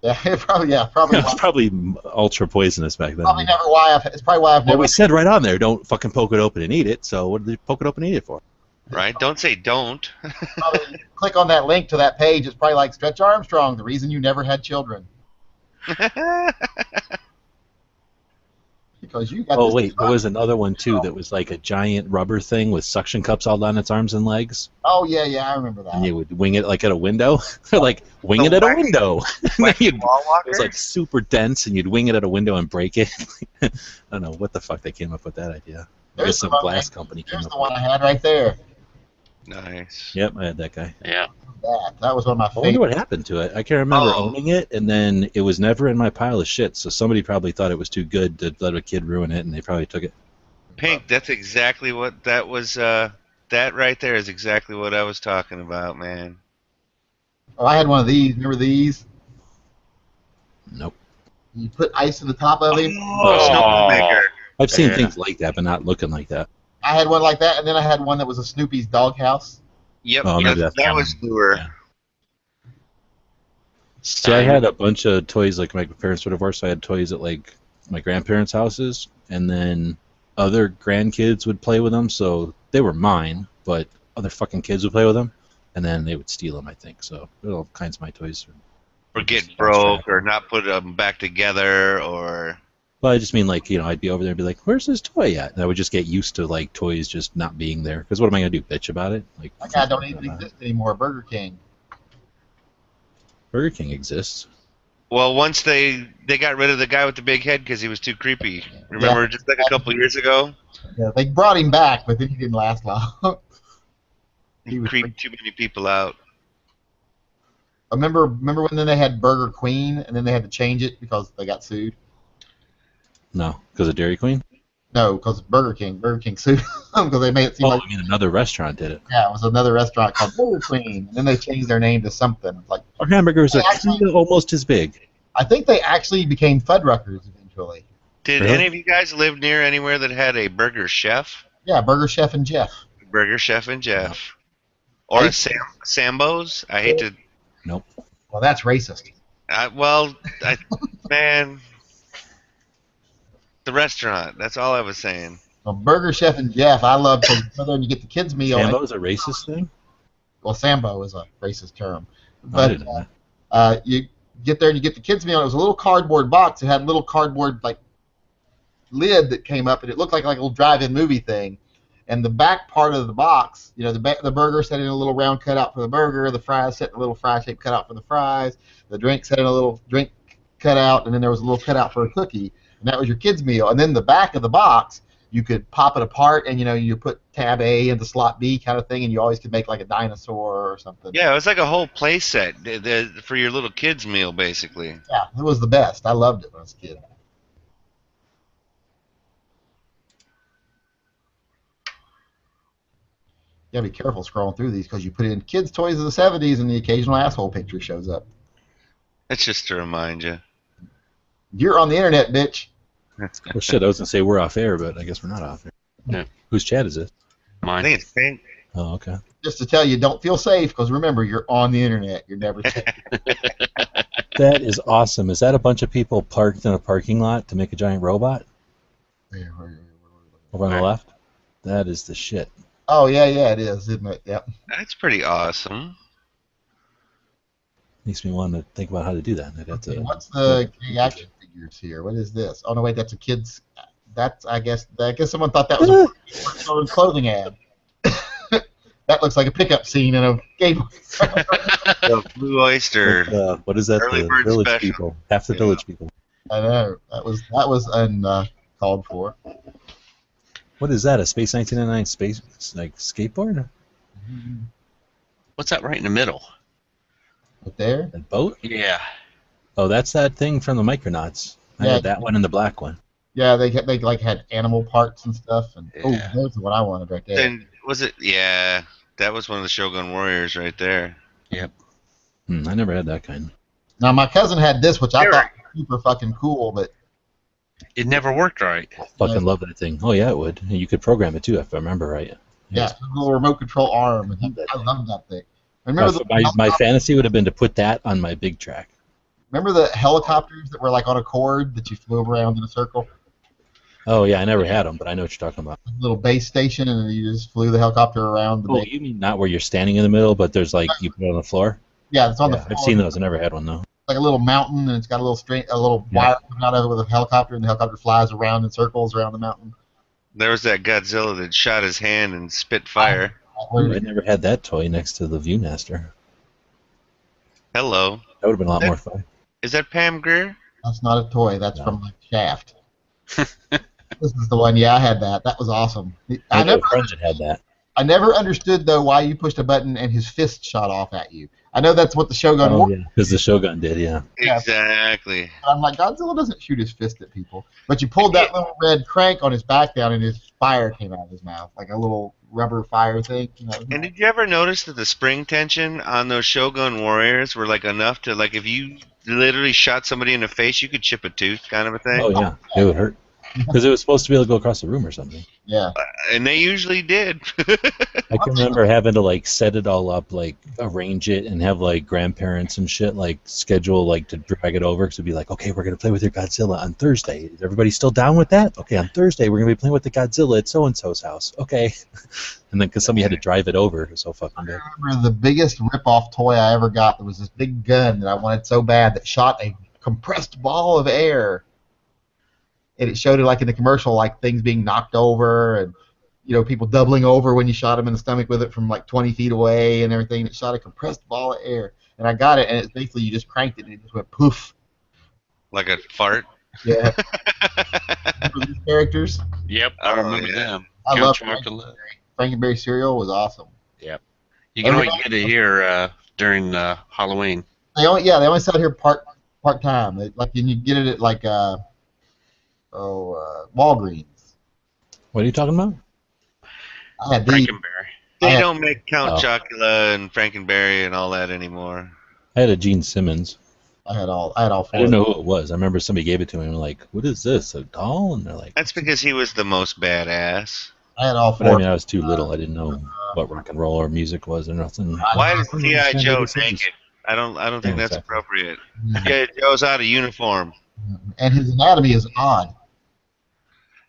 Yeah, it probably It was probably ultra poisonous back then. probably never why I've. It's probably why I've Well, never. we said right on there, don't fucking poke it open and eat it. So what did they poke it open and eat it for? Right? Don't say don't. Probably click on that link to that page. It's probably like Stretch Armstrong, the reason you never had children, because you got. Oh this wait, there was another one too that was like a giant rubber thing with suction cups all down its arms and legs, Oh yeah, I remember and that. you would wing it like at a window. Or like wing it at a window. And then you'd- Wall it was like super dense, and you'd wing it at a window and break it. I don't know what the fuck they came up with that idea. I guess There's the some one. glass company came There's up the with one I had right there. Nice. it. Yep, I had that guy. Yeah. That was one of my I wonder favorites. what happened to it. I can't remember Oh. owning it, and then it was never in my pile of shit. So somebody probably thought it was too good to let a kid ruin it, and they probably took it. Pink, that's exactly what that was. That right there is exactly what I was talking about, man. Oh, I had one of these. Remember these? Nope. You put ice in the top of him. Oh, Snowball Maker. I've seen Yeah. things like that, but not looking like that. I had one like that, and then I had one that was a Snoopy's doghouse. Yep, Oh, maybe that's that that was one. newer. Yeah. See, I had a bunch of toys like my parents were divorced, so I had toys at like my grandparents' houses, and then other grandkids would play with them, so they were mine, but other fucking kids would play with them, and then they would steal them, I think. So there were all kinds of my toys. Or get broke, or not put them back together, or Well, I just mean like, I'd be over there and be like, "Where's this toy at?" And I would just get used to like toys just not being there. Because what am I gonna do? Bitch about it? Like That guy don't even exist anymore. Burger King. Burger King exists. well, once they got rid of the guy with the big head because he was too creepy. Remember, just like a couple years ago, Yeah, they brought him back, but then he didn't last long. he was creeped too many people out. remember when then they had Burger Queen, and then they had to change it because they got sued. No, because of Dairy Queen. No, because Burger King sued them because they made it seem Oh, like I mean another restaurant did it. yeah, it was another restaurant called Burger Queen, and then they changed their name to something like. Our hamburgers are Actually- kinda almost as big. I think they actually became Fuddruckers eventually. Did Really? any of you guys live near anywhere that had a Burger Chef? Yeah, Burger Chef and Jeff. Burger Chef and Jeff. Or a Sambo's? I hate to. Nope. Well, that's racist. Man. The restaurant. That's all I was saying. Well, Burger Chef and Jeff, I love because you go there and you get the kids meal. Sambo's a racist thing? Well, Sambo is a racist term, I but didn't know that. you get there and you get the kids meal. It was a little cardboard box. It had a little cardboard like lid that came up, and it looked like a little drive-in movie thing. And the back part of the box, the burger set in a little round cutout for the burger, the fries set in a little fry-shaped cutout for the fries, the drink set in a little drink cutout, and then there was a little cutout for a cookie, and that was your kids' meal. And then the back of the box, you could pop it apart, and you put tab A into slot B kind of thing, and you always could make like a dinosaur or something. Yeah, it was like a whole play set for your little kids' meal, basically. Yeah, it was the best. I loved it when I was a kid. You gotta be careful scrolling through these because you put in kids' toys of the 70s and the occasional asshole picture shows up. That's just to remind you. You're on the internet, bitch. Well, shit, I was going to say we're off air, but I guess we're not off air. Yeah. Whose chat is this? I Mine. think it's pink. Oh, okay. Just to tell you, don't feel safe because remember, you're on the internet. You're never safe. That is awesome. Is that a bunch of people parked in a parking lot to make a giant robot over on the left? That is the shit. Oh, yeah, it is, isn't it? Yep. That's pretty awesome. Makes me want to think about how to do that. I'd have to, What's the gay action figures here? What is this? Oh, no, wait, that's a kid's. That's, I guess someone thought that was a children's clothing ad. That looks like a pickup scene in a gay bar. The Blue Oyster. what is that? Early The bird village special. people. Half the village people. I know. That was uncalled for. What is that? A Space 1999 space like skateboard? What's that right in the middle? Right there? That boat? Yeah. Oh, that's that thing from the Micronauts. I Yeah. had that one and the black one. Yeah, they like had animal parts and stuff. And oh, Yeah. there's what I wanted right there. And was it? Yeah, that was one of the Shogun Warriors right there. I never had that kind. Now my cousin had this, which I thought was super fucking cool, but It never worked right. I fucking love that thing. Oh yeah, it would. And you could program it too, if I remember right. yeah, it's a little remote control arm, and I love that thing. Remember My fantasy would have been to put that on my big track. remember the helicopters that were like on a cord that you flew around in a circle? Oh yeah, I never had them, but I know what you're talking about. Little base station, and you just flew the helicopter around the Oh, base. you mean not where you're standing in the middle, but there's like you put it on the floor? Yeah, it's on the Yeah, floor. I've seen those. I never had one though. Like a little mountain, and it's got a little string, a little wire coming out of it with a helicopter, and the helicopter flies around in circles around the mountain. There was that Godzilla that shot his hand and spit fire. I never had that toy next to the Viewmaster. Hello. That would have been a lot more fun. Is that Pam Grier? That's not a toy. That's from like Shaft. This is the one. Yeah, I had that. That was awesome. I know friends that had that. I never understood though why you pushed a button and his fist shot off at you. I know that's what the Shogun was. Because the Shogun did, yeah. Exactly. I'm like, Godzilla doesn't shoot his fist at people. But you pulled that little red crank on his back down, and his fire came out of his mouth, like a little rubber fire thing. You know? And did you ever notice that the spring tension on those Shogun warriors were like enough to, like, if you literally shot somebody in the face, you could chip a tooth, kind of a thing? Oh yeah, it would hurt. Because it was supposed to be able to go across the room or something. Yeah. And they usually did. I can remember having to like set it all up, like arrange it, and have like grandparents and shit like schedule like to drag it over. Because it'd be like, okay, we're gonna play with your Godzilla on Thursday. Is everybody still down with that? Okay, on Thursday we're gonna be playing with the Godzilla at so and so's house. Okay. And then because somebody had to drive it over, it was so fucking big. I remember the biggest rip-off toy I ever got. There was this big gun that I wanted so bad that shot a compressed ball of air. And it showed it like in the commercial, like things being knocked over and, you know, people doubling over when you shot them in the stomach with it from like 20 feet away and everything. It shot a compressed ball of air. And I got it, and it's basically you just cranked it and it just went poof. Like a fart? Yeah. Remember these characters? Yep, I remember them. I Count love Chocula. Frankenberry cereal was awesome. Yep. You can only get it here during Halloween. They only sell it here part time. Like you get it at like Walgreens. What are you talking about? I had these. Frankenberry. They don't make Count Chocula and Frankenberry and all that anymore. I had a Gene Simmons. I had all I four. didn't know who it was. I remember somebody gave it to me and like, what is this? A doll? And they're like, That's because he was the most badass. I had all but I four. mean, I was too little. I didn't know what rock and roll or music was or nothing. Why is I don't G.I. understand Joe what this is. naked? I don't think Yeah, that's exactly. appropriate. G.I. Joe's out of uniform. And his anatomy is odd.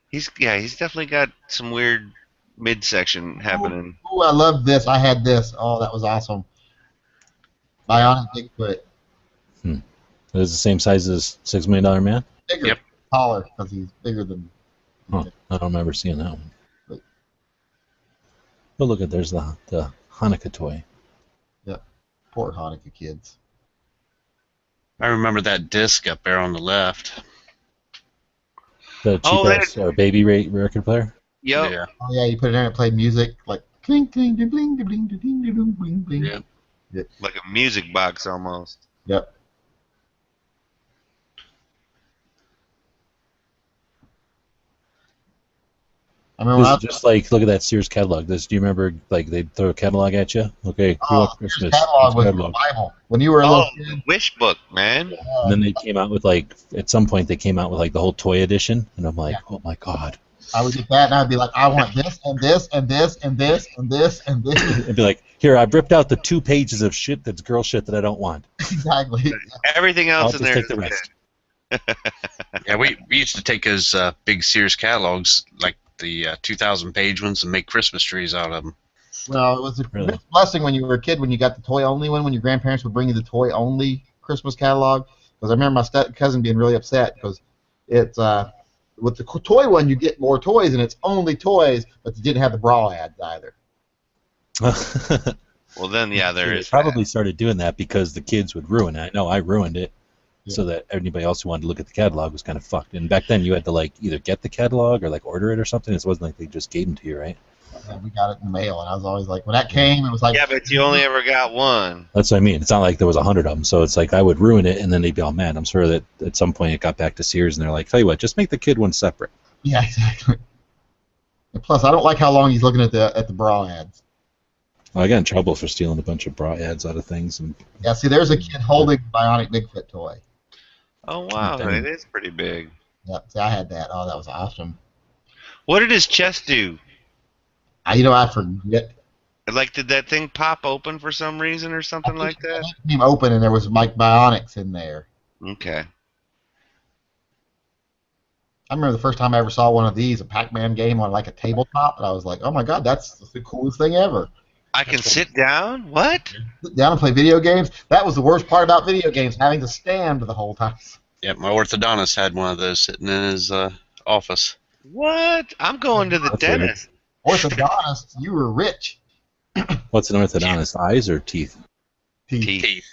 He's definitely got some weird midsection happening. Oh, I love this. I had this. Oh, that was awesome. Bionic Bigfoot. It was the same size as $6 Million Man? Bigger. Yep. Taller because he's bigger than. Huh. I don't remember seeing that one. But look at there's the Hanukkah toy. Poor Hanukkah kids. I remember that disc up there on the left. The cheap Oh, ass or baby record player. Yep. Yeah. Oh yeah, you put it in and play music like clink clink ding bling ding bling ding ding ding bling bling. Yeah. Like a music box almost. Yep. I remember This when I is just like, look at that Sears catalog. Do you remember, like, they'd throw a catalog at you? Okay, who wants Sears Christmas? catalog was Here's the catalog. Bible. When you were a little Oh, kid, the wish book, man. And then they came out with, like, at some point they came out with, like, the whole toy edition. And I'm like, oh my God. I would get that and I'd be like, I want this and this and this and this and this and this. It'd be like, here, I've ripped out the 2 pages of shit that's girl shit that I don't want. Exactly. Everything I'll else just in there take is the good. rest. Yeah, we used to take those big Sears catalogs, like the 2,000-page ones, and make Christmas trees out of them. Well, it was a Really? big blessing when you were a kid when you got the toy only one, when your grandparents would bring you the toy only Christmas catalog. Because I remember my cousin being really upset because it's with the toy one you get more toys and it's only toys, but you didn't have the bra ads either. Well, then, yeah, there They is. probably started doing that because the kids would ruin it. I know I ruined it. Yeah. So that anybody else who wanted to look at the catalog was kind of fucked. And back then you had to like either get the catalog or like order it or something. It wasn't like they just gave them to you, right? And we got it in the mail, and I was always like, when that came, it was like, Yeah, but you only ever got one. That's what I mean. It's not like there was 100 of them. So it's like I would ruin it and then they'd be all mad. I'm sure that at some point it got back to Sears and they're like, tell you what, just make the kid one separate. yeah, exactly. And plus, I don't like how long he's looking at the bra ads. I got in trouble for stealing a bunch of bra ads out of things, and Yeah, see, there's a kid holding a bionic Bigfoot toy. Oh wow, it is pretty big. Yep, see, I had that. Oh, that was awesome. What did his chest do? I forget. Like, did that thing pop open for some reason or something like that? It came open and there was like bionics in there. Okay. I remember the first time I ever saw one of these, a Pac-Man game on like a tabletop, and I was like, oh my god, that's the coolest thing ever. I can sit down? What? Sit down and play video games? That was the worst part about video games, having to stand the whole time. Yeah, my orthodontist had one of those sitting in his office. What? I'm going to the dentist. Orthodontist, you were rich. What's an orthodontist? Eyes or teeth? Teeth.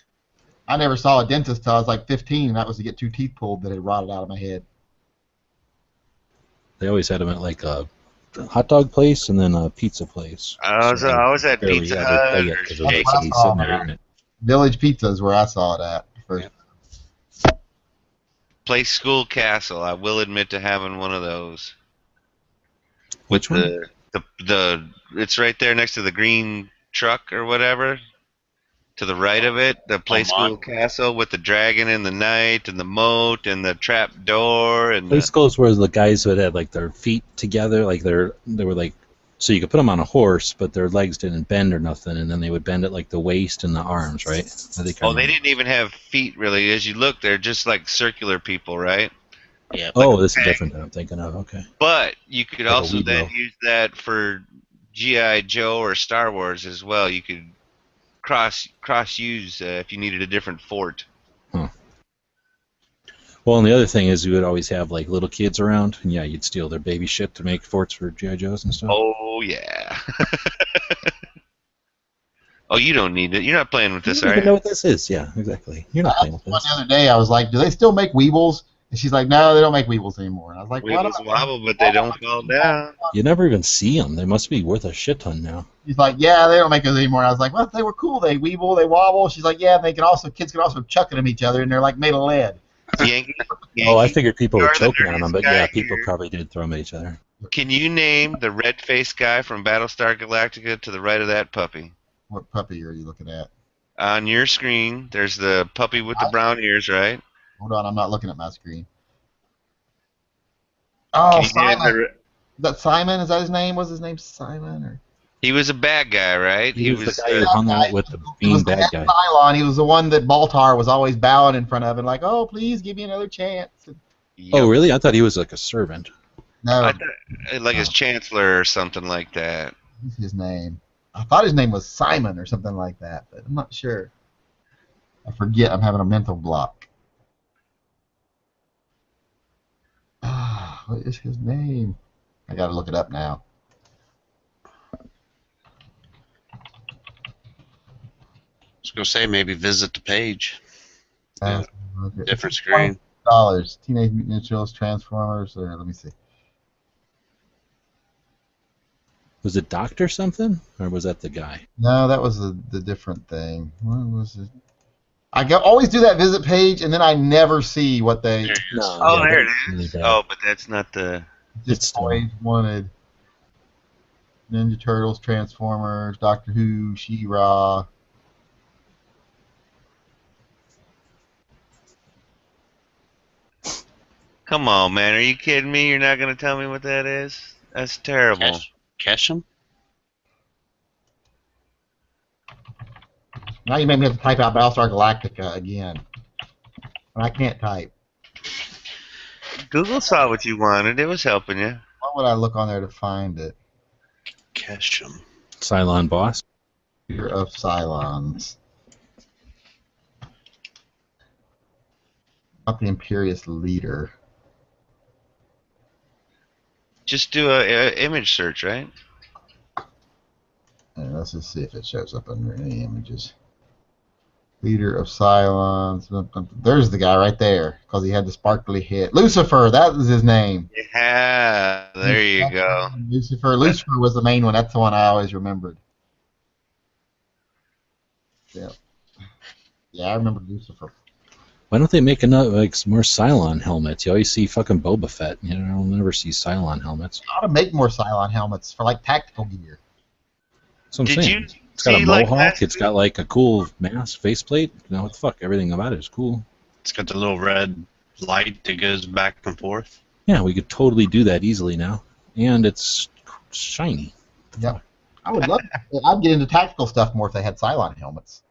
I never saw a dentist till I was like 15, and that was to get 2 teeth pulled that had rotted out of my head. They always had them at like a hot dog place and then a pizza place. I was at barely Pizza ever Hut pay it or 'cause it was Shake. like sitting there eating it. Village Pizza is where I saw it at first. Place School Castle. I will admit to having one of those. Which one? The it's right there next to the green truck or whatever. To the right of it, the Play School Castle with the dragon in the night and the moat and the trap door and Play schools were the guys who had like their feet together, like they were like, so you could put them on a horse, but their legs didn't bend or nothing, and then they would bend at like the waist and the arms, right? they didn't even have feet really. As you look, they're just like circular people, right? Yeah. Oh, this is different than I'm thinking of. Okay. But you could Like a also then Weebo. use that for G.I. Joe or Star Wars as well. You could cross use if you needed a different fort. Well, and the other thing is, you would always have like little kids around, and yeah, you'd steal their baby shit to make forts for GI Joes and stuff. Oh yeah. Oh, you don't need it. You're not playing with You this, don't are even you? know what this is. Yeah, exactly. You're not playing with The this. other day, I was like, do they still make Weebles? And she's like, no, they don't make Weebles anymore. And I was like, what? Weebles wobble, but they don't fall down. You never even see them. They must be worth a shit ton now. She's like, yeah, they don't make those anymore. And I was like, well, they were cool. They weeble, they wobble. She's like, yeah, kids can also chuck at them each other, and they're like made of lead. Yankee. Oh, I figured people were You're the choking on them, but nerdiest yeah, guy people here. probably did throw them at each other. Can you name the red-faced guy from Battlestar Galactica to the right of that puppy? What puppy are you looking at? On your screen, there's the puppy with the brown ears, right? Hold on, I'm not looking at my screen. Oh, Can you name Simon. the Is that Simon? Is that his name? Was his name Simon? Or He was a bad guy, right? He was the guy who hung out with the he was bean the bad head guy. Cylon. He was the one that Baltar was always bowing in front of, and like, oh, please give me another chance. Oh, really? I thought he was like a servant. No, I thought, like his chancellor or something like that. what's his name? I thought his name was Simon or something like that, but I'm not sure. I forget. I'm having a mental block. What is his name? I gotta look it up now. I was gonna say maybe visit the page. Uh, Different screen. $20. Teenage Mutant Ninja Turtles, Transformers, or let me see. Was it Doctor something, or was that the guy? No, that was the different thing. What was it? Always do that visit page, and then I never see what they. No, Oh, yeah, there it that's really is. bad. Oh, but that's not the. Just always wanted Ninja Turtles, Transformers, Doctor Who, She-Ra. Come on, man. Are you kidding me? You're not going to tell me what that is? That's terrible. Keshem? Now you made me have to type out Battlestar Galactica again. And I can't type. Google saw what you wanted. It was helping you. What would I look on there to find it? Keshem. Cylon boss. Leader of Cylons. Not the Imperious leader. Just do a image search, right? And let's just see if it shows up under any images. Leader of Cylons. There's the guy right there, because he had the sparkly head. Lucifer, that was his name. Yeah, there you go. Lucifer. Lucifer was the main one. That's the one I always remembered. Yeah. Yeah, I remember Lucifer. Why don't they make another like some more Cylon helmets? You always see fucking Boba Fett. You know, I'll never see Cylon helmets. I ought to make more Cylon helmets for like tactical gear. That's what I'm saying. It's got a See, like mohawk. last It's got like a cool mask faceplate. You know what the fuck? Everything about it is cool. It's got the little red light that goes back and forth. Yeah, we could totally do that easily now, and it's shiny. Yep. I would love. I'd get into tactical stuff more if they had Cylon helmets.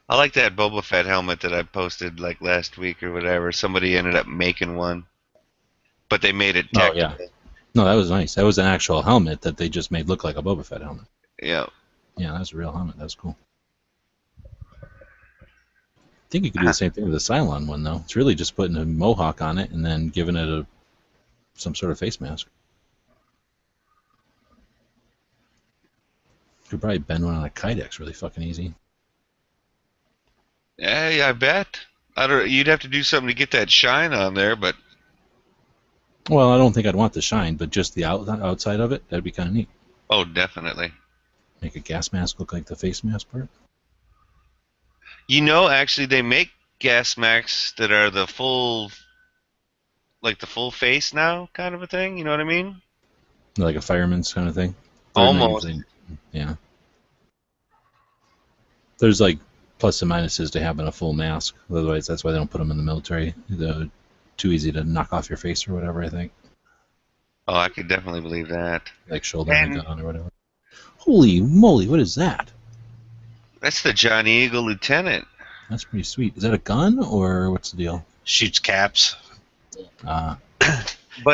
I like that Boba Fett helmet that I posted like last week or whatever. Somebody ended up making one, but they made it Oh tactical. yeah. No, that was nice. That was an actual helmet that they just made look like a Boba Fett helmet. Yeah. Yeah, that's a real helmet. That's cool. I think you could do the same thing with the Cylon one, though. It's really just putting a mohawk on it and then giving it some sort of face mask. You could probably bend one on a Kydex really fucking easy. Yeah, I bet. You'd have to do something to get that shine on there, but Well, I don't think I'd want the shine, but just the outside of it, that'd be kind of neat. oh, definitely. Make a gas mask look like the face mask part. You know, actually, they make gas masks that are the full face now, kind of a thing. You know what I mean? Like a fireman's kind of thing. They're not Almost. usually- yeah. There's like plus and minuses to having a full mask. Otherwise, that's why they don't put them in the military. They're too easy to knock off your face or whatever, I think. Oh, I could definitely believe that. Like shouldering a gun or whatever. Holy moly, what is that? That's the Johnny Eagle Lieutenant. That's pretty sweet. Is that a gun or what's the deal? Shoots caps. But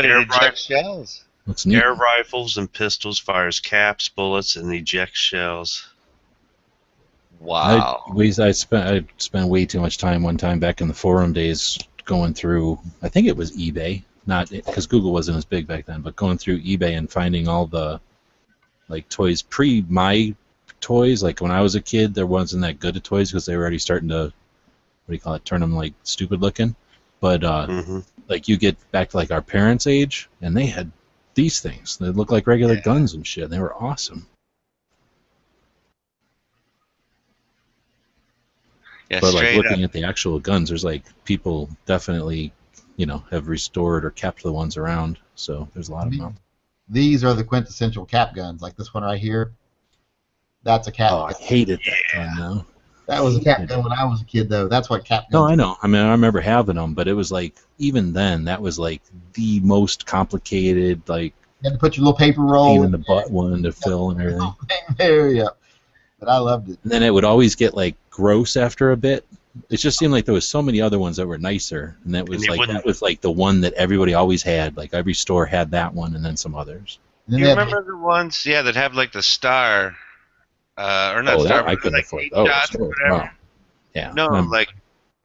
it Air ejects shells. Looks neat. Air rifles and pistols, fires caps, bullets, and ejects shells. Wow. I spent way too much time one time back in the forum days going through, I think it was eBay, not because Google wasn't as big back then, but going through eBay and finding all the like toys my toys. Like when I was a kid, there wasn't that good of toys because they were already starting to, what do you call it, turn them like stupid looking. But like you get back to like our parents' age, and they had these things. They looked like regular guns and shit. They were awesome. Yeah, But like straight looking up. at the actual guns, there's like people definitely, have restored or kept the ones around. So there's a lot of them. These are the quintessential cap guns, like this one right here. That's a cap Oh, I gun. hated that gun though. That was a cap gun when I was a kid, though. That's what cap No, guns. I know. I mean, I remember having them, but it was like even then, that was like the most complicated, like You had to put your little paper pain roll in the butt one to fill and everything. there. Yeah, but I loved it. And then it would always get like gross after a bit. It just seemed like there was so many other ones that were nicer, and that was And they like wouldn't- that was like the one that everybody always had. Like every store had that one, and then some others. And then You they had- remember the ones, that have like the star, or not Oh, star, I but couldn't like afford 8 those. shots or Oh, whatever. wow. Yeah. No, like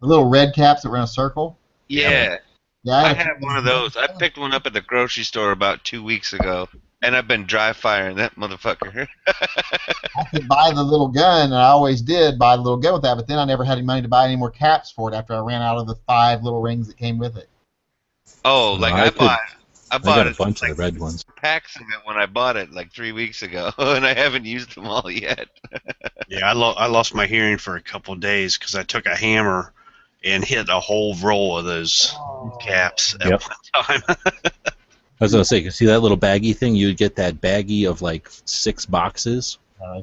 the little red caps that were in a circle. yeah. Yeah, I had one of those. I picked one up at the grocery store about 2 weeks ago, and I've been dry firing that motherfucker. I could buy the little gun, and I always did buy the little gun with that. But then I never had any money to buy any more caps for it after I ran out of the 5 little rings that came with it. Oh, like I I could- bought I bought got a it bunch like of the red ones. packs of it when I bought it like 3 weeks ago, and I haven't used them all yet. Yeah, I lost my hearing for a couple of days because I took a hammer and hit a whole roll of those caps at Yep. one time. I was gonna say, see that little baggy thing? You would get that baggie of like 6 boxes,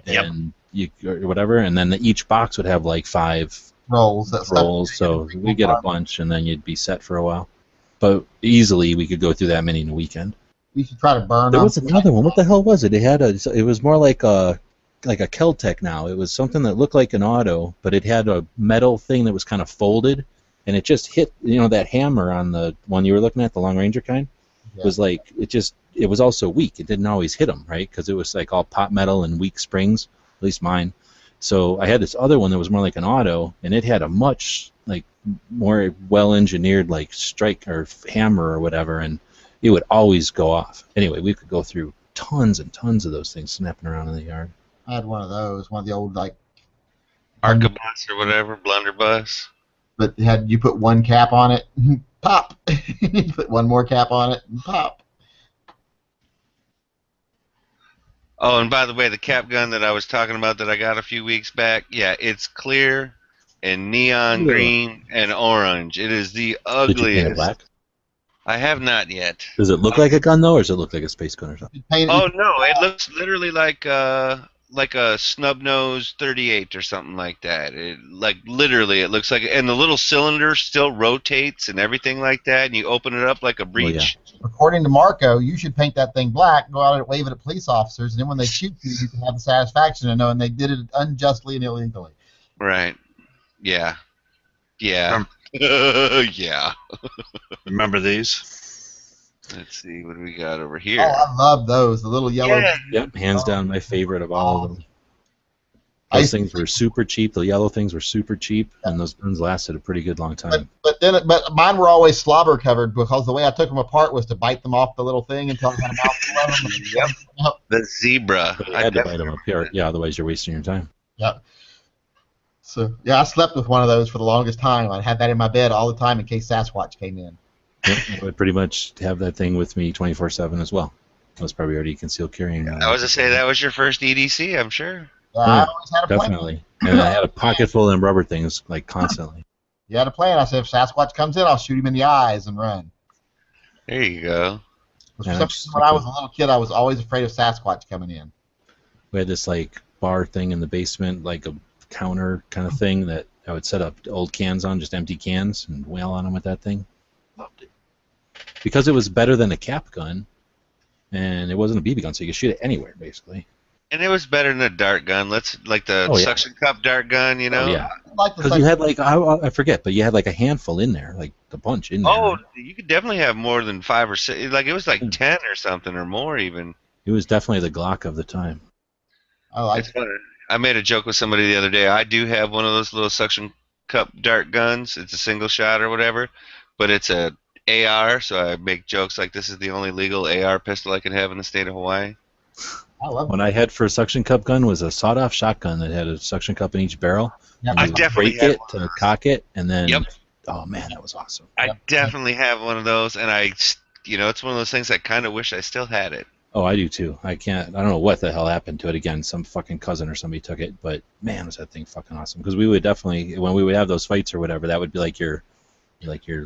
Yep. and or whatever, and then each box would have like 5 Rolls. That stuff. rolls. So we get a bunch, and then you'd be set for a while. But easily we could go through that many in a weekend. We should try to burn There them. was another one. What the hell was it? It was more like a Keltec now. It was something that looked like an auto, but it had a metal thing that was kind of folded, and it just hit, that hammer on the one you were looking at, the Long Ranger kind. Yeah. Was like it was also weak. It didn't always hit them, right? Because it was like all pot metal and weak springs, at least mine. So I had this other one that was more like an auto, and it had a much like more well-engineered like strike or hammer or whatever, and it would always go off. Anyway, we could go through tons and tons of those things snapping around in the yard. I had one of those, one of the old like. Arquebus or whatever, blunderbuss. But you put one cap on it, pop. You put one more cap on it, and pop. Oh, and by the way, the cap gun that I was talking about that I got a few weeks back, yeah, it's clear and neon Yeah. green and orange. It is the Did you paint it ugliest. black? I have not yet. Does it look like a gun though, or does it look like a space gun or something? Paint it- Oh no, it looks literally like like a snub nose 38 or something like that. It like literally it looks like, and the little cylinder still rotates and everything like that, and you open it up like a breech. According to Marco, you should paint that thing black, go out and wave it at police officers, and then when they shoot you, you can have the satisfaction of knowing they did it unjustly and illegally. Right. Yeah. Yeah. Yeah. Remember these? Let's see what do we got over Oh, here. I love those. The little yellow. Yeah. Yep, hands down my favorite of all of them. I- Those things were super cheap. The yellow things were super cheap, and those guns lasted a pretty good long time. But mine were always slobber covered because the way I took them apart was to bite them off the little thing until I had a mouthful of them. Yep. The zebra. But you had to bite them apart. Yeah, otherwise you're wasting your time. Yep. So yeah, I slept with one of those for the longest time. I had that in my bed all the time in case Sasquatch came in. Yep, I would pretty much have that thing with me 24/7 as well. I was probably already concealed carrying. I was to say that was your first EDC, I'm sure. Yeah, I always had a plan. Definitely. And I had a pocket full of them rubber things like constantly. You had a plan. I said, if Sasquatch comes in, I'll shoot him in the eyes and run. There you go. For some reason, when I was a little kid, I was always afraid of Sasquatch coming in. We had this like bar thing in the basement, like a counter kind of thing that I would set up old cans on, just empty cans, and wail on them with that thing. Loved it. Because it was better than a cap gun, and it wasn't a BB gun, so you could shoot it anywhere, basically. And it was better than a dart gun. Like the suction cup dart gun, you know? Oh, yeah. Because you had like, I forget, but you had like a handful in there, like a bunch in there. Oh, you could definitely have more than 5 or 6. Like it was like 10 or something or more even. It was definitely the Glock of the time. It's funny. I made a joke with somebody the other day. I do have one of those little suction cup dart guns. It's a single shot or whatever, but it's a AR, so I make jokes like this is the only legal AR pistol I can have in the state of Hawaii. What I had for a suction cup gun was a sawed-off shotgun that had a suction cup in each barrel. Yep. And I you would definitely break had it to cock it, and then, Yep. oh man, that was awesome. I definitely have one of those, and it's one of those things I kind of wish I still had it. Oh, I do too. I don't know what the hell happened to it again. Some fucking cousin or somebody took it, but man, was that thing fucking awesome. Because we would definitely, when we would have those fights or whatever, that would be like your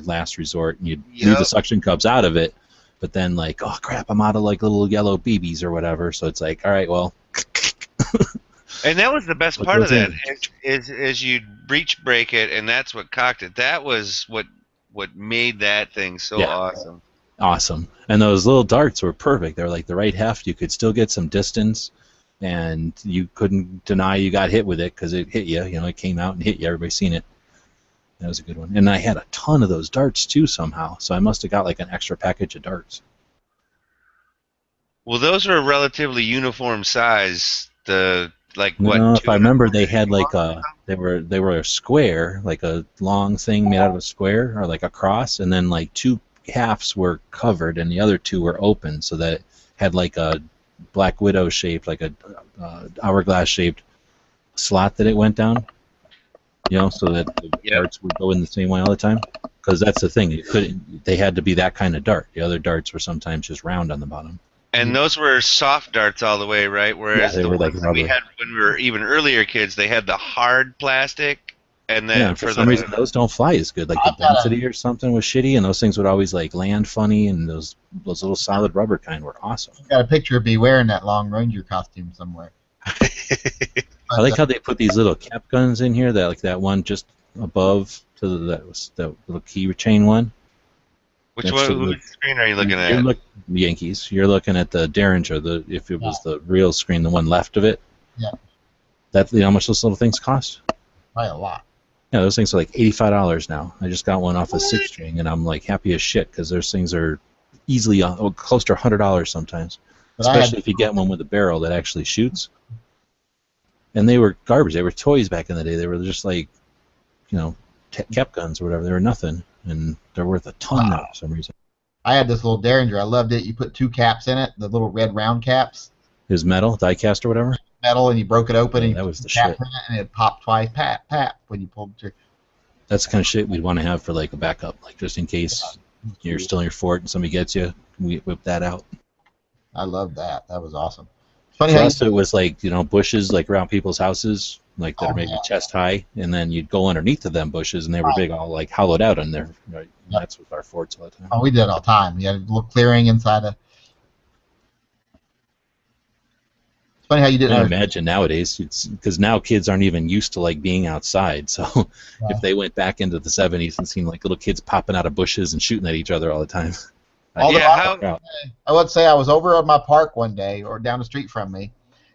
last resort, and you'd leave the suction cups out of it. But then, like, oh crap, I'm out of like little yellow BBs or whatever. So it's like, all right, well. And that was the best What part of goes that in? is you'd breech break it, and that's what cocked it. That was what made that thing so awesome. Awesome. And those little darts were perfect. They were like the right heft. You could still get some distance, and you couldn't deny you got hit with it because it hit you. You know, it came out and hit you. Everybody's seen it. That was a good one. And I had a ton of those darts too somehow, so I must have got like an extra package of darts. Well, those were a relatively uniform size. No, if I remember, they had like they were a square, like a long thing made out of a square, or like a cross, and then like two halves were covered and the other two were open, so that it had like a Black Widow shaped, like a hourglass shaped slot that it went down. You know, so that the darts would go in the same way all the time. Because that's the thing, they had to be that kind of dart. The other darts were sometimes just round on the bottom. And those were soft darts all the way, right? Whereas they the were like ones that we rubber. had when we were even earlier kids, they had the hard plastic, and then Yeah, for some reason those don't fly as good. Like the density or something was shitty, and those things would always like land funny. And those little solid rubber kind were awesome. Got a picture of me wearing that Long Ranger costume somewhere. I like how they put these little cap guns in here. That one just above to that little keychain one. Which one? Which screen are you looking at? Yankees. You're looking at the Derringer. If it was the real screen, the one left of it. Yeah. That's how much those little things cost. Probably a lot. Yeah, those things are like $85 now. I just got one off a 6-string, and I'm like happy as shit because those things are easily close to $100 sometimes. But Especially if you get one with a barrel that actually shoots. And they were garbage. They were toys back in the day. They were just like, cap guns or whatever. They were nothing, and they're worth a ton now for some reason. I had this little Derringer. I loved it. You put two caps in it, the little red round caps. It was metal, die cast or whatever. Metal, and you broke it open, and that you was put the the cap shit. in it, and it popped twice, pat, when you pulled the trigger. That's the kind of shit we'd want to have for like a backup, like just in case you're still in your fort and somebody gets you, we whip that out. I loved that. That was awesome. It's funny For how us, it was like bushes like around people's houses, like that are maybe chest high, and then you'd go underneath of them bushes, and they were big, all like hollowed out in there. Right? Yep. That's with our forts all the time. Oh, we did it all the time. You had a little clearing inside a. It's funny how you I didn't can understand. imagine nowadays, because now kids aren't even used to like being outside. So if they went back into the 70s and seen like little kids popping out of bushes and shooting at each other all the time, Although Yeah, I would say I was over at my park one day, or down the street from me,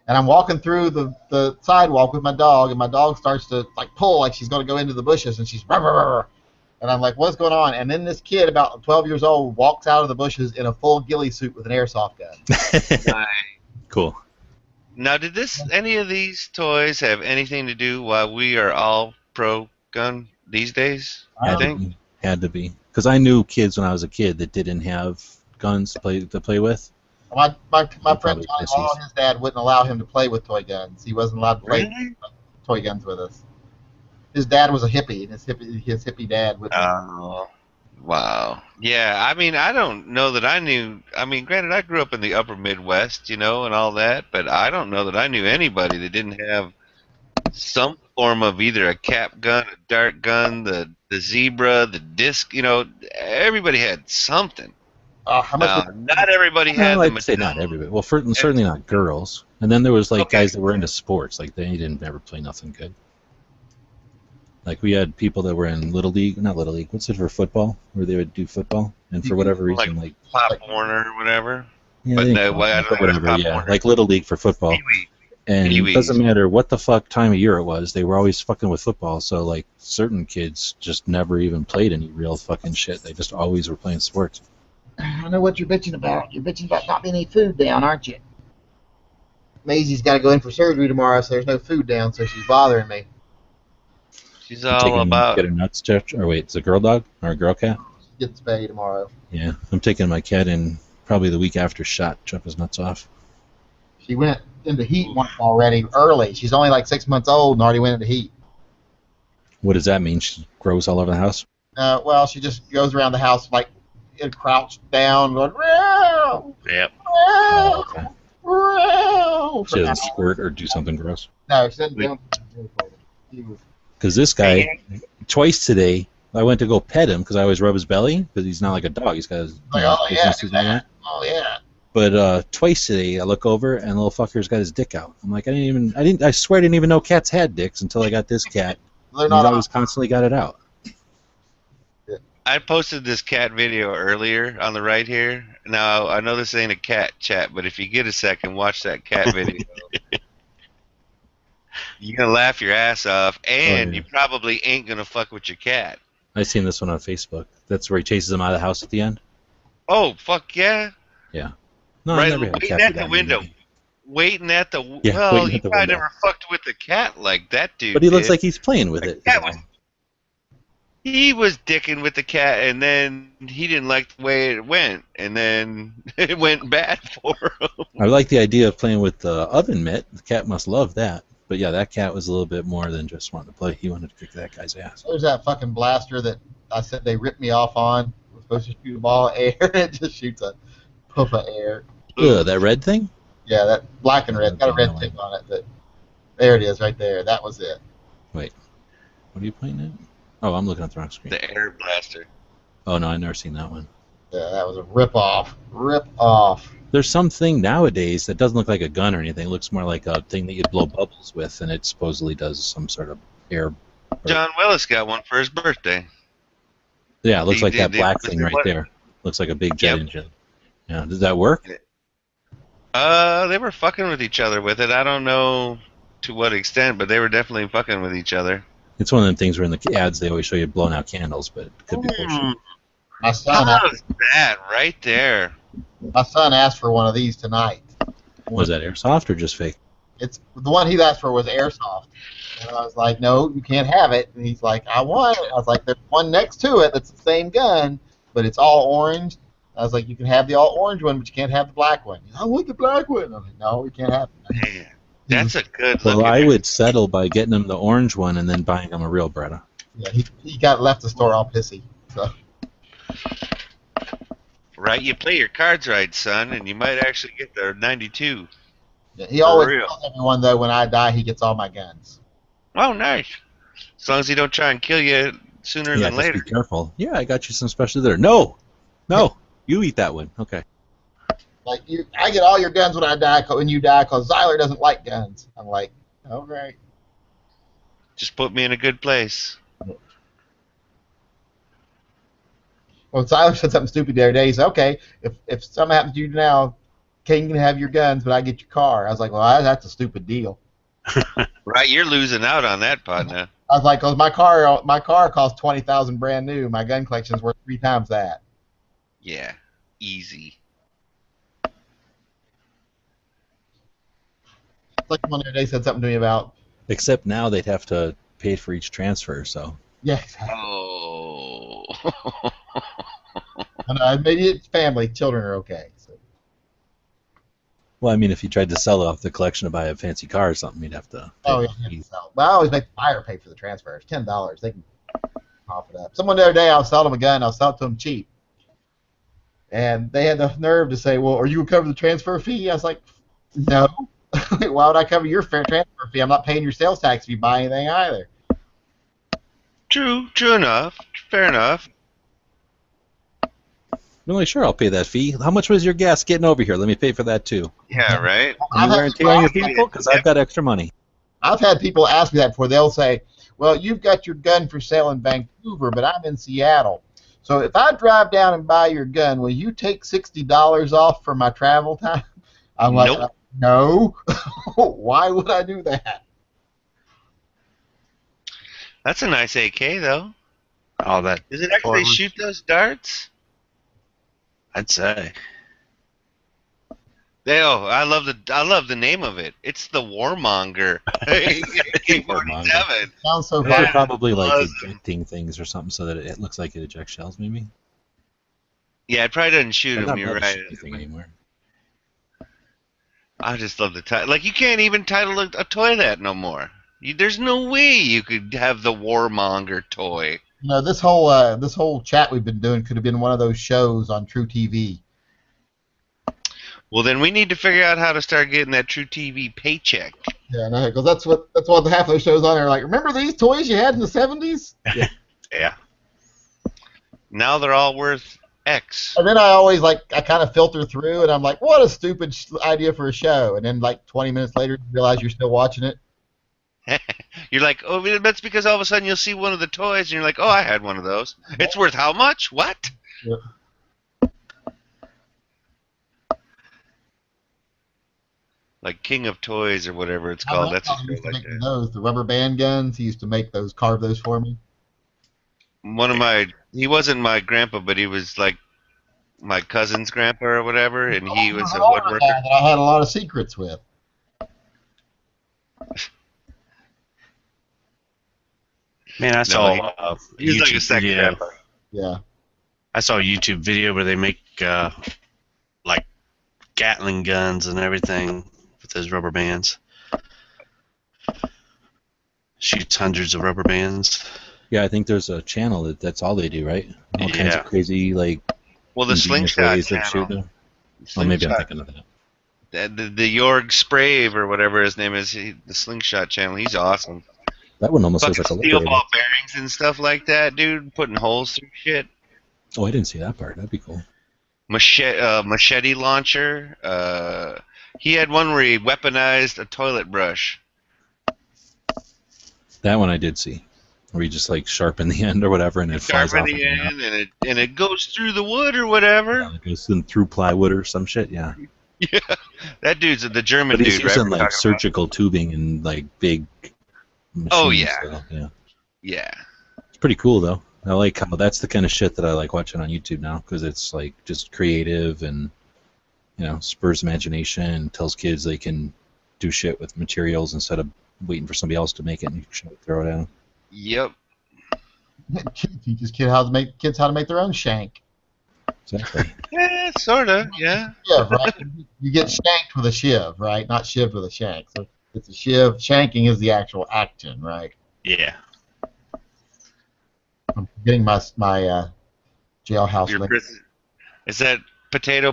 and I'm walking through the sidewalk with my dog, and my dog starts to like pull like she's going to go into the bushes, and she's rah, rah, rah, rah. And I'm like, what's going on? And then this kid, about 12 years old, walks out of the bushes in a full ghillie suit with an airsoft gun. cool. Now, did any of these toys have anything to do while we are all pro gun these days? I think. Had to be, because I knew kids when I was a kid that didn't have guns to play with. My friend probably Johnny pussies. Law, his dad wouldn't allow him to play with toy guns. He wasn't allowed to play Really? toy guns with us. His dad was a hippie, and his hippie dad would. Oh, wow. Yeah, I mean, I don't know that I knew. I mean, granted, I grew up in the upper Midwest, and all that, but I don't know that I knew anybody that didn't have some form of either a cap gun, a dart gun, the zebra, the disc. Everybody had something. How much? Now, not everybody had Well, the I'd say not everybody. Well, certainly not girls. And then there was like guys that were into sports, like they didn't ever play nothing good. Like we had people that were in Little League, not Little League. What's it for football? Where they would do football, and for whatever reason, like Pop Warner or whatever. yeah, But they no, didn't call it I that, don't but know whatever, Pop yeah, Warner. like Little League for football. And it Pee-wee. doesn't matter what the fuck time of year it was, they were always fucking with football. So like certain kids just never even played any real fucking shit. They just always were playing sports. I know what you're bitching about. You're bitching about not being any food down, aren't you? Maisie's got to go in for surgery tomorrow, so there's no food down, so she's bothering me. She's all about. Get her nuts checked. Or wait, it's a girl dog or a girl cat? She gets spayed tomorrow. Yeah, I'm taking my cat in probably the week after shot. Chop his nuts off. She went into heat once already early. She's only like 6 months old and already went into heat. What does that mean? She grows all over the house? Well, she just goes around the house like crouched down, going, "Meow, Yep. meow, Okay. meow," She doesn't squirt or do something gross. No, she doesn't do anything. Because this guy, twice today, I went to go pet him because I always rub his belly because he's not like a dog. He's got his Like, oh, yeah, businesses and all that. Oh, yeah. But twice today, I look over and the little fucker's got his dick out. I'm like, I swear I didn't even know cats had dicks until I got this cat. They're He's not always constantly got it out. I posted this cat video earlier on the right here. Now, I know this ain't a cat chat, but if you get a second, watch that cat video. You're going to laugh your ass off, and you probably ain't going to fuck with your cat. I seen this one on Facebook. That's where he chases him out of the house at the end. Oh, fuck yeah. Yeah. No, I Right, never had a waiting cat at for the that window. movie. Waiting at the... Yeah, well, waiting you at the probably window. never fucked with a cat like that dude But he looks did. like he's playing with it. Cat was, he was dicking with the cat, and then he didn't like the way it went, and then it went bad for him. I like the idea of playing with the oven mitt. The cat must love that. But yeah, that cat was a little bit more than just wanting to play. He wanted to kick that guy's ass. There's that fucking blaster that I said they ripped me off on. We're supposed to shoot a ball of air. It just shoots a puff of air. Ugh, that red thing? Yeah, that black and red. Got a red tip on it. But there it is right there. That was it. Wait. What are you playing at? Oh, I'm looking at the wrong screen. The air blaster. Oh, no, I've never seen that one. Yeah, that was a rip-off. Rip-off. There's something nowadays that doesn't look like a gun or anything. It looks more like a thing that you blow bubbles with, and it supposedly does some sort of air. John Willis got one for his birthday. Yeah, it looks like that black they- thing right there. Looks like a big jet engine. Yeah, does that work? They were fucking with each other with it. I don't know to what extent, but they were definitely fucking with each other. It's one of them things where in the ads they always show you blowing out candles, but it could be bullshit. My son, How's that right there? my son asked for one of these tonight. Was that airsoft or just fake? It's the one he asked for was airsoft, and I was like, "No, you can't have it." And he's like, "I want it." I was like, "There's one next to it that's the same gun, but it's all orange." I was like, "You can have the all orange one, but you can't have the black one." He's, "I want the black one." I was like, "No, you can't have it." Man, that's a good Well, looking. I would settle by getting him the orange one and then buying him a real Beretta. Yeah, he got left the store all pissy. So Right, you play your cards right, son, and you might actually get the 92. yeah, he always real. tells everyone though, when I die, he gets all my guns. Oh, nice. As long as he don't try and kill you sooner Yeah, than just later. be careful. Yeah, I got you some special there. No, you eat that one. Okay. Like I get all your guns when I die, when you die, because Zyler doesn't like guns. I'm like, all right. Just put me in a good place. Well, Zyler said something stupid the other day. He said, okay, if something happens to you now, King can have your guns, but I get your car. I was like, well, that's a stupid deal. Right, you're losing out on that, partner. I was like, cause my car costs 20,000 brand new. My gun collection's worth 3 times that. Yeah, easy. It's like one the other day said something to me about. Except now they'd have to pay for each transfer, so. Yeah, exactly. Oh. Maybe it's family, children are okay. So. Well, I mean, if you tried to sell off the collection to buy a fancy car or something, you'd have to. Oh yeah, but I always make the buyer pay for the transfer. It's $10. They can cough it up. Someone the other day, I was selling them a gun. I was selling it to them cheap, and they had the nerve to say, "Well, are you gonna cover the transfer fee?" I was like, "No. Why would I cover your transfer fee? I'm not paying your sales tax if you buy anything either." True enough. Fair enough. No, like, sure, I'll pay that fee. How much was your gas getting over here? Let me pay for that too. Yeah, right? Any wear and tear on your vehicle? Because I've got extra money. I've had people ask me that before. They'll say, "Well, you've got your gun for sale in Vancouver, but I'm in Seattle. So if I drive down and buy your gun, will you take $60 off for my travel time?" I'm like, Nope. No. Why would I do that? That's a nice AK, though. Oh, that. Does it actually shoot those darts? I'd say. I love the name of it. It's the Warmonger. AK-47. Sounds so They're fun. probably like ejecting things or something so that it looks like it ejects shells, maybe. Yeah, it probably doesn't shoot I've them. not You're noticed right. anything anymore. I just love the title. Like, you can't even title a toy that no more. There's no way you could have the Warmonger toy. You know, this whole chat we've been doing could have been one of those shows on True TV. Well, then we need to figure out how to start getting that True TV paycheck. Yeah, because that's what half of those shows on there are like. Remember these toys you had in the '70s? Yeah. Yeah. Now they're all worth X. And then I kind of filter through, and I'm like, what a stupid idea for a show. And then like 20 minutes later, you realize you're still watching it. You're like, oh, that's because all of a sudden you'll see one of the toys, and you're like, oh, I had one of those. It's worth how much? What? Yeah. Like King of Toys or whatever it's called. That's a show used to like make that. those, the rubber band guns. He used to make those, carve those for me. He wasn't my grandpa, but he was like my cousin's grandpa or whatever, and he was a woodworker. That I had a lot of secrets with. Man, I saw He's YouTube like a second video. grandpa. Yeah. I saw a YouTube video where they make like Gatling guns and everything with those rubber bands. Shoots hundreds of rubber bands. Yeah, I think there's a channel that's all they do, right? All kinds Yeah. of crazy, like, Well, the ingenious Slingshot ways of channel. shooting. Oh, maybe I'm Slingshot. thinking of that. The Jorg Sprave or whatever his name is, the Slingshot channel. He's awesome. That one almost looks Fucking like a steel liquidator. ball bearings and stuff like that, dude. Putting holes through shit. Oh, I didn't see that part. That'd be cool. Machete launcher. He had one where he weaponized a toilet brush. That one I did see. Where you just like sharpen the end or whatever, and it flies Sharpen off. the at end, and it goes through the wood or whatever. Yeah, it goes through plywood or some shit. Yeah. Yeah, that dude's the German But he's dude, right? using we're like talking surgical tubing and like big machines. Oh, yeah. So, yeah. about. Yeah. It's pretty cool though. I like how that's the kind of shit that I like watching on YouTube now because it's like just creative and spurs imagination and tells kids they can do shit with materials instead of waiting for somebody else to make it and throw it out. Yep. Teaches kids how to make their own shank. Exactly. Yeah, sorta. Yeah. Shiv, right? You get shanked with a shiv, right? Not shivved with a shank. So it's a shiv. Shanking is the actual action, right? Yeah. I'm getting my jailhouse Your link. prison. Is that potato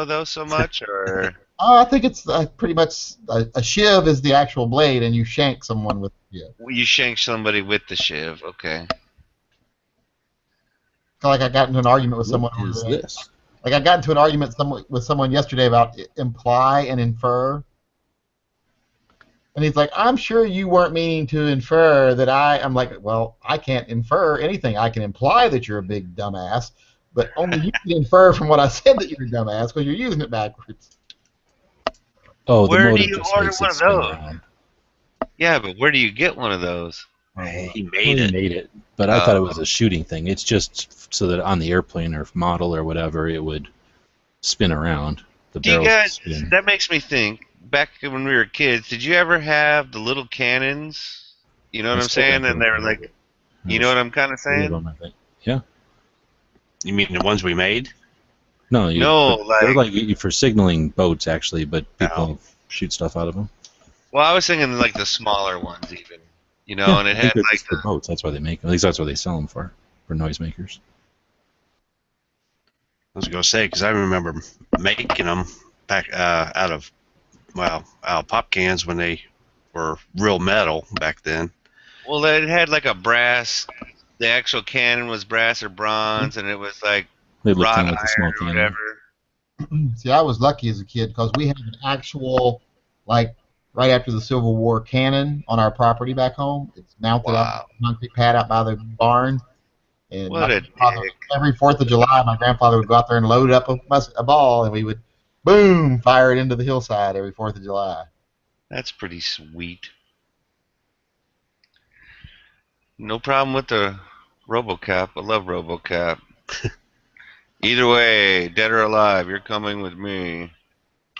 though so much or? I think it's pretty much a shiv is the actual blade, and you shank someone with a shiv. You shank somebody with the shiv. Okay. Feel like I got into an argument with someone. What is this? Like I got into an argument with someone yesterday about imply and infer. And he's like, I'm sure you weren't meaning to infer that I'm like, well, I can't infer anything. I can imply that you're a big dumbass, but only you can infer from what I said that you're a dumbass because you're using it backwards. Oh, the Where do motive you just order makes one it of spin those? around. Yeah, but where do you get one of those? He Well, made he it. made it, but I thought it was a shooting thing. It's just so that on the airplane or model or whatever, it would spin around. The Do you barrels would guys? spin. That makes me think. Back when we were kids, did you ever have the little cannons? You know what I I'm still got saying? And they were those. like, you know There's what I'm kind of 3 of saying? them, I think. Yeah. You mean the ones we made? No, No, they're like, like for signaling boats actually, but No. people shoot stuff out of them. well, I was thinking like the smaller ones even. You know, Yeah, and it I had think they're like just for boats. That's why they make them. At least that's what they sell them for noisemakers. I was going to say, because I remember making them back out of pop cans when they were real metal back then. well, it had like a brass. The actual cannon was brass or bronze, and it was like They look wrought kind of like a small iron or cannon. whatever. See, I was lucky as a kid because we had an actual, like, right after the Civil War cannon on our property back home. It's mounted on Wow, a concrete pad out by the barn. And what a dick! every 4th of July, my grandfather would go out there and load up a ball, and we would, boom, fire it into the hillside every 4th of July. That's pretty sweet. No problem with the RoboCop. I love RoboCop. Either way, dead or alive, you're coming with me.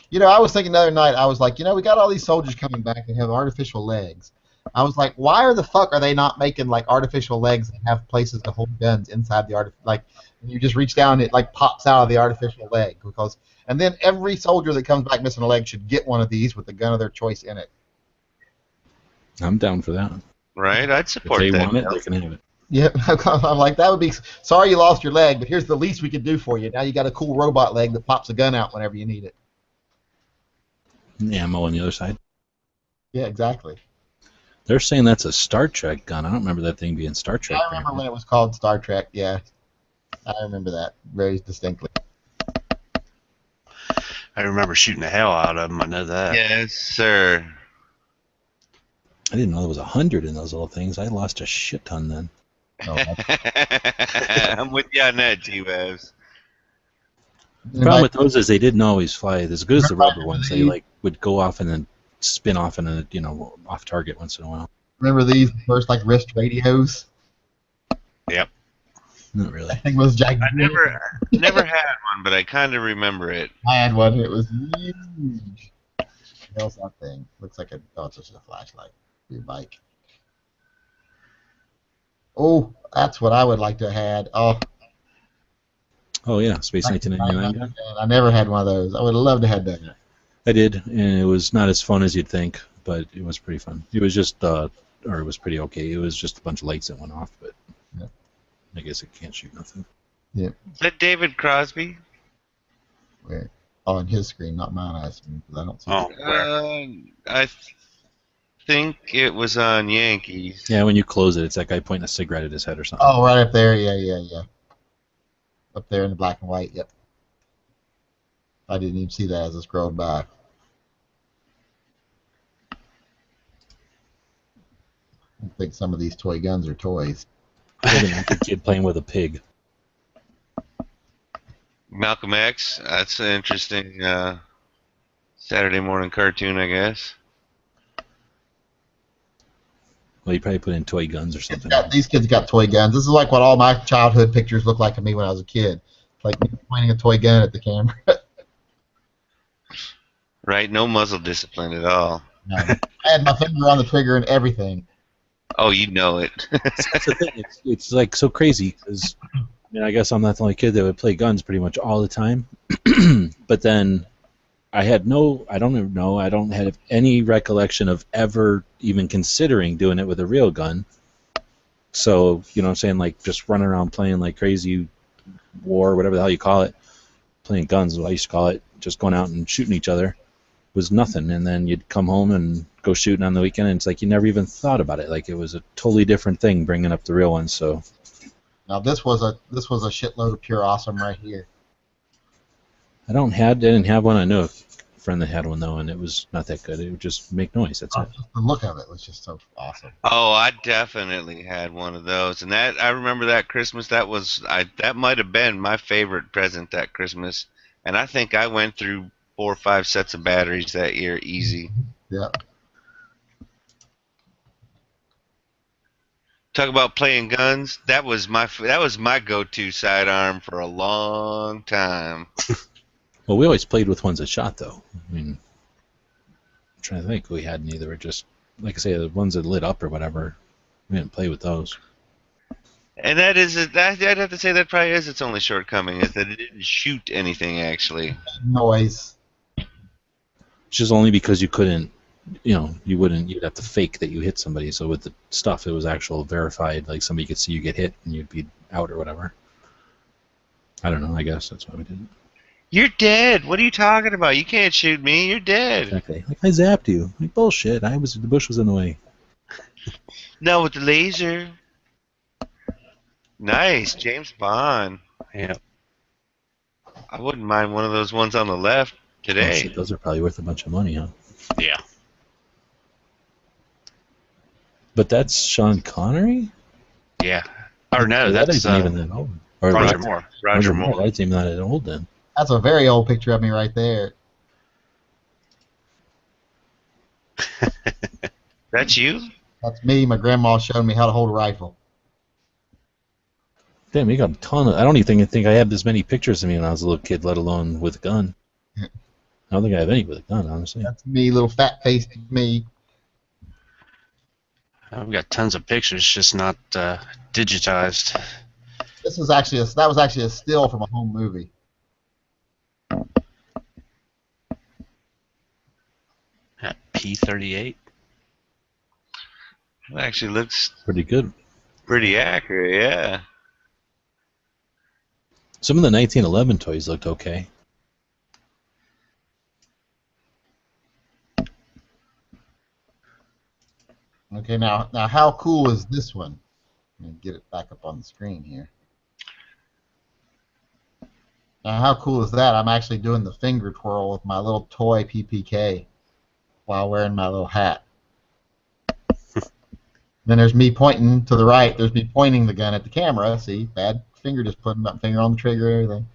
You know, I was thinking the other night, I was like, we got all these soldiers coming back and have artificial legs. I was like, why are the fuck are they not making like artificial legs and have places to hold guns inside the like you just reach down and it like pops out of the artificial leg and then every soldier that comes back missing a leg should get one of these with the gun of their choice in it. I'm down for that. Right? I'd If support they that. want it, they can have it. Yeah, I'm like that would be sorry you lost your leg, but here's the least we could do for you. Now you got a cool robot leg that pops a gun out whenever you need it. Ammo on the other side. Yeah, exactly. They're saying that's a Star Trek gun. I don't remember that thing being Star Trek. I remember when it was called Star Trek. Yeah, I remember that very distinctly. I remember shooting the hell out of them. I know that. Yes, sir. I didn't know there was 100 in those little things. I lost a shit ton then. Oh, I'm with you on that, G-Webs. The problem with those is they didn't always fly as good as the rubber ones. They like would go off and then spin off in a off target once in a while. Remember these first like wrist radios? Yep. Not really. That thing was gigantic. I never had one, but I kind of remember it. I had one. It was huge. What the hell's that thing? Looks like it's just a flashlight for your bike. Oh, that's what I would like to have had. Oh yeah, Space 1999 gun. I never had one of those. I would have loved to have that. I did, and it was not as fun as you'd think, but it was pretty fun. It was just, or it was pretty okay. It was just a bunch of lights that went off, but yeah. I guess it can't shoot nothing. Yeah. Is that David Crosby? Where? On his screen, not mine. I assume, 'cause I don't see. I think it was on Yankees. Yeah, when you close it, it's that guy pointing a cigarette at his head or something. Oh, right up there. Yeah. Up there in the black and white. Yep. I didn't even see that as I scrolled by. I think some of these toy guns are toys. A kid playing with a pig. Malcolm X. That's an interesting Saturday morning cartoon, I guess. Well, you probably put in toy guns or something. These kids got toy guns. This is like what all my childhood pictures looked like to me when I was a kid. Like me pointing a toy gun at the camera. Right? No muzzle discipline at all. No. I had my finger on the trigger and everything. Oh, you know it. That's the thing. It's like so crazy because I guess I'm not the only kid that would play guns pretty much all the time. But then I don't have any recollection of ever even considering doing it with a real gun. So, you know what I'm saying, like just running around playing like crazy war, whatever the hell you call it, playing guns is what I used to call it, just going out and shooting each other was nothing. And then you'd come home and go shooting on the weekend, and it's like you never even thought about it. Like it was a totally different thing bringing up the real ones. So now this was a shitload of pure awesome right here. I didn't have one. I know a friend that had one though, and it was not that good. It would just make noise. That's it. The look of it was just so awesome. Oh, I definitely had one of those, and that I remember that Christmas. That might have been my favorite present that Christmas, and I think I went through 4 or 5 sets of batteries that year, easy. Yeah. Talk about playing guns. That was my go-to sidearm for a long time. Well, we always played with ones that shot though. I mean, I'm trying to think. We had neither. Were just like I say, the ones that lit up or whatever. We didn't play with those. And I'd have to say that probably is its only shortcoming, is that it didn't shoot anything actually. Noise. It's just only because you couldn't, you'd have to fake that you hit somebody. So with the stuff, it was actual verified, like somebody could see you get hit and you'd be out or whatever. I don't know, I guess that's why we did it. You're dead. What are you talking about? You can't shoot me. You're dead. Exactly. Like, I zapped you. Like, bullshit. The bush was in the way. No, with the laser. Nice. James Bond. Yeah. I wouldn't mind one of those ones on the left Oh, today. shit, those are probably worth a bunch of money, huh? Yeah. But that's Sean Connery? Yeah. Or no, That that's isn't even that old. Or Roger Moore. Roger Moore. That's even not that old then. That's a very old picture of me right there. That's you? That's me. My grandma showed me how to hold a rifle. Damn, we got a ton of. I don't even think I have this many pictures of me when I was a little kid, let alone with a gun. I don't think I have any with a gun, honestly. That's me, little fat-faced me. I've got tons of pictures, just not digitized. That was actually a still from a home movie. P38. It actually looks Pretty good. pretty accurate, yeah. Some of the 1911 toys looked okay. Okay, now how cool is this one? Let me get it back up on the screen here. Now, how cool is that? I'm actually doing the finger twirl with my little toy PPK while wearing my little hat. Then there's me pointing to the right. There's me pointing the gun at the camera. See, bad finger, just putting my finger on the trigger and everything.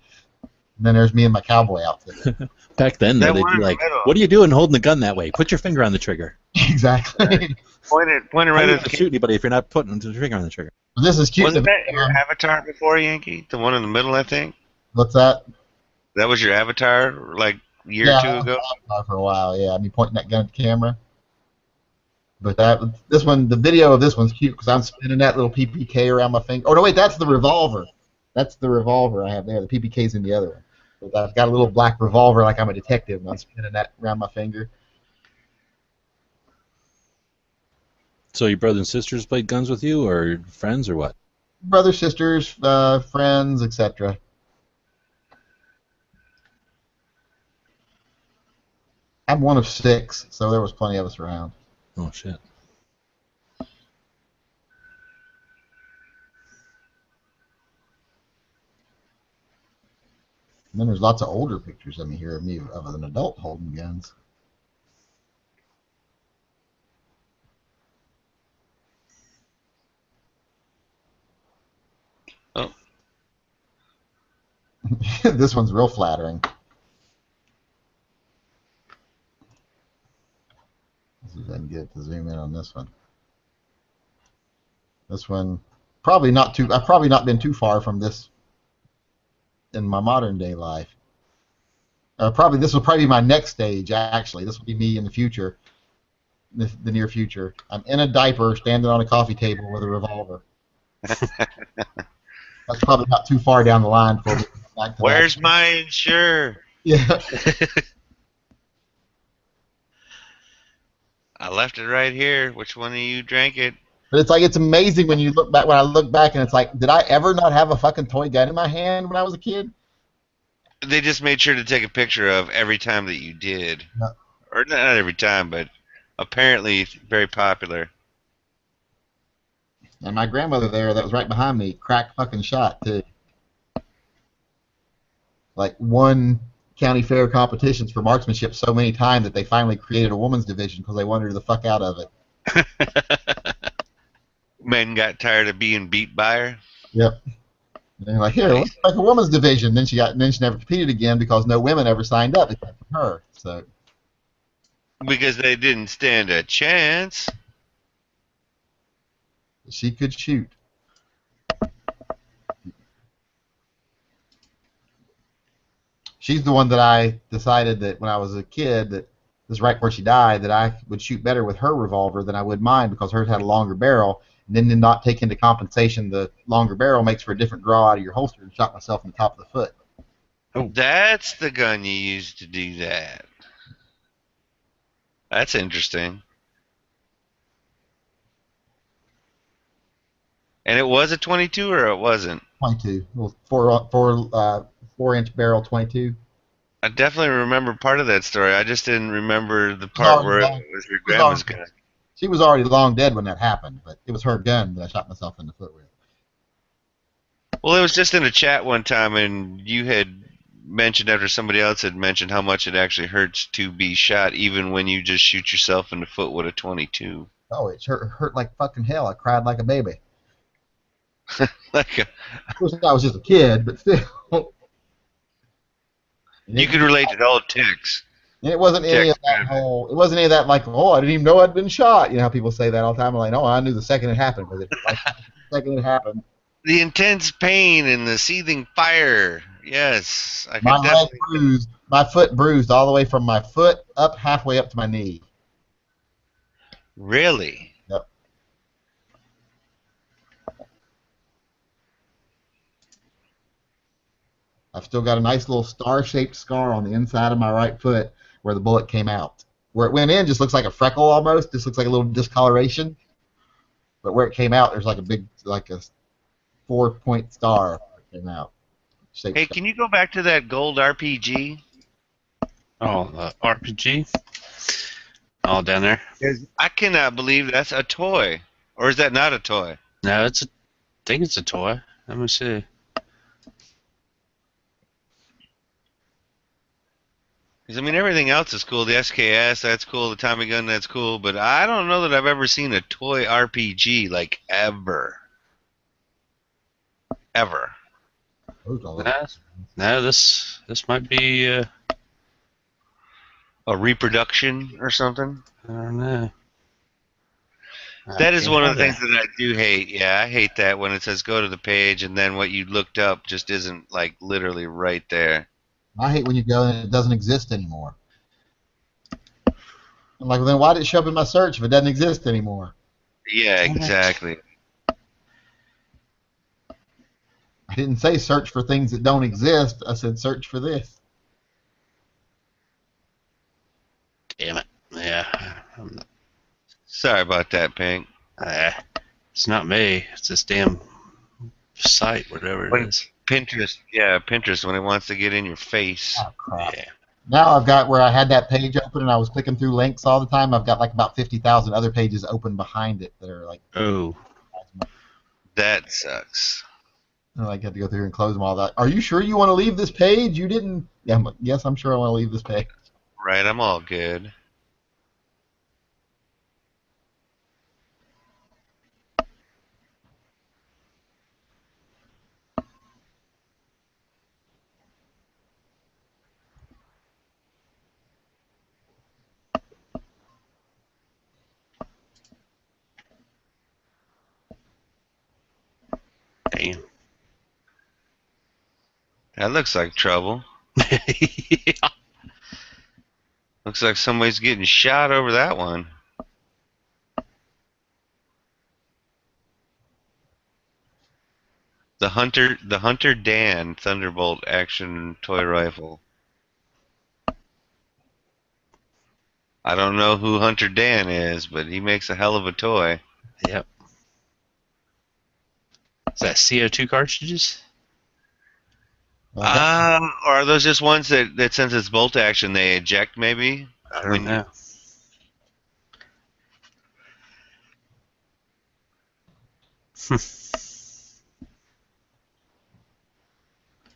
And then there's me in my cowboy outfit. Back then, though, they'd be like, "What are you doing holding the gun that way? Put your finger on the trigger." Exactly. Point it How right you at gonna the shoot anybody if you're not putting the finger on the trigger? This is cute. Wasn't that your avatar before, Yankee? The one in the middle, I think? What's that? That was your avatar, like a year or two ago? For a while, yeah. I've been pointing that gun at the camera. But the video of this one's cute because I'm spinning that little PPK around my finger. Oh, no, wait, that's the revolver. That's the revolver I have there. The PPK's in the other one. But I've got a little black revolver like I'm a detective, and I'm spinning that around my finger. So your brothers and sisters played guns with you, or friends, or what? Brothers, sisters, friends, etc. I'm one of 6, so there was plenty of us around. Oh, shit. And then there's lots of older pictures of me here of me of an adult holding guns. Oh. This one's real flattering. Let's see if I can get it to zoom in on this one. This one, I've probably not been too far from this in my modern day life. This will probably be my next stage, actually. This will be me in the future, the near future. I'm in a diaper standing on a coffee table with a revolver. That's probably not too far down the line for me. Where's my insure? Yeah. I left it right here. Which one of you drank it? But it's amazing when I look back and it's like, did I ever not have a fucking toy gun in my hand when I was a kid? They just made sure to take a picture of every time that you did. No. Or not every time, but apparently very popular. And my grandmother there, that was right behind me, cracked fucking shot too. Like one county fair competitions for marksmanship so many times that they finally created a women's division because they wanted her the fuck out of it. Men got tired of being beat by her. Yep. And they're like, here, let's make a women's division. Then she never competed again because no women ever signed up except for her. So Because they didn't stand a chance. she could shoot. She's the one that I decided that when I was a kid, that this is right before she died, that I would shoot better with her revolver than I would mine because hers had a longer barrel. And then did not take into compensation the longer barrel makes for a different draw out of your holster, and shot myself in the top of the foot. That's the gun you used to do that. That's interesting. And it was a 22 or it wasn't? 22, little 4-inch barrel 22. I definitely remember part of that story. I just didn't remember the part where it was your grandma's gun. She was already long dead when that happened, but it was her gun that I shot myself in the foot with. Well, it was just in a chat one time, and you had mentioned after somebody else had mentioned how much it actually hurts to be shot, even when you just shoot yourself in the foot with a 22. Oh, it hurt like fucking hell. I cried like a baby. Like of course, I was just a kid, but still. You could relate to old ticks. And it wasn't any of that whole. It wasn't any of that like, oh, I didn't even know I'd been shot. You know how people say that all the time. I'm like, no, I knew the second it happened. But it, like, the second it happened. The intense pain and the seething fire. Yes, I could My leg definitely. bruised. My foot bruised all the way from my foot up halfway up to my knee. Really? Yep. I've still got a nice little star-shaped scar on the inside of my right foot where the bullet came out. Where it went in just looks like a freckle almost. Just looks like a little discoloration. But where it came out, there's like a big, like a 4-point star that came out. Hey, can you go back to that gold RPG? Oh, the RPG? All down there? I cannot believe that's a toy. Or is that not a toy? No, I think it's a toy. Let me see. Because, I mean, everything else is cool. The SKS, that's cool. The Tommy gun, that's cool. But I don't know that I've ever seen a toy RPG, like, ever. Ever. No, this might be a reproduction or something. I don't know. That is one of the things that I do hate. Yeah, I hate that when it says go to the page and then what you looked up just isn't like literally right there. I hate when you go and it doesn't exist anymore. I'm like, well, then why did it show up in my search if it doesn't exist anymore? Yeah, exactly. I didn't say search for things that don't exist. I said search for this. Damn it. Yeah. Sorry about that, Pink. It's not me. It's this damn site, whatever it is. Pinterest, yeah, Pinterest when it wants to get in your face. Oh, crap. Yeah. Now I've got where I had that page open and I was clicking through links all the time. I've got like about 50,000 other pages open behind it that are like. Oh. That sucks. And I got to go through and close them all. That. Are you sure you want to leave this page? You didn't. Yeah. Yes, I'm sure I want to leave this page. Right, I'm all good. Damn. That looks like trouble. Yeah. Looks like somebody's getting shot over that one. The Hunter Dan Thunderbolt action toy rifle. I don't know who Hunter Dan is, but he makes a hell of a toy. Yep. Is that CO2 cartridges? Or are those just ones that since it's bolt action they eject maybe? I don't know.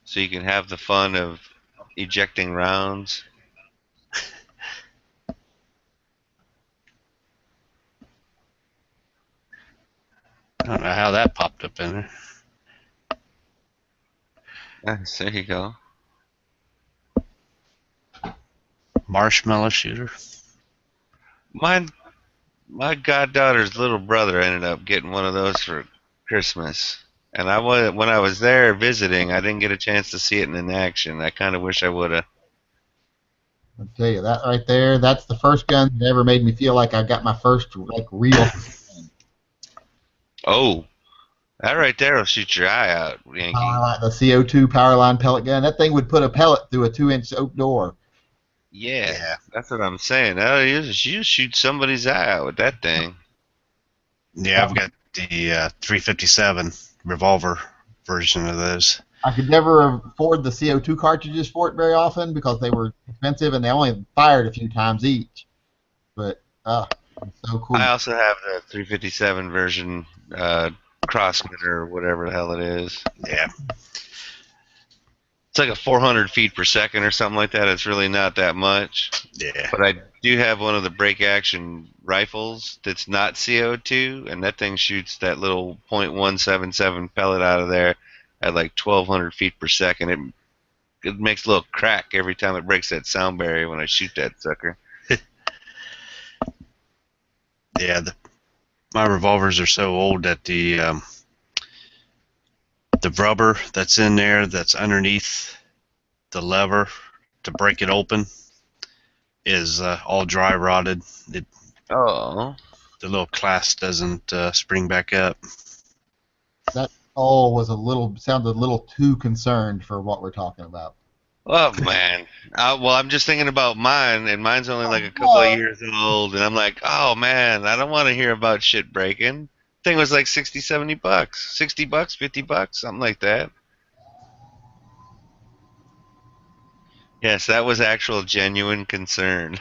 So you can have the fun of ejecting rounds. I don't know how that popped up in there. Nice, there you go. Marshmallow shooter. My goddaughter's little brother ended up getting one of those for Christmas. And when I was there visiting, I didn't get a chance to see it in action. I kind of wish I would have. I'll tell you that right there. That's the first gun that ever made me feel like I got my first like real. Oh, that right there will shoot your eye out, Yankee. The CO2 Powerline pellet gun. That thing would put a pellet through a 2-inch oak door. Yeah, that's what I'm saying. You shoot somebody's eye out with that thing. Yeah, I've got the 357 revolver version of those. I could never afford the CO2 cartridges for it very often because they were expensive and they only fired a few times each. But it's so cool. I also have the 357 version Crossman or whatever the hell it is. Yeah. It's like a 400 feet per second or something like that. It's really not that much. Yeah. But I do have one of the break action rifles that's not CO2, and that thing shoots that little .177 pellet out of there at like 1,200 feet per second. It makes a little crack every time it breaks that sound barrier when I shoot that sucker. Yeah, my revolvers are so old that the rubber that's in there that's underneath the lever to break it open is all dry rotted. Oh. The little clasp doesn't spring back up. That sounded a little too concerned for what we're talking about. Oh man. Well, I'm just thinking about mine, and mine's only like a couple of years old, and I'm like, oh man, I don't want to hear about shit breaking. Thing was like 60, 70 bucks, 60 bucks, 50 bucks, something like that. Yes, that was actual genuine concern.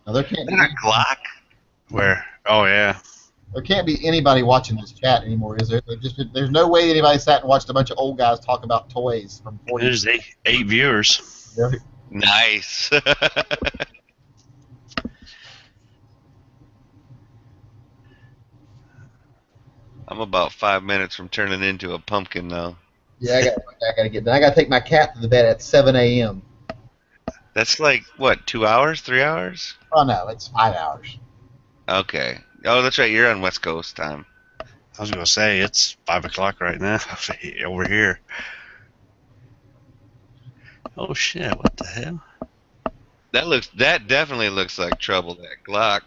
Now, there can't be a Glock. Where? Oh yeah. There can't be anybody watching this chat anymore, is there? There's no way anybody sat and watched a bunch of old guys talk about toys from 40 There's eight viewers. Yeah. Nice. I'm about 5 minutes from turning into a pumpkin now. Yeah, I gotta get done. I gotta take my cat to the bed at 7 a.m. That's like what, 2 hours, 3 hours? Oh no, it's 5 hours. Okay. Oh, that's right. You're on West Coast time. I was gonna say it's 5 o'clock right now over here. Oh shit! What the hell? That definitely looks like trouble. That Glock.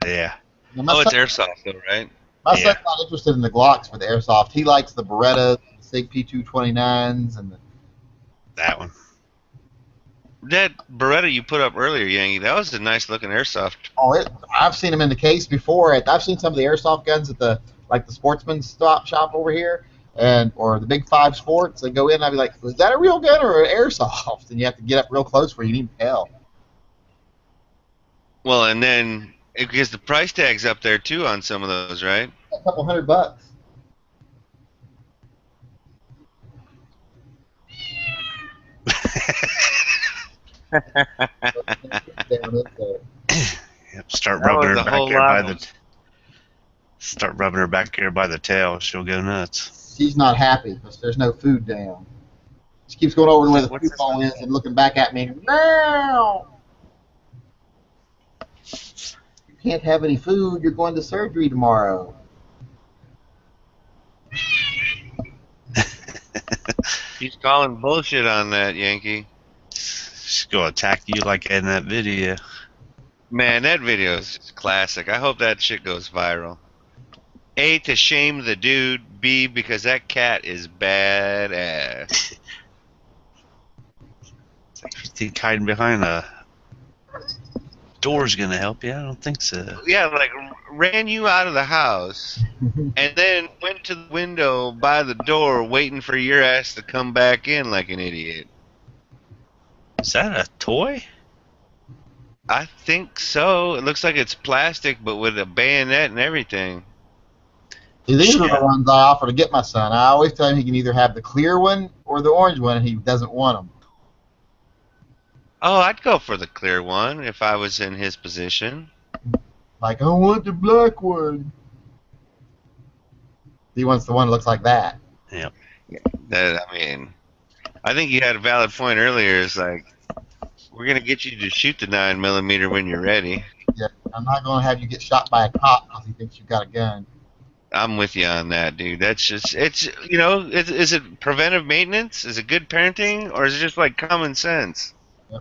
Yeah. Oh, it's airsoft though, right? My son's not interested in the Glocks for the airsoft. He likes the Beretta, the SIG P229s, and that one. That Beretta you put up earlier, Yankee, that was a nice looking airsoft. Oh, I've seen them in the case before. I've seen some of the airsoft guns at the Sportsman's shop over here, or the Big Five Sports. They go in and I'd be like, "Was that a real gun or an airsoft?" And you have to get up real close where you need to tell. Well, and then because the price tag's up there too on some of those, right? A couple $100. Start rubbing her back here by the tail. She'll go nuts. She's not happy because there's no food down. She keeps going over to where the food bowl is and looking back at me. No! You can't have any food. You're going to surgery tomorrow. She's calling bullshit on that, Yankee. She's gonna attack you like in that video. Man, that video is classic. I hope that shit goes viral. A, to shame the dude. B, because that cat is badass. You think hiding behind a door's gonna help you? I don't think so. Yeah, like ran you out of the house and then went to the window by the door waiting for your ass to come back in like an idiot. Is that a toy? I think so. It looks like it's plastic but with a bayonet and everything. See, these are the Yeah. ones I offer to get my son. I always tell him he can either have the clear one or the orange one, and he doesn't want them. Oh, I'd go for the clear one if I was in his position. Like, I want the black one. He wants the one that looks like that. Yep. I mean, I think you had a valid point earlier. Is like, we're gonna get you to shoot the 9mm when you're ready. Yeah, I'm not going to have you get shot by a cop because he thinks you've got a gun. I'm with you on that, dude. That's just, it's, is it preventive maintenance? Is it good parenting? Or is it just like common sense?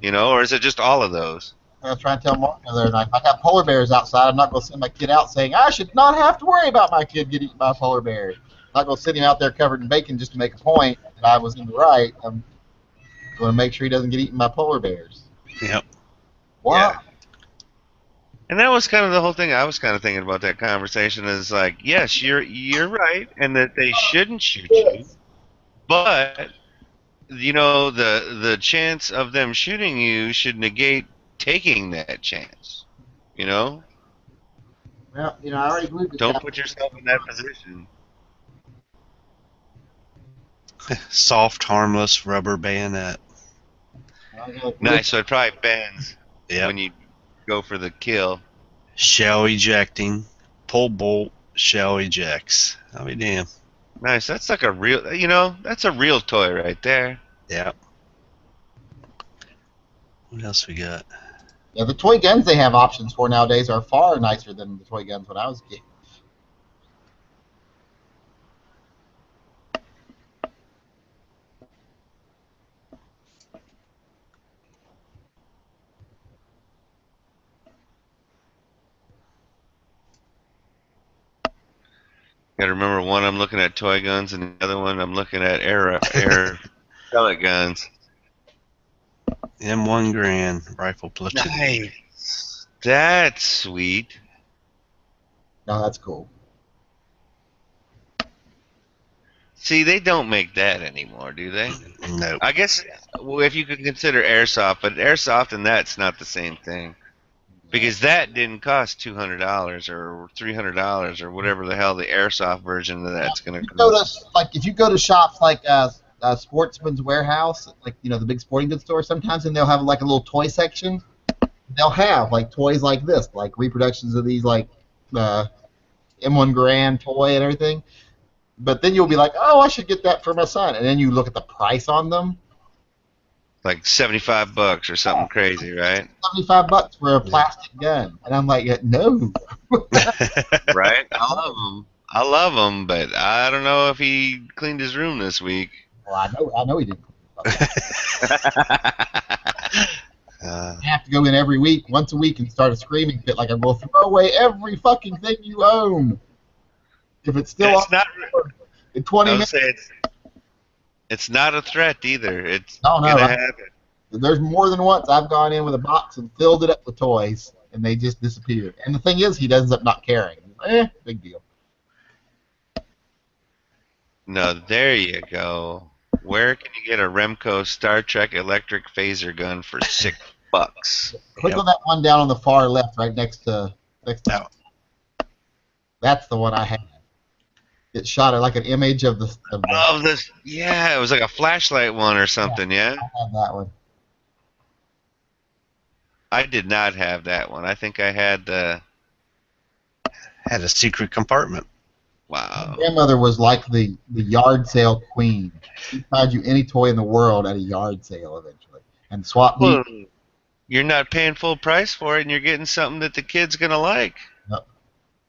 Yep. Or is it just all of those? I was trying to tell Mark the other night, if I got polar bears outside, I'm not going to send my kid out saying, I should not have to worry about my kid getting eaten by a polar bear. I'm not going to send him out there covered in bacon just to make a point that I was in the right. I'm going to make sure he doesn't get eaten by polar bears. Yep. Why? Yeah. And that was kind of the whole thing I was kind of thinking about that conversation is like, yes, you're right, and that they shouldn't shoot you, but the chance of them shooting you should negate taking that chance. Well, I already glued the Don't cap. put yourself in that position. Soft, harmless rubber bayonet. Nice, so it probably bends Yep. when you go for the kill. Shell ejecting. Pull bolt. Shell ejects. I'll be damned. Nice, that's like a real, that's a real toy right there. Yep. What else we got? Yeah, the toy guns they have options for nowadays are far nicer than the toy guns when I was a kid. Gotta remember, one I'm looking at toy guns, and the other one I'm looking at air pellet guns. M1 Grand rifle platoon. Nice. That's sweet. No, that's cool. See, they don't make that anymore, do they? Nope. I guess, well, if you could consider airsoft, but airsoft and that's not the same thing. Because that didn't cost $200 or $300 or whatever the hell the airsoft version of that's going to cost. If you go to shops like Sportsman's Warehouse, like the big sporting goods store, sometimes and they'll have like a little toy section. They'll have like toys like this, like reproductions of these like M1 Grand toy and everything. But then you'll be like, oh, I should get that for my son, and then you look at the price on them. Like $75 or something crazy, right? $75 for a plastic gun, and I'm like, no. Right? I love him, but I don't know if he cleaned his room this week. Well, I know he didn't. I have to go in every week, once a week, and start a screaming fit like I'm going to throw away every fucking thing you own. If it's still in 20 minutes. It's not a threat either. It's gonna happen. There's more than once I've gone in with a box and filled it up with toys, and they just disappear. And the thing is, he ends up not caring. Big deal. No, there you go. Where can you get a Remco Star Trek electric phaser gun for $6? Click on that one down on the far left, right next to that. That's the one I had. It shot like an image of the. Yeah, it was like a flashlight one or something. Yeah. I had that one. I did not have that one. I think I had Had a secret compartment. Wow. My grandmother was like the yard sale queen. She'd find you any toy in the world at a yard sale eventually, and swap meet. Well, you're not paying full price for it, and you're getting something that the kid's gonna like. Yep.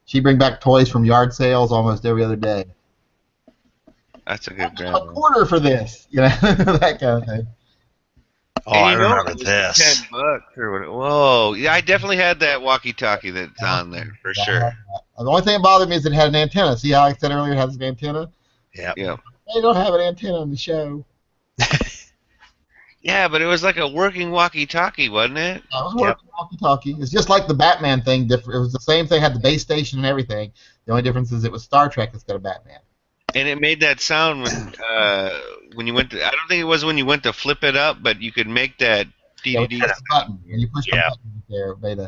She bring back toys from yard sales almost every other day. That's a good grandma. A quarter for this, that kind of thing. Oh, I remember this. $10 or what? Whoa! Yeah, I definitely had that walkie-talkie that's on there for sure. The only thing that bothered me is it had an antenna. See how I said earlier it has an antenna? Yeah. They don't have an antenna on the show. Yeah, but it was like a working walkie-talkie, wasn't it? It was working walkie-talkie. It's just like the Batman thing. It was the same thing. Had the base station and everything. The only difference is it was Star Trek instead of Batman. And it made that sound when you went to. I don't think it was when you went to flip it up, but you could make that DVD. Yeah, button. When you push the button there, it made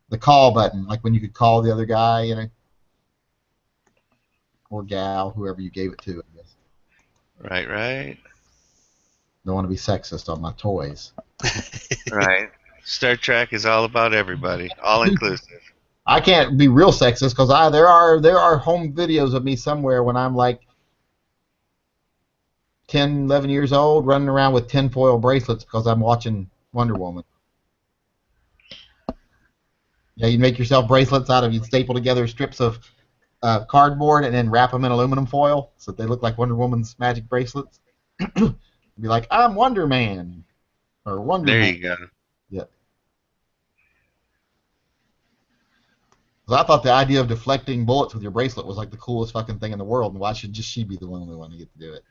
the call button, like when you could call the other guy. or gal, whoever you gave it to, I guess. Right, right, Don't want to be sexist on my toys. right. Star Trek is all about everybody, all inclusive. I can't be real sexist because there are home videos of me somewhere when I'm like 10, 11 years old, running around with tinfoil bracelets because I'm watching Wonder Woman. Yeah, you make yourself bracelets out of, you staple together strips of cardboard and then wrap them in aluminum foil so that they look like Wonder Woman's magic bracelets. Be like, I'm Wonder Man or Wonder There Woman. you go. Yeah. 'Cause I thought the idea of deflecting bullets with your bracelet was like the coolest fucking thing in the world, and why should just she be the only one to get to do it?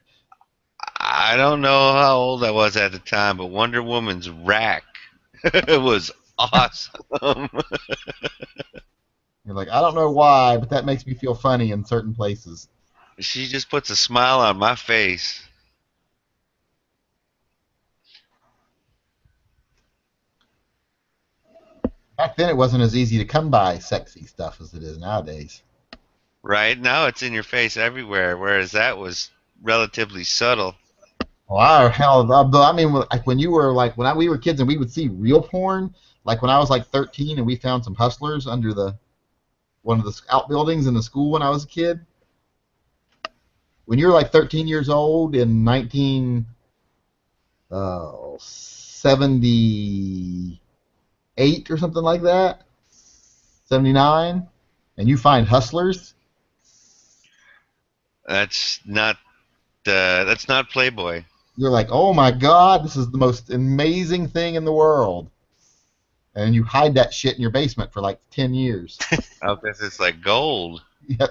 I don't know how old I was at the time, but Wonder Woman's rack was awesome. You're like, I don't know why, but that makes me feel funny in certain places. She just puts a smile on my face. Back then, it wasn't as easy to come by sexy stuff as it is nowadays. Right now, it's in your face everywhere, whereas that was relatively subtle. Well, I mean, like when you were like we were kids and we would see real porn. Like when I was like 13 and we found some hustlers under one of the outbuildings in the school when I was a kid. When you're like 13 years old in 1978 or something like that, 79, and you find hustlers. That's not Playboy. You're like, oh my God, this is the most amazing thing in the world. And you hide that shit in your basement for like 10 years. Oh, because it's like gold. Yep.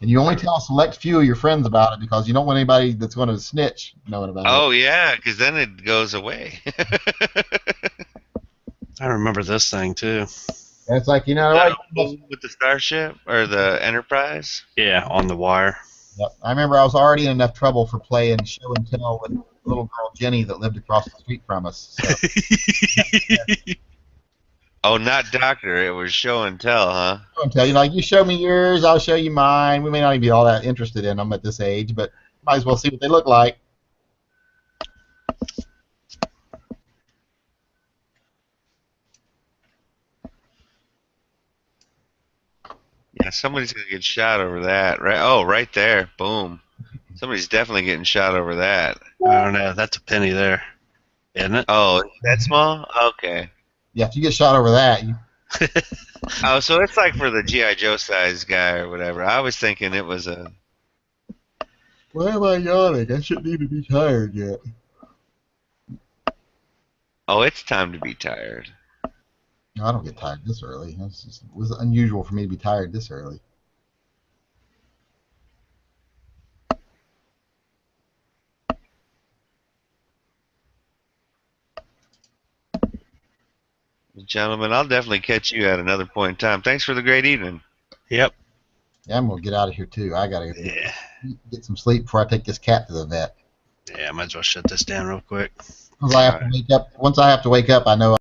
And you only tell a select few of your friends about it because you don't want anybody that's going to snitch knowing about it. Oh yeah, because then it goes away. I remember this thing too. And it's like, with the Starship or the Enterprise. Yeah, on the wire. Yep. I remember I was already in enough trouble for playing show and tell with little girl Jenny that lived across the street from us. So. Oh, not Doctor. It was show and tell, huh? Show and tell. You show me yours, I'll show you mine. We may not even be all that interested in them at this age, but might as well see what they look like. Yeah, somebody's gonna get shot over that, right? Oh, right there, boom. Somebody's definitely getting shot over that. I don't know. That's a penny there, isn't it? Oh, that small? Okay. Yeah, if you get shot over that, Oh, so it's like for the G.I. Joe size guy or whatever. I was thinking it was a. Why am I yawning? I shouldn't even be tired yet. Oh, it's time to be tired. No, I don't get tired this early. It was unusual for me to be tired this early. Gentlemen, I'll definitely catch you at another point in time. Thanks for the great evening. Yep. Yeah, I'm gonna get out of here too. I gotta get some sleep before I take this cat to the vet. Yeah, I might as well shut this down real quick. Once I have to wake up, I know